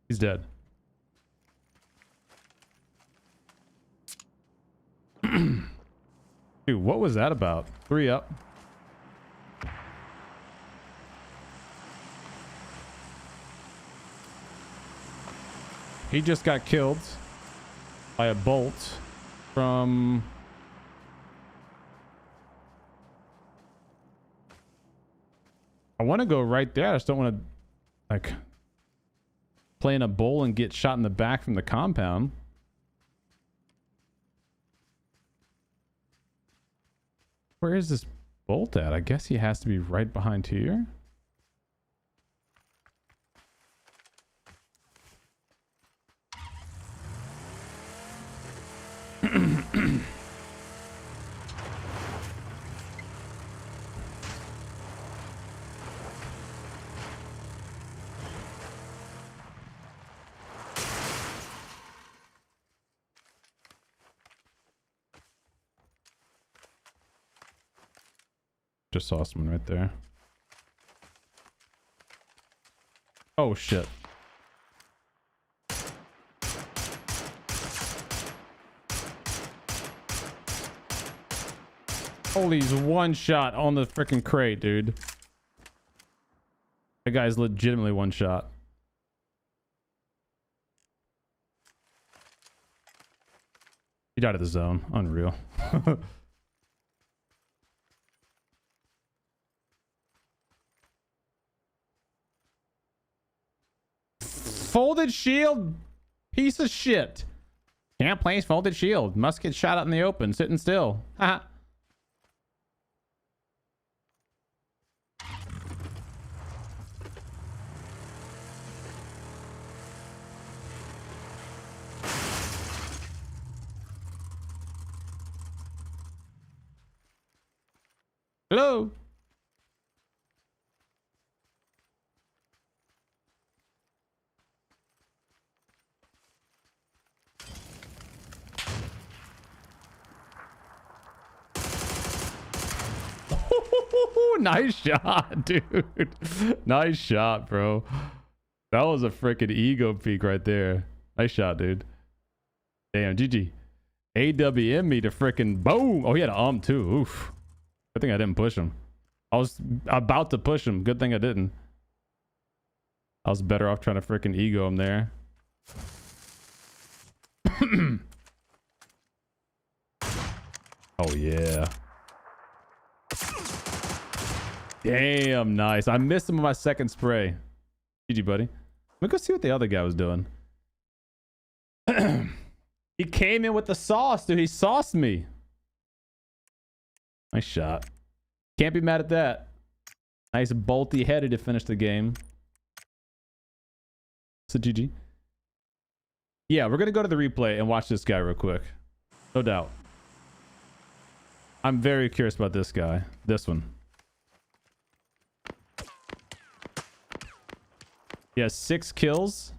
He's dead. Dude, what was that about? 3 up. He just got killed by a bolt from... I want to go right there. I just don't want to, like, play in a bowl and get shot in the back from the compound. Where is this bolt at? I guess he has to be right behind here. Just saw someone right there. Oh shit. Holy, he's one shot on the freaking crate, dude. That guy's legitimately one shot. He died at the zone. Unreal. Folded shield, piece of shit. Can't place folded shield. Must get shot out in the open, sitting still. Haha. Hello. Nice shot, dude. Nice shot, bro. That was a freaking ego peak right there. Nice shot, dude. Damn, GG. AWM me to freaking boom. Oh, he had an too. Oof. Good thing I didn't push him. I was about to push him. Good thing I didn't. I was better off trying to freaking ego him there. Oh, yeah. Damn, nice. I missed him with my second spray. GG, buddy. Let me go see what the other guy was doing. He came in with the sauce, dude. He sauced me. Nice shot. Can't be mad at that. Nice bolty headed to finish the game. So GG. Yeah, we're going to go to the replay and watch this guy real quick. No doubt. I'm very curious about this guy. This one. He has 6 kills.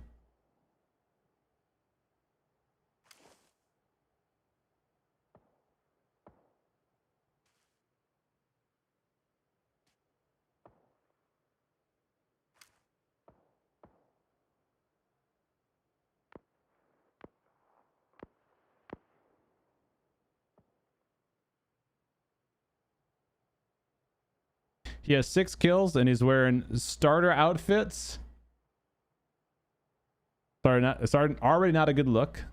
He has 6 kills and he's wearing starter outfits. Already not a good look.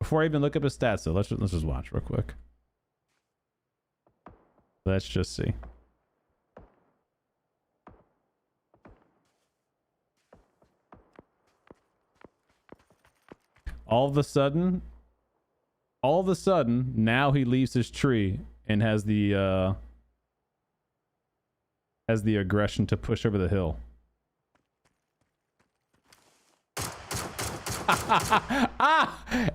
Before I even look up his stats, though, let's just watch real quick. Let's just see. All of a sudden, now he leaves his tree and has the aggression to push over the hill.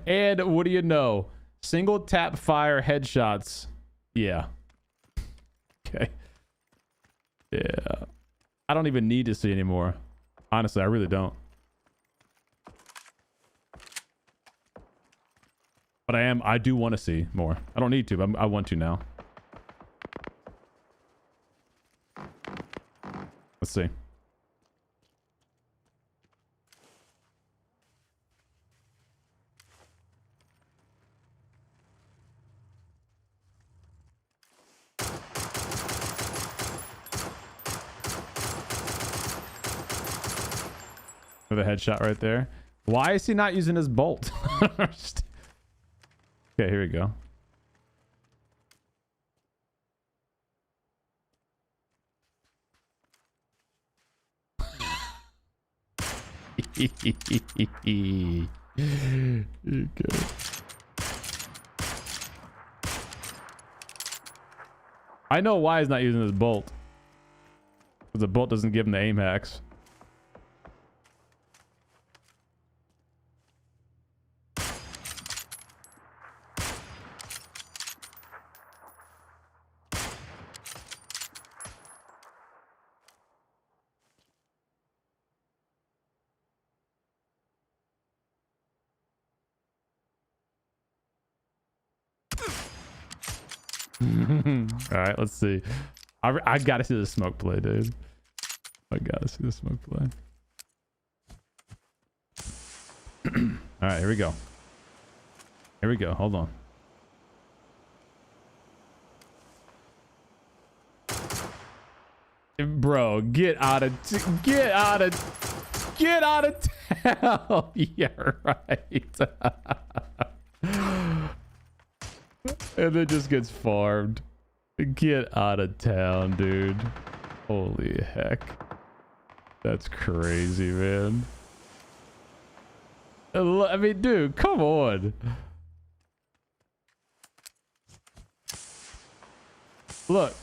And what do you know? Single tap fire headshots. Yeah. Okay. Yeah. I don't even need to see anymore. Honestly, I really don't. But I do want to see more. I don't need to, but I want to now. Let's see. With a headshot right there. Why is he not using his bolt? Okay, here we go. Okay. I know why he's not using his bolt. Because the bolt doesn't give him the aim hacks. All right, let's see. I gotta see the smoke play, dude. I gotta see the smoke play. All right, here we go. Here we go. Hold on. Bro, get out of town. Yeah, right. And it just gets farmed. Get out of town, dude. Holy heck. That's crazy, man. I mean, dude, come on. Look,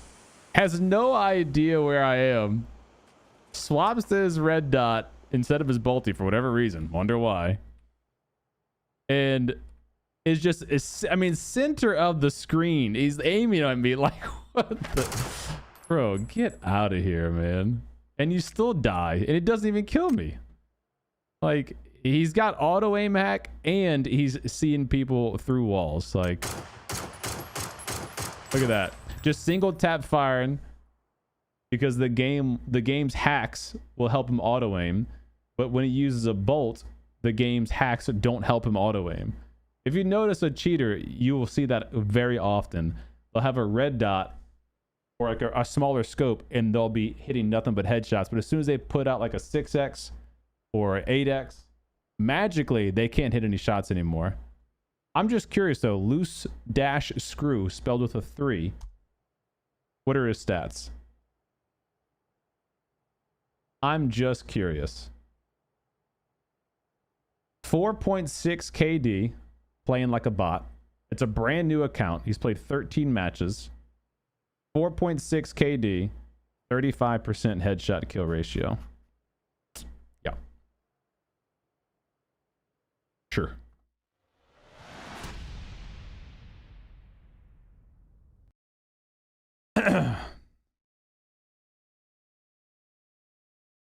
has no idea where I am. Swaps to his red dot instead of his bolty for whatever reason. Wonder why. And is just, I mean, center of the screen. He's aiming at me like, what the? Bro, get out of here, man. And you still die, and it doesn't even kill me. Like, he's got auto aim hack, and he's seeing people through walls. Like, look at that. Just single tap firing because the game's hacks will help him auto aim. But when he uses a bolt, the game's hacks don't help him auto aim. If you notice a cheater, you will see that very often. They'll have a red dot or like a smaller scope and they'll be hitting nothing but headshots. But as soon as they put out like a 6x or 8x, magically they can't hit any shots anymore. I'm just curious though. Loose dash screw spelled with a 3. What are his stats? I'm just curious. 4.6 KD. Playing like a bot. It's a brand new account. He's played 13 matches. 4.6 KD. 35% headshot kill ratio. Yeah. Sure.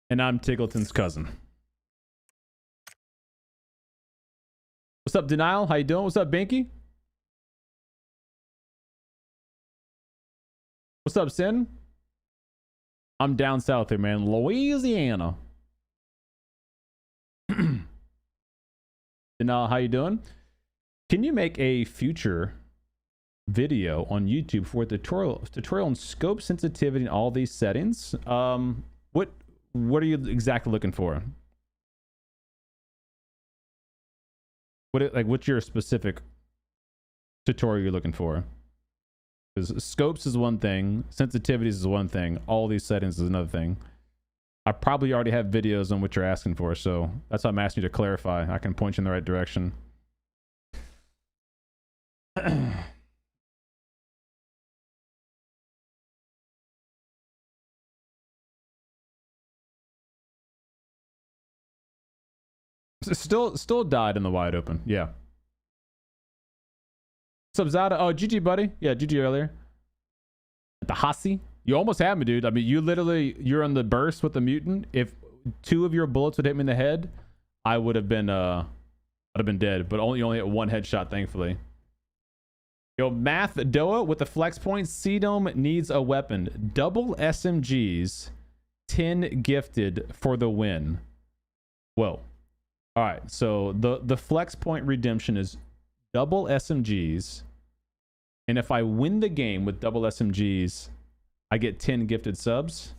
And I'm Tiggleton's cousin. What's up, Denial? How you doing? What's up, Binky? What's up, Sin? I'm down south here, man. Louisiana. Denial, how you doing? Can you make a future video on YouTube for a tutorial on scope sensitivity and all these settings. What are you exactly looking for? What's your specific tutorial you're looking for? Because scopes is one thing, sensitivities is one thing, all these settings is another thing. I probably already have videos on what you're asking for, so that's why I'm asking you to clarify. I can point you in the right direction. Still died in the wide open. Yeah. What's up, Zada? Oh, GG, buddy. Yeah, GG earlier. The Hasi. You almost had me, dude. I mean, you're on the burst with the mutant. If 2 of your bullets would hit me in the head, I would have been dead. But you only hit 1 headshot, thankfully. Yo, Math Doa with the flex point. CDOME needs a weapon. Double SMGs. 10 gifted for the win. Whoa. All right. So the flex point redemption is double SMGs. And if I win the game with double SMGs, I get 10 gifted subs.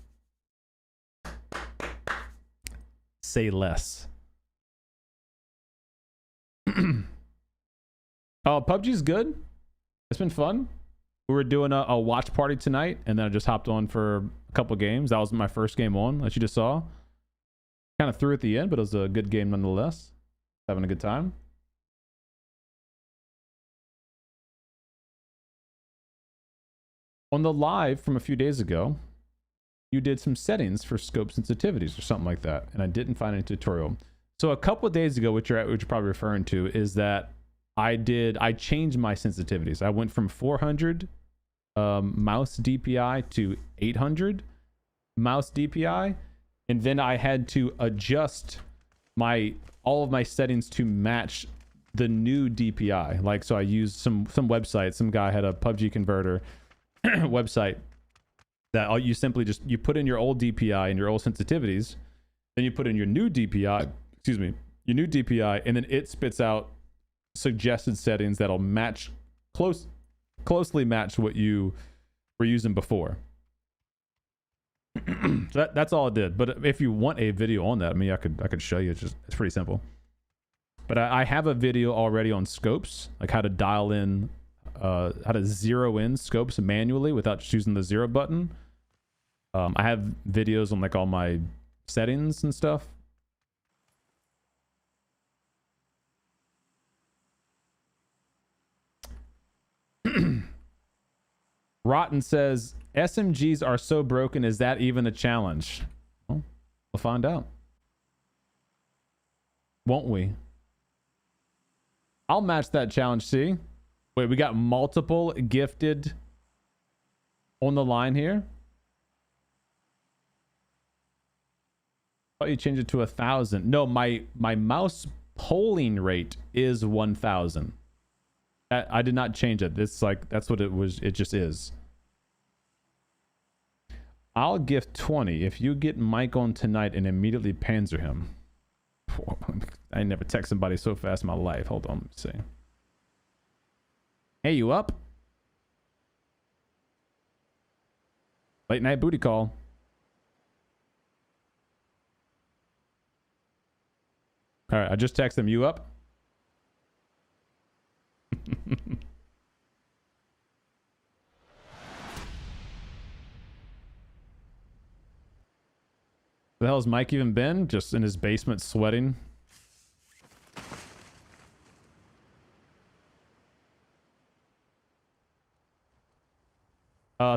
Say less. Oh, PUBG's good. It's been fun. We were doing a watch party tonight, and then I just hopped on for a couple games. That was my first game on, that you just saw. Kind of threw at the end, but it was a good game nonetheless. Having a good time. On the live from a few days ago, you did some settings for scope sensitivities or something like that, and I didn't find any tutorial. So a couple of days ago, which you're probably referring to, is that I changed my sensitivities. I went from 400 mouse DPI to 800 mouse DPI, and then I had to adjust all of my settings to match the new DPI. Like, so I used some website. Some guy had a PUBG converter website that you simply you put in your old DPI and your old sensitivities, then you put in your new DPI, your new DPI, and then it spits out suggested settings that'll closely match what you were using before. So that's all it did. But if you want a video on that, I mean, I could show you. It's pretty simple. But I have a video already on scopes, like how to dial in, how to zero in scopes manually without just using the 0 button. I have videos on like all my settings and stuff. Rotten says, SMGs are so broken, is that even a challenge? Well, we'll find out. Won't we? I'll match that challenge, see? Wait, we got multiple gifted on the line here? Thought you changed it to 1,000. No, my mouse polling rate is 1,000. I did not change it. It's like, that's what it was. It just is. I'll gift 20 if you get Mike on tonight and immediately panzer him. I never text somebody so fast in my life. Hold on, let me see. Hey, you up? Late night booty call. All right, I just texted him. You up? The hell has Mike even been? Just in his basement sweating?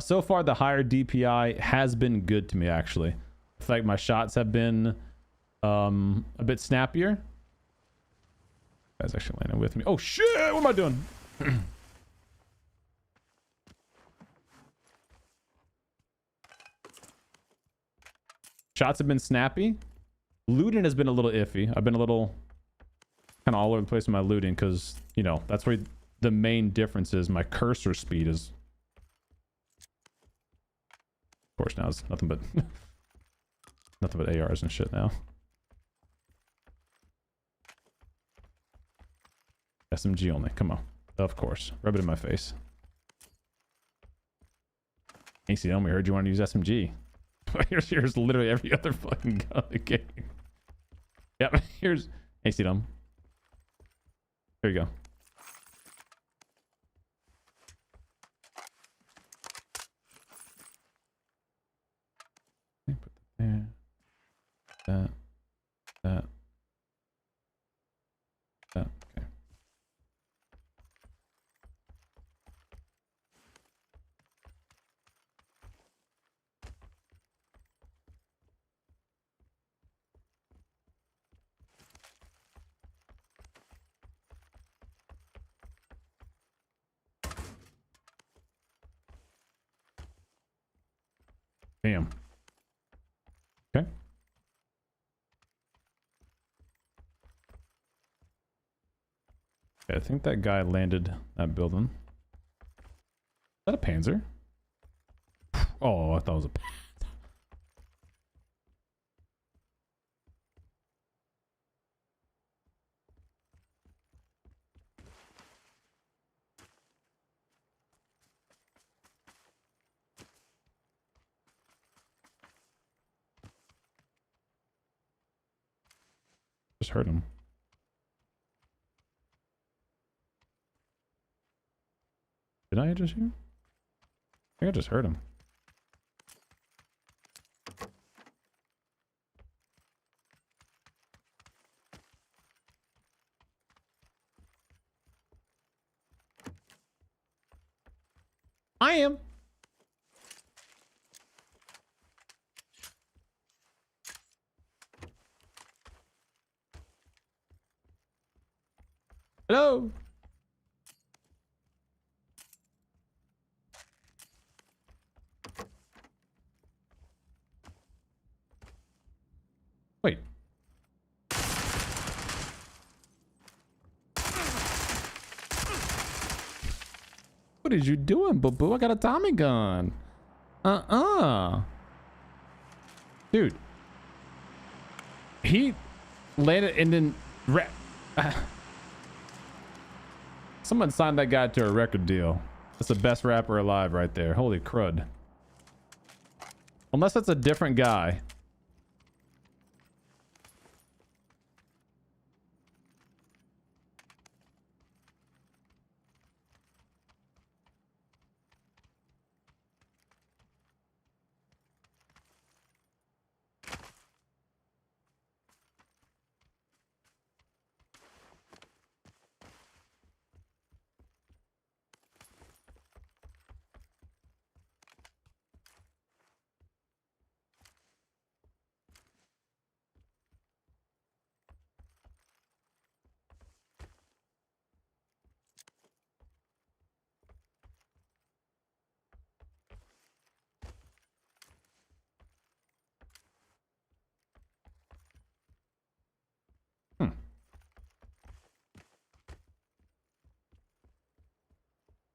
So far, the higher DPI has been good to me, actually. In fact, my shots have been a bit snappier. Guy's actually landing with me. Oh, shit! What am I doing? Shots have been snappy. Looting has been a little iffy. I've been a little kind of all over the place with my looting because, you know, that's where the main difference is. My cursor speed is... Of course, now it's nothing but... nothing but ARs and shit now. SMG only. Come on. Of course. Rub it in my face. Hey, CDOME, we heard you want to use SMG. Here's literally every other fucking gun in the game. Yep, here's... Hey, CDOME. There you go. Put that there. That. That. That. Okay. Damn. Okay. I think that guy landed that building. Is that a Panzer? Oh, I thought it was a Panzer. Just heard him. Did I just hear him? I think I just heard him. I am. Hello. Wait. What are you doing, boo-boo? I got a Tommy gun. Dude. He landed and then... Someone signed that guy to a record deal. That's the best rapper alive right there. Holy crud. Unless that's a different guy.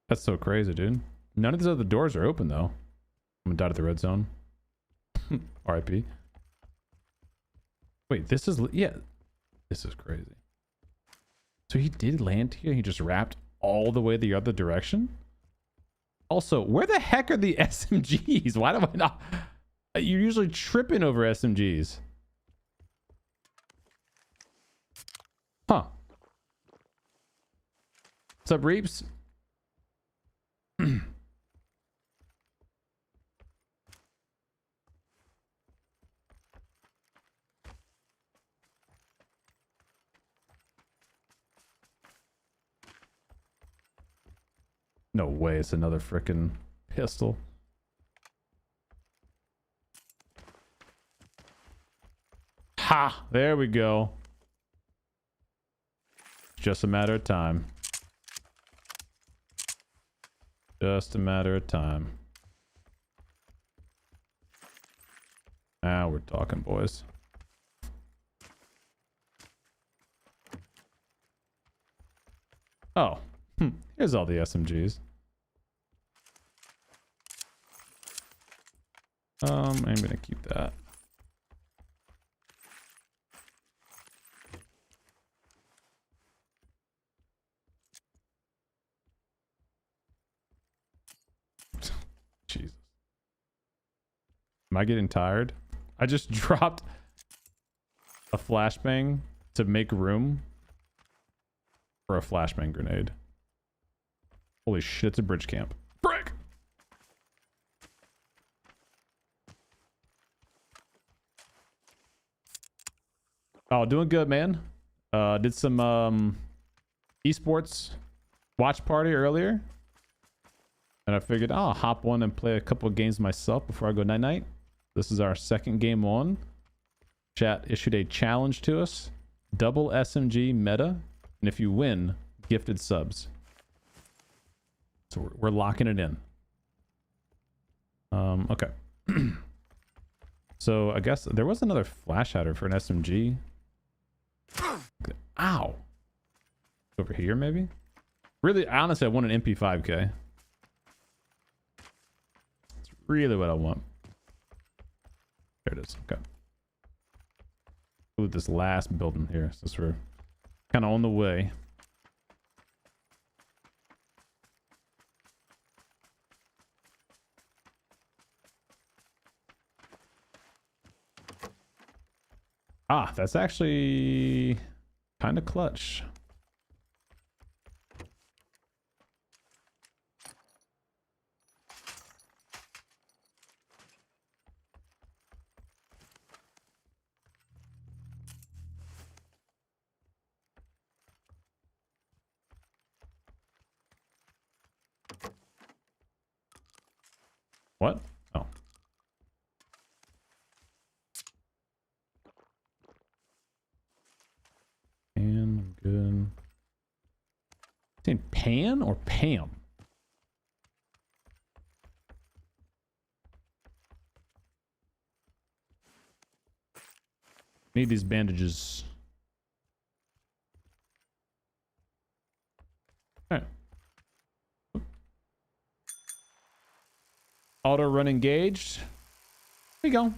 That's so crazy, dude. None of these other doors are open, though. I'm gonna die at the red zone. RIP. Wait, this is... Yeah. This is crazy. So he did land here. He just wrapped all the way the other direction? Also, where the heck are the SMGs? Why do I not... You're usually tripping over SMGs. Huh. What's up, Reeps? No way, it's another frickin' pistol. Ha! There we go. Just a matter of time. Just a matter of time. Now we're talking, boys. Oh. Here's all the SMGs. I'm gonna keep that. Jesus. I getting tired? I just dropped a flashbang to make room for a flashbang grenade. Holy shit, it's a bridge camp. Break! Oh, doing good, man. Did some esports watch party earlier. And I figured I'll hop on and play a couple of games myself before I go night-night. This is our second game on. Chat issued a challenge to us. Double SMG meta. And if you win, gifted subs. So we're locking it in. Okay. So I guess there was another flash hider for an SMG. Ow. Over here, maybe? Really, honestly, I want an MP5K. That's really what I want. There it is. Okay. Loot this last building here, since we're kind of on the way. Ah, that's actually kind of clutch. What? Oh. And I'm good. Saying Pan or Pam? Need these bandages. All right. Auto run engaged. There you go.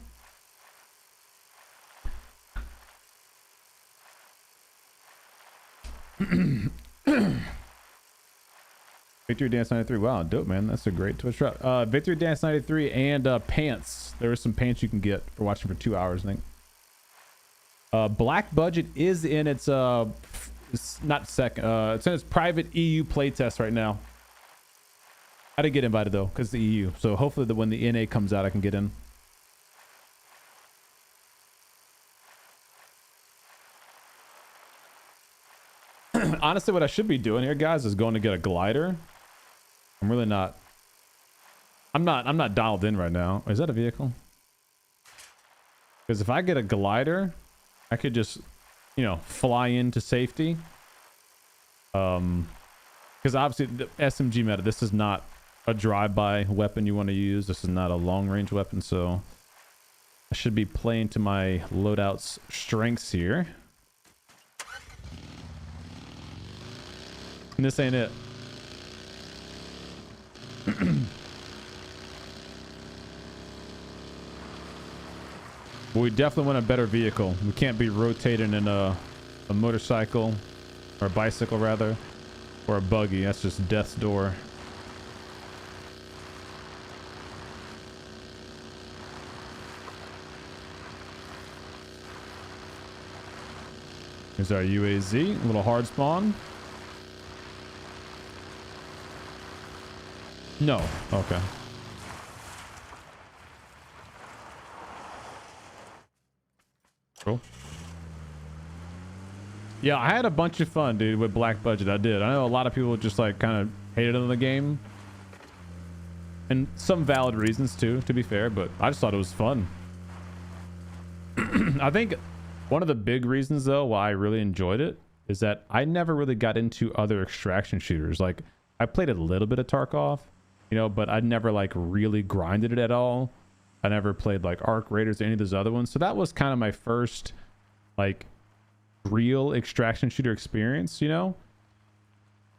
Victory Dance 93. Wow, dope, man. That's a great Twitch drop. Victory Dance 93 and pants. There are some pants you can get for watching for 2 hours, I think. Black Budget is in its it's not second. It's in its private EU playtest right now. I didn't get invited though, because the EU. So hopefully when the NA comes out, I can get in. Honestly, what I should be doing here, guys, is going to get a glider. I'm really not. I'm not dialed in right now. Is that a vehicle? Because if I get a glider, I could just, you know, fly into safety. Because obviously the SMG meta, this is not a drive-by weapon you want to use. This is not a long-range weapon, so I should be playing to my loadout's strengths here. And this ain't it. But we definitely want a better vehicle. We can't be rotating in a motorcycle, or a bicycle rather, or a buggy. That's just death's door. Here's our UAZ, a little hard spawn. No. Okay. Cool. Yeah, I had a bunch of fun, dude, with Black Budget. I did. I know a lot of people just like kind of hated on the game. And some valid reasons too, to be fair, but I just thought it was fun. I think one of the big reasons though why I really enjoyed it is that I never really got into other extraction shooters. Like I played a little bit of Tarkov, you know, but I never like really grinded it at all. I never played like Arc Raiders or any of those other ones. So that was kind of my first like real extraction shooter experience, you know.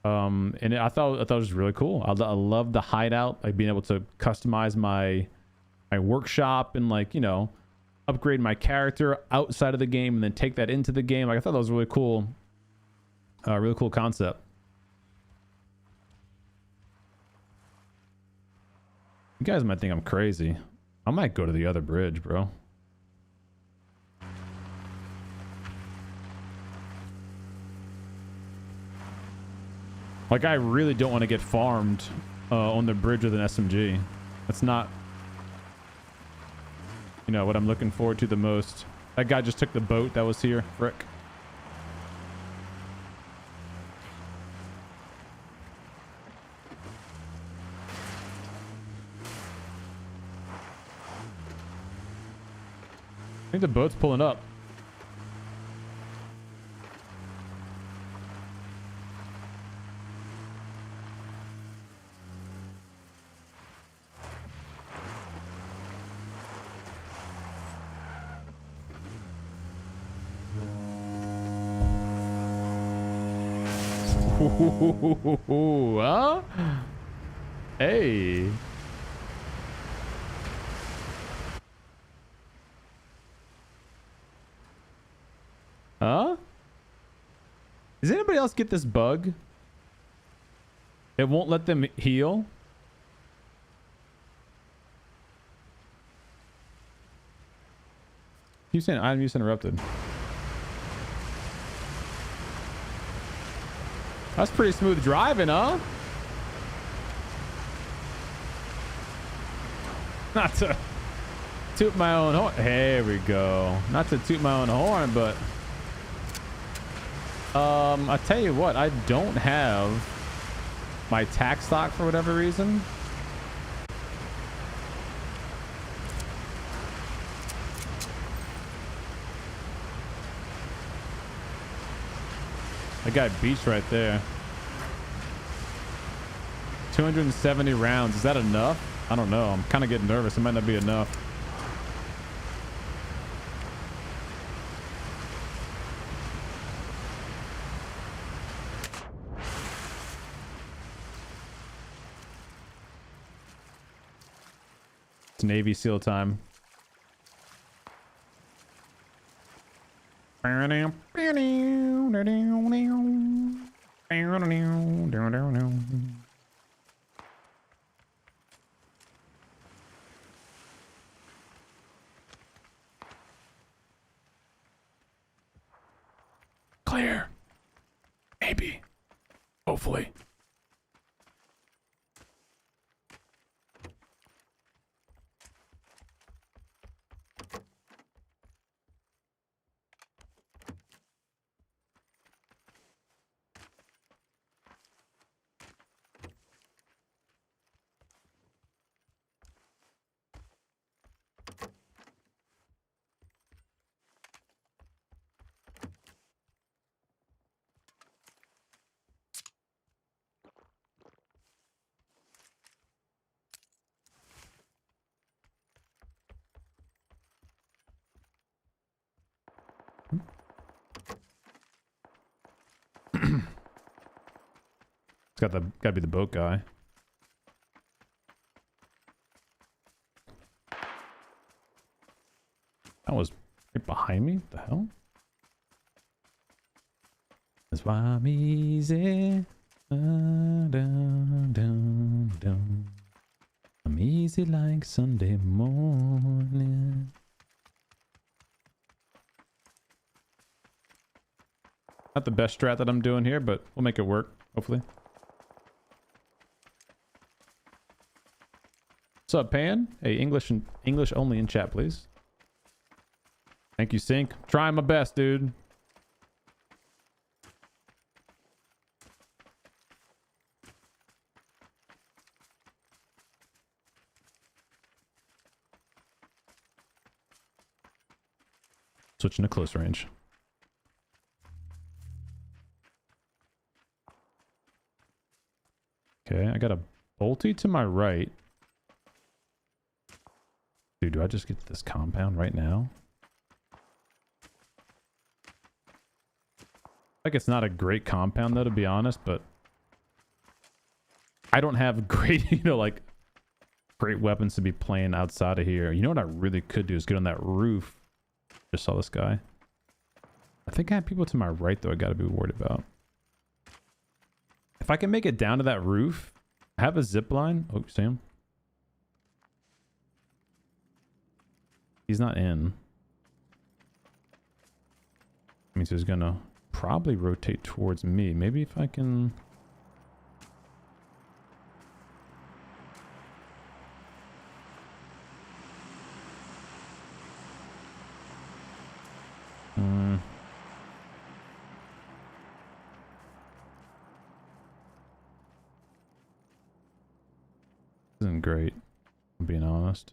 And I thought it was really cool. I love the hideout, like being able to customize my workshop and like, you know, upgrade my character outside of the game and then take that into the game. Like I thought that was really cool. Really cool concept. You guys might think I'm crazy. I might go to the other bridge, bro. Like, I really don't want to get farmed on the bridge with an SMG. That's not, you know, what I'm looking forward to the most. That guy just took the boat that was here. Frick. I think the boat's pulling up. Huh? Hey. Huh? Does anybody else get this bug? It won't let them heal. Keep saying item use interrupted. That's pretty smooth driving, huh? Not to toot my own horn. Here we go. Not to toot my own horn, but I tell you what, I don't have my tack stock for whatever reason. That guy beached right there. 270 rounds. Is that enough? I don't know. I'm kind of getting nervous. It might not be enough. It's Navy SEAL time. Clear. Maybe. Hopefully. It's gotta be the boat guy. That was right behind me. What the hell? That's why I'm easy. Dun, dun, dun. I'm easy like Sunday morning. Not the best strat that I'm doing here, but we'll make it work, hopefully. What's up, Pan? Hey, English only in chat, please. Thank you, Sync. Trying my best, dude. Switching to close range. Okay, I got a bolty to my right. Dude, do I just get to this compound right now? Like, it's not a great compound though, to be honest, but I don't have great, you know, like great weapons to be playing outside of here. You know what I really could do is get on that roof. Just saw this guy. I think I have people to my right though I gotta be worried about. If I can make it down to that roof, I have a zip line. Oh, see him? He's not in. Means he's gonna probably rotate towards me. Maybe if I can. Isn't great, I'm being honest.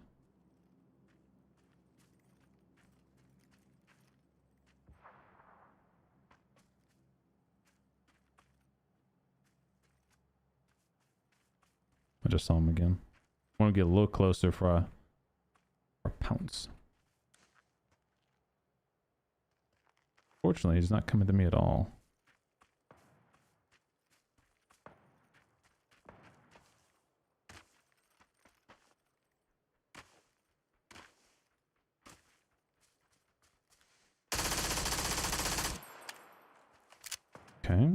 I just saw him again. I want to get a little closer for our pounce. Fortunately, he's not coming to me at all. Okay.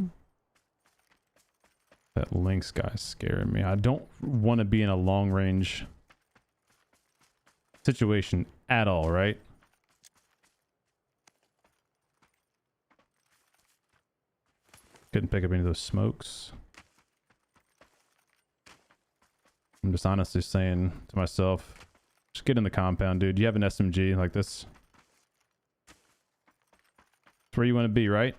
That Lynx guy's scaring me. I don't want to be in a long range situation at all, right? Couldn't pick up any of those smokes. I'm just honestly saying to myself, just get in the compound, dude. You have an SMG like this. It's where you want to be, right?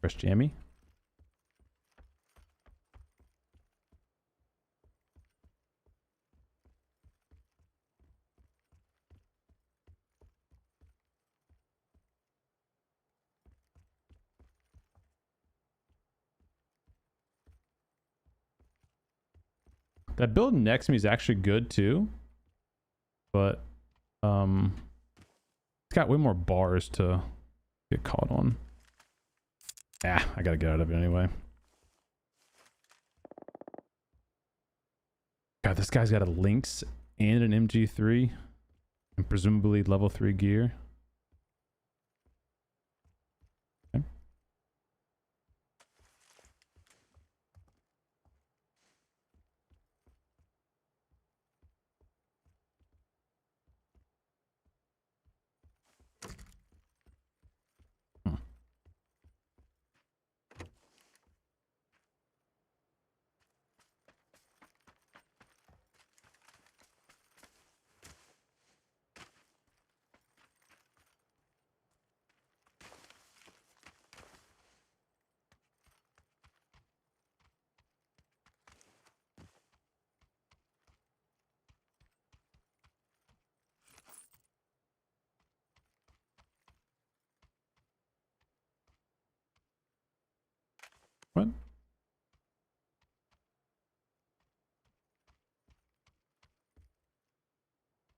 Fresh jammy. That build next to me is actually good too, but it's got way more bars to get caught on. Ah, I gotta get out of it anyway. God, this guy's got a Lynx and an MG3 and presumably level 3 gear. Okay. What?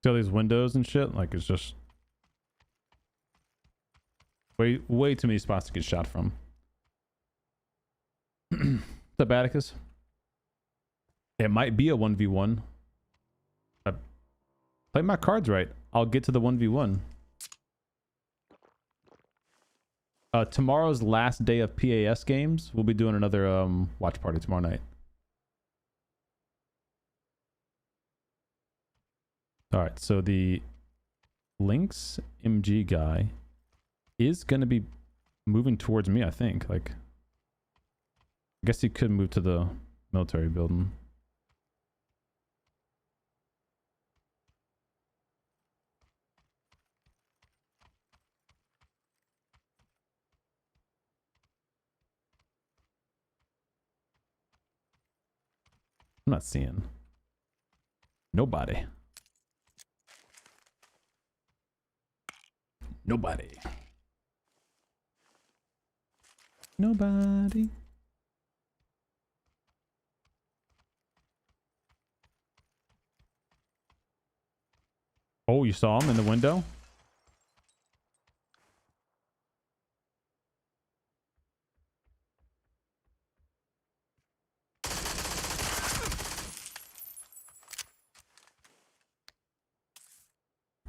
See all these windows and shit? Like, it's just way too many spots to get shot from. What's up, Atticus? It might be a 1v1. I play my cards right. I'll get to the 1v1. Tomorrow's last day of PAS games. We'll be doing another watch party tomorrow night. All right, so the Lynx MG guy is going to be moving towards me, I think. Like, I guess he could move to the military building. I'm not seeing nobody. Nobody. Nobody. Oh, you saw him in the window?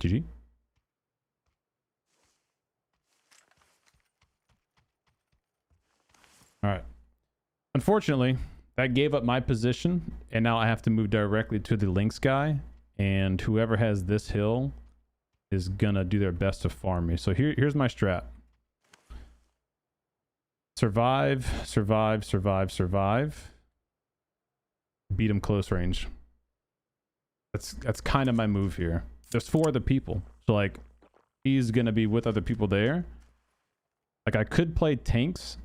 GG. All right. Unfortunately, that gave up my position, and now I have to move directly to the Lynx guy, and whoever has this hill is gonna do their best to farm me. So here's my strat. Survive, survive, survive, survive. Beat him close range. That's kind of my move here. There's 4 other people, so like he's gonna be with other people there. Like I could play tanks,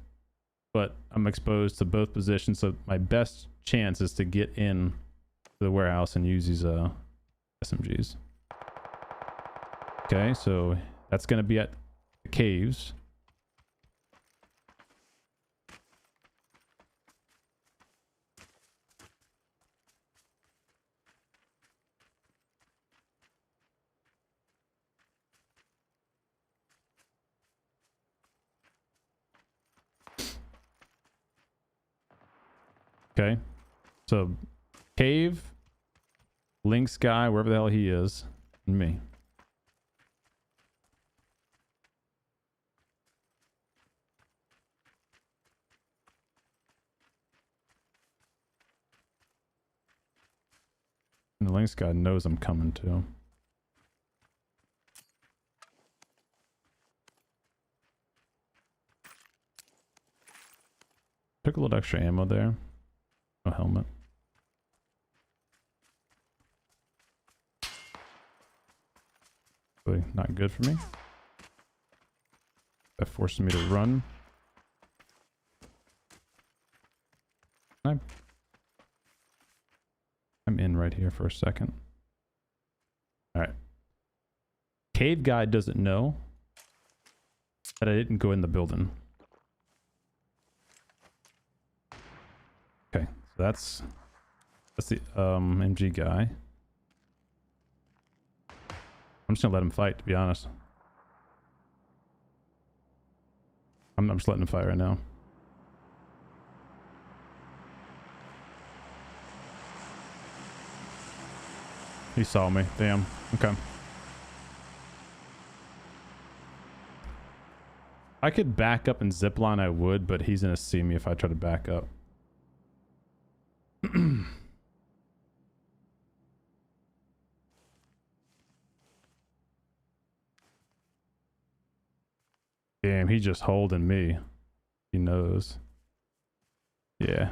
but I'm exposed to both positions, so my best chance is to get in to the warehouse and use these SMGs. Okay, so that's gonna be at the caves. Okay, so cave, Lynx guy, wherever the hell he is, and me. And the Lynx guy knows I'm coming too. Took a little extra ammo there. No helmet. Really not good for me. That forces me to run. I'm in right here for a second. Alright. Cave guy doesn't know that I didn't go in the building. Okay, so that's the MG guy. I'm just gonna let him fight, to be honest. I'm just letting him fight right now. He saw me. Damn. Okay. I could back up and zipline, I would, but he's gonna see me if I try to back up. Damn, he's just holding me. He knows. Yeah.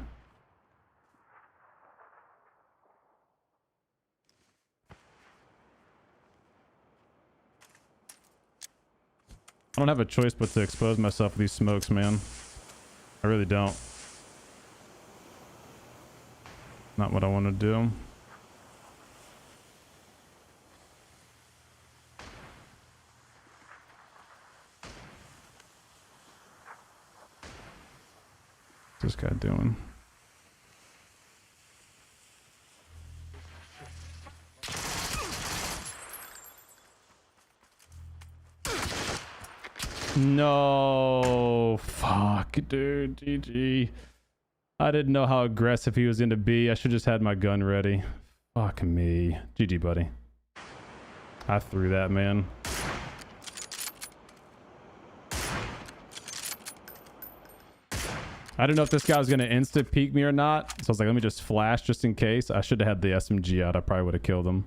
I don't have a choice but to expose myself to these smokes, man. I really don't. Not what I want to do. What's this guy doing? No, fuck, dude, GG. I didn't know how aggressive he was going to be. I should just had my gun ready. Fuck me. GG, buddy. I threw that, man. I didn't know if this guy was going to insta peek me or not. So I was like, let me just flash just in case. I should have had the SMG out. I probably would have killed him.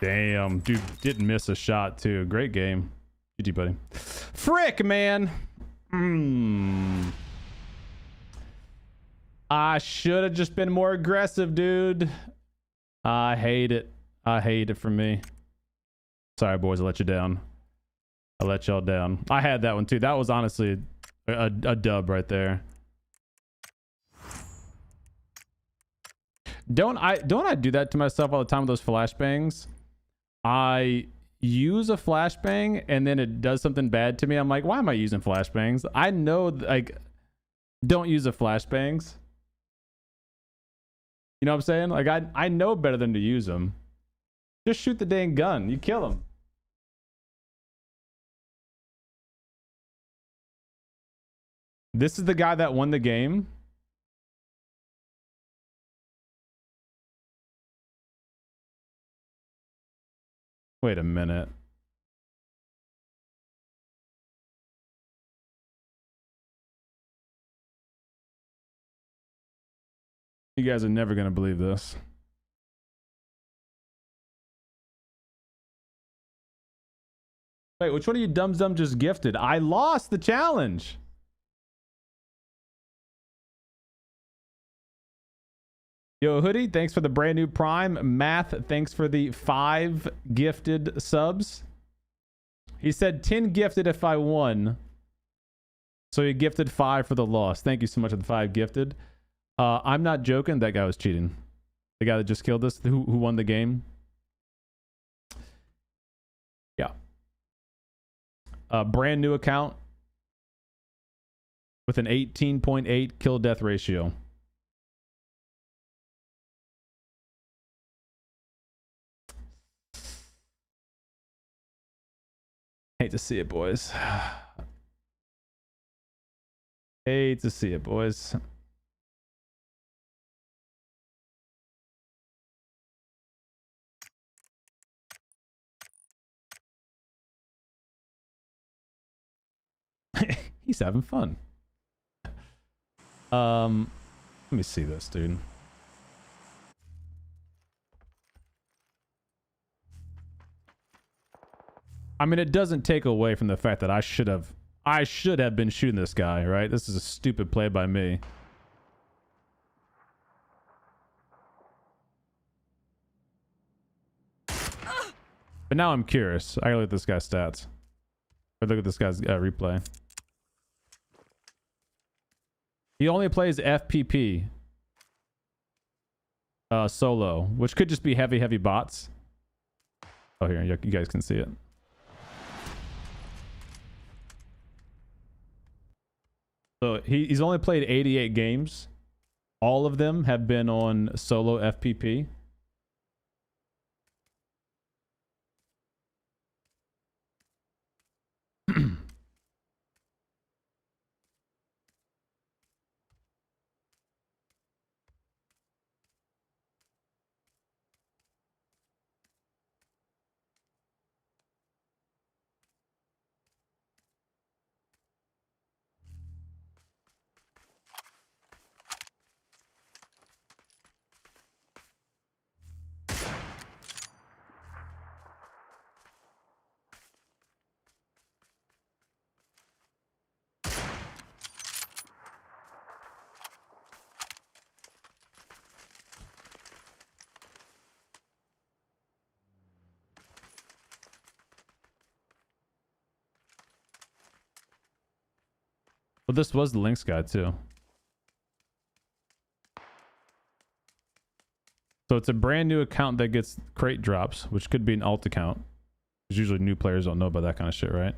Damn, dude didn't miss a shot too. Great game. GG, buddy. Frick, man. I should have just been more aggressive, dude. I hate it. I hate it for me. Sorry, boys. I let you down. I let y'all down. I had that one too. That was honestly a dub right there. Don't I do that to myself all the time with those flashbangs? I use a flashbang and then it does something bad to me. I'm like, why am I using flashbangs? I know, like, don't use the flashbangs. You know what I'm saying? Like, I know better than to use them. Just shoot the dang gun. You kill him. This is the guy that won the game. Wait a minute. You guys are never going to believe this. Wait, which one of you dumb just gifted? I lost the challenge. Yo, Hoodie, thanks for the brand new Prime. Math, thanks for the 5 gifted subs. He said 10 gifted if I won. So he gifted 5 for the loss. Thank you so much for the 5 gifted. I'm not joking. That guy was cheating. The guy that just killed us, who won the game. Yeah. Brand new account with an 18.8 kill death ratio. Hate to see it, boys. Hate to see it, boys. He's having fun. Let me see this, dude. I mean, it doesn't take away from the fact that I should have been shooting this guy, right? This is a stupid play by me. But now I'm curious. I gotta look at this guy's stats. Or look at this guy's replay. He only plays FPP solo, which could just be heavy bots. Oh, here, you guys can see it. So he's only played 88 games. All of them have been on solo FPP. Well, this was the Lynx guy too. So it's a brand new account that gets crate drops, which could be an alt account. Because usually new players don't know about that kind of shit, right?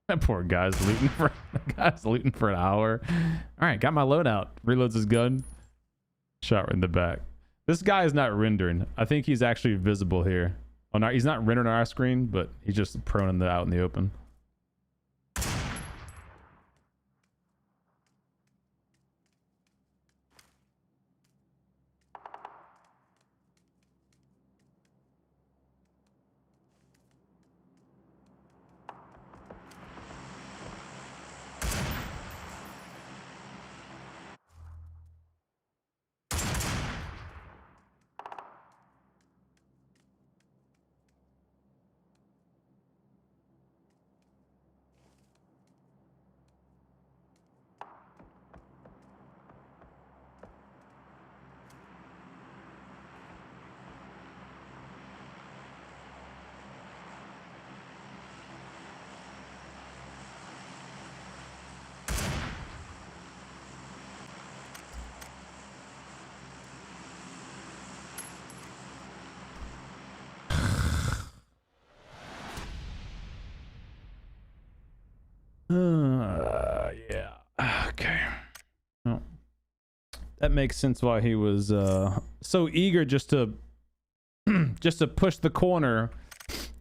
That poor guy's looting for an hour. All right, got my loadout. Reloads his gun. Shot in the back. This guy is not rendering. I think he's actually visible here. Oh no, he's not rendering on our screen, but he's just prone out in the open. That makes sense why he was so eager just to just to push the corner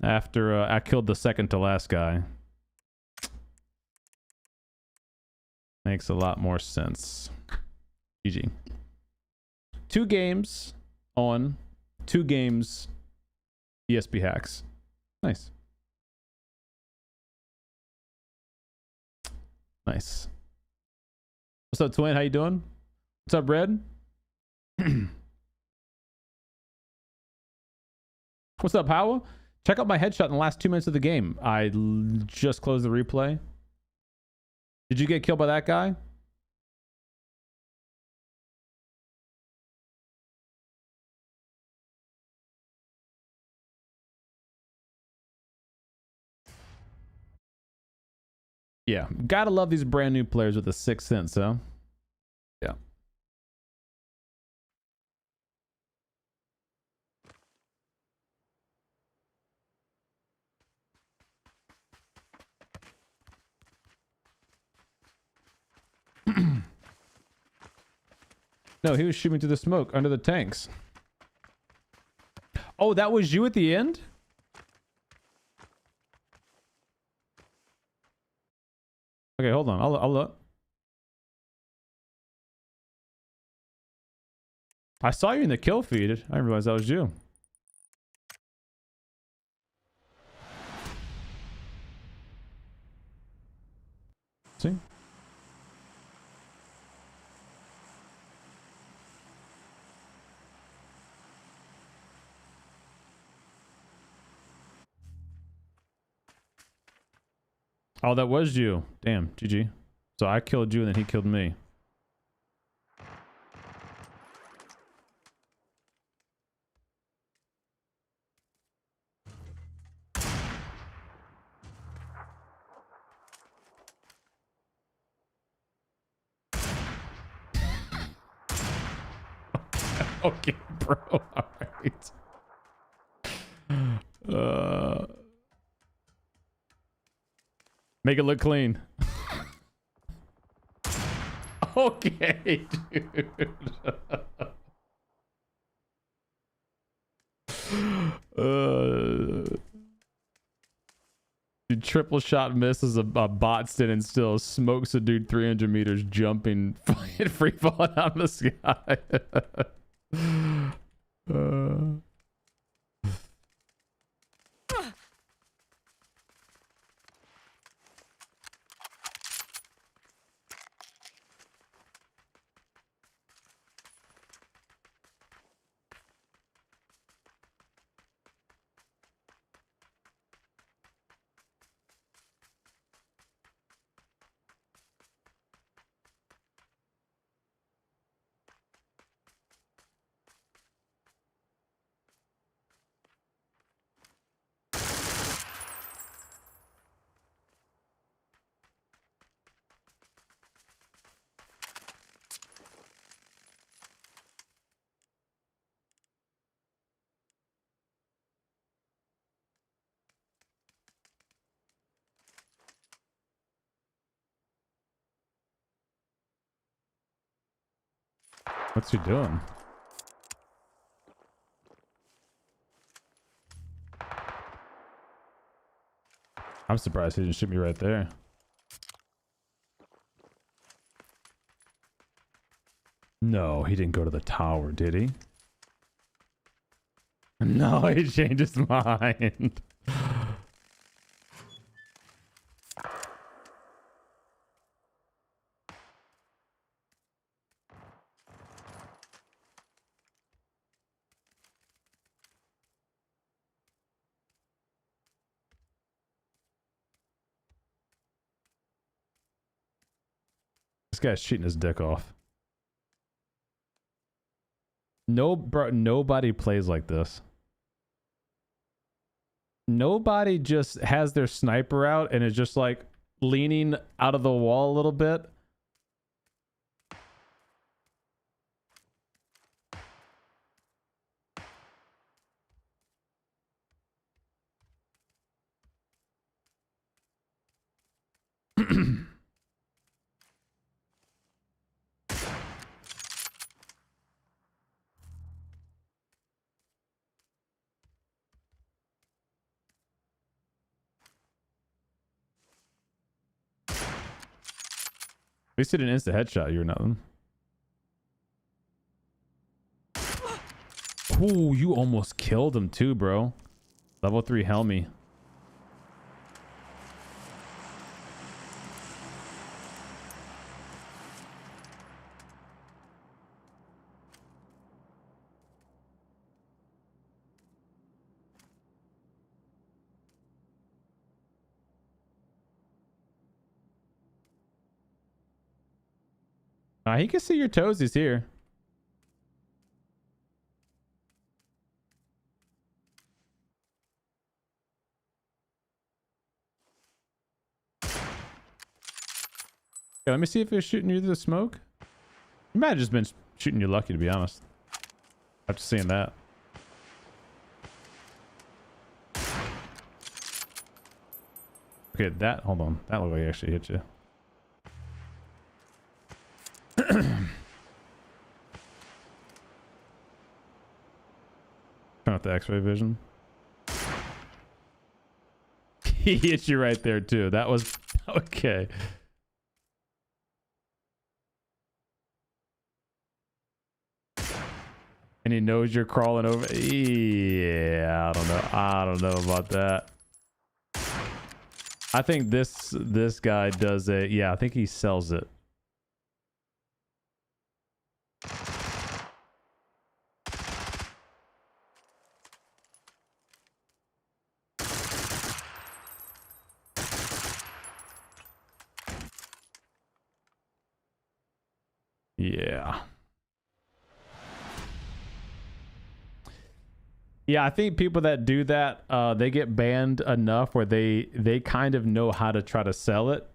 after I killed the second to last guy. Makes a lot more sense. GG. 2 games on, 2 games ESP hacks. Nice. Nice. What's up, Twin? How you doing? What's up, Red? What's up, Howell? Check out my headshot in the last 2 minutes of the game. I just closed the replay. Did you get killed by that guy? Yeah, gotta love these brand new players with a 6th sense, huh? Yeah. No, he was shooting through the smoke under the tanks. Oh, that was you at the end? Okay, hold on. I'll look. I saw you in the kill feed. I didn't realize that was you. See? Oh, that was you. Damn, GG. So I killed you and then he killed me. Okay, bro. All right. Make it look clean. Okay, dude. Dude, triple shot misses a bot standing still, smokes a dude 300 meters jumping, free falling out of the sky. What's he doing? I'm surprised he didn't shoot me right there. No, he didn't go to the tower, did he? No, he changed his mind. This guy's cheating his dick off. No, bro, nobody plays like this. Nobody just has their sniper out and is just like leaning out of the wall a little bit. least it didn't insta headshot you or nothing. Ooh, you almost killed him too, bro. Level 3 Helmy. He can see your toesies here. Okay, let me see if he's shooting you through the smoke. You might have just been shooting you lucky, to be honest. After seeing that. Okay, that, hold on. That looked like he actually hit you. Turn off the x-ray vision. He hit you right there too. That was okay. And he knows you're crawling over. Yeah, I don't know. I don't know about that. I think this guy does it. Yeah, I think he sells it. Yeah. Yeah, I think people that do that, they get banned enough where they kind of know how to try to sell it.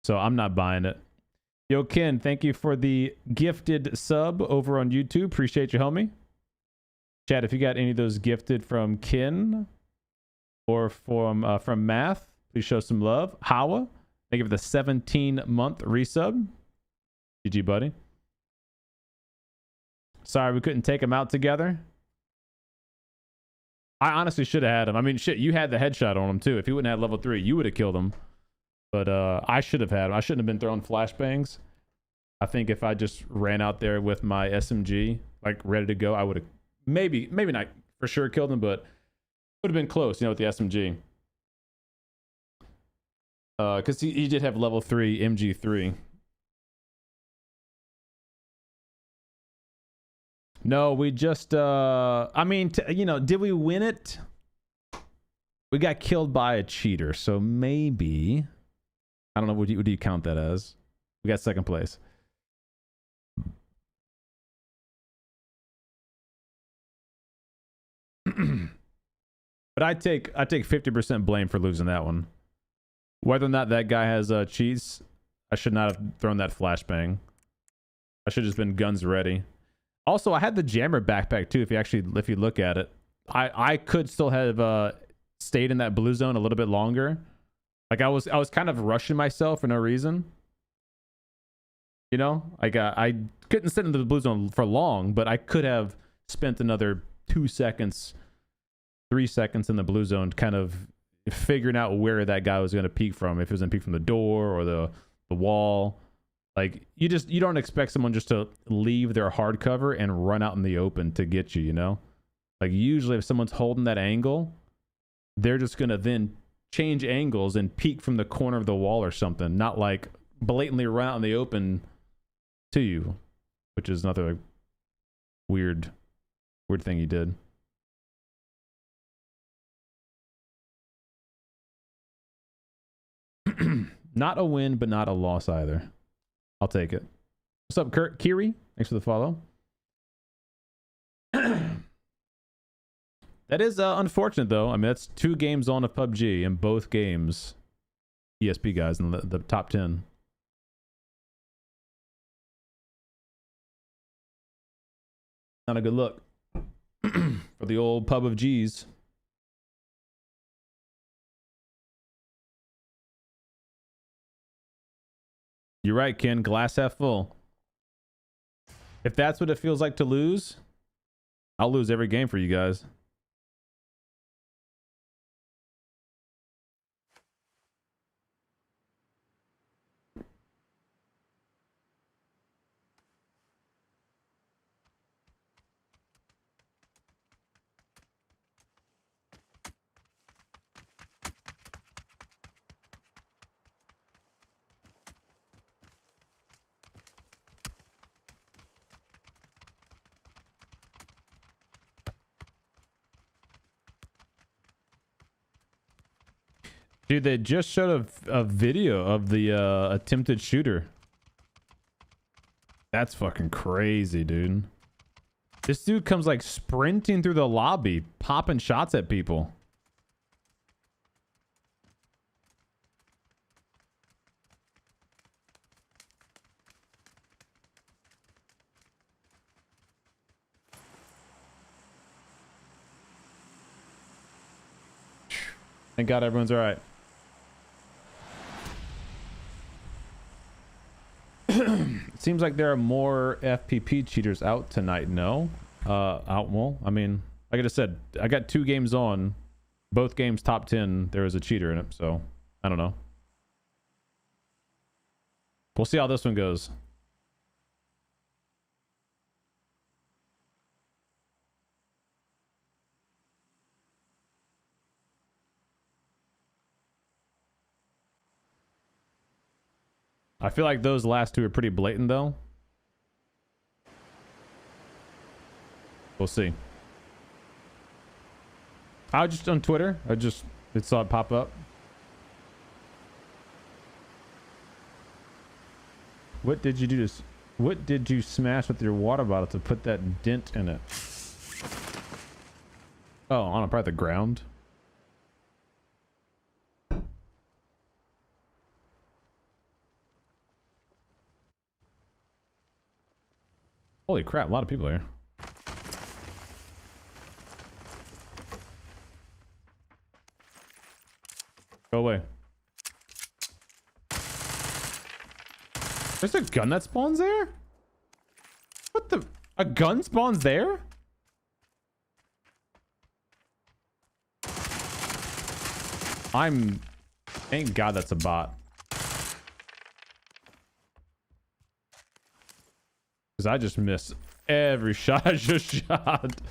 So I'm not buying it. Yo, Ken, thank you for the gifted sub over on YouTube. Appreciate you, homie. Chat, if you got any of those gifted from Ken or from Math, please show some love. Hawa, thank you for the 17-month resub. GG, buddy. Sorry we couldn't take him out together. I honestly should have had him. I mean, shit, you had the headshot on him too. If he wouldn't have level 3, you would have killed him. But I should have had him. I shouldn't have been throwing flashbangs. I think if I just ran out there with my SMG, like ready to go, I would have maybe not for sure killed him, but would have been close, you know, with the SMG. Because he did have level 3 MG3. No, we just, I mean, you know, did we win it? We got killed by a cheater, so maybe, I don't know, what do you count that as? We got second place. But I take 50% blame for losing that one. Whether or not that guy has cheats, I should not have thrown that flashbang. I should have just been guns ready. Also, I had the jammer backpack too. If you look at it, I could still have stayed in that blue zone a little bit longer. Like I was kind of rushing myself for no reason. You know, like I couldn't sit into the blue zone for long, but I could have spent another 2 seconds, 3 seconds in the blue zone, kind of figuring out where that guy was going to peek from. If it was going to peek from the door or the wall. Like you don't expect someone just to leave their hard cover and run out in the open to get you, you know? Like usually if someone's holding that angle, they're just going to then change angles and peek from the corner of the wall or something, not like blatantly run out in the open to you, which is another like, weird thing he did. Not a win, but not a loss either. I'll take it. What's up, Kurt? Kiri? Thanks for the follow. That is unfortunate, though. I mean, that's 2 games on of PUBG, in both games. ESP guys in the top 10. Not a good look for the old pub of G's. You're right, Ken. Glass half full. If that's what it feels like to lose, I'll lose every game for you guys. Dude, they just showed a video of the attempted shooter. That's fucking crazy, dude. This dude comes like sprinting through the lobby, popping shots at people. Thank God everyone's all right. It seems like there are more FPP cheaters out tonight. No, well, I mean, like I just said, I got 2 games on, both games top 10. There is a cheater in it, so I don't know. We'll see how this one goes. I feel like those last 2 are pretty blatant, though. We'll see. I just on Twitter. I saw it pop up. What did you do? What did you smash with your water bottle to put that dent in it? Oh, on probably the ground. Holy crap, a lot of people here. Go away. There's a gun that spawns there? What the? A gun spawns there? Thank God that's a bot. Because I just missed every shot I just shot.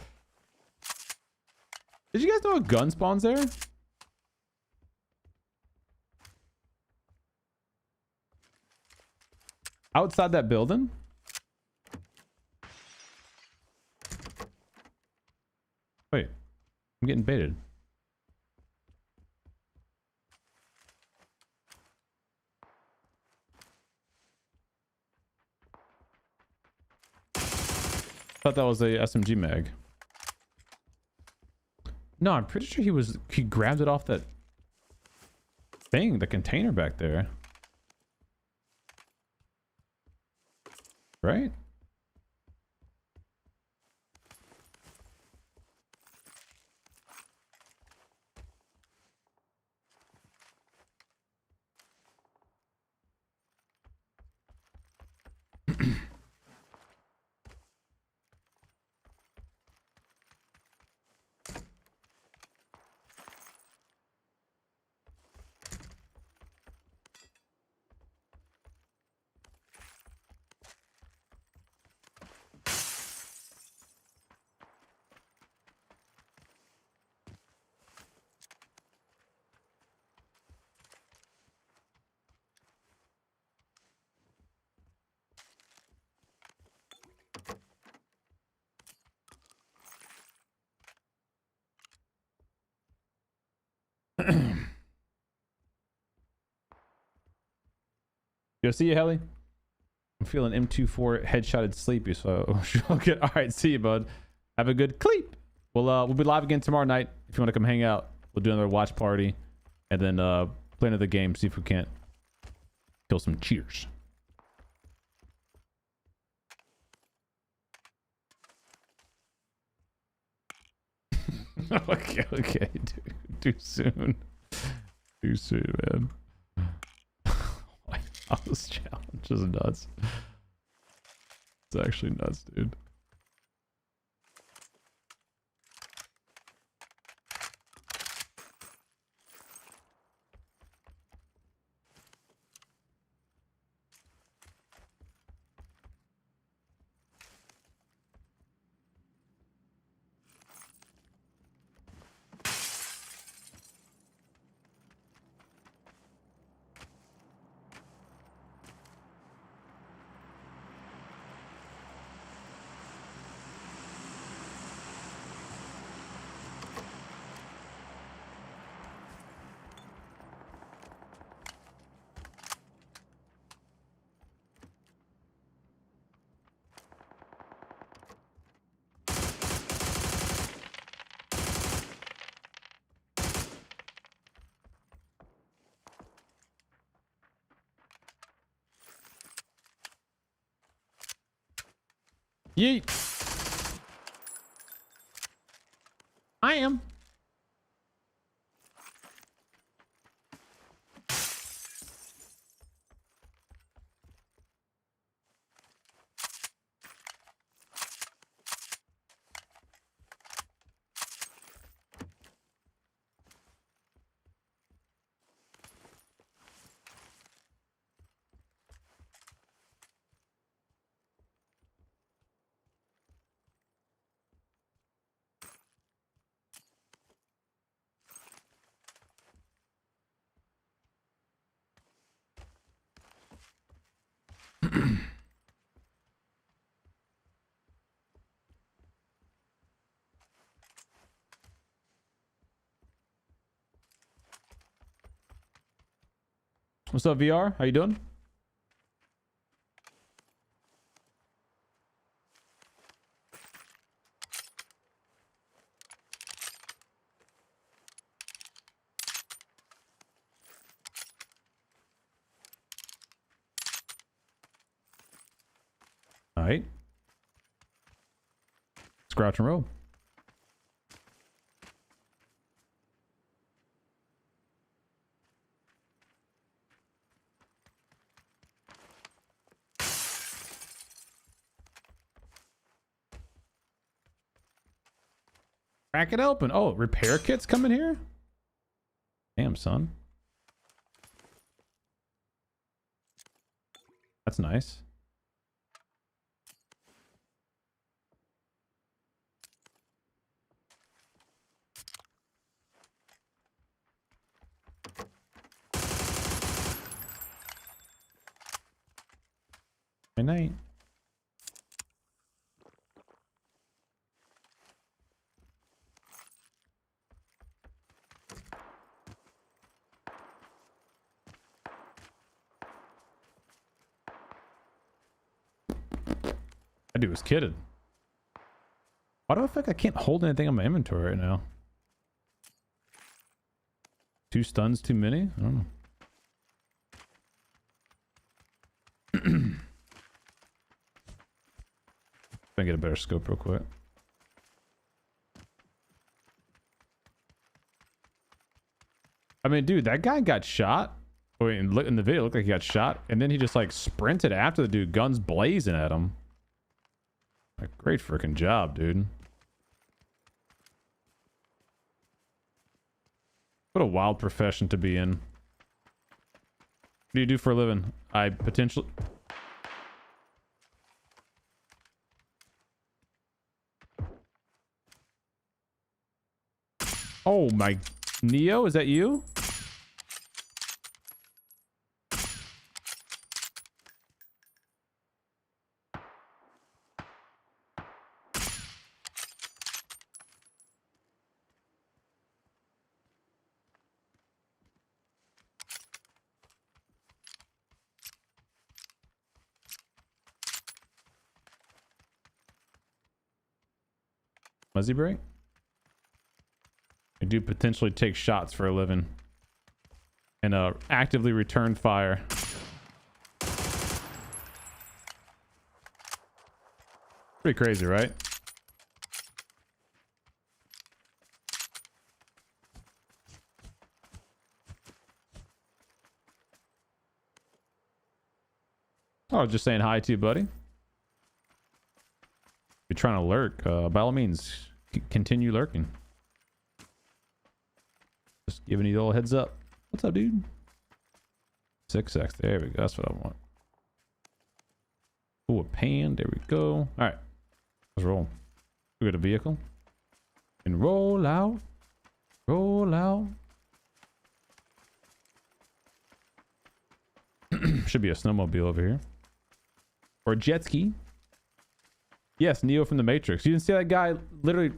Did you guys know a gun spawns there? Outside that building? Wait, I'm getting baited. Thought that was a SMG mag. No, I'm pretty sure he grabbed it off that thing, the container back there. Right? Yo, see you, Helly. I'm feeling M24 headshotted sleepy, so okay. All right, see you, bud. Have a good sleep. We'll be live again tomorrow night. If you want to come hang out, we'll do another watch party, and then play another game. See if we can't kill some cheers. Okay, too soon. Too soon, man. Wow, this challenge is nuts. It's actually nuts, dude. Yeet. I am. What's up, VR? How you doing? All right. Scratch and roll. Crack it open. Oh, repair kits coming here? Damn, son. That's nice. Good night. That dude was kidding. Why do I feel like I can't hold anything on my inventory right now? 2 stuns too many? I don't know. Let me get a better scope real quick. I mean, dude, that guy got shot. Wait, in the video, it looked like he got shot, and then he just like sprinted after the dude, guns blazing at him. Like, great freaking job, dude. What a wild profession to be in. What do you do for a living? I potentially... Oh my... Neo, is that you? Muzzy break? I do potentially take shots for a living and actively return fire. Pretty crazy, right? Oh, just saying hi to you, buddy. If you're trying to lurk, by all means, continue lurking. Just giving you the little heads up. What's up, dude? 6x. There we go. That's what I want. Ooh, a pan. There we go. All right. Let's roll. We got a vehicle. And roll out. Roll out. Should be a snowmobile over here. Or a jet ski. Yes, Neo from the Matrix. You didn't see that guy literally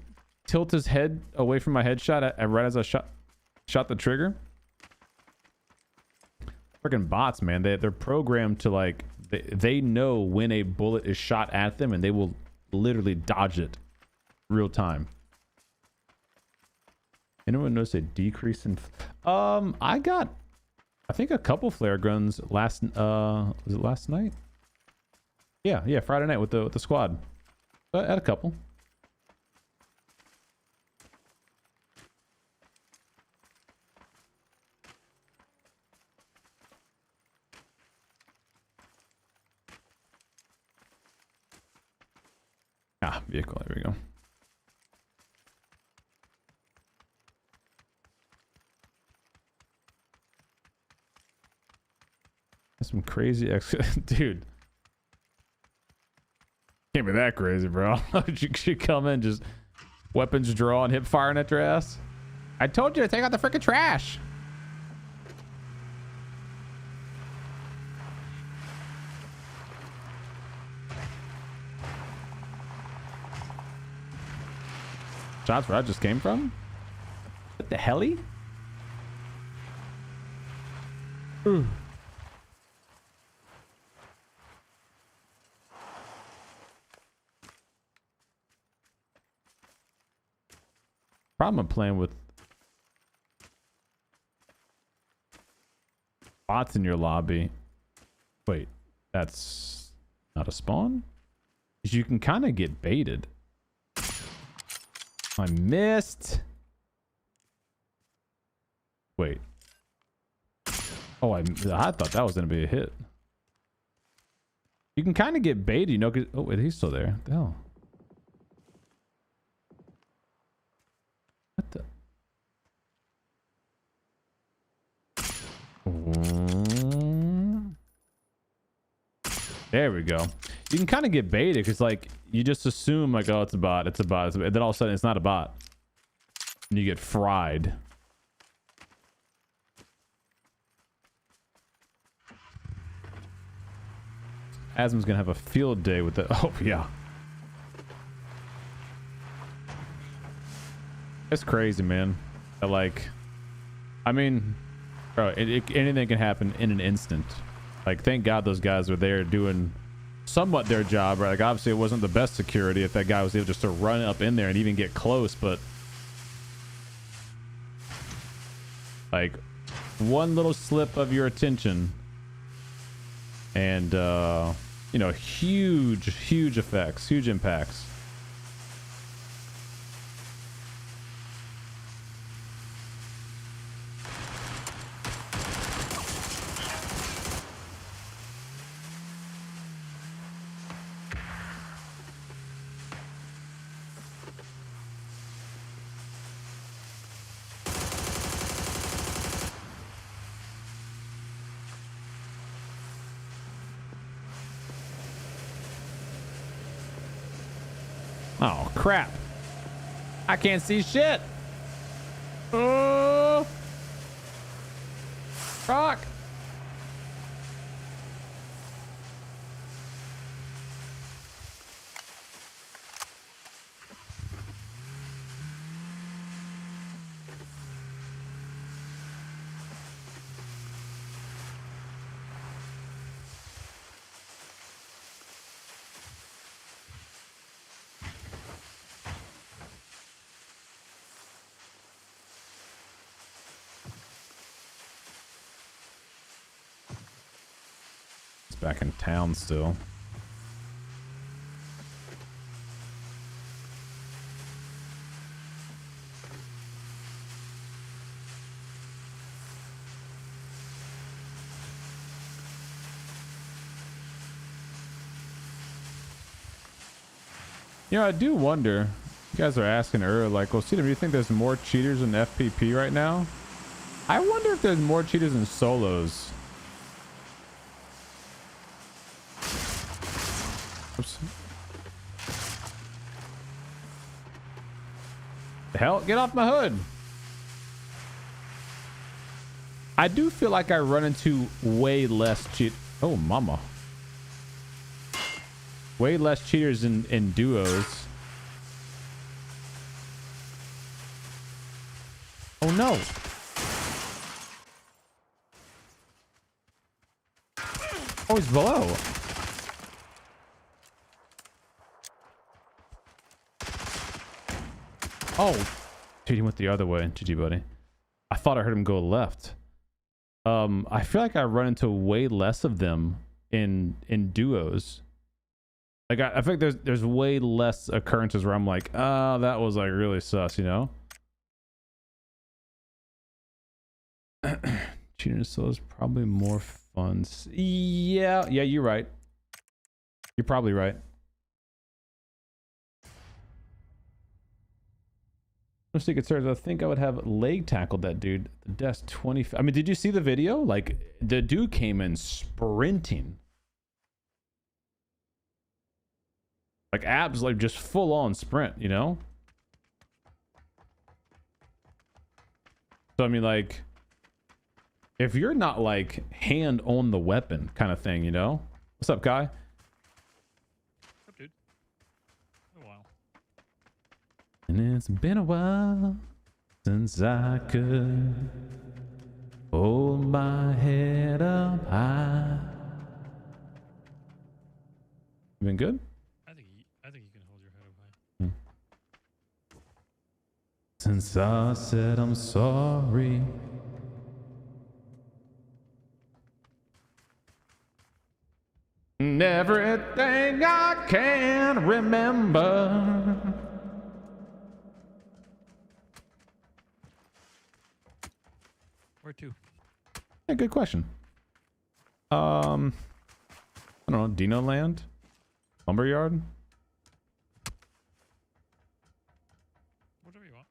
tilt his head away from my headshot right as I shot the trigger? Freaking bots, man. They're programmed to, like, they know when a bullet is shot at them and they will literally dodge it real time. Anyone notice a decrease in... I got, I think, a couple flare guns last... was it last night? Yeah, Friday night with the squad. But at a couple. Ah, vehicle. There we go. That's some crazy dude. Can't be that crazy, bro. You should come in, just weapons draw and hip firing at your ass. I told you to take out the freaking trash. Shots where I just came from? What the helly? Ooh. Problem I'm playing with bots in your lobby. Wait, that's not a spawn? You can kind of get baited. I missed. Wait. Oh, I thought that was gonna be a hit. You can kind of get baited, you know. Oh, wait, he's still there. What the hell? What the? There we go. You can kind of get baited because, like, you just assume, like, oh, it's a bot, it's a bot. And then all of a sudden, it's not a bot. And you get fried. Asm's gonna have a field day with the. Oh, yeah. It's crazy, man. Like, I mean, bro, anything can happen in an instant. Like, thank God those guys were there doing somewhat their job, right? Like, obviously it wasn't the best security if that guy was able just to run up in there and even get close, but like one little slip of your attention and you know, huge effects, huge impacts. Oh, crap. I can't see shit. Oh. Rock. Back in town still. You know, I do wonder, you guys are asking earlier, like, well, CDOME, do you think there's more cheaters in FPP right now? I wonder if there's more cheaters in solos. Oops. The hell? Get off my hood. I do feel like I run into way less oh, mama. Way less cheaters in duos. Oh no. Oh, he's below. Oh, dude, he went the other way. GG, buddy. I thought I heard him go left. I feel like I run into way less of them in duos. Like I think there's way less occurrences where I'm like, oh, that was like really sus, you know? Cheating solo is probably more fun. Yeah, you're right. You're probably right. No secret search. I think I would have leg tackled that dude. The desk 20. I mean, did you see the video? Like the dude came in sprinting. Like abs, like just full on sprint, you know? So I mean, like, if you're not like hand on the weapon kind of thing, you know? What's up, Kai? What's up, dude? A while. And it's been a while since I could hold my head up high. Been good? I think you can hold your head up high. Since I said I'm sorry. And everything I can remember. Where to? Yeah, good question. I don't know, Dino Land? Lumberyard? Whatever you want.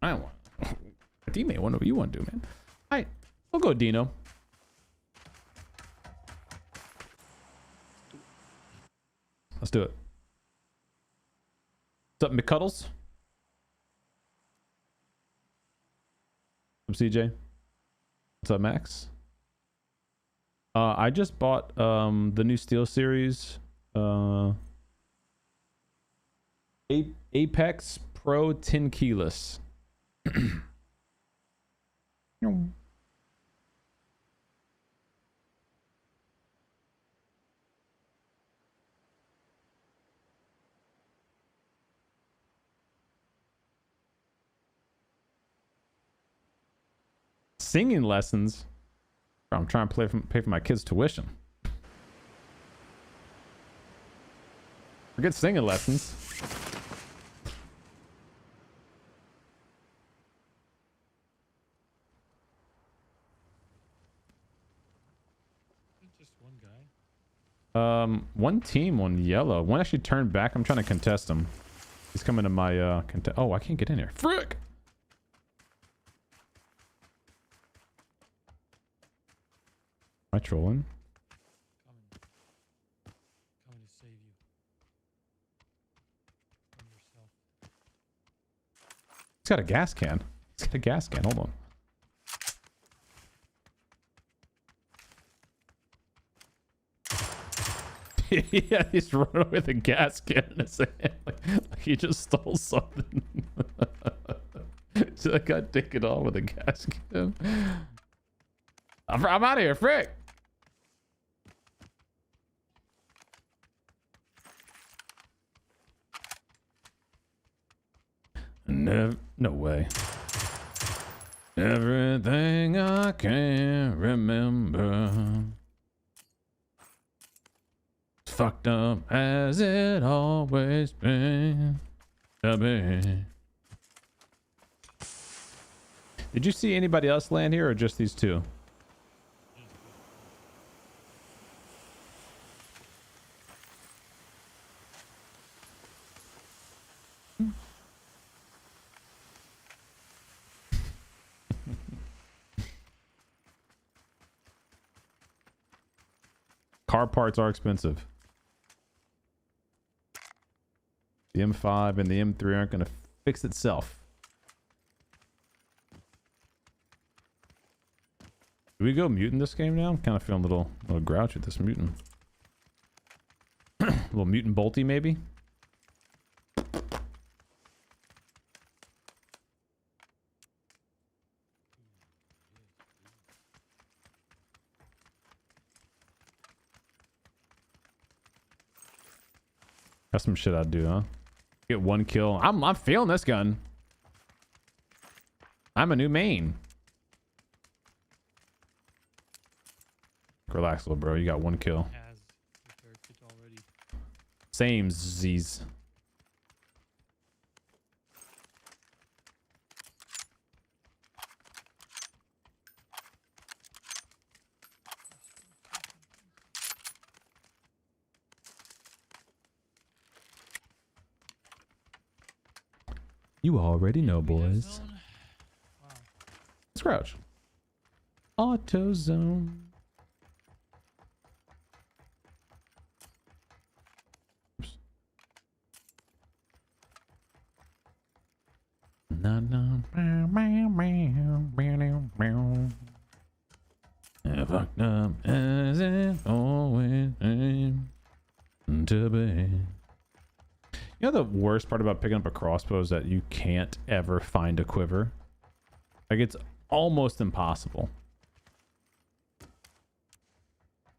I don't want. Teammate, whatever you want to do, man. Alright, we'll go Dino. Let's do it. What's up, McCuddles? What's up, CJ? What's up, Max? I just bought the new Steel Series Apex Pro 10 keyless. Singing lessons. I'm trying to pay for my kids' tuition. Forget singing lessons. Just one guy. One team on yellow. One actually turned back. I'm trying to contest him. He's coming to my oh, I can't get in here. Frick! Am I trolling? Coming to save you. From yourself. He's got a gas can. He's got a gas can. Hold on. Yeah, he's running with a gas can in his hand. Like he just stole something. So I got taken off with a gas can. I'm out of here, frick. No way. Everything I can remember. Fucked up as it always been. Did you see anybody else land here or just these two? Car parts are expensive. The M5 and the M3 aren't going to fix itself. Do we go mutant this game now? I'm kind of feeling a little grouchy with this mutant. A little mutant bolty maybe? That's some shit I'd do, huh? Get one kill. I'm feeling this gun. I'm a new main. Relax, little bro. You got one kill. Same Z's. You already know, boys. Wow. Let's crouch. AutoZone. Oops. Na, na, meow, meow, meow, meow, meow. I fucked up as it always seemed to be. You know the worst part about picking up a crossbow is that you can't ever find a quiver. Like, it's almost impossible. I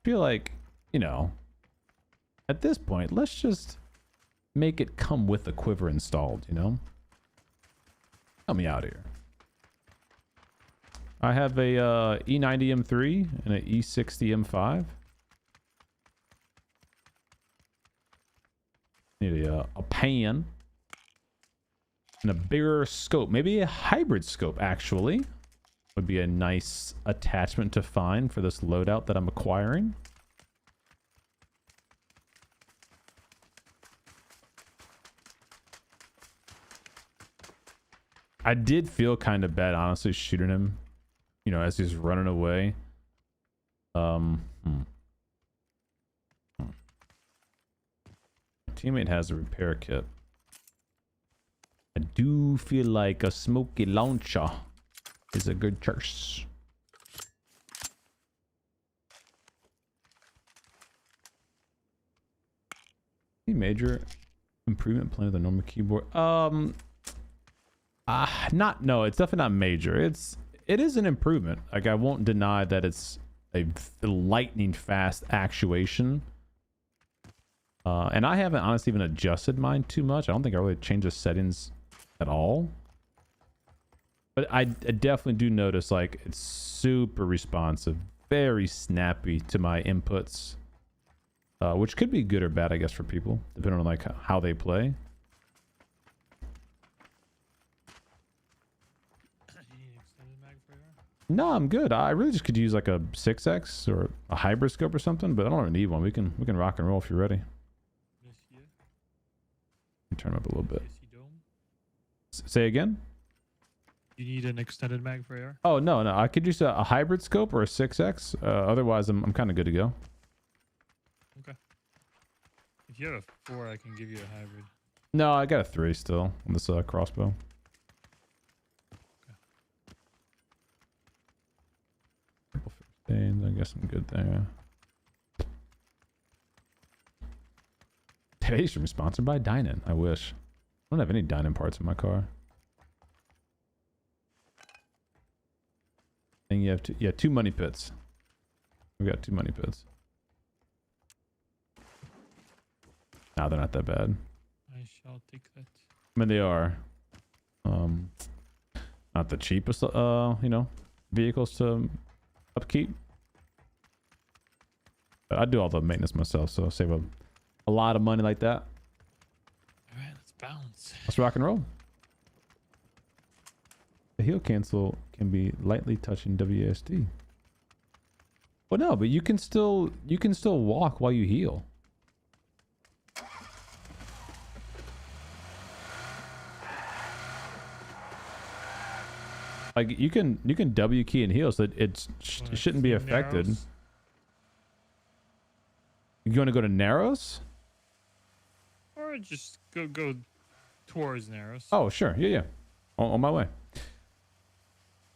feel like, you know, at this point, let's just make it come with a quiver installed, you know? Help me out here. I have a E90 M3 and an E60 M5. Need a pan and a bigger scope. Maybe a hybrid scope, actually, would be a nice attachment to find for this loadout that I'm acquiring. I did feel kind of bad, honestly, shooting him, you know, as he's running away. Teammate has a repair kit. I do feel like a smoky launcher is a good choice. Any major improvement plan of the normal keyboard? No, it's definitely not major. It is an improvement. Like, I won't deny that it's a lightning fast actuation. And I haven't honestly even adjusted mine too much. I don't think I really changed the settings at all. But I definitely do notice, like, it's super responsive, very snappy to my inputs, which could be good or bad, I guess, for people, depending on like how they play. No, I'm good. I really just could use like a 6X or a hybrid scope or something, but I don't really need one. We can rock and roll if you're ready. Turn them up a little bit. Say again? You need an extended mag for AR? Oh, no. I could use a hybrid scope or a 6X. Otherwise, I'm kind of good to go. Okay. If you have a 4, I can give you a hybrid. No, I got a 3 still on this crossbow. Couple 15s. I guess I'm good there. Today's stream is sponsored by Dynan. I wish. I don't have any Dynan parts in my car. And you have two money pits. We got 2 money pits. Nah, they're not that bad. I shall take that. I mean, they are not the cheapest, you know, vehicles to upkeep. But I do all the maintenance myself, so I'll save a lot of money like that. All right, let's bounce. Let's rock and roll. The heal cancel can be lightly touching WASD. Well, no, but you can still walk while you heal. Like, you can W key and heal, so that it shouldn't be affected. Narrows? You want to go to narrows? Or just go towards narrows. Oh, sure. Yeah. On my way.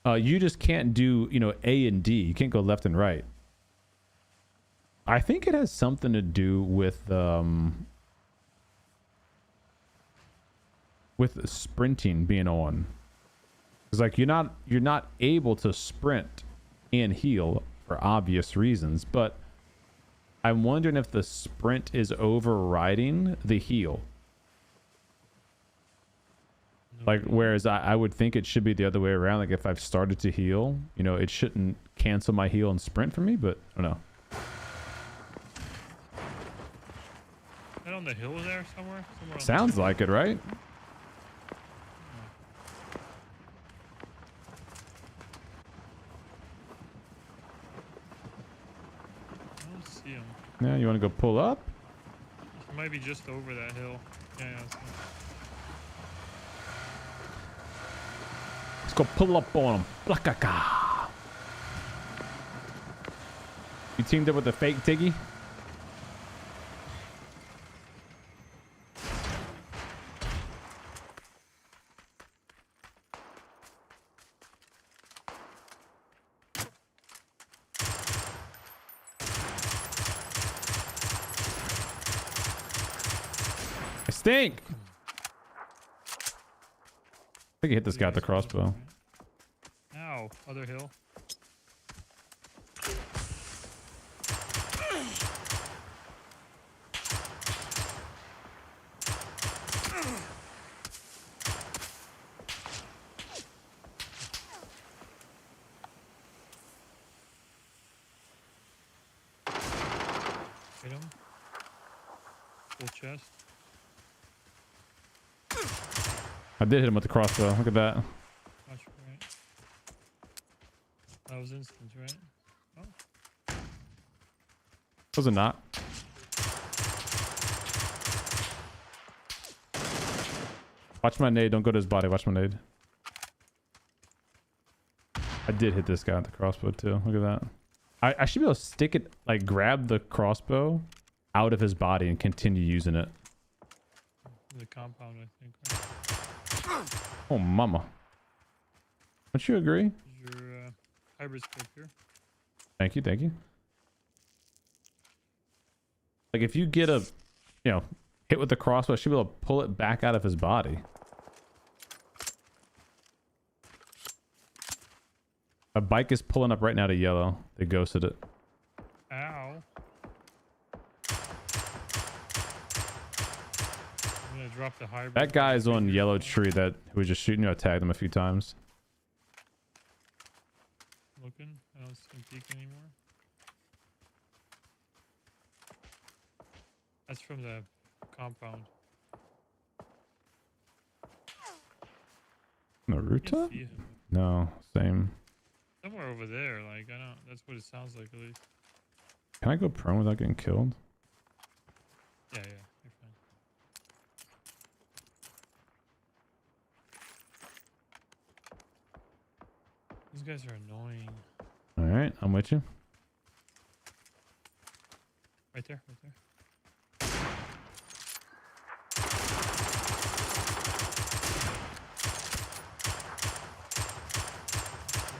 You just can't do, you know, A and D. You can't go left and right. I think it has something to do with sprinting being on. It's like you're not able to sprint and heal for obvious reasons, but I'm wondering if the sprint is overriding the heal. Like, whereas I would think it should be the other way around. Like, if I've started to heal, you know, it shouldn't cancel my heal and sprint for me, but I don't know. I don't on the hill there somewhere? Somewhere on the Sounds hill? like it, right? I don't see him. Yeah, you want to go pull up? He might be just over that hill. Yeah, yeah. That's fine. Let's go pull up on him. Blakaka. You teamed up with the fake Tiggy? I stink. I think he hit this guy with the crossbow. Ow, other hill. Hit him. Full chest. I did hit him with the crossbow. Look at that. Watch right. That was instant, right? Oh. Was it not? Watch my nade. Don't go to his body. Watch my nade. I did hit this guy with the crossbow too. Look at that. I should be able to stick it, like grab the crossbow out of his body and continue using it. The compound, I think. Right? Oh, mama. Don't you agree? Your hybrid scope here. Thank you. Thank you. Like if you get a, hit with the crossbow, I should be able to pull it back out of his body. A bike is pulling up right now to yellow. They ghosted it. Ow. I'm gonna drop the hybrid. That guy's on yellow tree that was just shooting you. I tagged him a few times. Looking. I don't see him peek anymore. That's from the compound. Naruto? See him. No, same. Somewhere over there, like I don't. That's what it sounds like at least. Can I go prone without getting killed? Yeah, yeah, you're fine. These guys are annoying. All right, I'm with you. Right there, right there.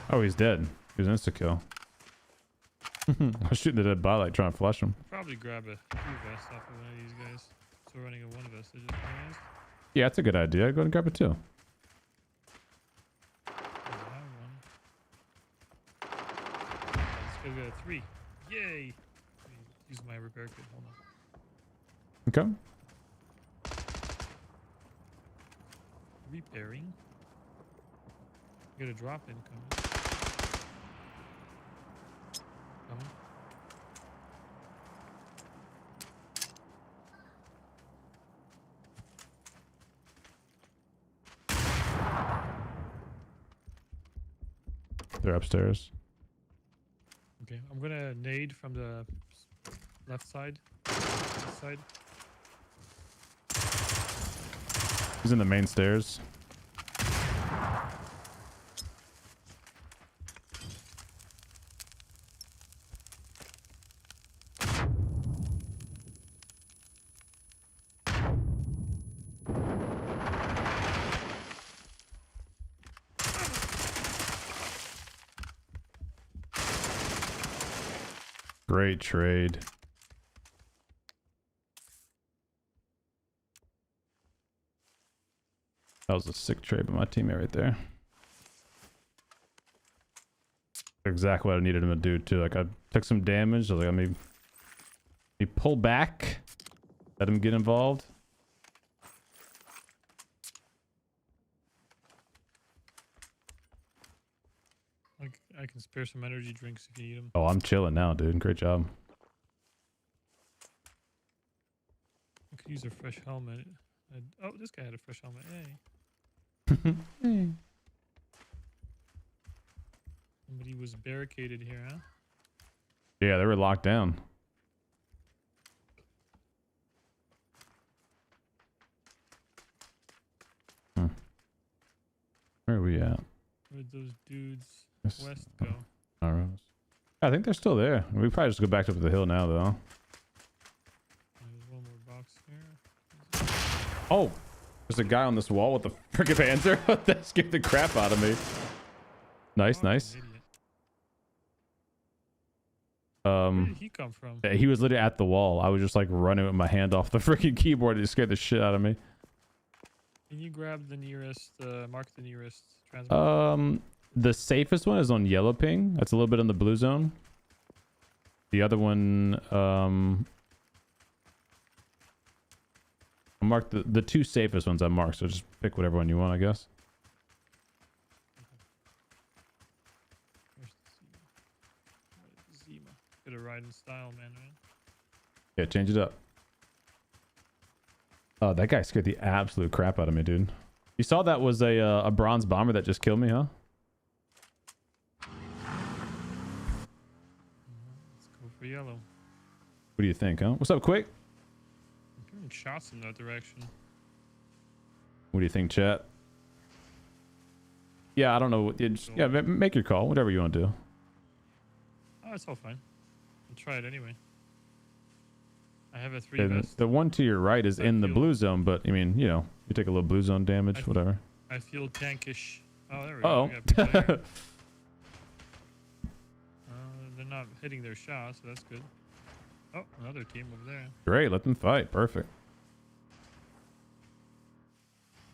Oh, he's dead. He was insta kill. I was shooting the dead body, like trying to flush him. Probably grab a blue vest off of one of these guys. So we're running a one vest. I just realized. Yeah, that's a good idea. Go ahead and grab it too. I have one. Let's go get a 3. Yay! Use my repair kit. Hold on. Okay. Repairing. Get a drop in coming. Coming. They're upstairs. Okay, I'm gonna nade from the left side. This side. He's in the main stairs. Great trade. That was a sick trade by my teammate right there. Exactly what I needed him to do too. Like I took some damage. I was like, he pull back, let him get involved. I can spare some energy drinks if you need them. Oh, I'm chilling now, dude. Great job. I could use a fresh helmet. Oh, this guy had a fresh helmet. Hey. Somebody was barricaded here, huh? Yeah, they were locked down. Where are we at? Where'd those dudes Yes. west go? Arrows. I think they're still there. We probably just go back up the hill now, though. There's one more box here. Oh, there's a guy on this wall with a freaking Panzer. That scared the crap out of me. Nice, Oh, nice. an idiot. Where did he come from? Yeah, he was literally at the wall. I was just like running with my hand off the freaking keyboard. It scared the shit out of me. Can you grab the nearest, mark the nearest transmitter? The safest one is on yellow ping. That's a little bit in the blue zone. The other one, I marked the two safest ones I marked. So just pick whatever one you want, I guess. Where's the Zima? Get a ride in style, man, right? Yeah, change it up. Oh, that guy scared the absolute crap out of me, dude. You saw that was a bronze bomber that just killed me, huh? Let's go for yellow. What do you think, huh? What's up, Quick? I'm hearing shots in that direction. What do you think, chat? Yeah, I don't know. Yeah, make your call. Whatever you want to do. Oh, it's all fine. I'll try it anyway. I have a 3 vest. The one to your right is in the blue zone, but I mean, you know, you take a little blue zone damage, whatever. I feel tankish. Oh, there we go. They're not hitting their shots, so that's good. Oh, another team over there. Great, let them fight. Perfect.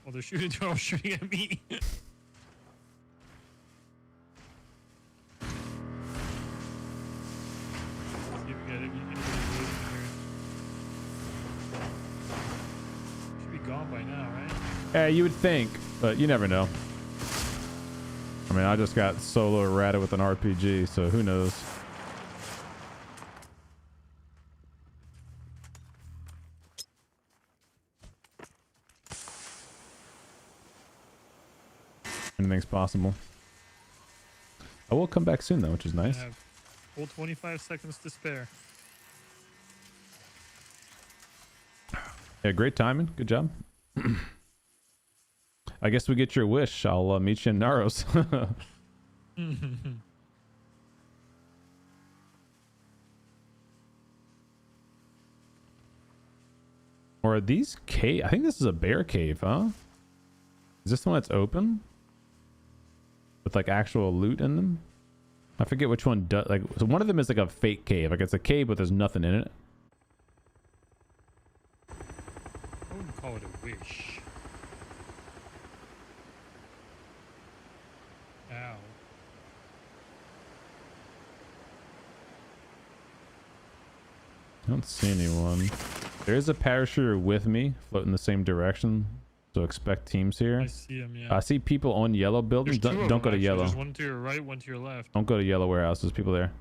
Well, they're shooting. They're all shooting at me. See if we got anybody moving here. Should be gone by now, right? Yeah, you would think, but you never know. I mean, I just got solo errata with an RPG, so who knows? Anything's possible. I will come back soon, though, which is nice. I have full 25 seconds to spare. Yeah, great timing. Good job. I guess we get your wish. I'll meet you in Naros. Or are these cave? I think this is a bear cave, huh? Is this the one that's open? With like actual loot in them? I forget which one does. Like, so one of them is like a fake cave. Like it's a cave, but there's nothing in it. I wouldn't call it a wish. Ow. I don't see anyone. There is a parachuter with me, floating the same direction. So expect teams here. I see them, yeah. I see people on yellow buildings. There's two of Don't go them, to actually. yellow. There's one to your right, one to your left. Don't go to yellow warehouse. There's people there.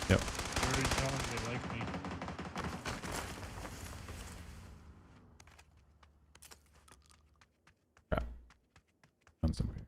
Yep. They're already telling me they like me. Crap. Found somebody.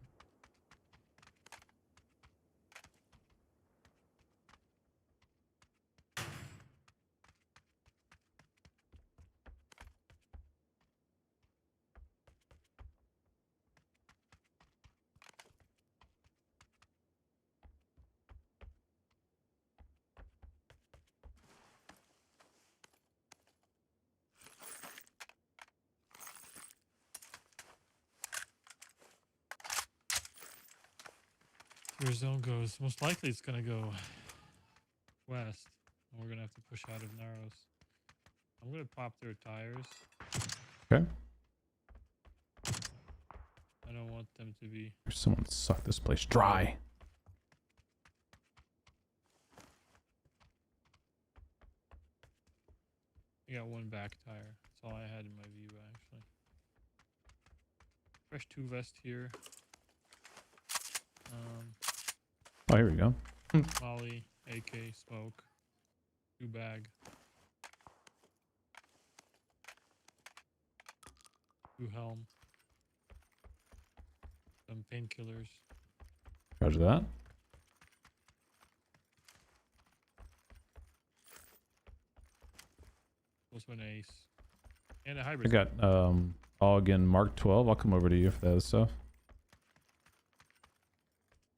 Where zone goes, most likely it's gonna go west, and we're gonna have to push out of Naros. I'm gonna pop their tires. Okay. I don't want them to be. There's someone suck this place dry. I got one back tire. That's all I had in my view, actually. Fresh 2 vest here. Oh, here we go. Molly, AK, smoke. 2 bag. 2 helm. Some painkillers. Roger that. Also an ace. And a I hybrid. got AUG and Mark 12. I'll come over to you for that stuff.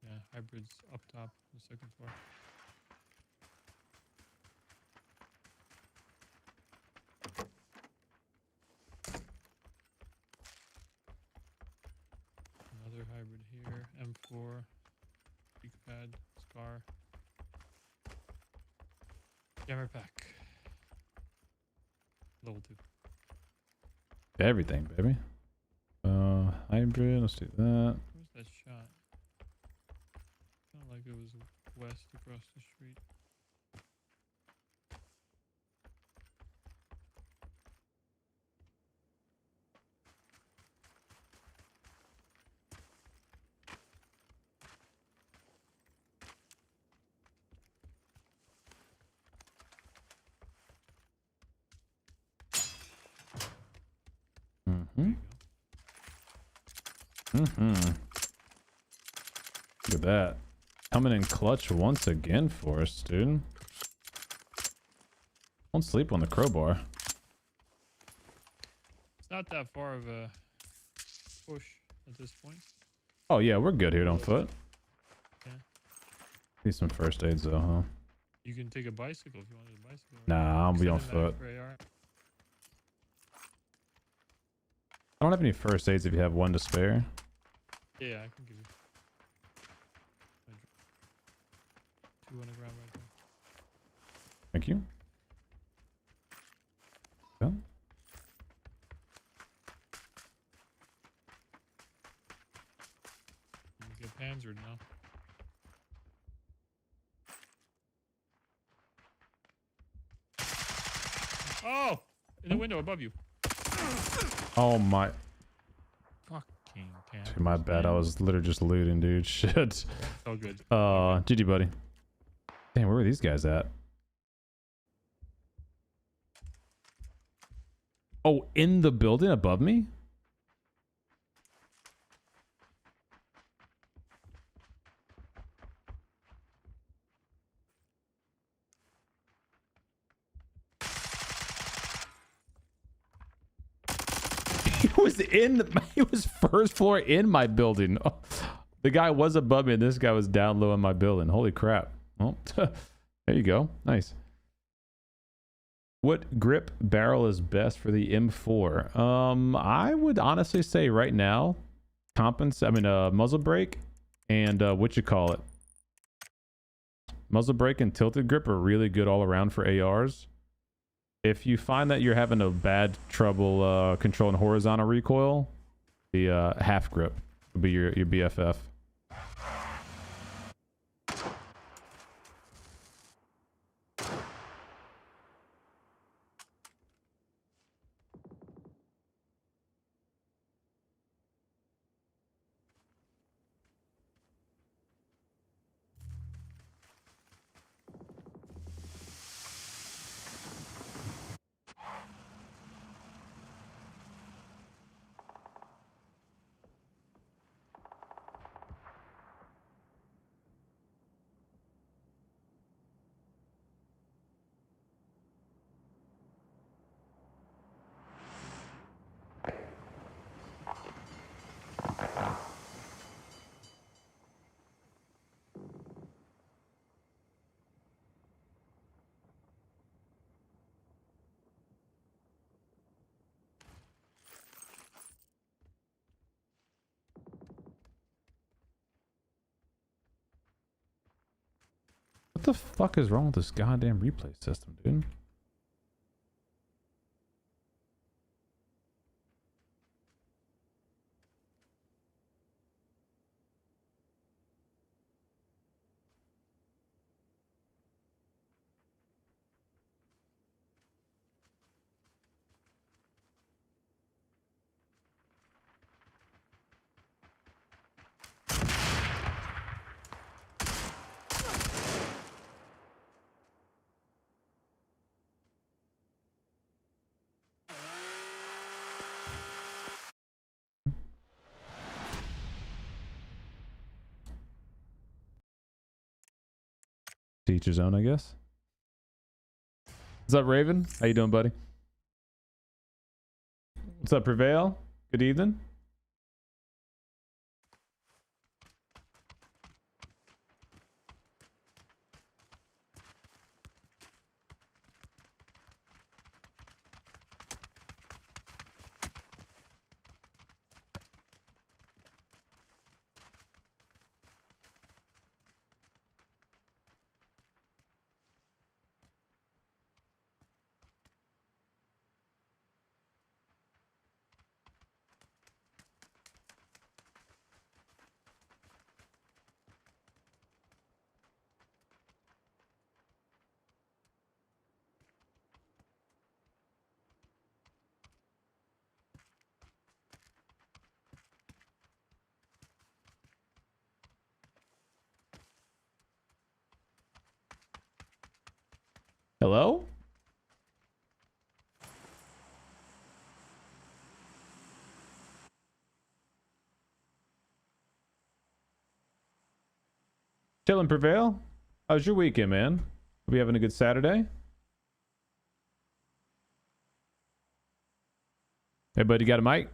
Yeah, hybrids up top, the second floor. Another hybrid here. M4. Peak pad. Scar. Jammer pack. Level 2. Everything, baby. Hybrid. Let's do that. Where's that shot? Sounded like it was west across the street. Mm-hmm. Mm-hmm. Look at that. Coming in clutch once again for us, dude. Won't sleep on the crowbar. It's not that far of a push at this point. Oh yeah, we're good here on foot. Yeah. Need some first aids though, huh? You can take a bicycle if you wanted a bicycle. Right? Nah, I'll be on Extended mag foot. for AR. I don't have any first aids if you have one to spare. Yeah, I can give you. 2 on the ground right there. Thank you. Yeah. You get panzered now. Oh! In the window above you. Oh my. Fucking Dude, my bad. I was literally just looting, dude. Shit. So good. GG, buddy. Damn, where were these guys at? Oh, in the building above me? He was first floor in my building. Oh, the guy was above me and this guy was down low in my building. Holy crap. Well, there you go. Nice. What grip barrel is best for the M4? I would honestly say right now, muzzle brake and muzzle brake and tilted grip are really good all around for ARs. If you find that you're having a bad trouble controlling horizontal recoil, the half grip will be your BFF. What the fuck is wrong with this goddamn replay system, dude? To each his own, I guess. What's up, Raven? How you doing, buddy? What's up, Prevail? Good evening. Hello? Chillin' Prevail? How's your weekend, man? Are we having a good Saturday? Hey, buddy, got a mic?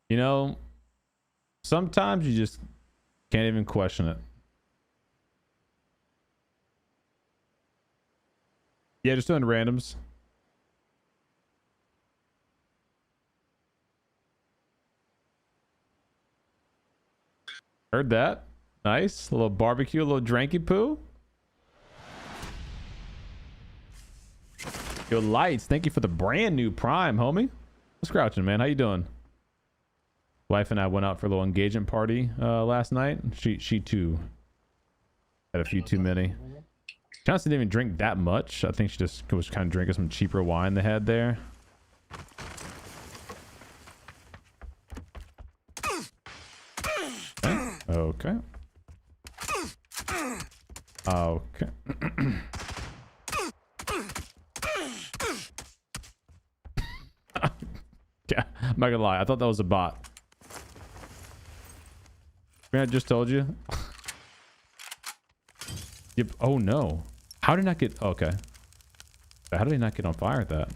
You know, sometimes you just can't even question it. Yeah, just doing randoms. Heard that. Nice. A little barbecue, a little dranky poo. Yo, Lights, thank you for the brand new Prime, homie. What's crouching, man? How you doing? Wife and I went out for a little engagement party last night. She too had a few too many. Johnson didn't even drink that much. I think she just was kind of drinking some cheaper wine they had there. Okay. Okay. Yeah, I'm not gonna lie. I thought that was a bot. I just told you. Yep. Oh no. How did I not get... Okay. How did he not get on fire at that?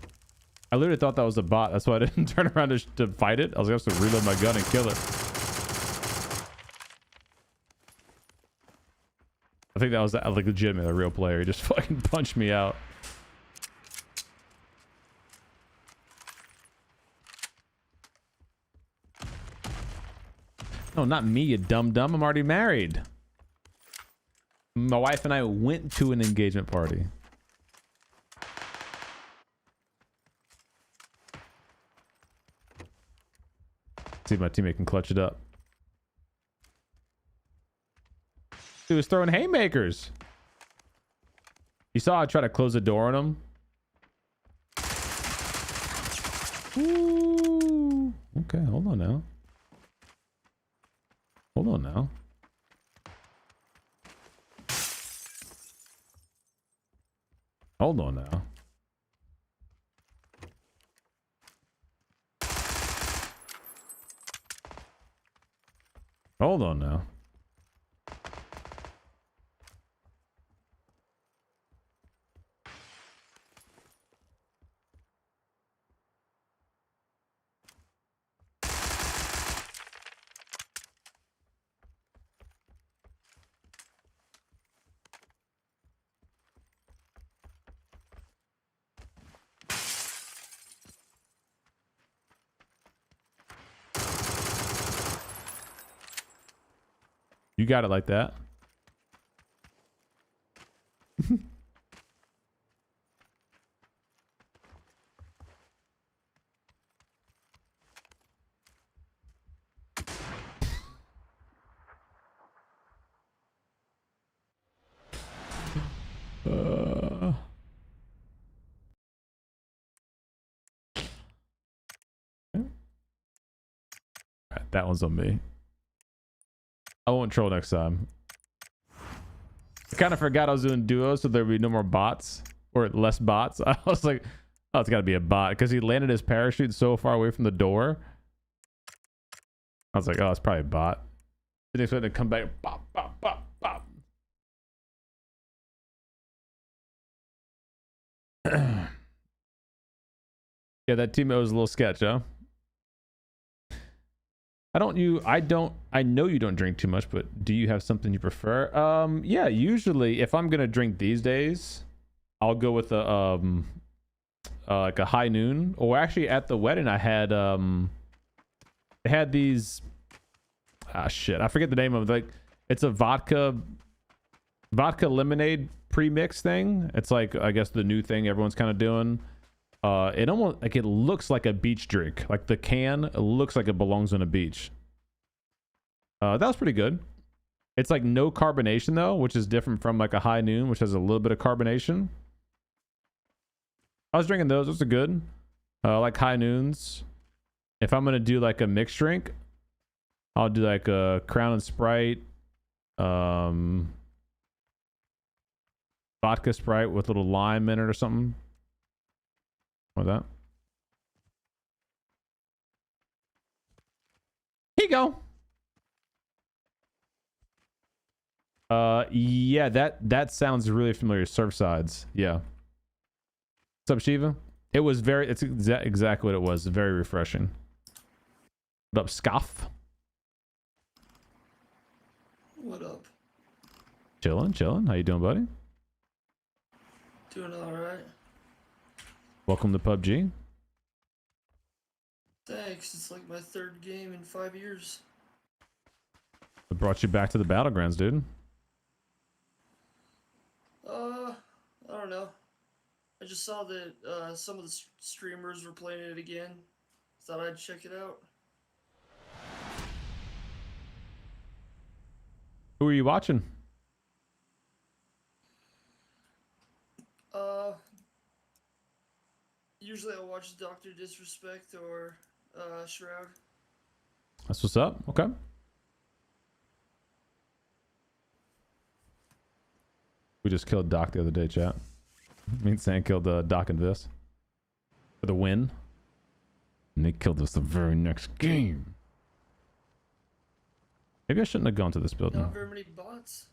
I literally thought that was a bot. That's why I didn't turn around to fight it. I was going to have to reload my gun and kill it. I think that was like legitimately a real player. He just fucking punched me out. No, not me, you dumb. I'm already married. My wife and I went to an engagement party. See if my teammate can clutch it up. He was throwing haymakers. You saw I try to close the door on him. Ooh. Okay, hold on now. Hold on now. Hold on now. Hold on now. You got it like that. Alright, that one's on me. I won't troll next time. I kind of forgot I was doing duos, so there'd be no more bots or less bots. I was like, Oh, it's got to be a bot because he landed his parachute so far away from the door. I was like, oh, it's probably a bot. Didn't expect it to come back. Bop, bop, bop, bop. Yeah, that teammate was a little sketch, huh? I know you don't drink too much, but do you have something you prefer? Yeah, usually if I'm gonna drink these days, I'll go with a like a high noon. Or actually at the wedding I had they had these shit, I forget the name of it. Like it's a vodka lemonade pre-mix thing. It's like, I guess, the new thing everyone's kind of doing. It almost like, it looks like a beach drink. Like the can, it looks like it belongs on a beach. That was pretty good. It's like no carbonation though, which is different from like a high noon, which has a little bit of carbonation. I was drinking those. Those are good. Like high noons. If I'm gonna do like a mixed drink, I'll do like a Crown and Sprite, vodka Sprite with a little lime in it or something. Or that. Here you go. Yeah, that sounds really familiar. Surfsides. Yeah. What's up, Shiva? It's exactly what it was. Very refreshing. What up, Scoff? What up? Chilling. How you doing, buddy? Doing alright. Welcome to PUBG. Thanks. It's like my third game in 5 years. What brought you back to the battlegrounds, dude? I don't know. I just saw that some of the streamers were playing it again. Thought I'd check it out. Who are you watching? Usually I watch Dr. Disrespect or Shroud. That's what's up. Okay. We just killed Doc the other day, chat. Me and Sam killed Doc and Vis for the win. And they killed us the very next game. Maybe I shouldn't have gone to this building. Not very many bots.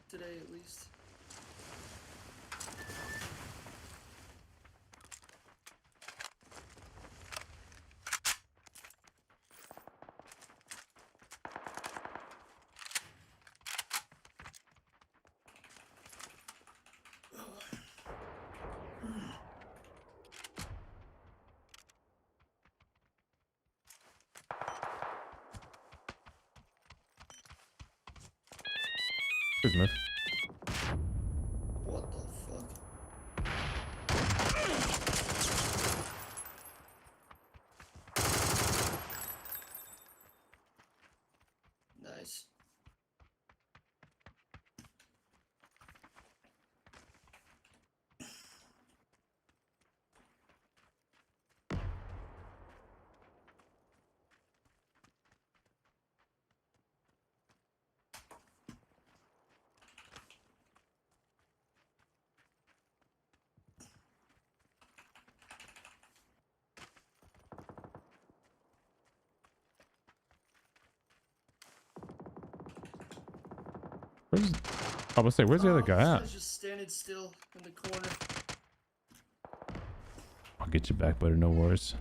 Today, at least. Please move. What the fuck? Nice. I was say, where's the other guy This at? guy's just standing still in the corner. I'll get you back, buddy. No worries.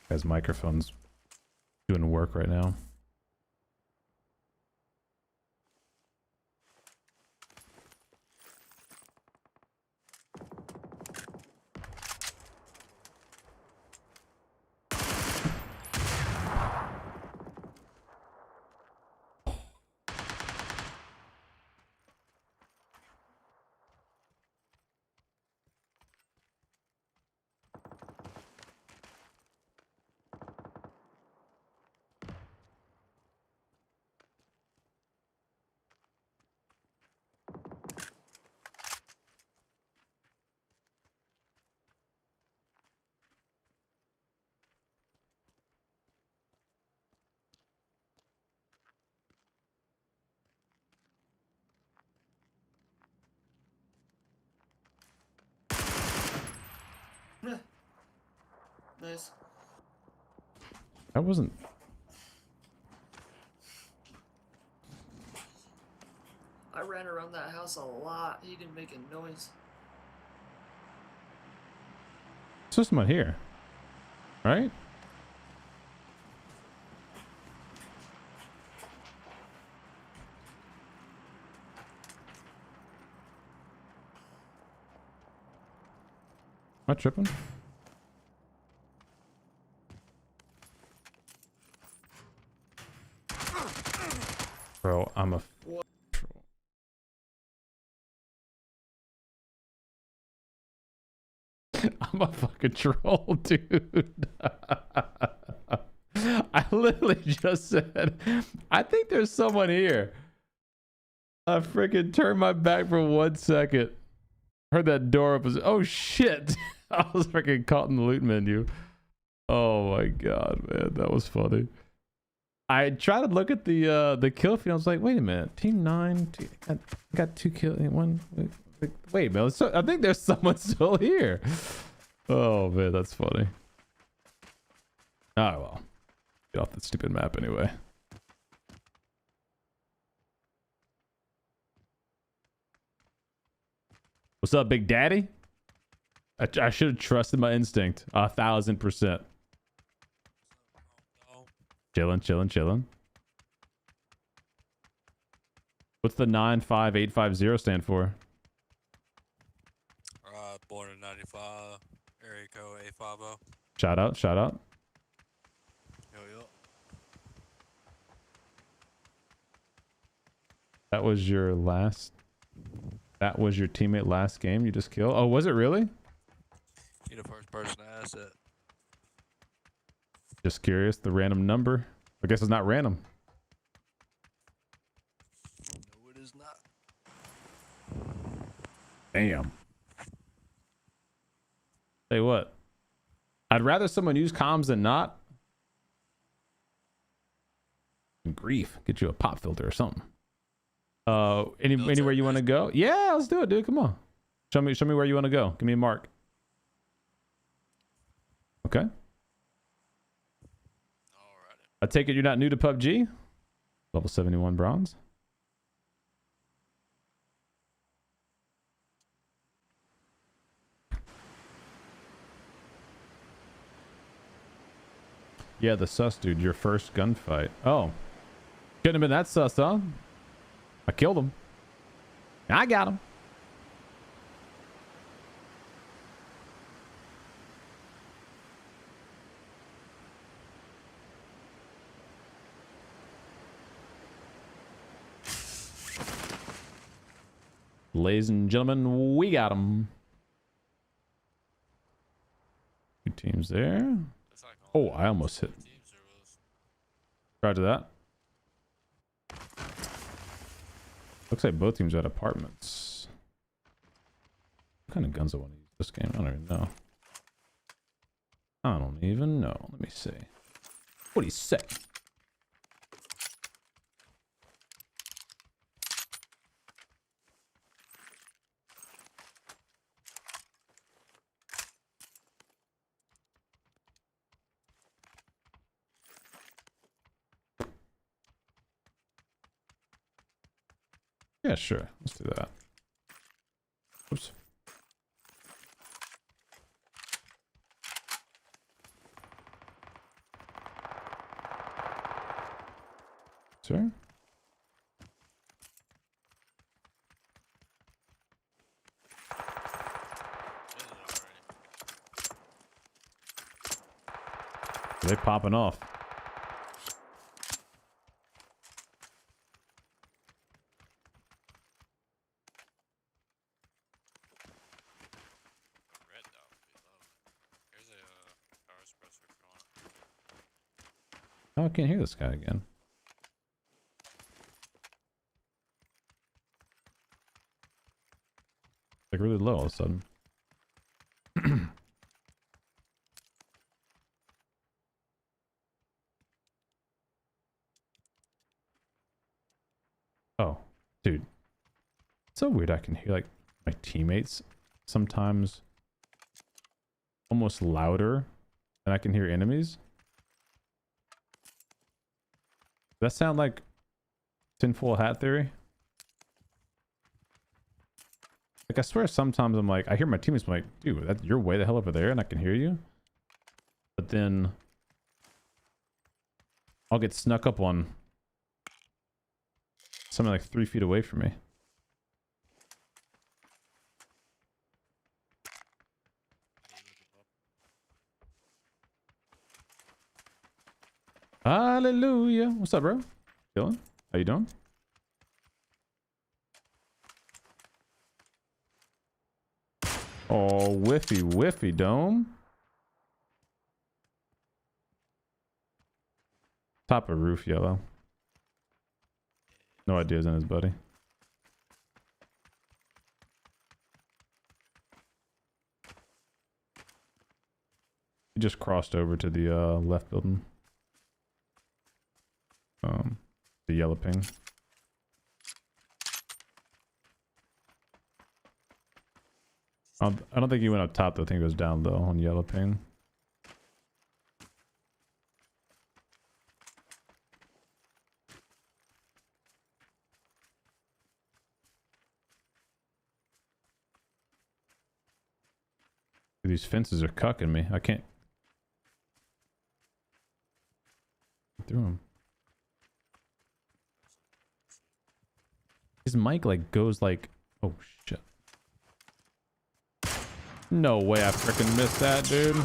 Guy's microphone's doing work right now. Nice. That wasn't. I ran around that house a lot. He didn't make a noise. System out here, right? Am I tripping? Bro, I'm a. I'm a fucking troll, dude. I literally just said, I think there's someone here. I freaking turned my back for 1 second. Heard that door open. Oh shit. I was freaking caught in the loot menu. Oh my god, man. That was funny. I tried to look at the kill feed. I was like, wait a minute. Team 9. Got 2 kills. One. Wait, man. So, I think there's someone still here. Oh man, that's funny. Oh well. Get off that stupid map anyway. What's up, Big Daddy? I should have trusted my instinct 1000%. Chilling. What's the 95850 stand for? Born in 95, area code 850. Shout out. Yo. That was your teammate last game you just killed? Oh, was it really? You're the first person to ask that. Just curious, the random number. I guess it's not random. No, it is not. Damn. Say what? I'd rather someone use comms than not. Grief. Get you a pop filter or something. Anywhere you want to go? Yeah, let's do it, dude. Come on. Show me where you want to go. Give me a mark. Okay. I take it you're not new to PUBG? Level 71 bronze. Yeah, the sus dude, your first gunfight. Oh. Couldn't have been that sus, huh? I killed him. I got him. Ladies and gentlemen, we got him. 2 teams there. Oh, I almost hit. Roger that. Looks like both teams had apartments. What kind of guns I want to use this game? I don't even know. I don't even know. Let me see. What do you say? Yeah, sure. Let's do that. Oops. Sir? Are they popping off? Oh, I can't hear this guy again. Like really low all of a sudden. Oh, dude. It's so weird I can hear like my teammates sometimes almost louder And I can hear enemies. Does that sound like tinfoil hat theory? Like, I swear sometimes I'm like, I hear my teammates, I'm like, dude, you're way the hell over there and I can hear you. But then I'll get snuck up on something like 3 feet away from me. Hallelujah. What's up, bro? Chilling? How you doing? Oh, whiffy dome. Top of roof yellow. No ideas on his buddy. He just crossed over to the left building. The yellow ping. I don't think he went up top though. I think it was down low on yellow ping. These fences are cucking me. I can't get through them. His mic like goes like, oh shit. No way I freaking missed that, dude.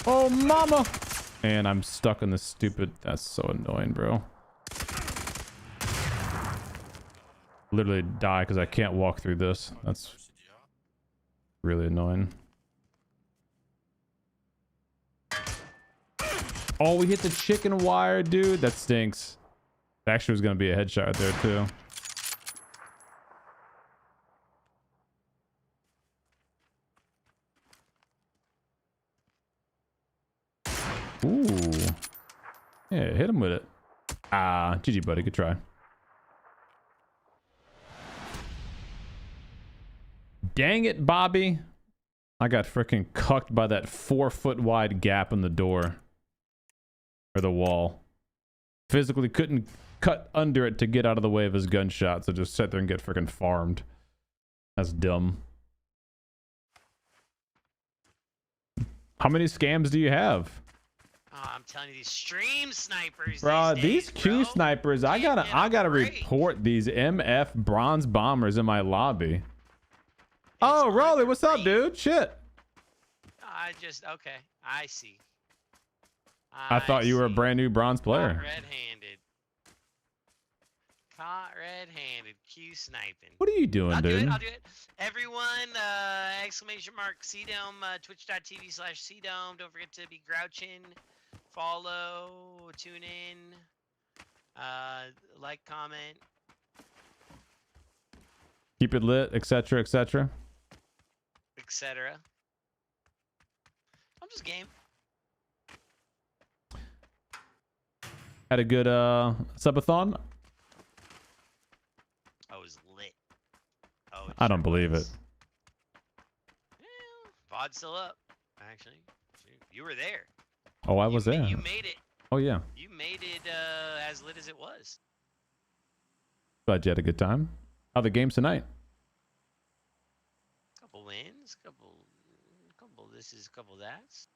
Oh mama. And I'm stuck in this stupid, that's so annoying, bro. Literally die because I can't walk through this. That's really annoying. Oh, we hit the chicken wire, dude. That stinks. Actually, was gonna be a headshot right there too. Ooh. Yeah, hit him with it. Ah, GG, buddy. Good try. Dang it, Bobby. I got freaking cucked by that 4-foot wide gap in the door. Or the wall. Physically couldn't cut under it to get out of the way of his gunshot, so just sit there and get freaking farmed. That's dumb. How many scams do you have? Oh, I'm telling you, these stream snipers. Bro, these Q snipers, I gotta report these MF bronze bombers in my lobby. Oh, Rolly, what's up, dude? Shit. Okay, I see. I thought you were a brand new bronze player. Caught red-handed. Caught red-handed. Q sniping. What are you doing, dude? I'll do it. Everyone, exclamation mark CDOME, twitch.tv/CDOME. Don't forget to be grouching. Follow, tune in, like, comment. Keep it lit, etc., etc. Etc. I'm just game. Had a good subathon. I was lit. Oh, I don't believe it. Yeah, VOD's still up, actually. You were there. Oh, I was there. You made it. Oh, yeah. You made it as lit as it was. Glad you had a good time. How the games tonight? Couple wins, couple this is, couple that's.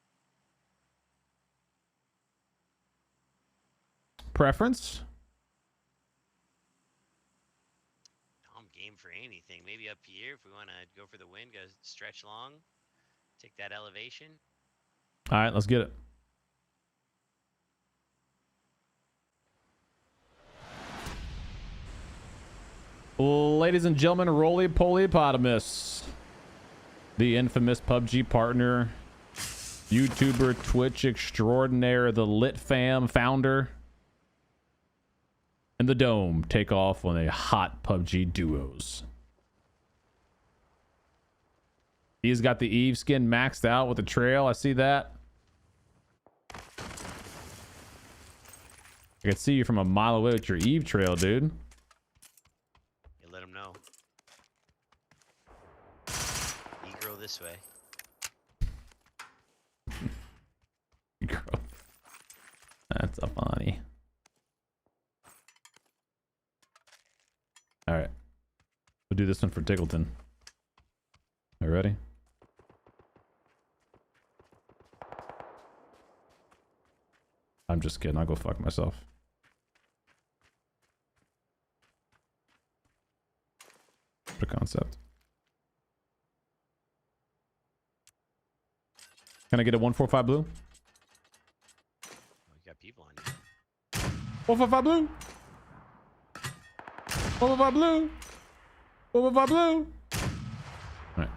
Preference? I'm game for anything. Maybe up here if we want to go for the win, go stretch long, take that elevation. All right, let's get it. Ladies and gentlemen, Roly Polypotamus, the infamous PUBG partner, YouTuber, Twitch extraordinaire, the Lit Fam founder, and the Dome take off on a hot PUBG duos. He's got the Eve skin maxed out with the trail. I see that. I can see you from a mile away with your Eve trail, dude. this way. That's a funny. All right, we'll do this one for Tiggleton. Are you ready? I'm just kidding. I'll go fuck myself. What a concept. Can I get a 145 blue? Oh, you got people on you. 145 blue. 145 blue. 145 blue. All right.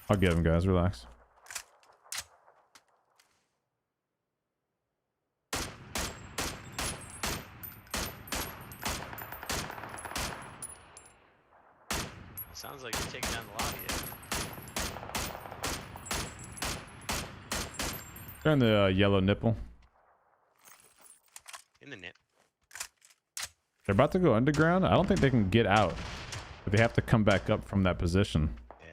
I'll get him, guys. Relax. Sounds like you're taking down the lobby. They're in the yellow nipple. In the nip. They're about to go underground. I don't think they can get out. But they have to come back up from that position. Yeah.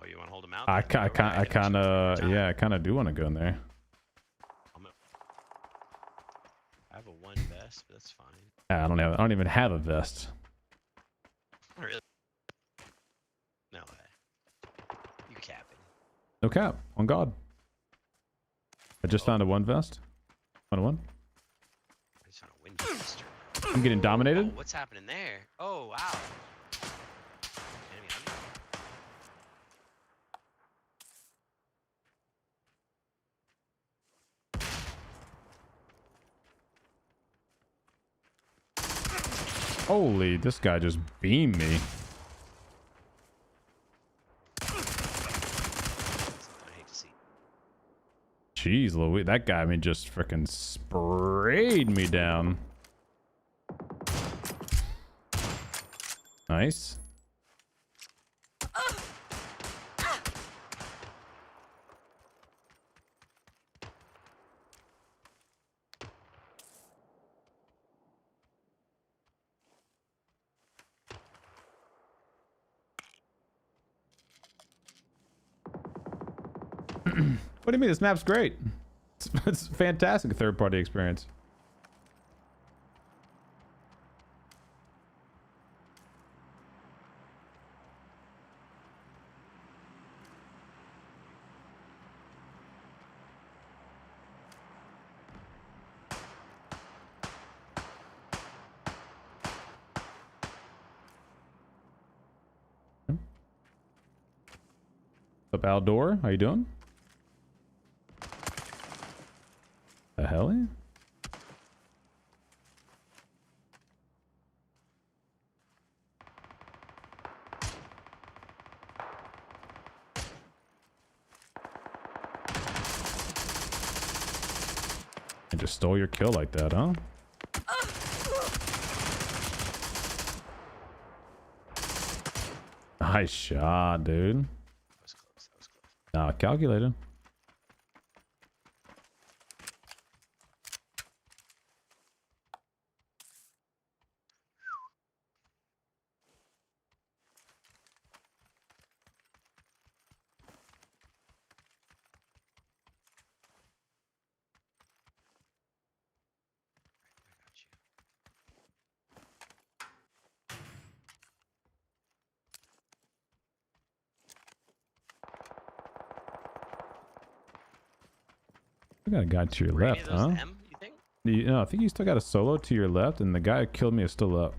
Oh, you want to hold them out? I kind of do want to go in there. I have a one vest, but that's fine. I don't even have a vest. Really? No way. You capping. No cap. On God. I just found a one vest. Found a one. I just found a Winchester. I'm getting dominated. Oh, what's happening there? Oh, wow. Enemy on me. Holy, this guy just beamed me. Jeez Louise, that guy, I mean, just freaking sprayed me down. Nice. What do you mean? This map's great. It's a fantastic third-party experience. What's up, Aldor? How you doing? The hell? I just stole your kill like that, huh? Nice shot, dude. That was close. That was close. Nah, calculated. You got a guy to your Were any left, of those huh? them, you think? No, I think you still got a solo to your left, and the guy who killed me is still up.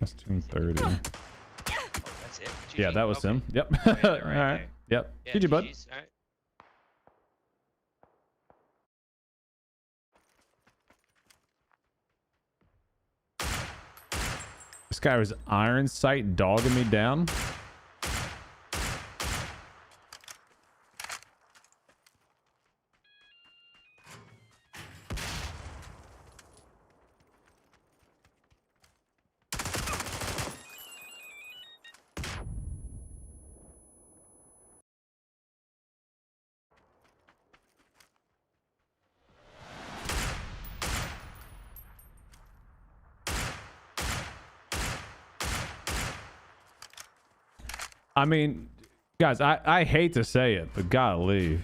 That's 230. Oh, that's it. Yeah, GG? that was Okay. him. Yep. Right, All right, right. right. Yep. Yeah, GG, bud. GG's. All right. This guy was iron sight dogging me down. I mean, guys, I hate to say it, but golly.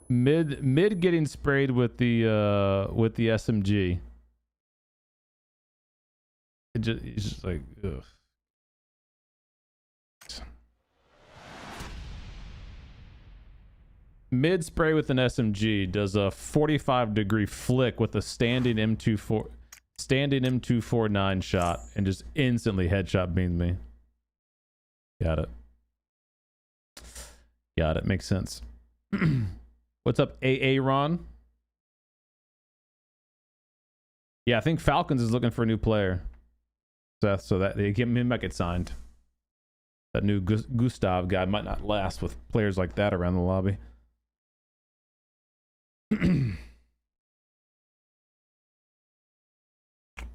Mid getting sprayed with the SMG. It's just like, ugh. Mid spray with an SMG does a 45-degree flick with a standing M249 shot and just instantly headshot beams me. Got it. Got it. Makes sense. What's up, AA Ron? Yeah, I think Falcons is looking for a new player. Seth, so that he might get signed. That new Gustav guy might not last with players like that around the lobby.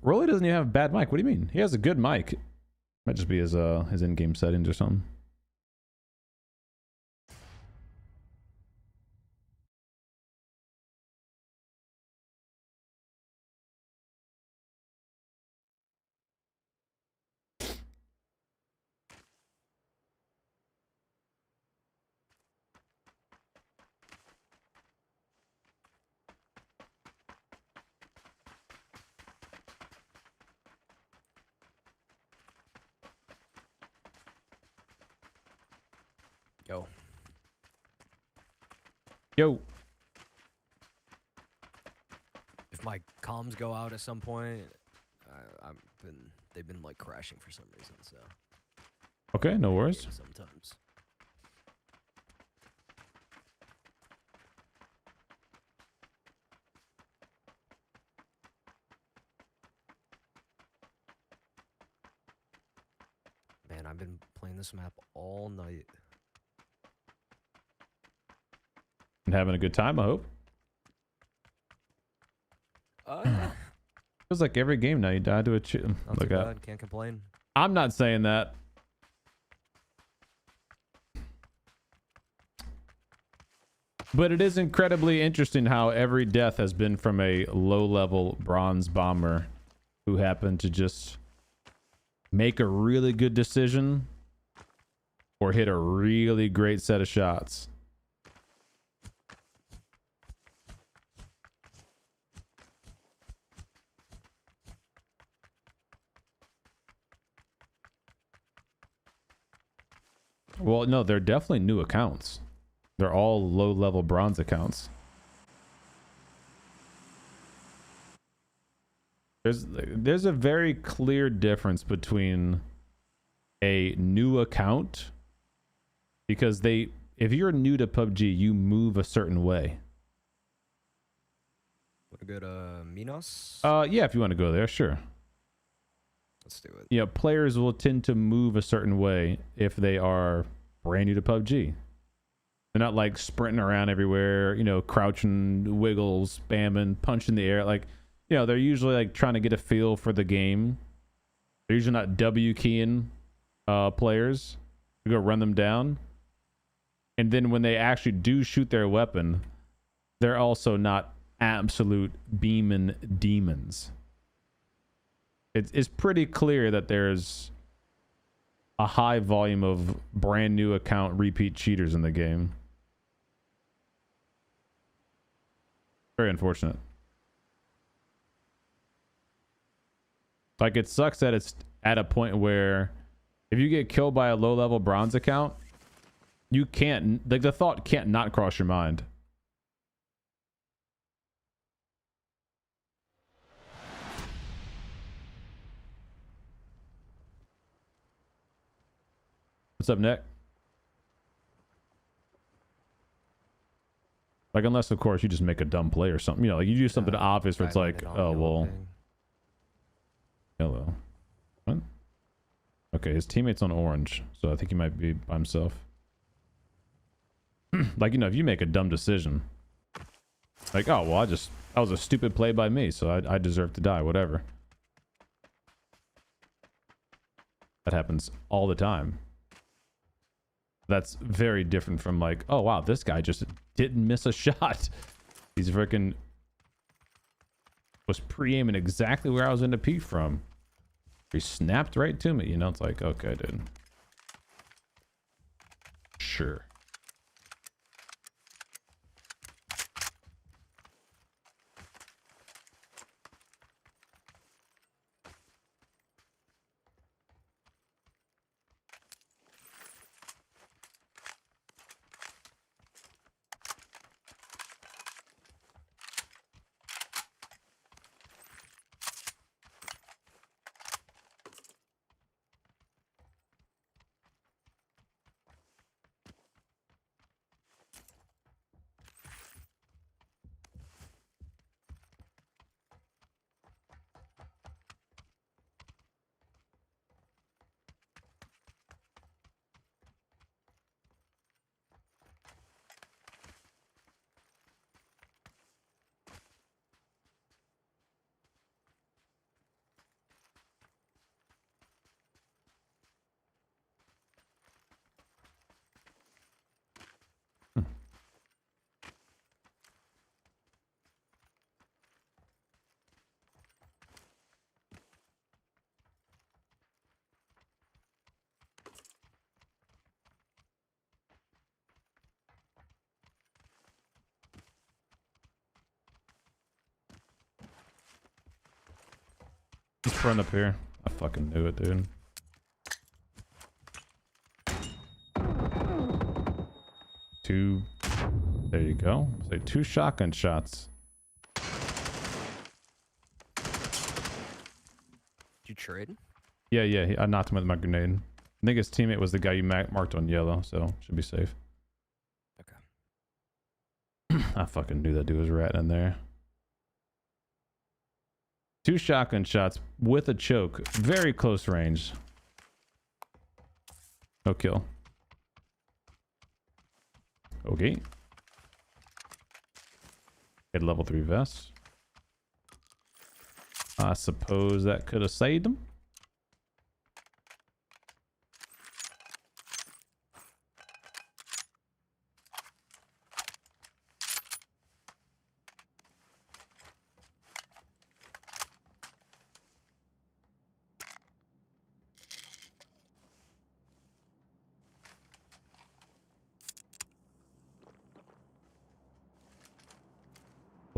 Rolly doesn't even have a bad mic. What do you mean? He has a good mic. Might just be his in-game settings or something. Yo. Yo. If my comms go out at some point, they've been like crashing for some reason, so. Okay, no worries. Sometimes. Man, I've been playing this map all night. And having a good time, I hope. Yeah. Feels like every game now you die to a Not too bad, can't complain. I'm not saying that. But it is incredibly interesting how every death has been from a low-level bronze bomber who happened to just make a really good decision or hit a really great set of shots. Well, no, they're definitely new accounts. They're all low-level bronze accounts. There's a very clear difference between a new account, because if you're new to PUBG, you move a certain way. Want to go to Minos? Yeah, if you want to go there, sure. Let's do it. Yeah, players will tend to move a certain way if they are brand new to PUBG. They're not like sprinting around everywhere, crouching, wiggles, spamming, punching the air. Like, they're usually like trying to get a feel for the game. They're usually not W keying players to go run them down. And then when they actually do shoot their weapon, they're also not absolute beaming demons. It's pretty clear that there's a high volume of brand new account repeat cheaters in the game. Very unfortunate. Like, it sucks that it's at a point where if you get killed by a low-level bronze account, you can't, like, the thought can't not cross your mind. What's up, Nick? Like, unless, of course, you just make a dumb play or something. You know, like you do something obvious where it's like, oh, well. Hello. What? Okay, his teammate's on orange, so I think he might be by himself. Like, you know, if you make a dumb decision, like, oh, well, that was a stupid play by me, so I deserve to die, whatever. That happens all the time. That's very different from like, oh wow, this guy just didn't miss a shot. He's freaking was pre-aiming exactly where I was going to peek from. He snapped right to me, you know. It's like, okay, dude. Sure. He's front up here. I fucking knew it, dude. Two. There you go. Say 2 shotgun shots. Did you trade? Yeah. I knocked him with my grenade. I think his teammate was the guy you marked on yellow, so should be safe. Okay. I fucking knew that dude was ratting in there. 2 shotgun shots with a choke. Very close range. No kill. Okay. Get level 3 vest. I suppose that could have saved him.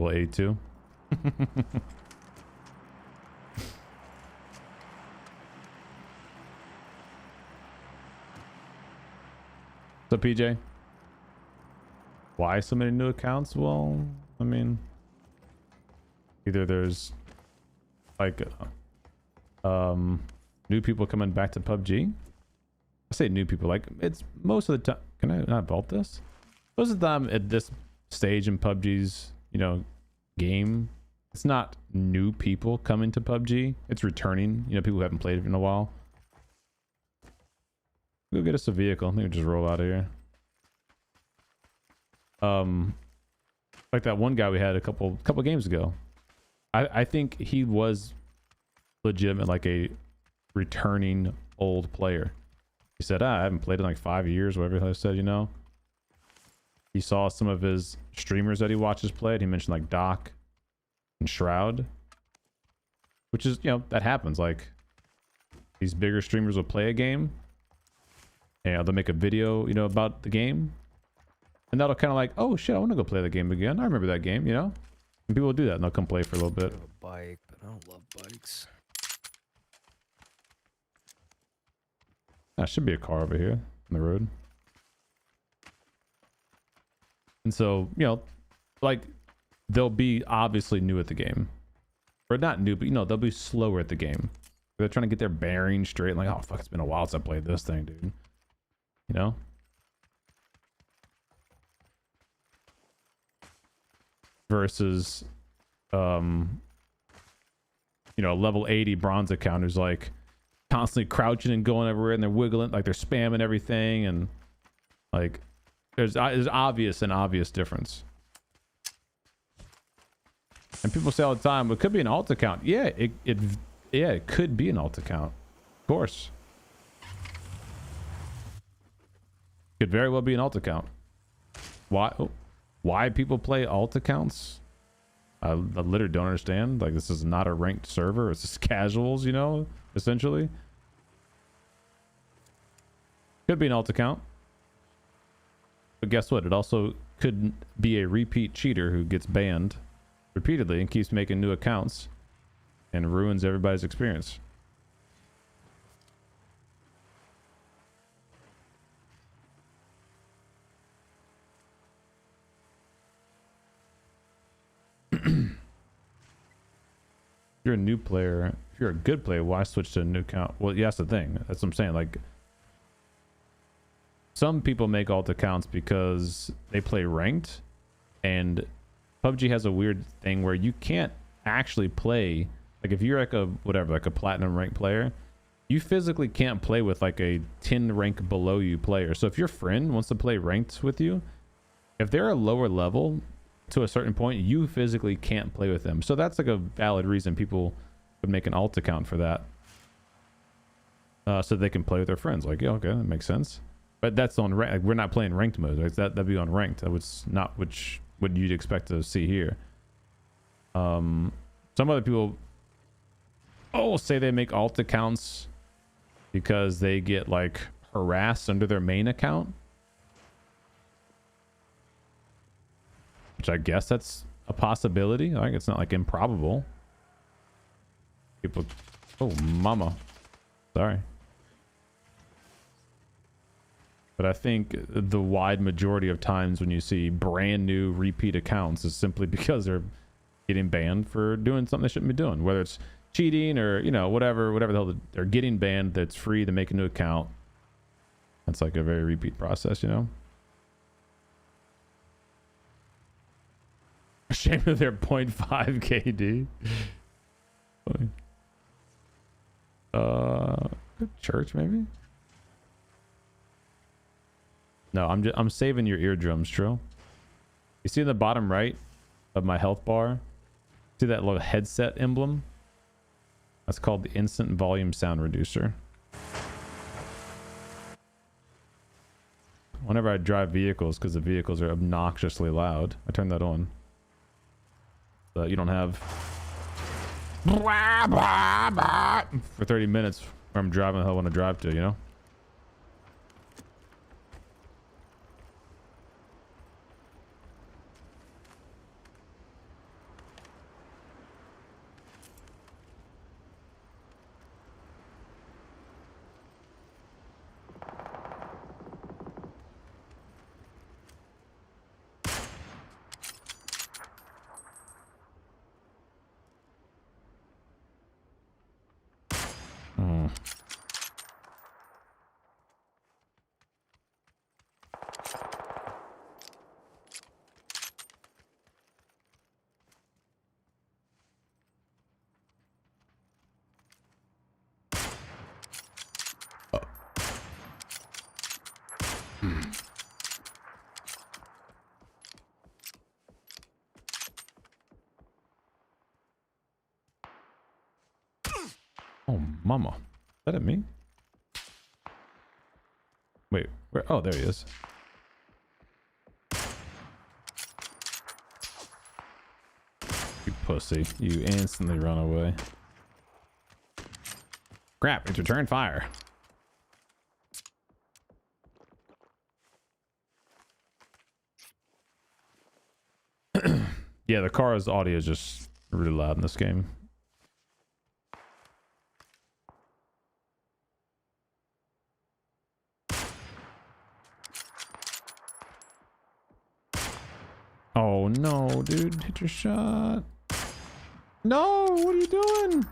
Level 82. So PJ, why so many new accounts? Well, I mean, either there's like new people coming back to PUBG. I say new people, like it's most of the time. Can I not vault this? Most of the time at this stage in PUBG's, you know, game, it's not new people coming to PUBG. It's returning, you know, people who haven't played it in a while. Go get us a vehicle. Maybe just roll out of here. Like that one guy we had a couple games ago. I think he was legitimate, like a returning old player. He said, I haven't played in like 5 years, whatever I said, you know. He saw some of his streamers that he watches play. He mentioned like Doc and Shroud, which is, you know, that happens. Like these bigger streamers will play a game and they'll make a video, you know, about the game, and that'll kind of like, oh shit, I want to go play the game again. I remember that game, you know. And people will do that and they'll come play for a little bit. I have a bike, but I don't love bikes. That should be a car over here on the road. And so, you know, like they'll be obviously new at the game, or not new, but you know, they'll be slower at the game. They're trying to get their bearings straight. Like, oh fuck, it's been a while since I played this thing, dude. you know? Versus, you know, a level 80 bronze account who's like constantly crouching and going everywhere, and they're wiggling, like they're spamming everything, and like there's an obvious difference. And people say all the time, well, it could be an alt account. Yeah, it could be an alt account. Of course. Could very well be an alt account. Why people play alt accounts? I literally don't understand. Like, this is not a ranked server. It's just casuals, you know, essentially. Could be an alt account. But guess what? It also could be a repeat cheater who gets banned repeatedly and keeps making new accounts and ruins everybody's experience. If you're a new player, if you're a good player, why switch to a new account? Well, yeah, that's the thing. That's what I'm saying. Like, some people make alt accounts because they play ranked, and PUBG has a weird thing where you can't actually play, like if you're like a whatever, like a platinum rank player, you physically can't play with like a 10 rank below you player. So if your friend wants to play ranked with you, if they're a lower level to a certain point, you physically can't play with them. So that's like a valid reason people would make an alt account for that, so they can play with their friends. Like, yeah, okay, that makes sense. But that's on rank. Like, we're not playing ranked mode. Like, that'd be on ranked. That was not what you'd expect to see here. Some other people say they make alt accounts because they get like harassed under their main account, which I guess that's a possibility. Like, it's not like improbable. People, oh mama, sorry. But I think the wide majority of times when you see brand new repeat accounts is simply because they're getting banned for doing something they shouldn't be doing, whether it's cheating or, you know, whatever the hell they're getting banned. That's free to make a new account. That's like a very repeat process, you know. Shame that they're 0.5 KD. Church maybe. No, I'm saving your eardrums, Trill. You see in the bottom right of my health bar, see that little headset emblem? That's called the instant volume sound reducer. Whenever I drive vehicles, because the vehicles are obnoxiously loud, I turn that on. So you don't have for 30 minutes where I'm driving the hell I want to drive to, you know? Oh, mama. Is that at me? Wait, where? Oh, there he is. You pussy. You instantly run away. Crap, it's return fire. Yeah, the car's audio is just really loud in this game. Oh no, dude, hit your shot. No, what are you doing?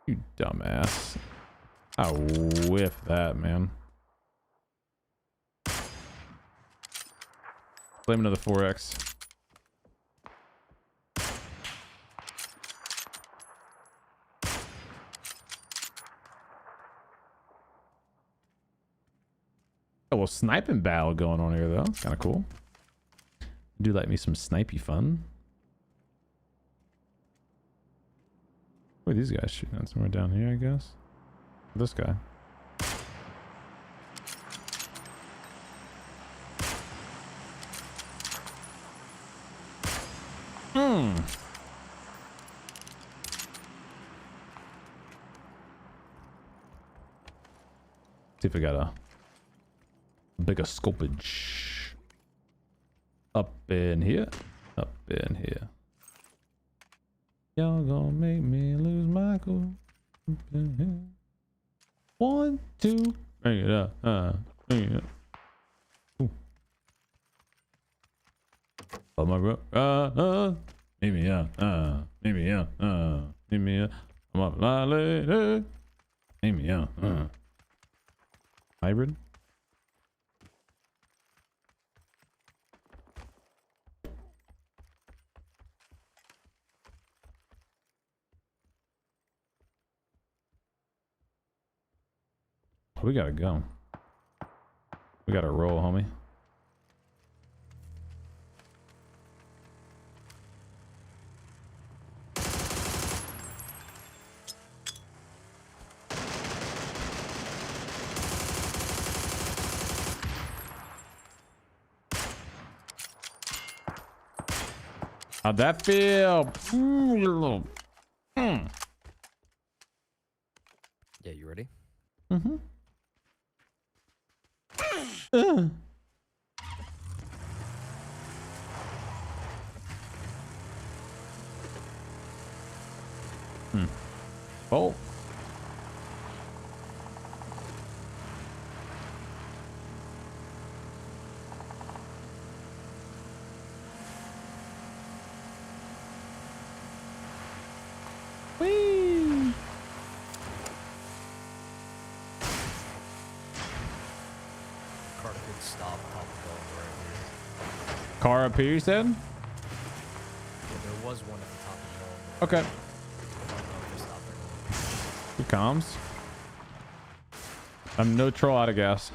You dumbass. I whiffed that, man. Blame another 4x. Oh, well, sniping battle going on here, though. It's kind of cool. Do like me some snipey fun. Where are these guys shooting at? Somewhere down here, I guess. This guy. See if we got a bigger scopage. Up in here. Up in here. Y'all gonna make me lose my cool. Up in here. 1, 2. Bring it up. Bring it up. Ooh. Oh my bro. Meet me up. Meet me up. Meet me up. I'm up lady. Meet me up. Hybrid. We gotta go. We gotta roll, homie. How'd that feel? Yeah, you ready? Mm-hmm. Oh. Whee! Car could stop top of the right here. Car up here, you said? Yeah, there was one at the top of the wall. Okay. Good comms. I'm no troll out of gas.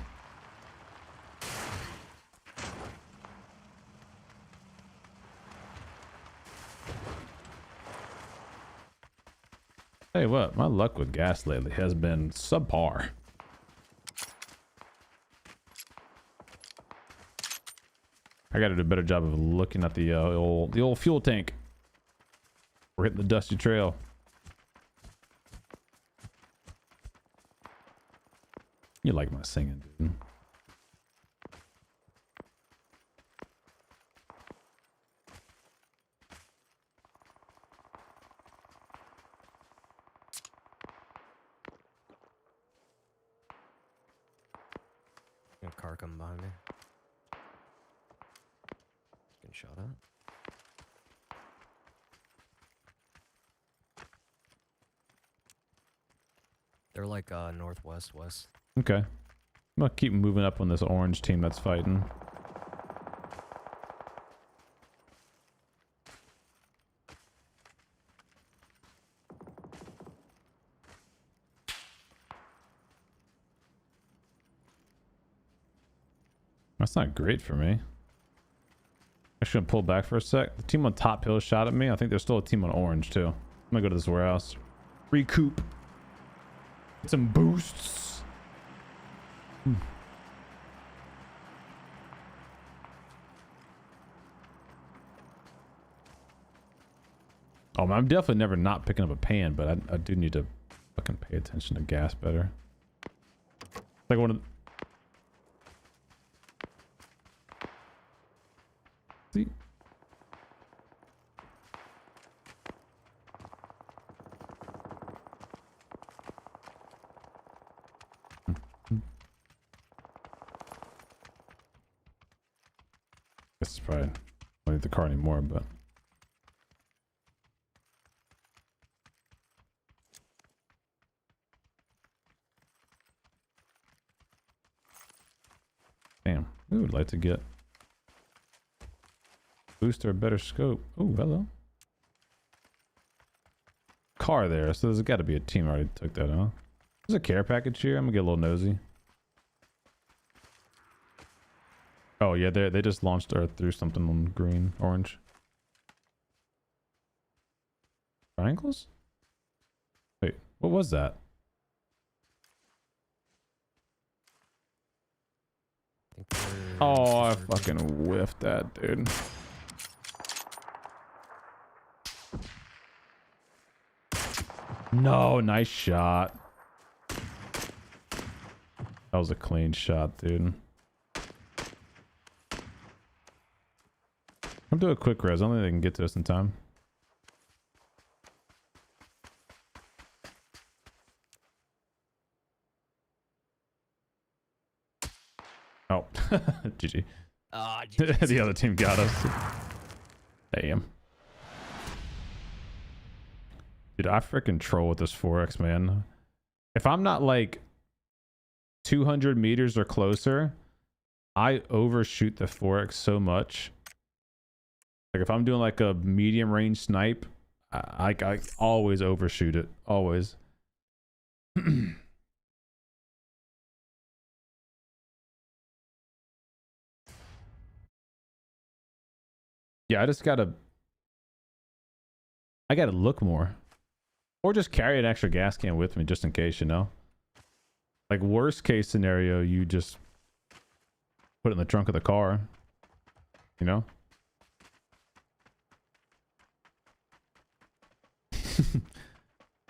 Hey, what? My luck with gas lately has been subpar. I gotta do a better job of looking at the old fuel tank. We're hitting the dusty trail. You like my singing, dude. A car coming behind me. Getting shot at. They're like northwest, west. Okay. I'm gonna keep moving up on this orange team that's fighting. That's not great for me. I should pull back for a sec. The team on top hill shot at me. I think there's still a team on orange too. I'm gonna go to this warehouse. Recoup. Get some boosts. Oh, I'm definitely never not picking up a pan, but I do need to fucking pay attention to gas better. It's like one of the... See? This is probably don't need the car anymore, but damn, we would like to get Booster, a better scope. Oh, hello. Car there, so there's got to be a team already took that, huh? There's a care package here. I'm gonna get a little nosy. Oh yeah, they just launched or threw something on green, orange. Triangles? Wait, what was that? Oh, I fucking whiffed that, dude. No, nice shot. That was a clean shot, dude. I'm doing a quick res. I don't think they can get to us in time. Oh, GG. The other team got us. Damn. Dude, I freaking troll with this 4X, man. If I'm not like 200 meters or closer, I overshoot the 4X so much. Like if I'm doing like a medium range snipe, I always overshoot it. Always. Yeah, I gotta look more. Or just carry an extra gas can with me just in case, you know? Like worst case scenario, you just put it in the trunk of the car, you know?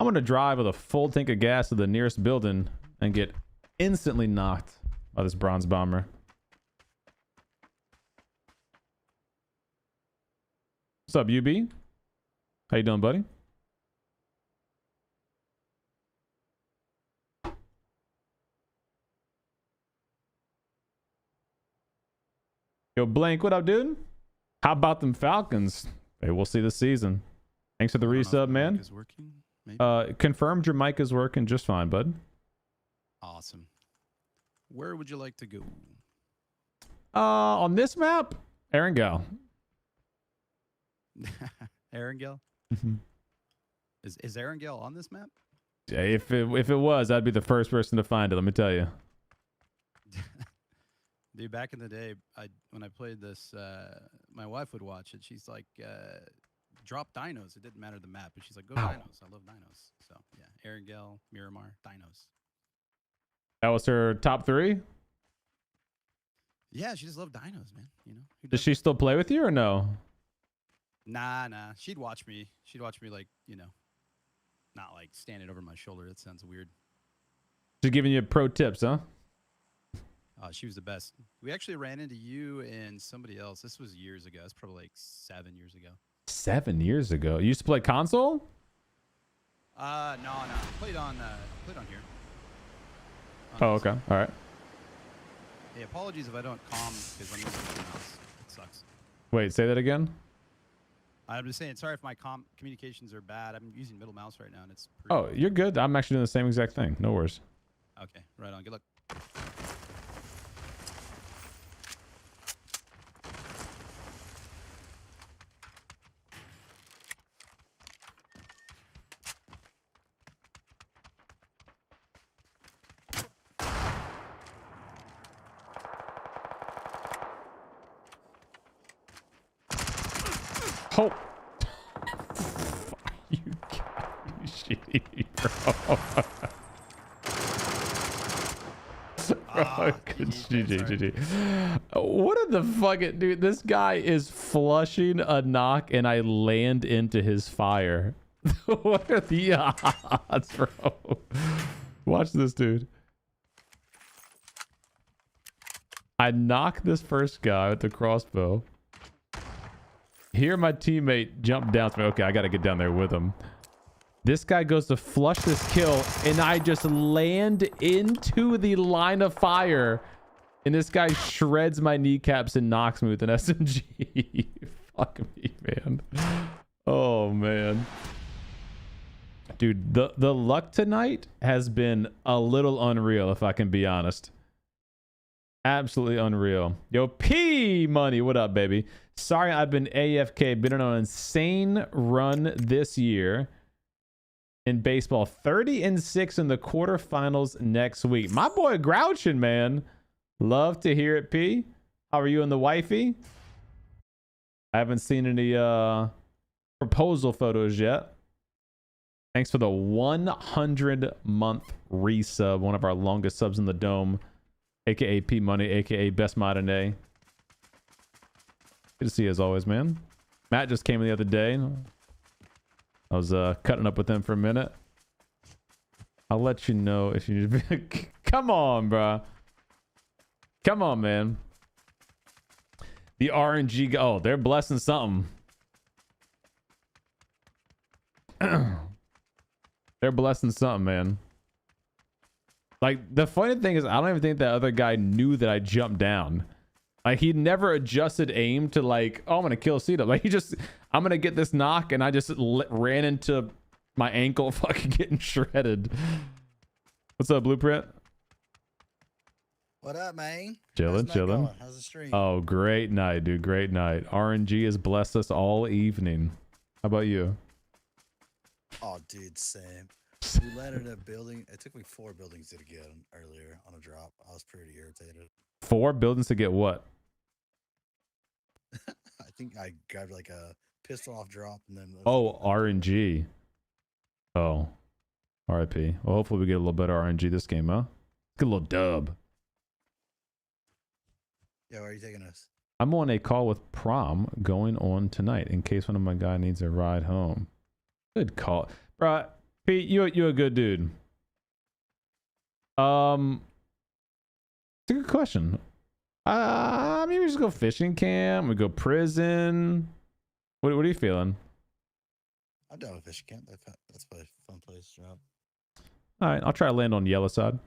I'm gonna drive with a full tank of gas to the nearest building and get instantly knocked by this bronze bomber. What's up, UB? How you doing, buddy? Yo, Blank, what up, dude? How about them Falcons? Hey, we'll see this season. Thanks for the resub, man. Confirmed your mic is working just fine, bud. Awesome. Where would you like to go? On this map, Erangel. Erangel? Is Erangel on this map? Yeah, if it was, I'd be the first person to find it, let me tell you. Dude, back in the day, when I played this, my wife would watch it. She's like, drop dinos. It didn't matter the map, but she's like, go dinos. I love dinos. So yeah, Erangel, Miramar, dinos. That was her top 3? Yeah, she just loved dinos, man. You know. Does she still play with you or no? Nah. She'd watch me. She'd watch me like, you know, not like standing over my shoulder. That sounds weird. She's giving you pro tips, huh? She was the best. We actually ran into you and somebody else. This was years ago. It's probably like 7 years ago. 7 years ago? You used to play console? No. Played on here. Oh, okay. All right. Hey, apologies if I don't calm because I'm using the mouse. It sucks. Wait, say that again? I'm just saying, sorry if my communications are bad. I'm using middle mouse right now, and it's Oh, you're good. I'm actually doing the same exact thing. No worries. Okay, right on. Good luck. Oh. You shitty, bro. GG. What in the fuck, dude? This guy is flushing a knock and I land into his fire. What are the odds, bro? Watch this, dude. I knock this first guy with the crossbow. Here, my teammate jumped down to me. Okay, I got to get down there with him. This guy goes to flush this kill, and I just land into the line of fire. And this guy shreds my kneecaps and knocks me with an SMG. Fuck me, man. Oh, man. Dude, the luck tonight has been a little unreal, if I can be honest. Absolutely unreal. Yo, P Money, what up, baby? Sorry, I've been AFK. Been on an insane run this year in baseball. 30-6 in the quarterfinals next week. My boy Grouchin, man. Love to hear it, P. How are you and the wifey? I haven't seen any proposal photos yet. Thanks for the 100-month resub. One of our longest subs in the dome. AKA P Money, AKA Best Mod in A. Good to see you as always, man. Matt just came in the other day. I was cutting up with him for a minute. I'll let you know if you need to be... Come on, bro. Come on, man. The RNG... Oh, they're blessing something. They're blessing something, man. Like, the funny thing is, I don't even think that other guy knew that I jumped down. Like, he never adjusted aim to, like, oh, I'm going to kill CDOME. Like, he just, I'm going to get this knock, and I just ran into my ankle fucking getting shredded. What's up, Blueprint? What up, man? Chilling. How's the stream? Oh, great night, dude. Great night. RNG has blessed us all evening. How about you? Oh, dude, same. We landed a building. It took me 4 buildings to get earlier on a drop. I was pretty irritated. 4 buildings to get what? I think I grabbed like a pistol off drop and then. Oh, RNG. Oh, RIP. Well, hopefully we get a little better RNG this game, huh? Get a little dub. Yeah, where are you taking us? I'm on a call with Prom going on tonight in case one of my guys needs a ride home. Good call, bro. Pete, you a good dude. It's a good question. Maybe we just go fishing camp. We go prison. What are you feeling? I'm down with fishing camp. That's a fun place to drop. All right, I'll try to land on the yellow side.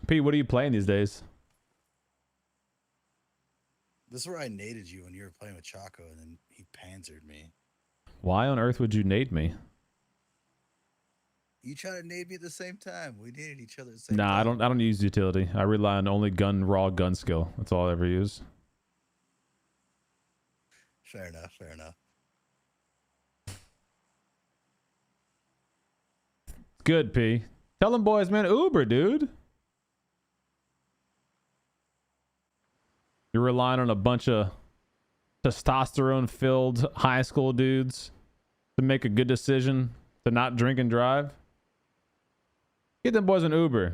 Pete, what are you playing these days? This is where I naded you when you were playing with Chaco, and then he panzered me. Why on earth would you nade me? You try to nade me at the same time. We needed each other at the same time. Nah, I don't use utility. I rely on only raw gun skill. That's all I ever use. Fair enough. Good, P. Tell them boys, man, Uber, dude. You're relying on a bunch of testosterone-filled high school dudes to make a good decision to not drink and drive. Get them boys an Uber.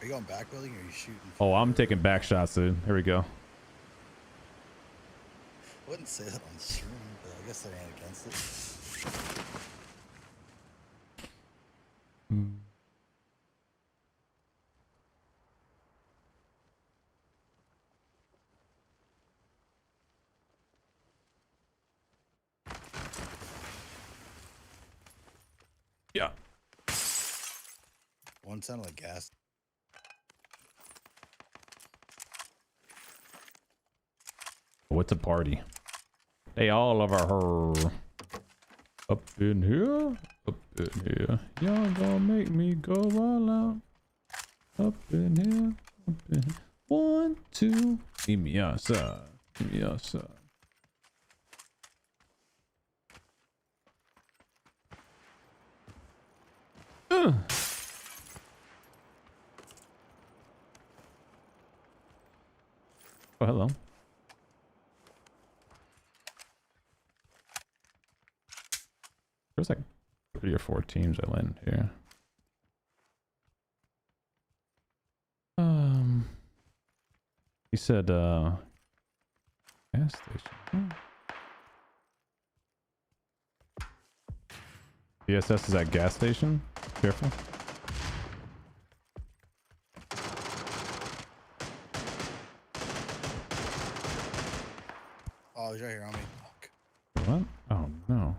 Are you going back building or are you shooting? Oh, I'm taking back shots, dude. Here we go. I wouldn't say that on stream, but I guess I ain't against it. Yeah. One sounded like gas. What's a party? They all over her. Up in here. Up in here. Y'all gonna make me go all out. Up in here. Up in here. 1, 2. Give me outside. Give me outside. Oh, hello. There's like 3 or 4 teams that landed here. He said gas station. BSS is at gas station. Careful. Oh, he's right here on me. Fuck. What? Oh no.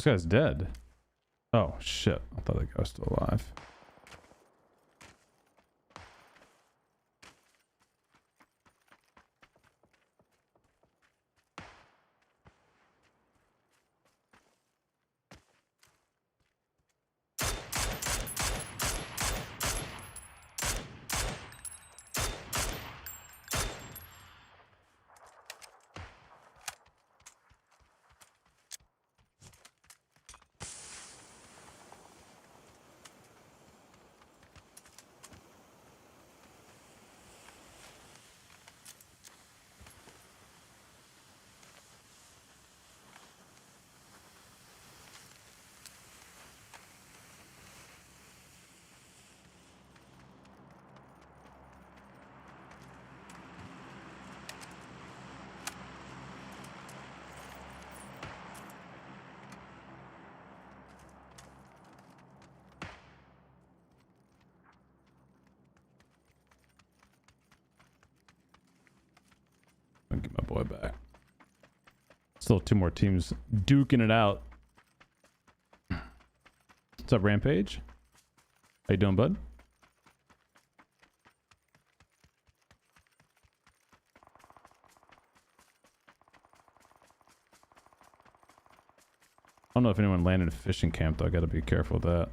this guy's dead. Oh shit! I thought that guy was still alive. I'll get my boy back. Still 2 more teams duking it out. What's up, Rampage? How you doing, bud? I don't know if anyone landed a fishing camp, though. I gotta be careful with that.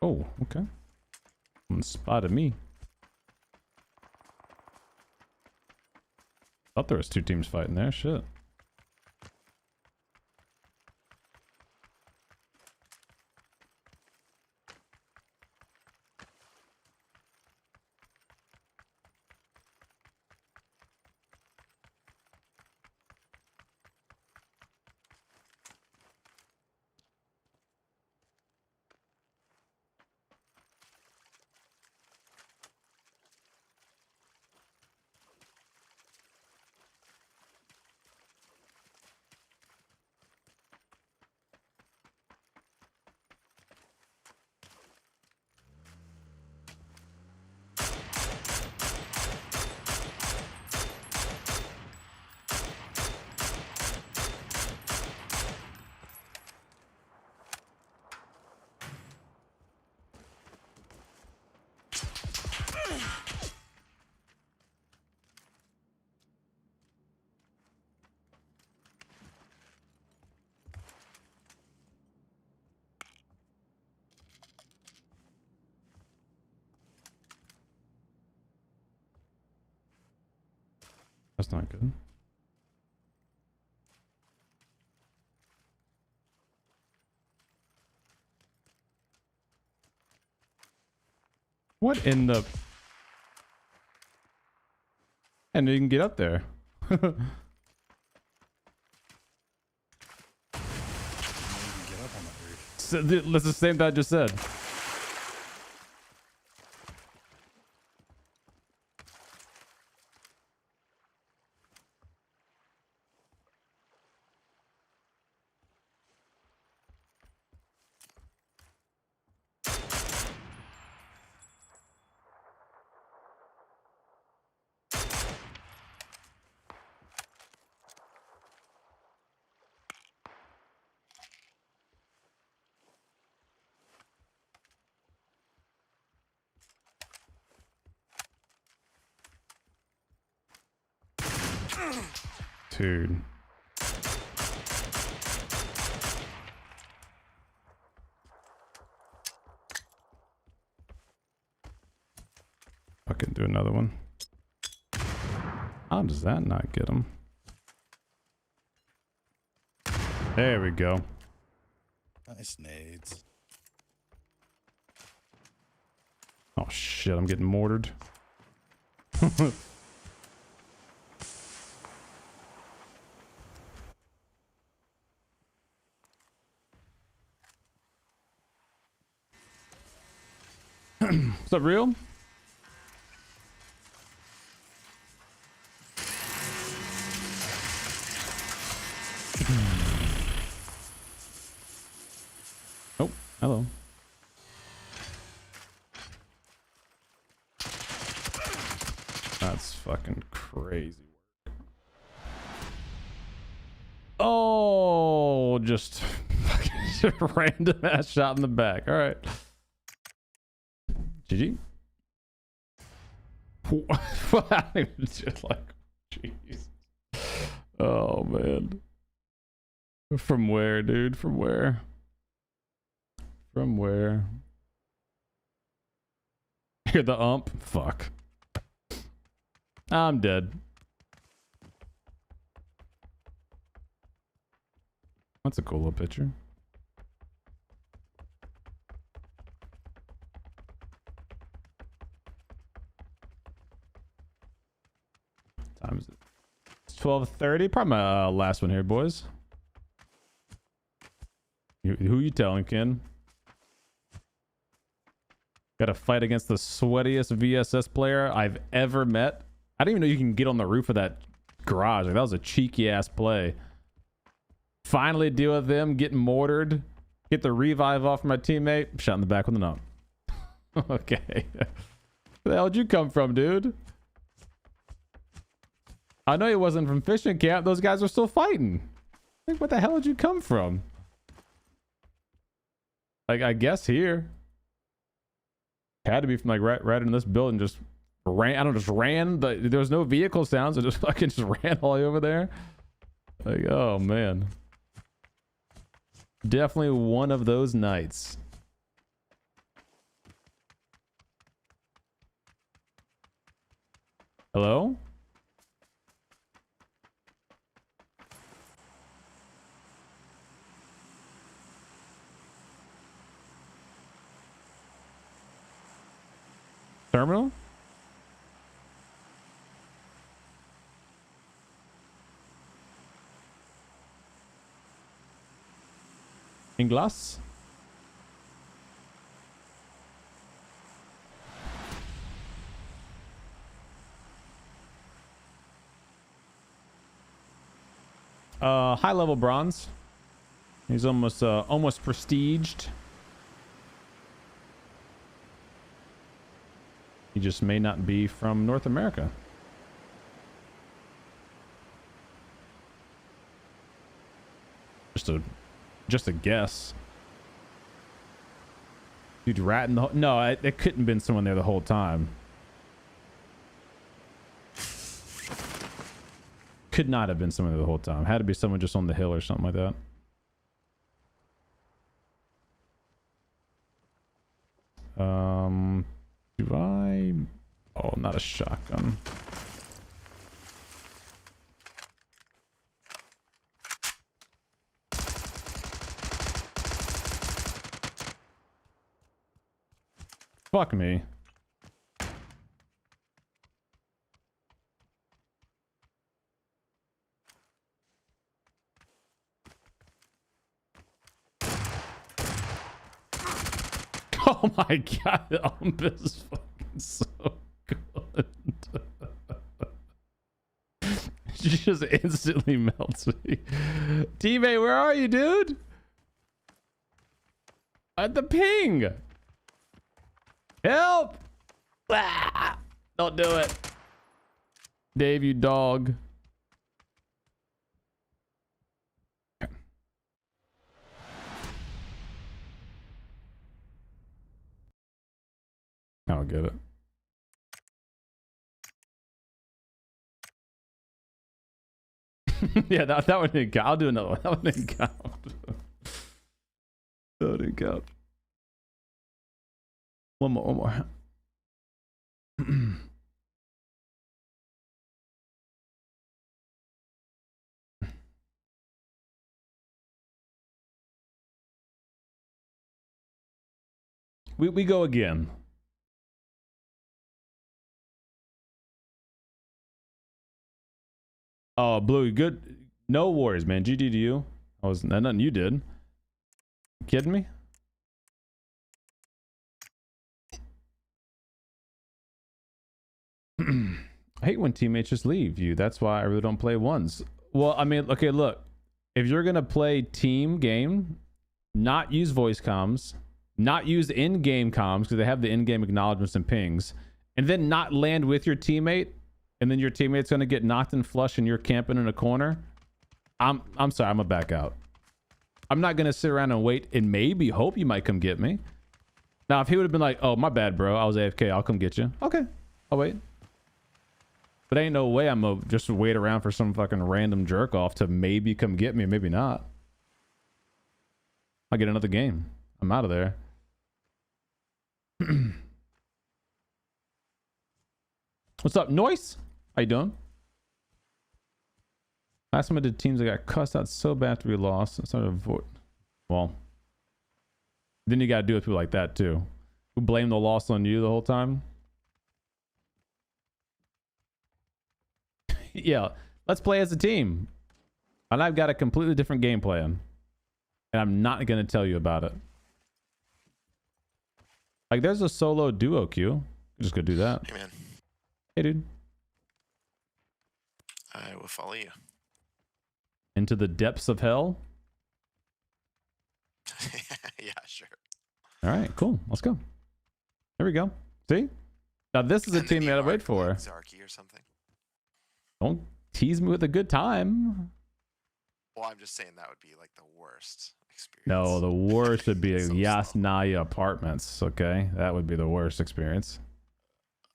Oh, okay. Someone spotted me. Thought there was 2 teams fighting there. Shit. That's not good. What in the... And you can get up there. Get up on that roof. So, that's the same thing I just said. Dude. I can do another one. How does that not get him? There we go. Nice nades. Oh shit, I'm getting mortared. What's up, real? Oh, hello. That's fucking crazy. Oh, just fucking random ass shot in the back. All right. GG. Just like, jeez. Oh man. From where, dude? From where? From where? Hear the ump? Fuck. I'm dead. That's a cool little picture. What time is it? It's 12:30. Probably my last one here, boys. Who you telling, Ken? Got to fight against the sweatiest VSS player I've ever met. I didn't even know you can get on the roof of that garage. Like, that was a cheeky ass play. Finally deal with them, getting mortared. Get the revive off my teammate. Shot in the back with an ump. Okay. Where the hell did you come from, dude? I know he wasn't from fishing camp. Those guys are still fighting. Like, what the hell did you come from? Like, I guess here. Had to be from like right in this building. Just ran. I don't know, just ran. There was no vehicle sounds. I just fucking just ran all the way over there. Like, oh man. Definitely one of those nights. Hello? Terminal? In glass? High level bronze. He's almost prestiged. He just may not be from North America. Just a guess. Dude, rat in the no, it couldn't have been someone there the whole time. Could not have been someone there the whole time. Had to be someone just on the hill or something like that. Do I? Oh, not a shotgun. Fuck me. Oh my god, the ump is fucking so good. She just instantly melts me. Teammate, where are you, dude? At the ping. Help! Ah, don't do it. Dave, you dog. I don't get it. Yeah, that one didn't count. I'll do another one. That one didn't count. That one didn't count. One more. We go again. Oh, Blue, good. No worries, man. GG to you. I was nothing you did. Kidding me? I hate when teammates just leave you. That's why I really don't play ones. Well, I mean, okay, look. If you're gonna play team game, not use voice comms, not use in-game comms because they have the in-game acknowledgements and pings, and then not land with your teammate, and then your teammate's gonna get knocked and flush and you're camping in a corner, I'm sorry, I'm gonna back out. I'm not gonna sit around and wait and maybe hope you might come get me. Now, if he would have been like, "Oh, my bad, bro, I was AFK, I'll come get you." Okay, I'll wait. But ain't no way I'm gonna just wait around for some fucking random jerk off to maybe come get me, maybe not. I'll get another game. I'm out of there. What's up, Noise? How you doing? Last time I did teams, I got cussed out so bad after we lost. It's not a vote. Well, then you gotta do it with people like that too, who blame the loss on you the whole time. Yeah, let's play as a team. And I've got a completely different game plan. And I'm not going to tell you about it. Like, there's a solo duo queue. Just go do that. Hey, man. Hey, dude. I will follow you. Into the depths of hell? Yeah, sure. All right, cool. Let's go. There we go. See? Now, this is a team you gotta wait for. Zarky or something. Don't tease me with a good time. Well, I'm just saying that would be like the worst experience. No, the worst would be Yasnaya Apartments, okay? That would be the worst experience.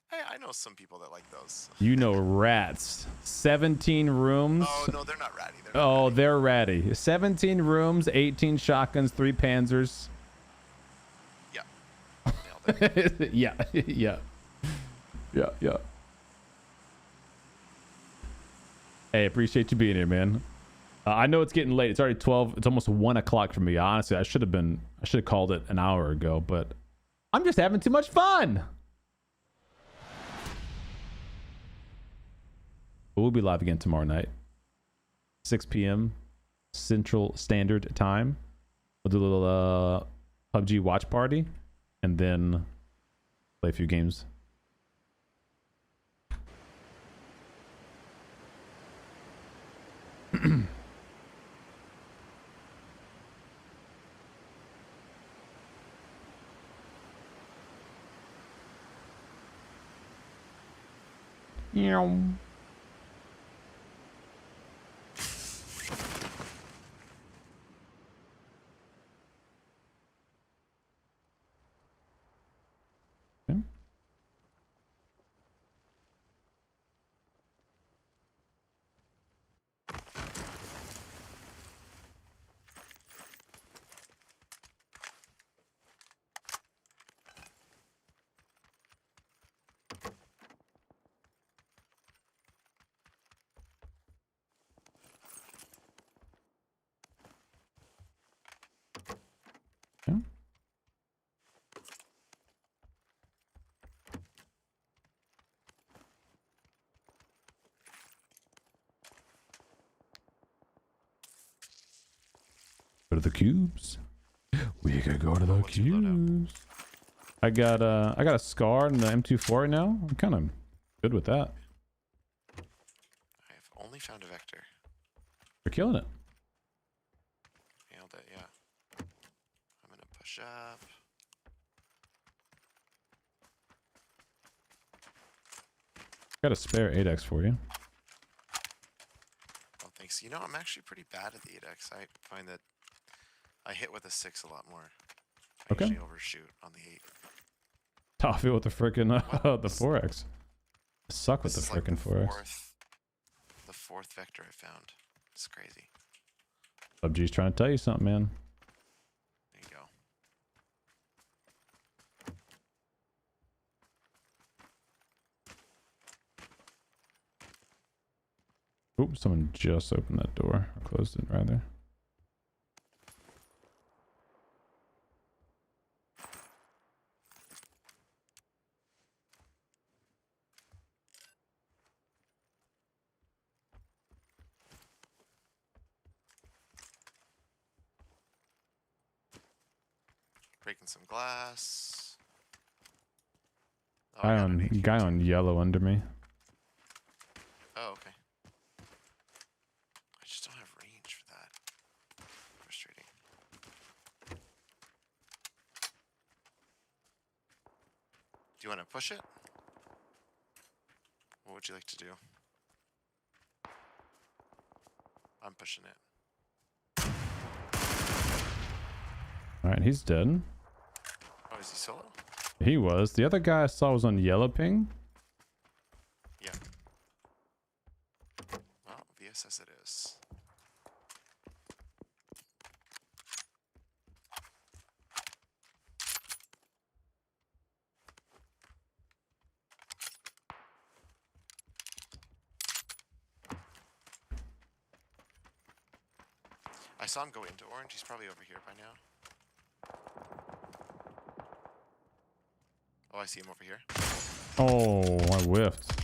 Hey, I know some people that like those. You know rats. 17 rooms. Oh, no, they're not ratty. They're ratty. 17 rooms, 18 shotguns, 3 panzers. Yeah. Yeah. Hey, appreciate you being here, man. I know it's getting late. It's already 12. It's almost 1 o'clock for me. Honestly, I should have called it an hour ago, but I'm just having too much fun. We'll be live again tomorrow night, 6 p.m. Central Standard Time. We'll do a little PUBG watch party, and then play a few games. Meow. Go to the cubes. We could go to the cubes. I got a scar and the M24 right now. I'm kind of good with that. I have only found a vector. We're killing it. Nailed it, yeah. I'm gonna push up. Got a spare 8x for you. Oh, thanks. You know, I'm actually pretty bad at the 8x. I find that I hit with a 6 a lot more. I usually overshoot on the 8. Tough it with the freaking the 4x. I suck with the freaking 4x. The fourth vector I found. It's crazy. PUBG's trying to tell you something, man. There you go. Oops, someone just opened that door. Or closed it, rather. Breaking some glass. Oh, Guy on yellow under me. Oh, okay. I just don't have range for that. Frustrating. Do you want to push it? What would you like to do? I'm pushing it. All right, he's dead. Oh, is he solo? He was. The other guy I saw was on yellow ping. Yeah. Well, VSS it is. I saw him go into orange. He's probably over here by now. Oh, I see him over here. Oh, I whiffed.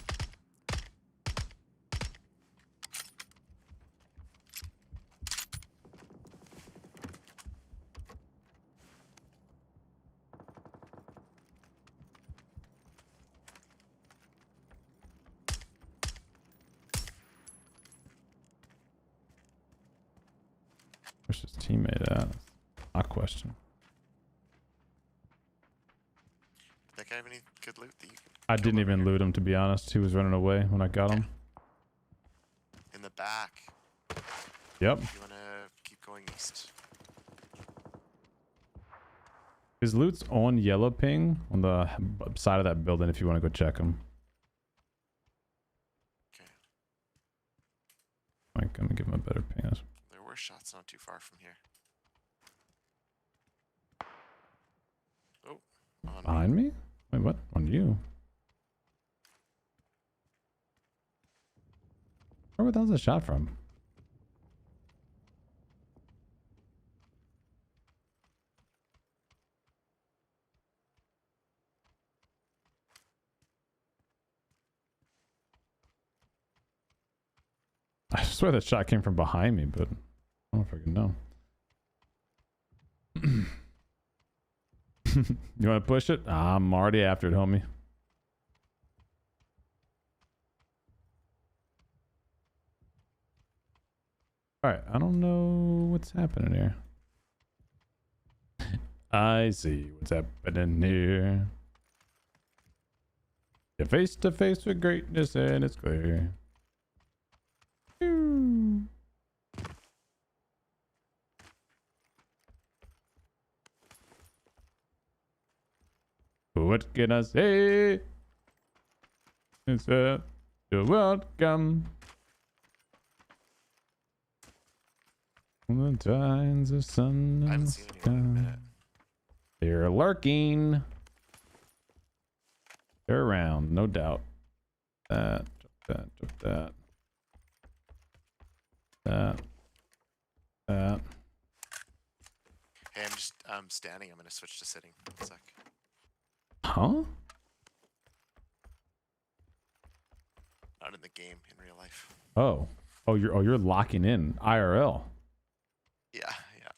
Where's his teammate at? My question. That guy have any good loot that you can I didn't even loot him, to be honest. He was running away when I got him. in the back? Yep. You wanna keep going east? His loot's on yellow ping on the side of that building if you want to go check him. Okay. I'm gonna give him a better ping. There were shots not too far from here. Oh, on Behind me? Wait, what? On you? Where the hell's the shot from? I swear that shot came from behind me, but I don't fucking know. You want to push it? I'm already after it, homie. Alright, I don't know what's happening here. I see what's happening here. You're face to face with greatness and it's clear. What can I say? It's that you're welcome. On the tides of sun. I haven't seen anyone in a minute. They're lurking. They're around, no doubt. That. Hey, I'm just standing. I'm gonna switch to sitting. 1 sec. Huh? Not in the game, in real life. Oh. You're locking in IRL. Yeah, yeah.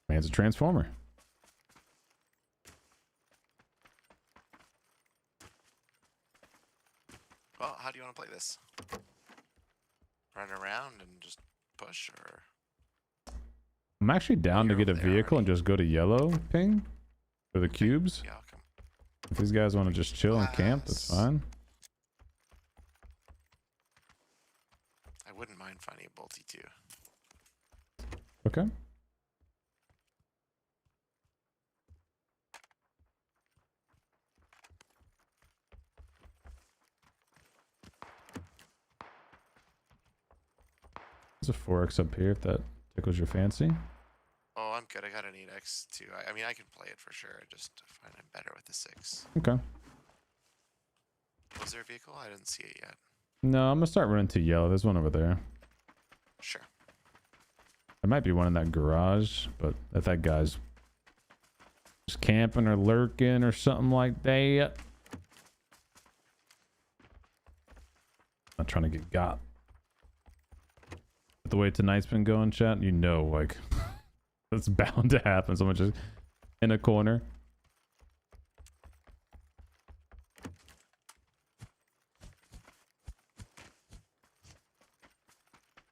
Man's a transformer. Well, how do you want to play this? Run around and just push, or? I'm actually down to get a vehicle and just go to yellow ping for the cubes. Yeah, I'll come. If these guys want to just chill and camp, that's fine. I wouldn't mind finding a bolty too. Okay. There's a 4x up here if that tickles your fancy. Oh, I'm good. I got an 8x too. I mean, I can play it for sure. I just find I'm better with the 6. Okay. Was there a vehicle? I didn't see it yet. No, I'm gonna start running to yellow. There's one over there. Sure. There might be one in that garage, but if that guy's just camping or lurking or something like that. Not trying to get got. The way tonight's been going, chat, you know, like that's bound to happen. Someone just in a corner.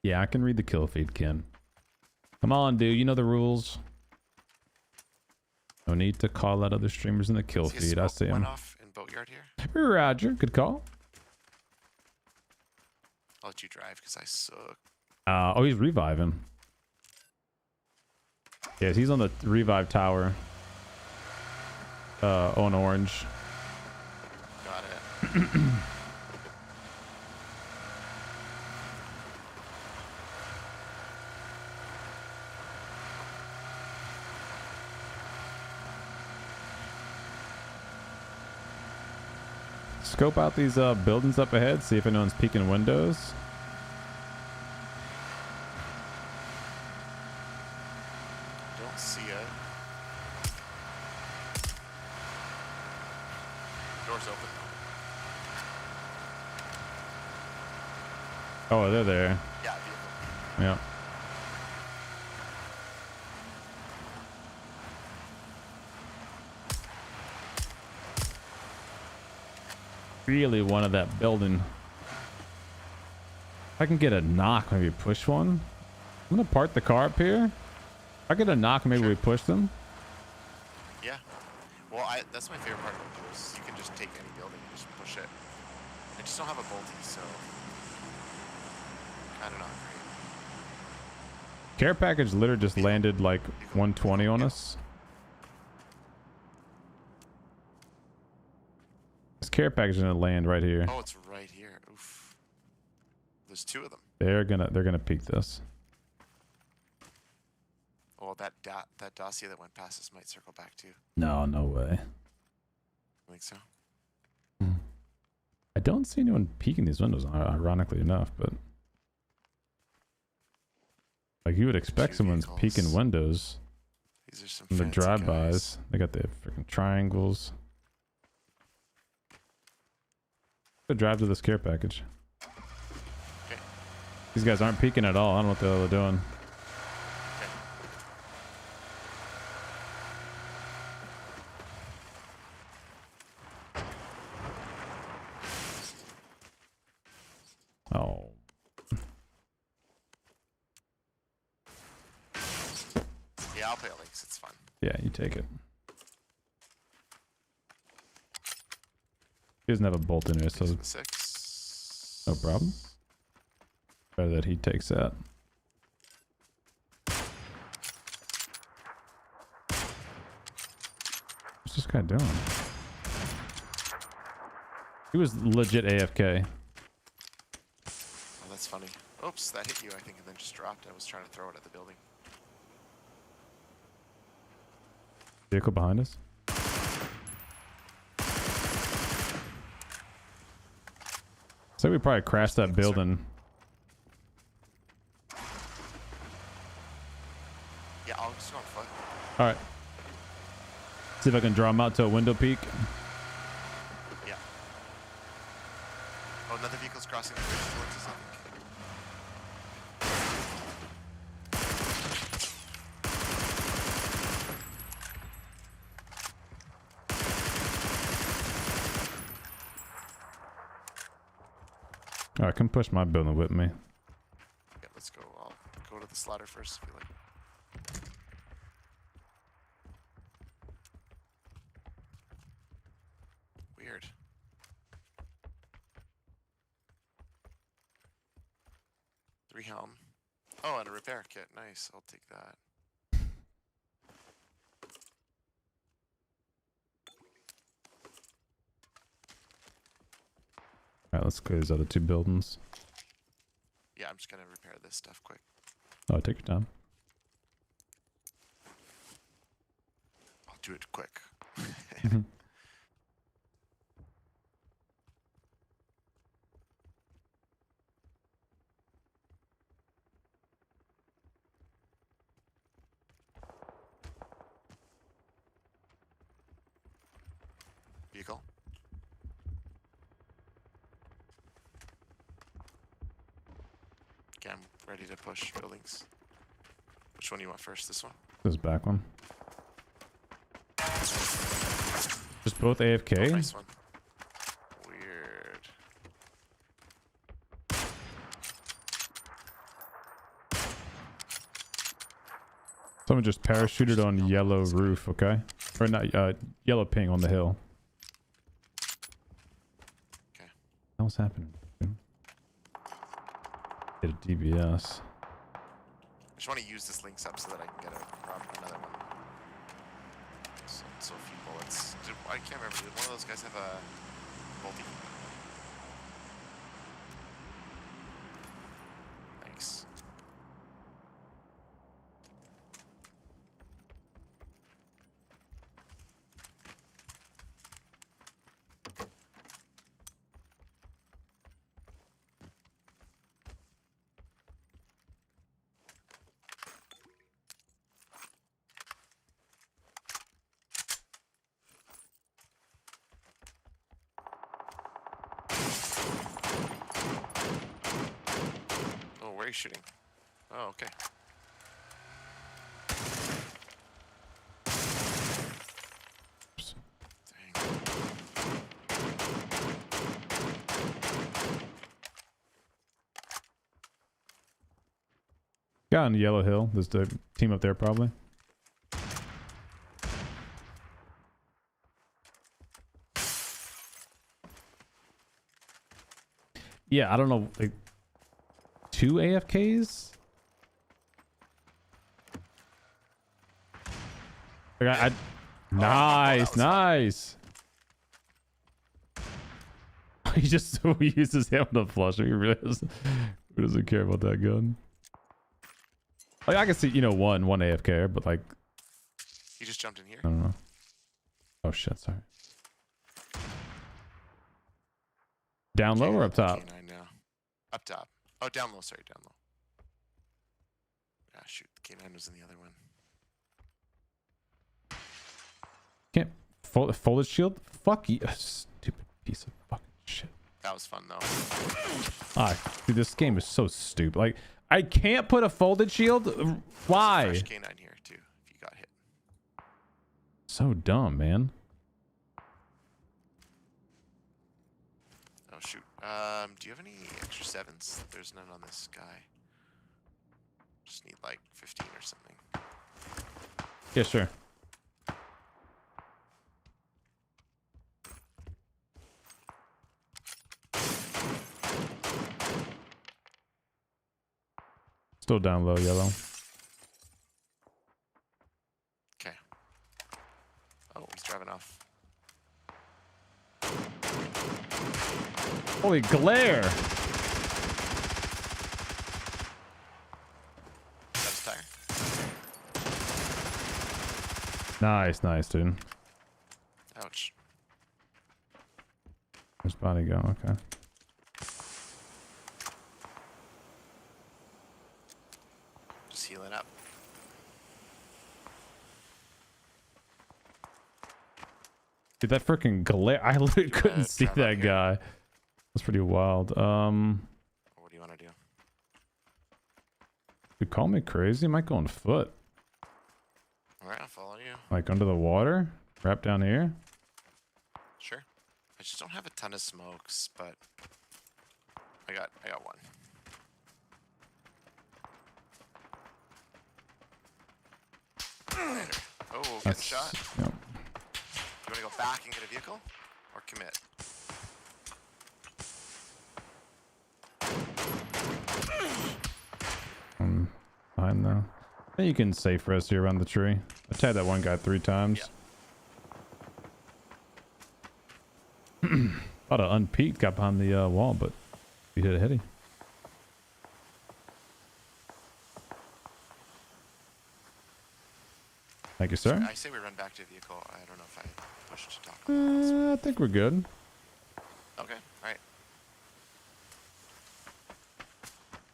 Yeah, I can read the kill feed, Ken. Come on, dude. You know the rules. No need to call out other streamers in the kill feed. I see him. Went off in boatyard here. Roger, good call. I'll let you drive because I suck. Oh, he's reviving. Yes, he's on the revive tower. On orange. Got it. Scope out these buildings up ahead, see if anyone's peeking windows. Don't see it. Door's open. Oh, they're there. Yeah, vehicle. Yeah. Really wanted that building. If I can get a knock, maybe push one. I'm gonna park the car up here. If I get a knock, maybe we push them. Yeah. Well, that's my favorite part of the duels. You can just take any building and just push it. I just don't have a bolty, so I don't know. Care package literally just landed like 120 on us. This care package is gonna land right here. Oh, it's right here. Oof. There's two of them. They're gonna peek this. Oh, that dossier that went past us might circle back too. No way. I think so. I don't see anyone peeking these windows, ironically enough, but like you would expect someone's peeking windows. These are some from the fancy drive-bys. They got the freaking triangles. Go drive to this care package. Okay. These guys aren't peeking at all. I don't know what the hell they're doing. Oh. Yeah, I'll play links. It's fun. Yeah, you take it. He doesn't have a bolt in here, so no problem. Better that he takes that. What's this guy doing? He was legit AFK. Oh, that's funny. Oops, that hit you, I think, and then just dropped. I was trying to throw it at the building. Vehicle behind us. So we probably crashed that building. Yeah, I'll just go on foot. All right. See if I can draw him out to a window peak. Yeah. Oh, another vehicle's crossing the bridge towards us, I think. All right, come push my building with me. Yeah, let's go. I'll go to the slaughter first if you like. Weird. Three helm. Oh, and a repair kit. Nice. I'll take that. All right, let's clear these other two buildings. Yeah, I'm just gonna repair this stuff quick. Oh, take your time. I'll do it quick. Vehicle. Okay, I'm ready to push buildings. Which one do you want first? This one? This back one. Just both AFK? Oh, nice one. Weird. Someone just parachuted on yellow roof, okay? Or not, yellow ping on the hill. Okay. What else happening? Get a DBS. I just want to use this links up so that I can get another one. So few bullets. I can't remember. Did one of those guys have a multi? Thanks. Oh, where are you shooting? Oh, okay. Guy on the yellow hill. There's the team up there probably. Yeah, I don't know. Like 2 AFKs? Like nice, nice. He just uses him to flush. He really doesn't, who doesn't care about that gun? Like I can see, you know, one AFK, but like He just jumped in here. I don't know. Oh shit, sorry. Down low or up top? K9 now. Up top. Oh, down low. Sorry, down low. Ah, shoot. The K9 was in the other one. Can't folded shield? Fuck you, stupid piece of fucking shit. That was fun though. Dude, this game is so stupid. Like, I can't put a folded shield. Why? Fresh K9 here too. If you got hit. So dumb, man. Oh shoot. Do you have any extra 7s? There's none on this guy. Just need like 15 or something. Yeah, sure. Still down low, yellow. Okay. Oh, he's driving off. Holy glare! That's tire. Nice, nice, dude. Ouch. Where's body go? Okay. Just healing up. Dude, that freaking glare! I literally couldn't see that guy. That's pretty wild. What do you want to do? You call me crazy? I might go on foot. Alright, I'll follow you. Like under the water? Wrap down here? Sure. I just don't have a ton of smokes, but I got one. Later. Oh, good That's, shot. Yep. You want to go back and get a vehicle? Or commit? Behind now. I think you can safe rest here around the tree. I tagged that one guy 3 times. Thought I unpeaked, got behind the wall, but we hit a hitty. Thank you, sir. I say we run back to the vehicle. I don't know if I pushed to talk about that. I think we're good. Okay, alright.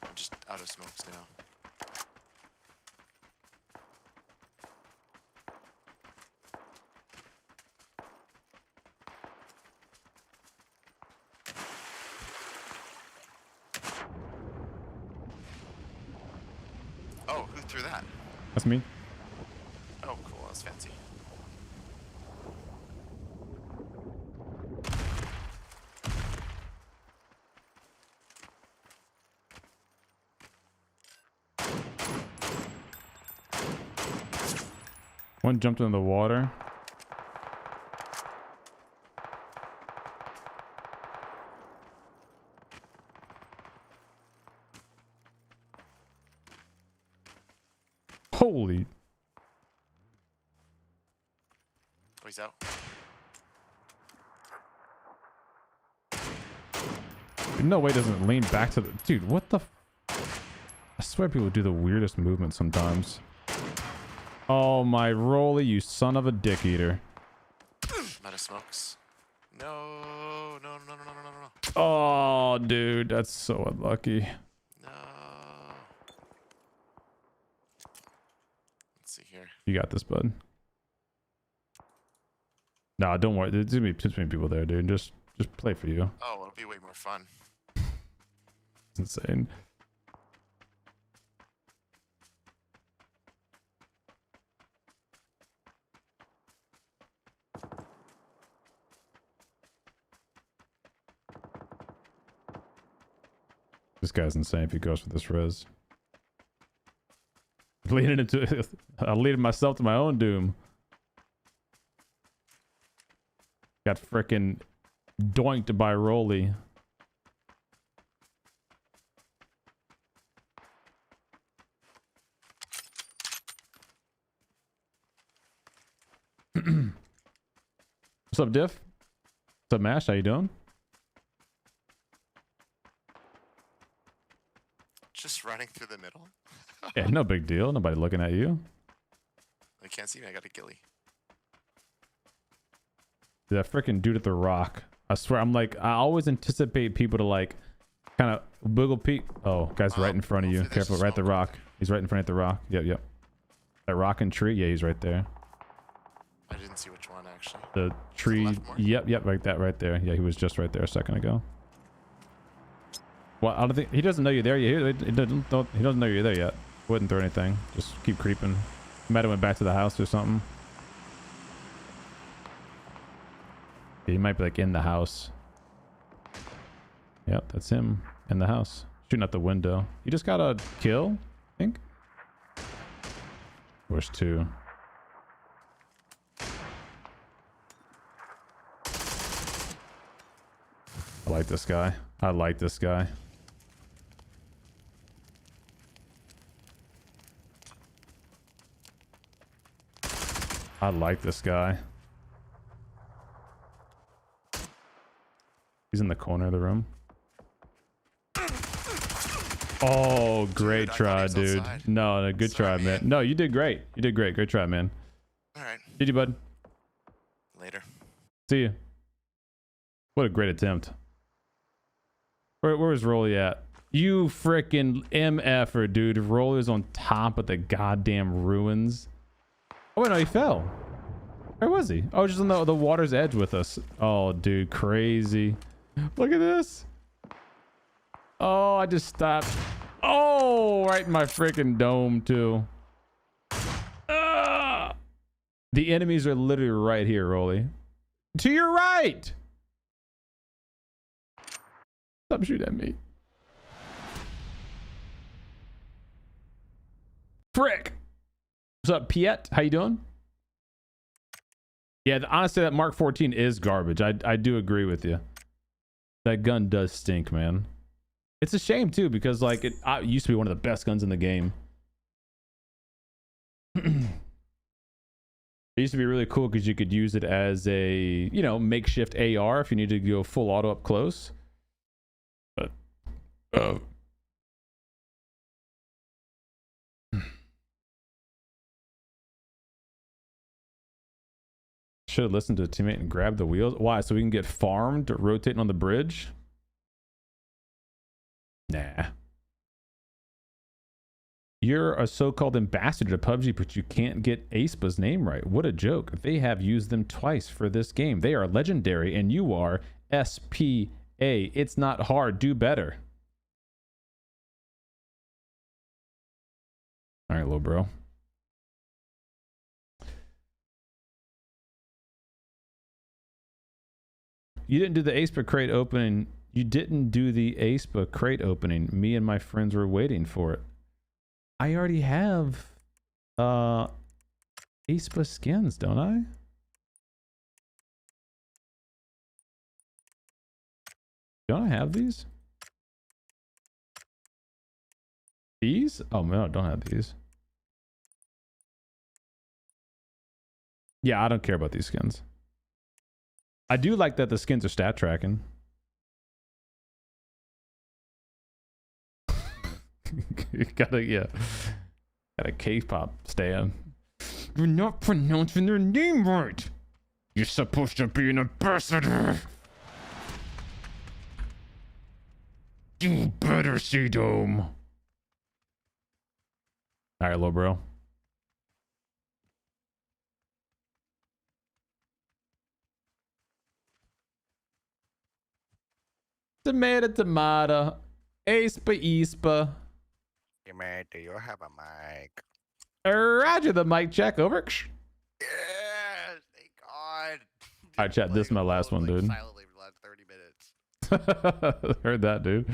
I'm just out of smokes now. Oh, who threw that? That's me. Oh, cool. That's fancy. One jumped in the water. Holy. Oh, he's out. No way it doesn't lean back to the... Dude, what the... I swear people do the weirdest movements sometimes. Oh, my Rolly, you son of a dick eater. I'm out of smokes. No. Oh, dude, that's so unlucky. No. Let's see here. You got this, bud. Nah, don't worry. There's gonna be too many people there, dude. Just play for you. Oh, it'll be way more fun. It's insane. This guy's insane if he goes for this res. Leading into I'm leading myself to my own doom. Got frickin' doinked by Rolly. What's up, Diff? What's up, Mash? How you doing? Just running through the middle. Yeah, no big deal. Nobody looking at you. They can't see me. I got a ghillie. That freaking dude at the rock. I swear, I'm like, I always anticipate people to like kind of wiggle peek. Oh, guy's right in front of you. Careful, right at the rock. He's right in front of the rock. Yep. That rock and tree. Yeah, he's right there. I didn't see which one actually. The tree. Yep, like that right there. Yeah, he was just right there a second ago. Well, I don't think he doesn't know you're there yet. He doesn't know you're there yet. Wouldn't throw anything. Just keep creeping. He might have went back to the house or something. Yeah, he might be like in the house. Yep, that's him in the house. Shooting out the window. You just got a kill, I think. Where's two? I like this guy. I like this guy. I like this guy. He's in the corner of the room. Oh, great try, dude. No, good try, man. No, you did great. You did great. Great try, man. All right. GG, bud. Later. See you. What a great attempt. Where was Rolly at? You frickin' MFer, dude. Rolly's on top of the goddamn ruins. Oh, wait, no, he fell. Where was he? Oh, just on the water's edge with us. Oh, dude, crazy. Look at this. Oh, I just stopped. Oh, right in my freaking dome, too. The enemies are literally right here, Rolly. To your right. Stop shooting at me. Frick. What's up, Piet? How you doing? Yeah, honestly, that Mark 14 is garbage. I do agree with you. That gun does stink, man. It's a shame, too, because like it used to be one of the best guns in the game. It used to be really cool because you could use it as a, you know, makeshift AR if you needed to go full auto up close. But should have listened to a teammate and grabbed the wheels. Why? So we can get farmed rotating on the bridge? Nah. You're a so-called ambassador to PUBG, but you can't get Aespa's name right. What a joke. They have used them twice for this game. They are legendary, and you are SPA. It's not hard. Do better. All right, little bro. You didn't do the Aespa crate opening. You didn't do the Aespa crate opening. Me and my friends were waiting for it. I already have Aespa skins, don't I? Don't I have these? These? Oh no, I don't have these. Yeah, I don't care about these skins. I do like that the skins are stat tracking. Got a K-pop stan. You're not pronouncing their name right. You're supposed to be an ambassador. Do better, CDOME. All right, little bro. Tomato. Aespa. Hey man, do you have a mic? Roger the mic check. Over. Yes, thank God. All right, chat. This is my last one, dude. Silently for the last 30 minutes. Heard that, dude.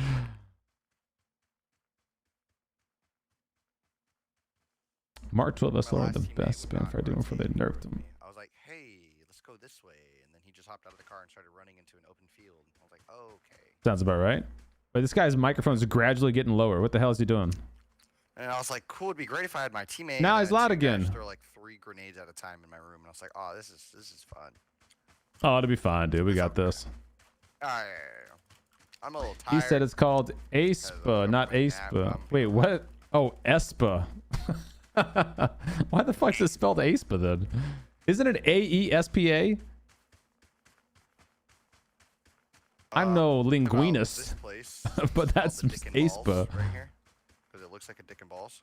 Mark 12 SLR are the best spin for doing before they nerfed him. I was like, hey, let's go this way. And then he just hopped out of the car and started running into an open field. I was like, okay. Sounds about right. But this guy's microphone is gradually getting lower. What the hell is he doing? And I was like, cool, it'd be great if I had my teammate. Now and he's then loud two guys again. throw like 3 grenades at a time in my room. And I was like, oh, this is fun. Oh, it'll be fine, dude. We got this. Yeah. I'm a little tired. He said it's called Aespa, not Aespa. Wait, what? Oh, Espa. Why the fuck is it spelled Aespa then? Isn't it AESPA? I'm no linguinist, but that's Aespa. Right here, because it looks like a dick and balls.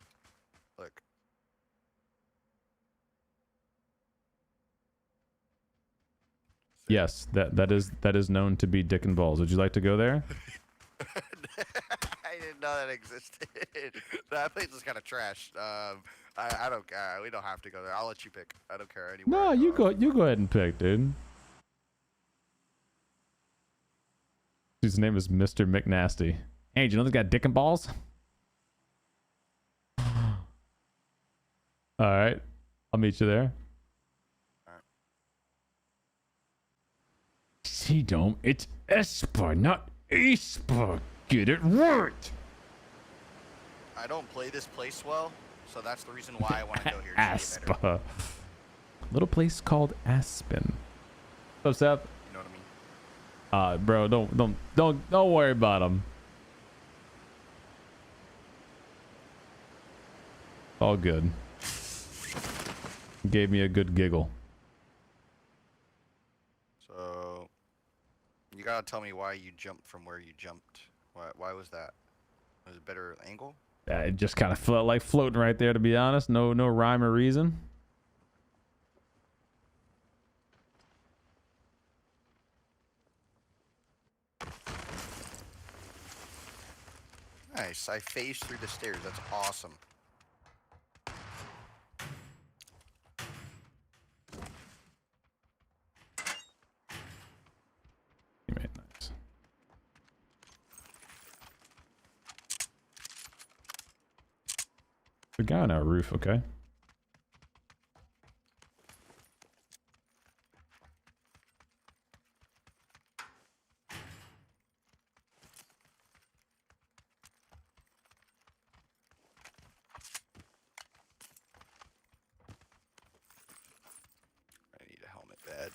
Look. Yes, that is known to be dick and balls. Would you like to go there? I didn't know that existed. That place is kind of trash. I don't. We don't have to go there. I'll let you pick. I don't care anymore. No, you go. You go ahead and pick, dude. His name is Mr. McNasty. Hey, do you know this guy dick and balls? All right, I'll meet you there. CDOME, it's Espa, not Aespa. Get it right. I don't play this place well, so that's the reason why I want to go here. Aspa. Little place called Aspen. What's up? You know what I mean? Bro, don't worry about him. All good. Gave me a good giggle. So, you gotta tell me why you jumped from where you jumped. Why was that? Was it a better angle? It just kind of felt like floating right there, to be honest. No rhyme or reason. Nice. I phased through the stairs. That's awesome. You made nice. The guy on our roof, okay. I need a helmet bed.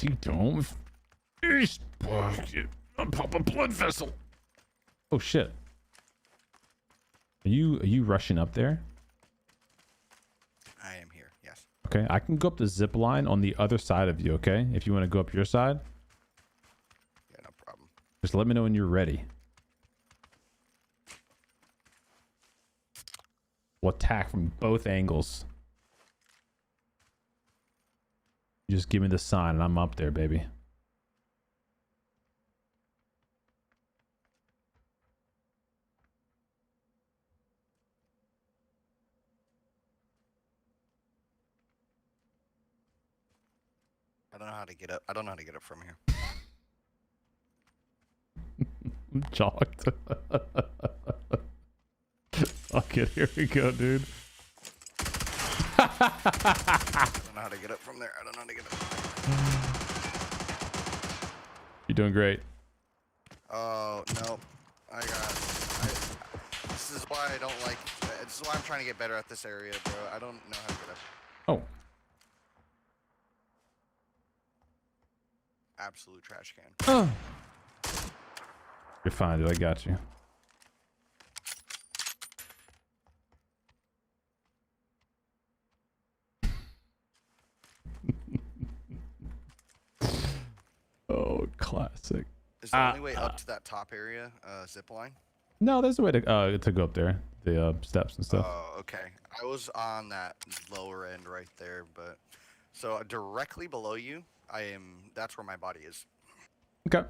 CDOME. Pop a blood vessel. Oh shit. Are you rushing up there? I am here, yes. Okay, I can go up the zip line on the other side of you, okay? If you want to go up your side. Yeah, no problem. Just let me know when you're ready. We'll attack from both angles. You just give me the sign and I'm up there, baby. I don't know how to get up. I don't know how to get up from here. I'm chalked. Fuck it, here we go, dude. I don't know how to get up from there. I don't know how to get up. You're doing great. Oh, no. This is why I don't like... This is why I'm trying to get better at this area, bro. I don't know how to get up. Oh. Absolute trash can. Oh. You're fine, dude. I got you. Oh, classic. Is the only way up to that top area zip line? No, there's a way to go up there. The steps and stuff. Oh, okay. I was on that lower end right there, but... So directly below you, that's where my body is. Okay.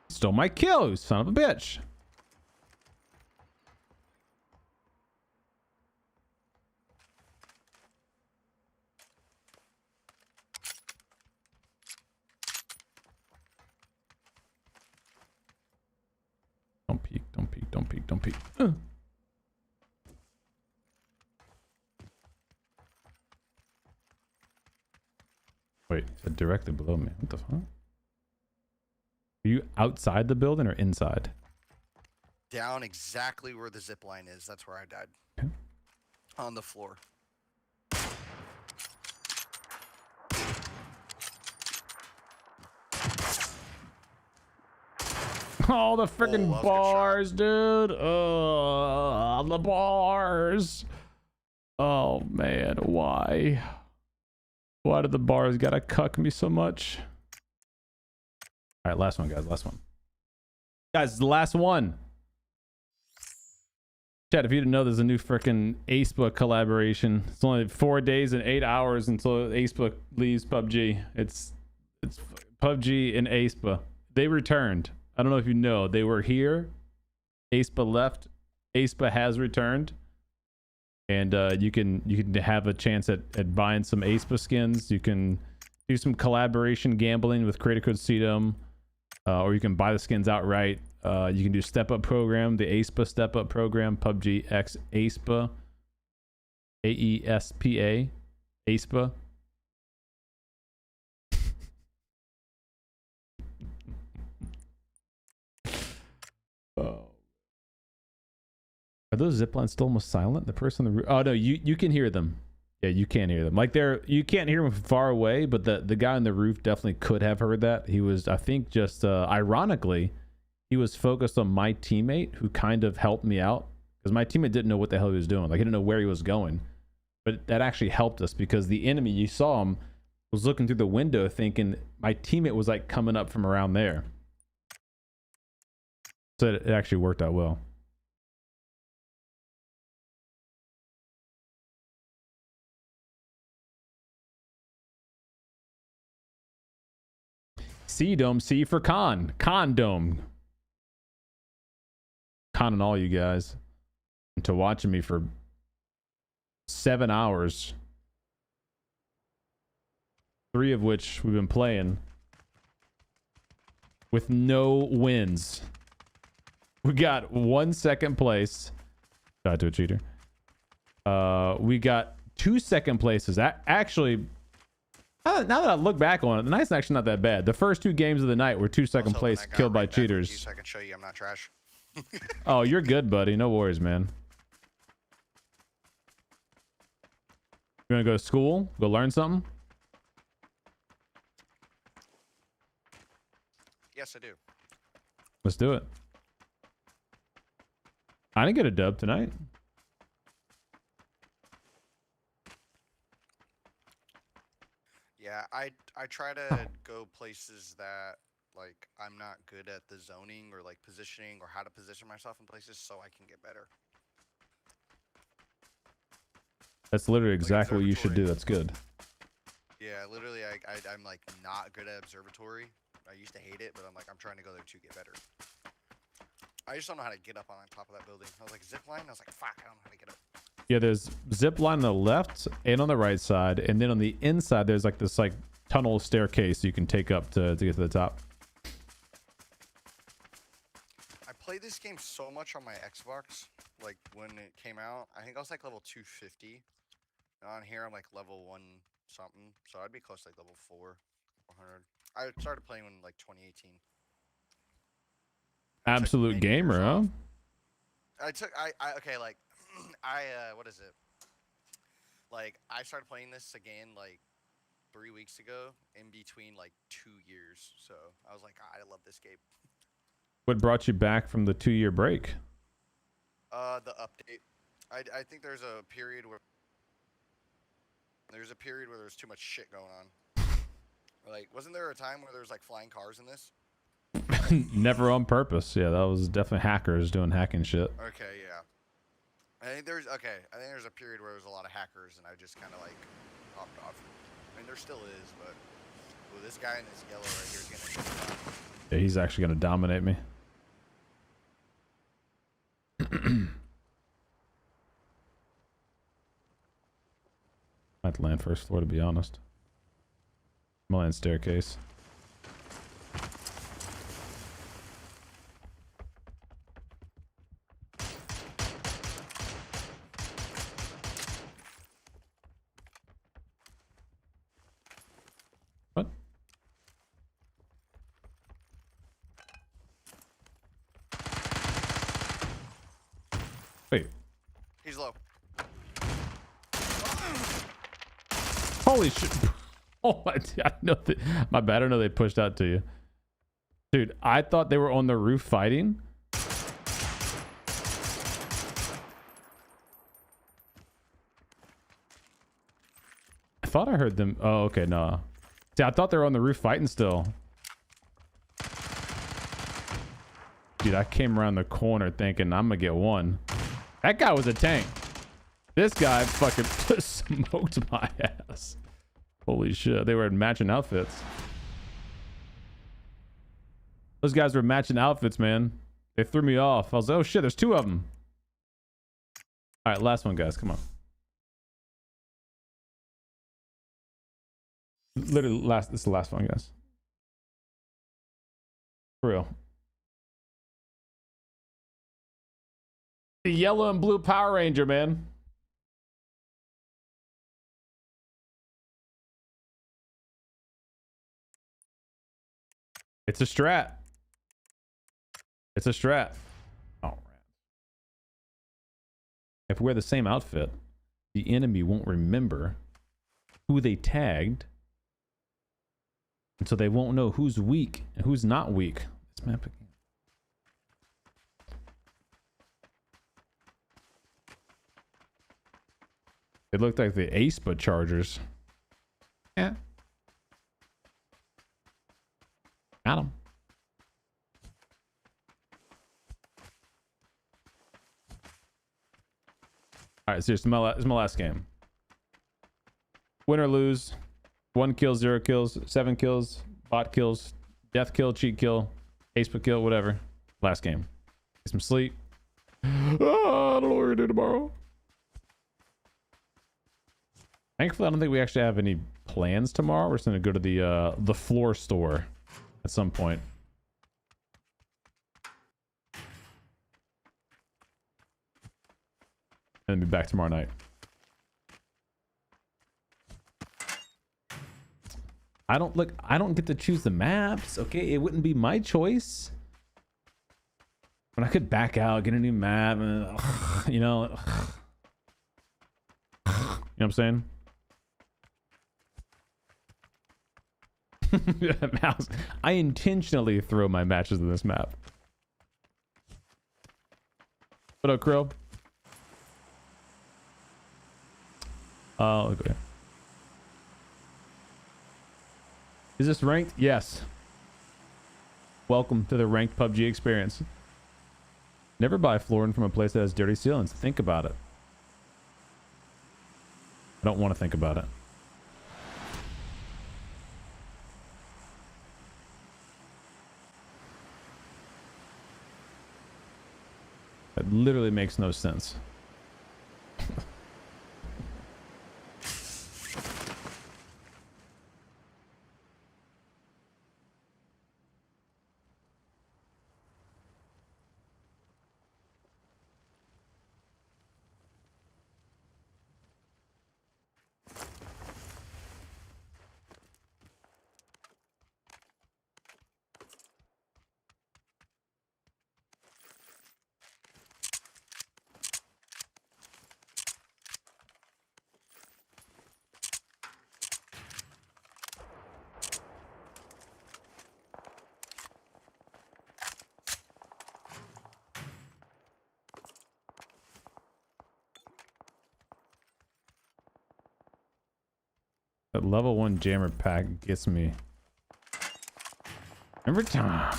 Stole my kill, you son of a bitch. Don't peek, don't peek, don't peek, don't peek. Wait, it's directly below me. What the fuck? Are you outside the building or inside? Down exactly where the zip line is. That's where I died. Okay. On the floor. Oh, the freaking bars, dude. The bars. Oh, man. Why? Why did the bars gotta cuck me so much? All right, last one, guys. Last one. Guys, it's the last one. Chat, if you didn't know, there's a new freaking ASPA collaboration. It's only 4 days and 8 hours until ASPA leaves PUBG. It's PUBG and ASPA. They returned. I don't know if you know. They were here. ASPA left. ASPA has returned. And you can have a chance at buying some ASPA skins. You can do some collaboration gambling with creator code CDOME, or you can buy the skins outright. You can do step up program, the ASPA step up program, PUBG X ASPA, AESPA, ASPA. Oh. Are those zip lines still almost silent? The person on the roof. Oh no, you can hear them. Yeah, you can hear them. Like you can't hear them from far away, but the guy on the roof definitely could have heard that. He was, I think, just ironically, he was focused on my teammate who kind of helped me out because my teammate didn't know what the hell he was doing. Like he didn't know where he was going, but that actually helped us because the enemy, you saw him, was looking through the window thinking my teammate was like coming up from around there. So it actually worked out well. CDOME, C for Condome. Conning all you guys into watching me for 7 hours. 3 of which we've been playing with no wins. We got 1 second place. Shout out to a cheater. We got 2 second places. Actually, now that I look back on it, the night's actually not that bad. The first 2 games of the night were 2 second place killed by cheaters. So I can show you I'm not trash. Oh, you're good, buddy. No worries, man. You want to go to school? Go learn something? Yes, I do. Let's do it. I didn't get a dub tonight. Yeah, I try to go places that like I'm not good at the zoning or like positioning or how to position myself in places so I can get better. That's literally exactly what you should do. That's good. Yeah, literally, I'm like not good at observatory. I used to hate it, but I'm trying to go there to get better. I just don't know how to get up on top of that building. I was like zip line. I was like, fuck, I don't know how to get up. Yeah, there's zip line on the left and on the right side, and then on the inside there's like this like tunnel staircase you can take up to get to the top. I played this game so much on my Xbox, like when it came out. I think I was like level 250. And on here I'm like level 1 something, so I'd be close to like level 400. I started playing in like 2018. Absolute gamer, huh? Okay, like what is it? Like I started playing this again like 3 weeks ago in between like 2 years. So I was like, I love this game. What brought you back from the 2-year break? The update. I think there's a period where there's too much shit going on. Like, wasn't there a time where there was like flying cars in this? Never on purpose. Yeah, that was definitely hackers doing hacking shit. Okay, yeah. I think there's a period where there's a lot of hackers, and I just kind of like hopped off. I mean, there still is, but this guy in this yellow right here is gonna. Yeah, he's actually gonna dominate me. I might land first floor, to be honest. I'm gonna land staircase. What? Wait. He's low. Holy shit. Oh, I know that. My bad. I don't know they pushed out to you. Dude, I thought they were on the roof fighting. I thought I heard them. Oh, okay. No. See, I thought they were on the roof fighting still. Dude, I came around the corner thinking I'm going to get one. That guy was a tank. This guy fucking just smoked my ass. Holy shit. They were in matching outfits. Those guys were matching outfits, man. They threw me off. I was like, oh shit, there's 2 of them. All right, last one, guys. Come on. Literally, this is the last one, guys. For real. The yellow and blue Power Ranger, man. It's a strat. It's a strat. Oh, man. If we wear the same outfit, the enemy won't remember who they tagged. And so they won't know who's weak and who's not weak. This map again. It looked like the ASPA Chargers. Yeah. Got him. All right, so this is my last game. Win or lose. 1 kill, 0 kills, 7 kills, bot kills, death kill, cheat kill, ASPA kill, whatever. Last game. Get some sleep. Oh, I don't know what we're gonna do tomorrow. Thankfully, I don't think we actually have any plans tomorrow. We're just gonna go to the floor store at some point. And then be back tomorrow night. I don't get to choose the maps. Okay, it wouldn't be my choice. But I could back out, get a new map, and, you know. You know what I'm saying? Mouse. I intentionally throw my matches in this map. What up, Krill? Okay. Is this ranked? Yes. Welcome to the ranked PUBG experience. Never buy flooring from a place that has dirty ceilings. Think about it. I don't want to think about it. It literally makes no sense. That level 1 jammer pack gets me every time.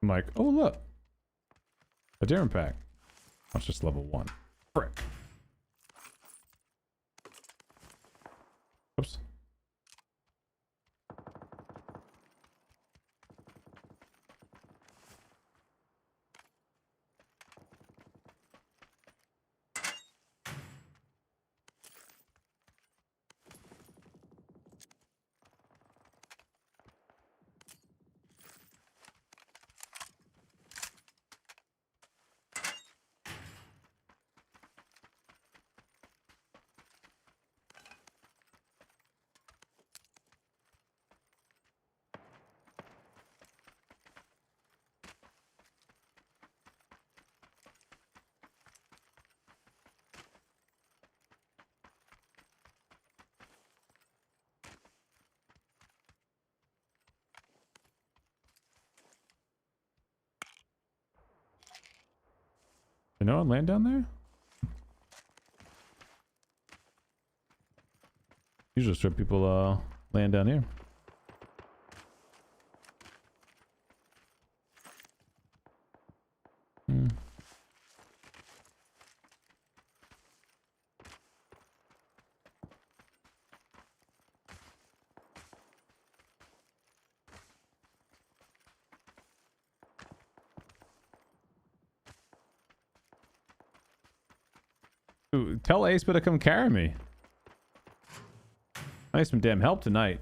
I'm like, oh look, a jammer pack. That's just level 1. Frick. Oops. You know, land down there? Usually strip people land down here. Ooh, tell Ace to come carry me. I need some damn help tonight.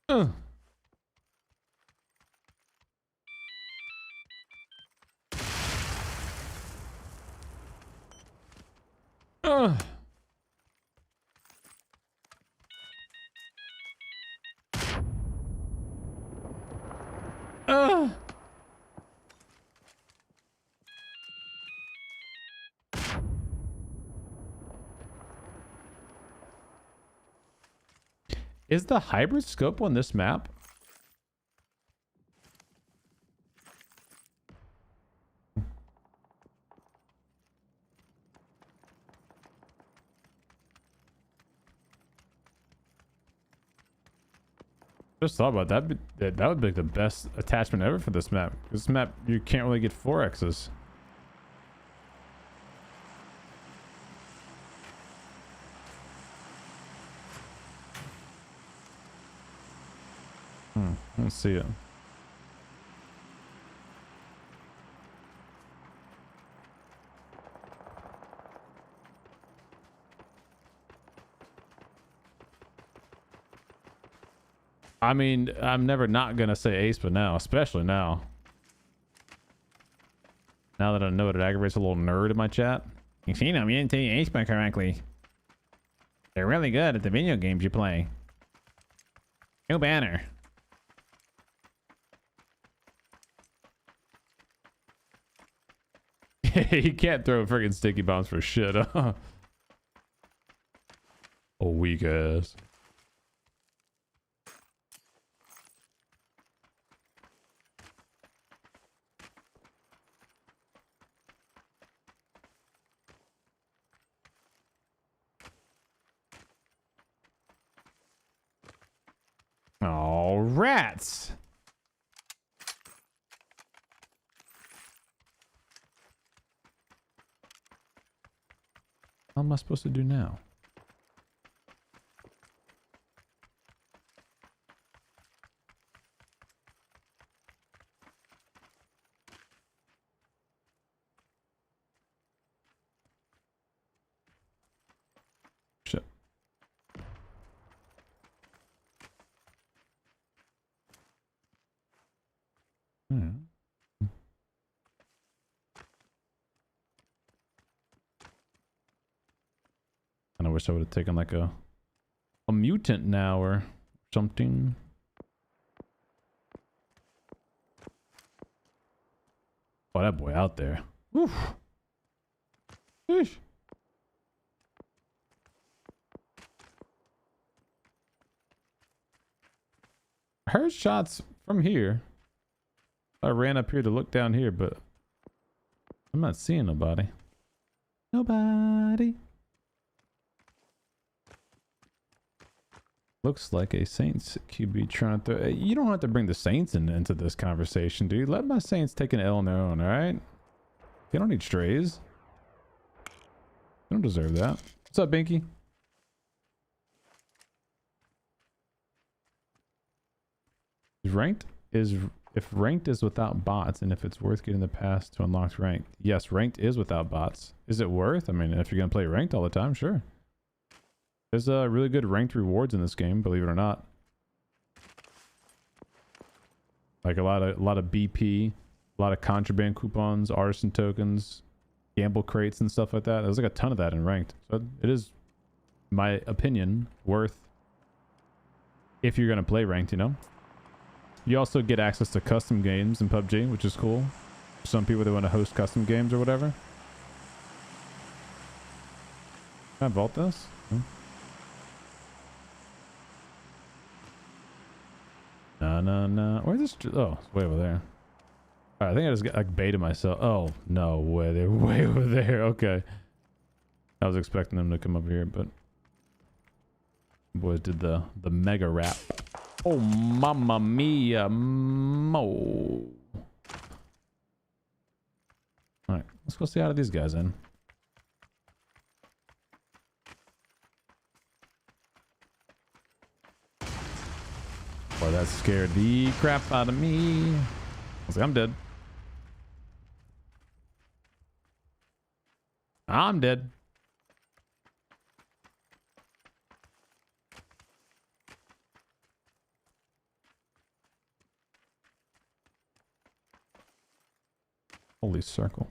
Uh. Is the hybrid scope on this map? Just thought about that. That would be like the best attachment ever for this map. This map, you can't really get 4Xs. Let's see it. I mean, I'm never not gonna say Ace, but now, especially now. Now that I know it aggravates a little nerd in my chat. You see them, you didn't take your HP correctly. They're really good at the video games you play. New banner. You can't throw friggin' sticky bombs for shit, huh? Oh, weak ass. Oh, rats. What am I supposed to do now? Shit. And I wish I would have taken like a mutant now or something. Oh, that boy out there. Oof. Sheesh. I heard shots from here. I ran up here to look down here, but I'm not seeing nobody. Nobody. Looks like a Saints QB trying to... You don't have to bring the Saints into this conversation, dude. Let my Saints take an L on their own, alright? They don't need strays. They don't deserve that. What's up, Binky? If ranked is without bots, and if it's worth getting the pass to unlock ranked. Yes, ranked is without bots. Is it worth? I mean, if you're going to play ranked all the time, sure. There's really good ranked rewards in this game, believe it or not. Like a lot of BP, a lot of contraband coupons, artisan tokens, gamble crates and stuff like that. There's like a ton of that in ranked. So it is, in my opinion, worth if you're going to play ranked, you know? You also get access to custom games in PUBG, which is cool. Some people that want to host custom games or whatever. Can I vault this? No. Where's this? Oh, it's way over there. All right, I think I just got like baited myself. Oh, no way. They're way over there. Okay. I was expecting them to come up here, but boys did the mega rap. Oh, mamma mia, mo. All right, let's go see how these guys in. Boy, that scared the crap out of me. I was like, I'm dead. I'm dead. Holy circle.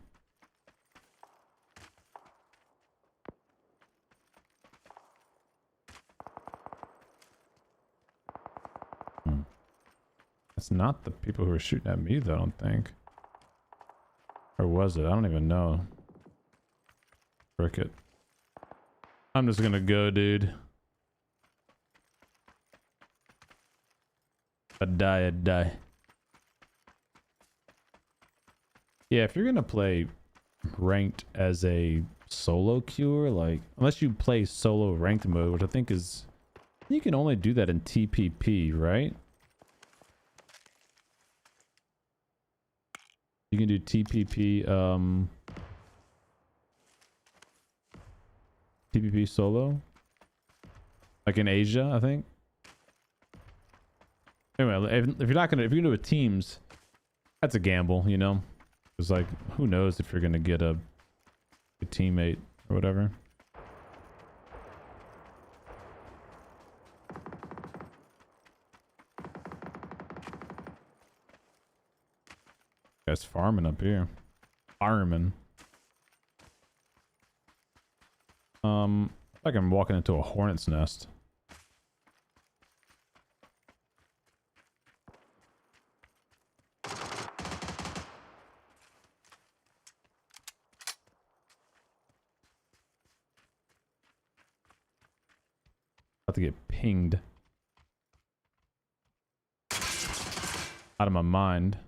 It's not the people who are shooting at me, though, I don't think. Or was it? I don't even know. Frick it. I'm just gonna go, dude. I'd die. Yeah, if you're gonna play ranked as a solo queuer, like, unless you play solo ranked mode, which I think is... You can only do that in TPP, right? You can do TPP, TPP solo, like in Asia, I think. Anyway, if you're not gonna, if you're gonna do it teams, that's a gamble, you know. It's like, who knows if you're gonna get a teammate or whatever. Guys farming up here. Farming. Like I'm walking into a hornet's nest. About to get pinged. Out of my mind.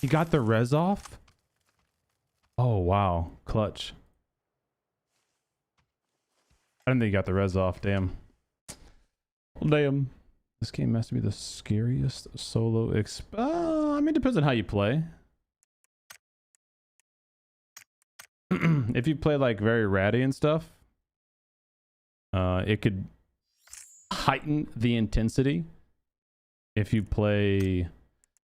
You got the res off? Oh, wow. Clutch. I didn't think you got the res off. Damn. Well, damn. This game has to be the scariest solo I mean, it depends on how you play. If you play like very ratty and stuff, it could heighten the intensity. If you play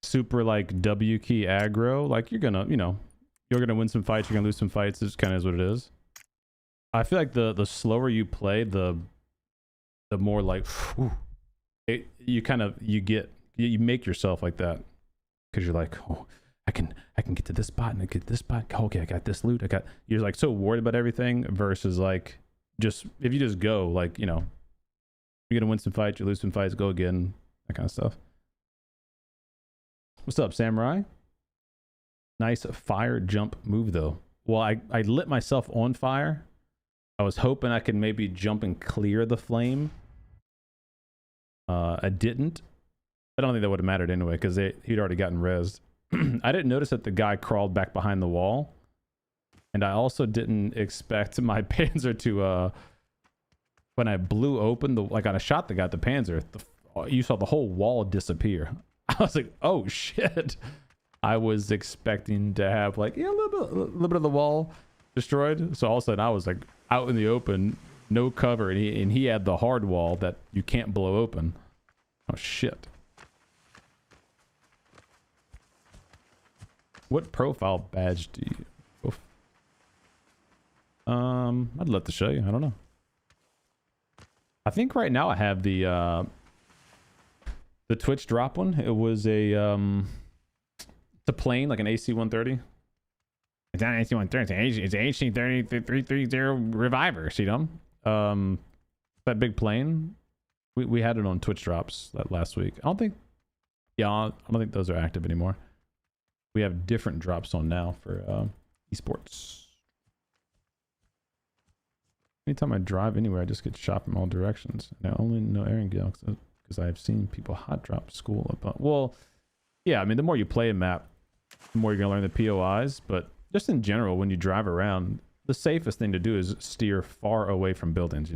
super like W key aggro, like you're gonna, you're gonna win some fights, you're gonna lose some fights. It just kind of is what it is. I feel like the slower you play, the more like you make yourself like that, because you're like, oh, I can get to this spot and I get this spot. Okay, I got this loot. You're like so worried about everything versus like just if you just go like you're gonna win some fights, you lose some fights, go again, that kind of stuff. What's up, Samurai? Nice fire jump move though. Well, I lit myself on fire. I was hoping I could maybe jump and clear the flame. I didn't. I don't think that would have mattered anyway because he'd already gotten rezzed. I didn't notice that the guy crawled back behind the wall. And I also didn't expect my Panzer to, when I blew open like on a shot that got the Panzer, you saw the whole wall disappear. I was like, oh shit. I was expecting to have like, a little bit of the wall destroyed. So all of a sudden I was like out in the open, no cover. And he had the hard wall that you can't blow open. Oh shit. What profile badge do you? Oof. I'd love to show you. I don't know. I think right now I have the Twitch drop one. It was a it's a plane like an AC-130. It's not an AC-130. It's an AC-330 Reviver. See them? That big plane. We had it on Twitch drops that last week. I don't think those are active anymore. We have different drops on now for esports. Anytime I drive anywhere, I just get shot from all directions. And I only know Aaron Gale because I've seen people hot drop school. Well, yeah, I mean, the more you play a map, the more you're going to learn the POIs. But just in general, when you drive around, the safest thing to do is steer far away from buildings,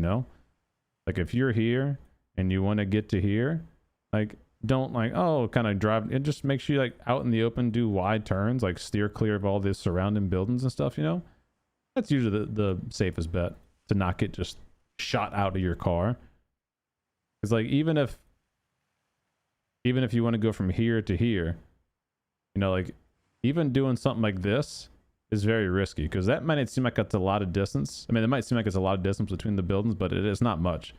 Like if you're here and you want to get to here, like don't like, kind of drive. It just makes you like out in the open, do wide turns, like steer clear of all the surrounding buildings and stuff, That's usually the safest bet to not get just shot out of your car. It's like even if you want to go from here to here, like even doing something like this is very risky because that might seem like it's a lot of distance. I mean, it might seem like it's a lot of distance between the buildings, but it is not much.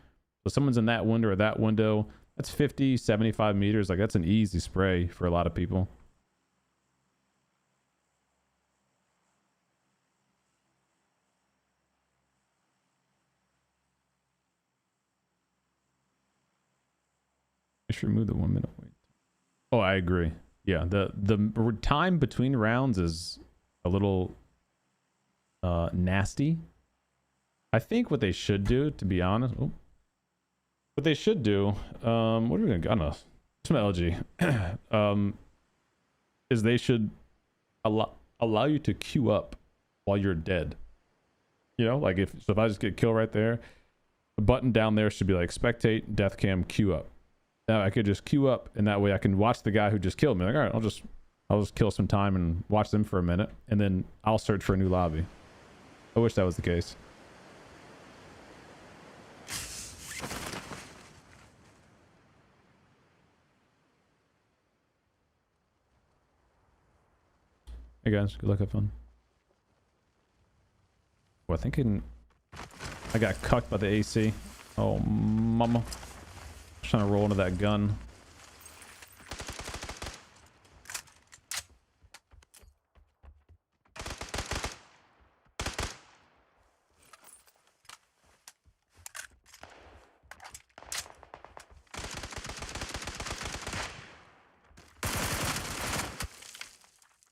So someone's in that window or that window, that's 50, 75 meters. Like that's an easy spray for a lot of people. I should remove the 1 minute wait. Oh, I agree. Yeah, the time between rounds is a little nasty. I think what they should do, to be honest, what they should do, what are we gonna? I don't know. Some LG, is they should allow you to queue up while you're dead. Like if I just get killed right there, the button down there should be like spectate, death cam, queue up. Now I could just queue up, and that way I can watch the guy who just killed me. Like, all right, I'll just I'll just kill some time and watch them for a minute, and then I'll search for a new lobby. I wish that was the case. Hey guys, good luck, have fun. Well, I think I got cucked by the AC. Oh, mama. I'm trying to roll into that gun.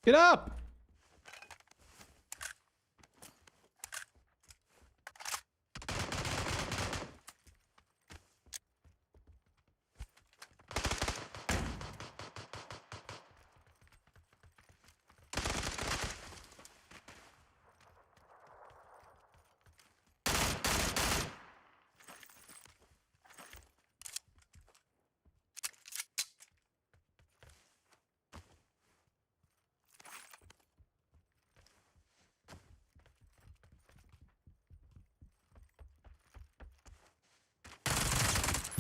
Get up!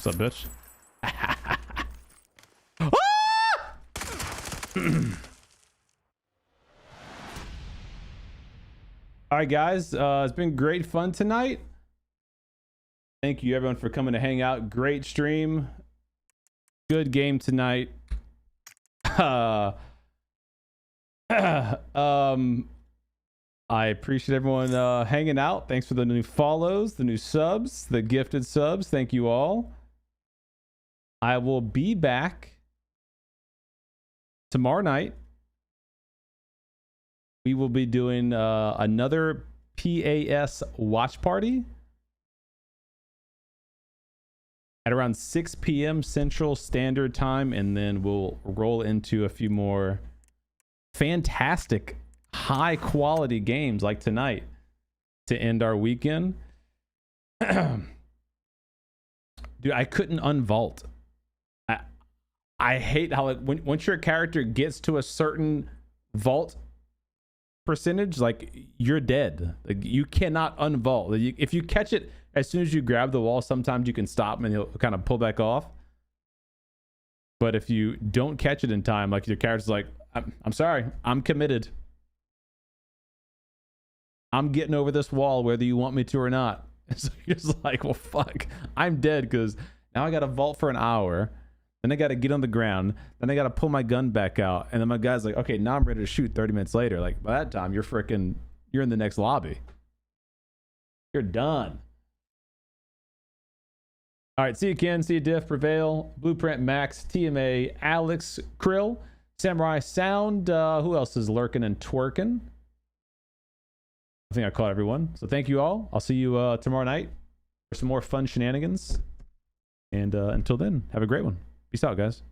What's up, bitch? All right, guys. It's been great fun tonight. Thank you, everyone, for coming to hang out. Great stream. Good game tonight. I appreciate everyone hanging out. Thanks for the new follows, the new subs, the gifted subs. Thank you all. I will be back tomorrow night. We will be doing another PAS watch party at around 6 p.m. Central Standard Time, and then we'll roll into a few more fantastic high quality games like tonight to end our weekend. Dude, I couldn't unvault. I hate how once your character gets to a certain vault percentage, like you're dead. Like you cannot unvault. Like, if you catch it as soon as you grab the wall, sometimes you can stop and he'll kind of pull back off. But if you don't catch it in time, like your character's like, I'm sorry, I'm committed. I'm getting over this wall whether you want me to or not. So you're just like, well, fuck, I'm dead because now I got to vault for an hour. Then I got to get on the ground. Then I got to pull my gun back out. And then my guy's like, okay, now I'm ready to shoot 30 minutes later. Like by that time, you're in the next lobby. You're done. All right. See you, Ken. See you, Diff, Prevail, Blueprint, Max, TMA, Alex, Krill, Samurai Sound. Who else is lurking and twerking? I think I caught everyone. So thank you all. I'll see you tomorrow night for some more fun shenanigans. And until then, have a great one. Peace out, guys.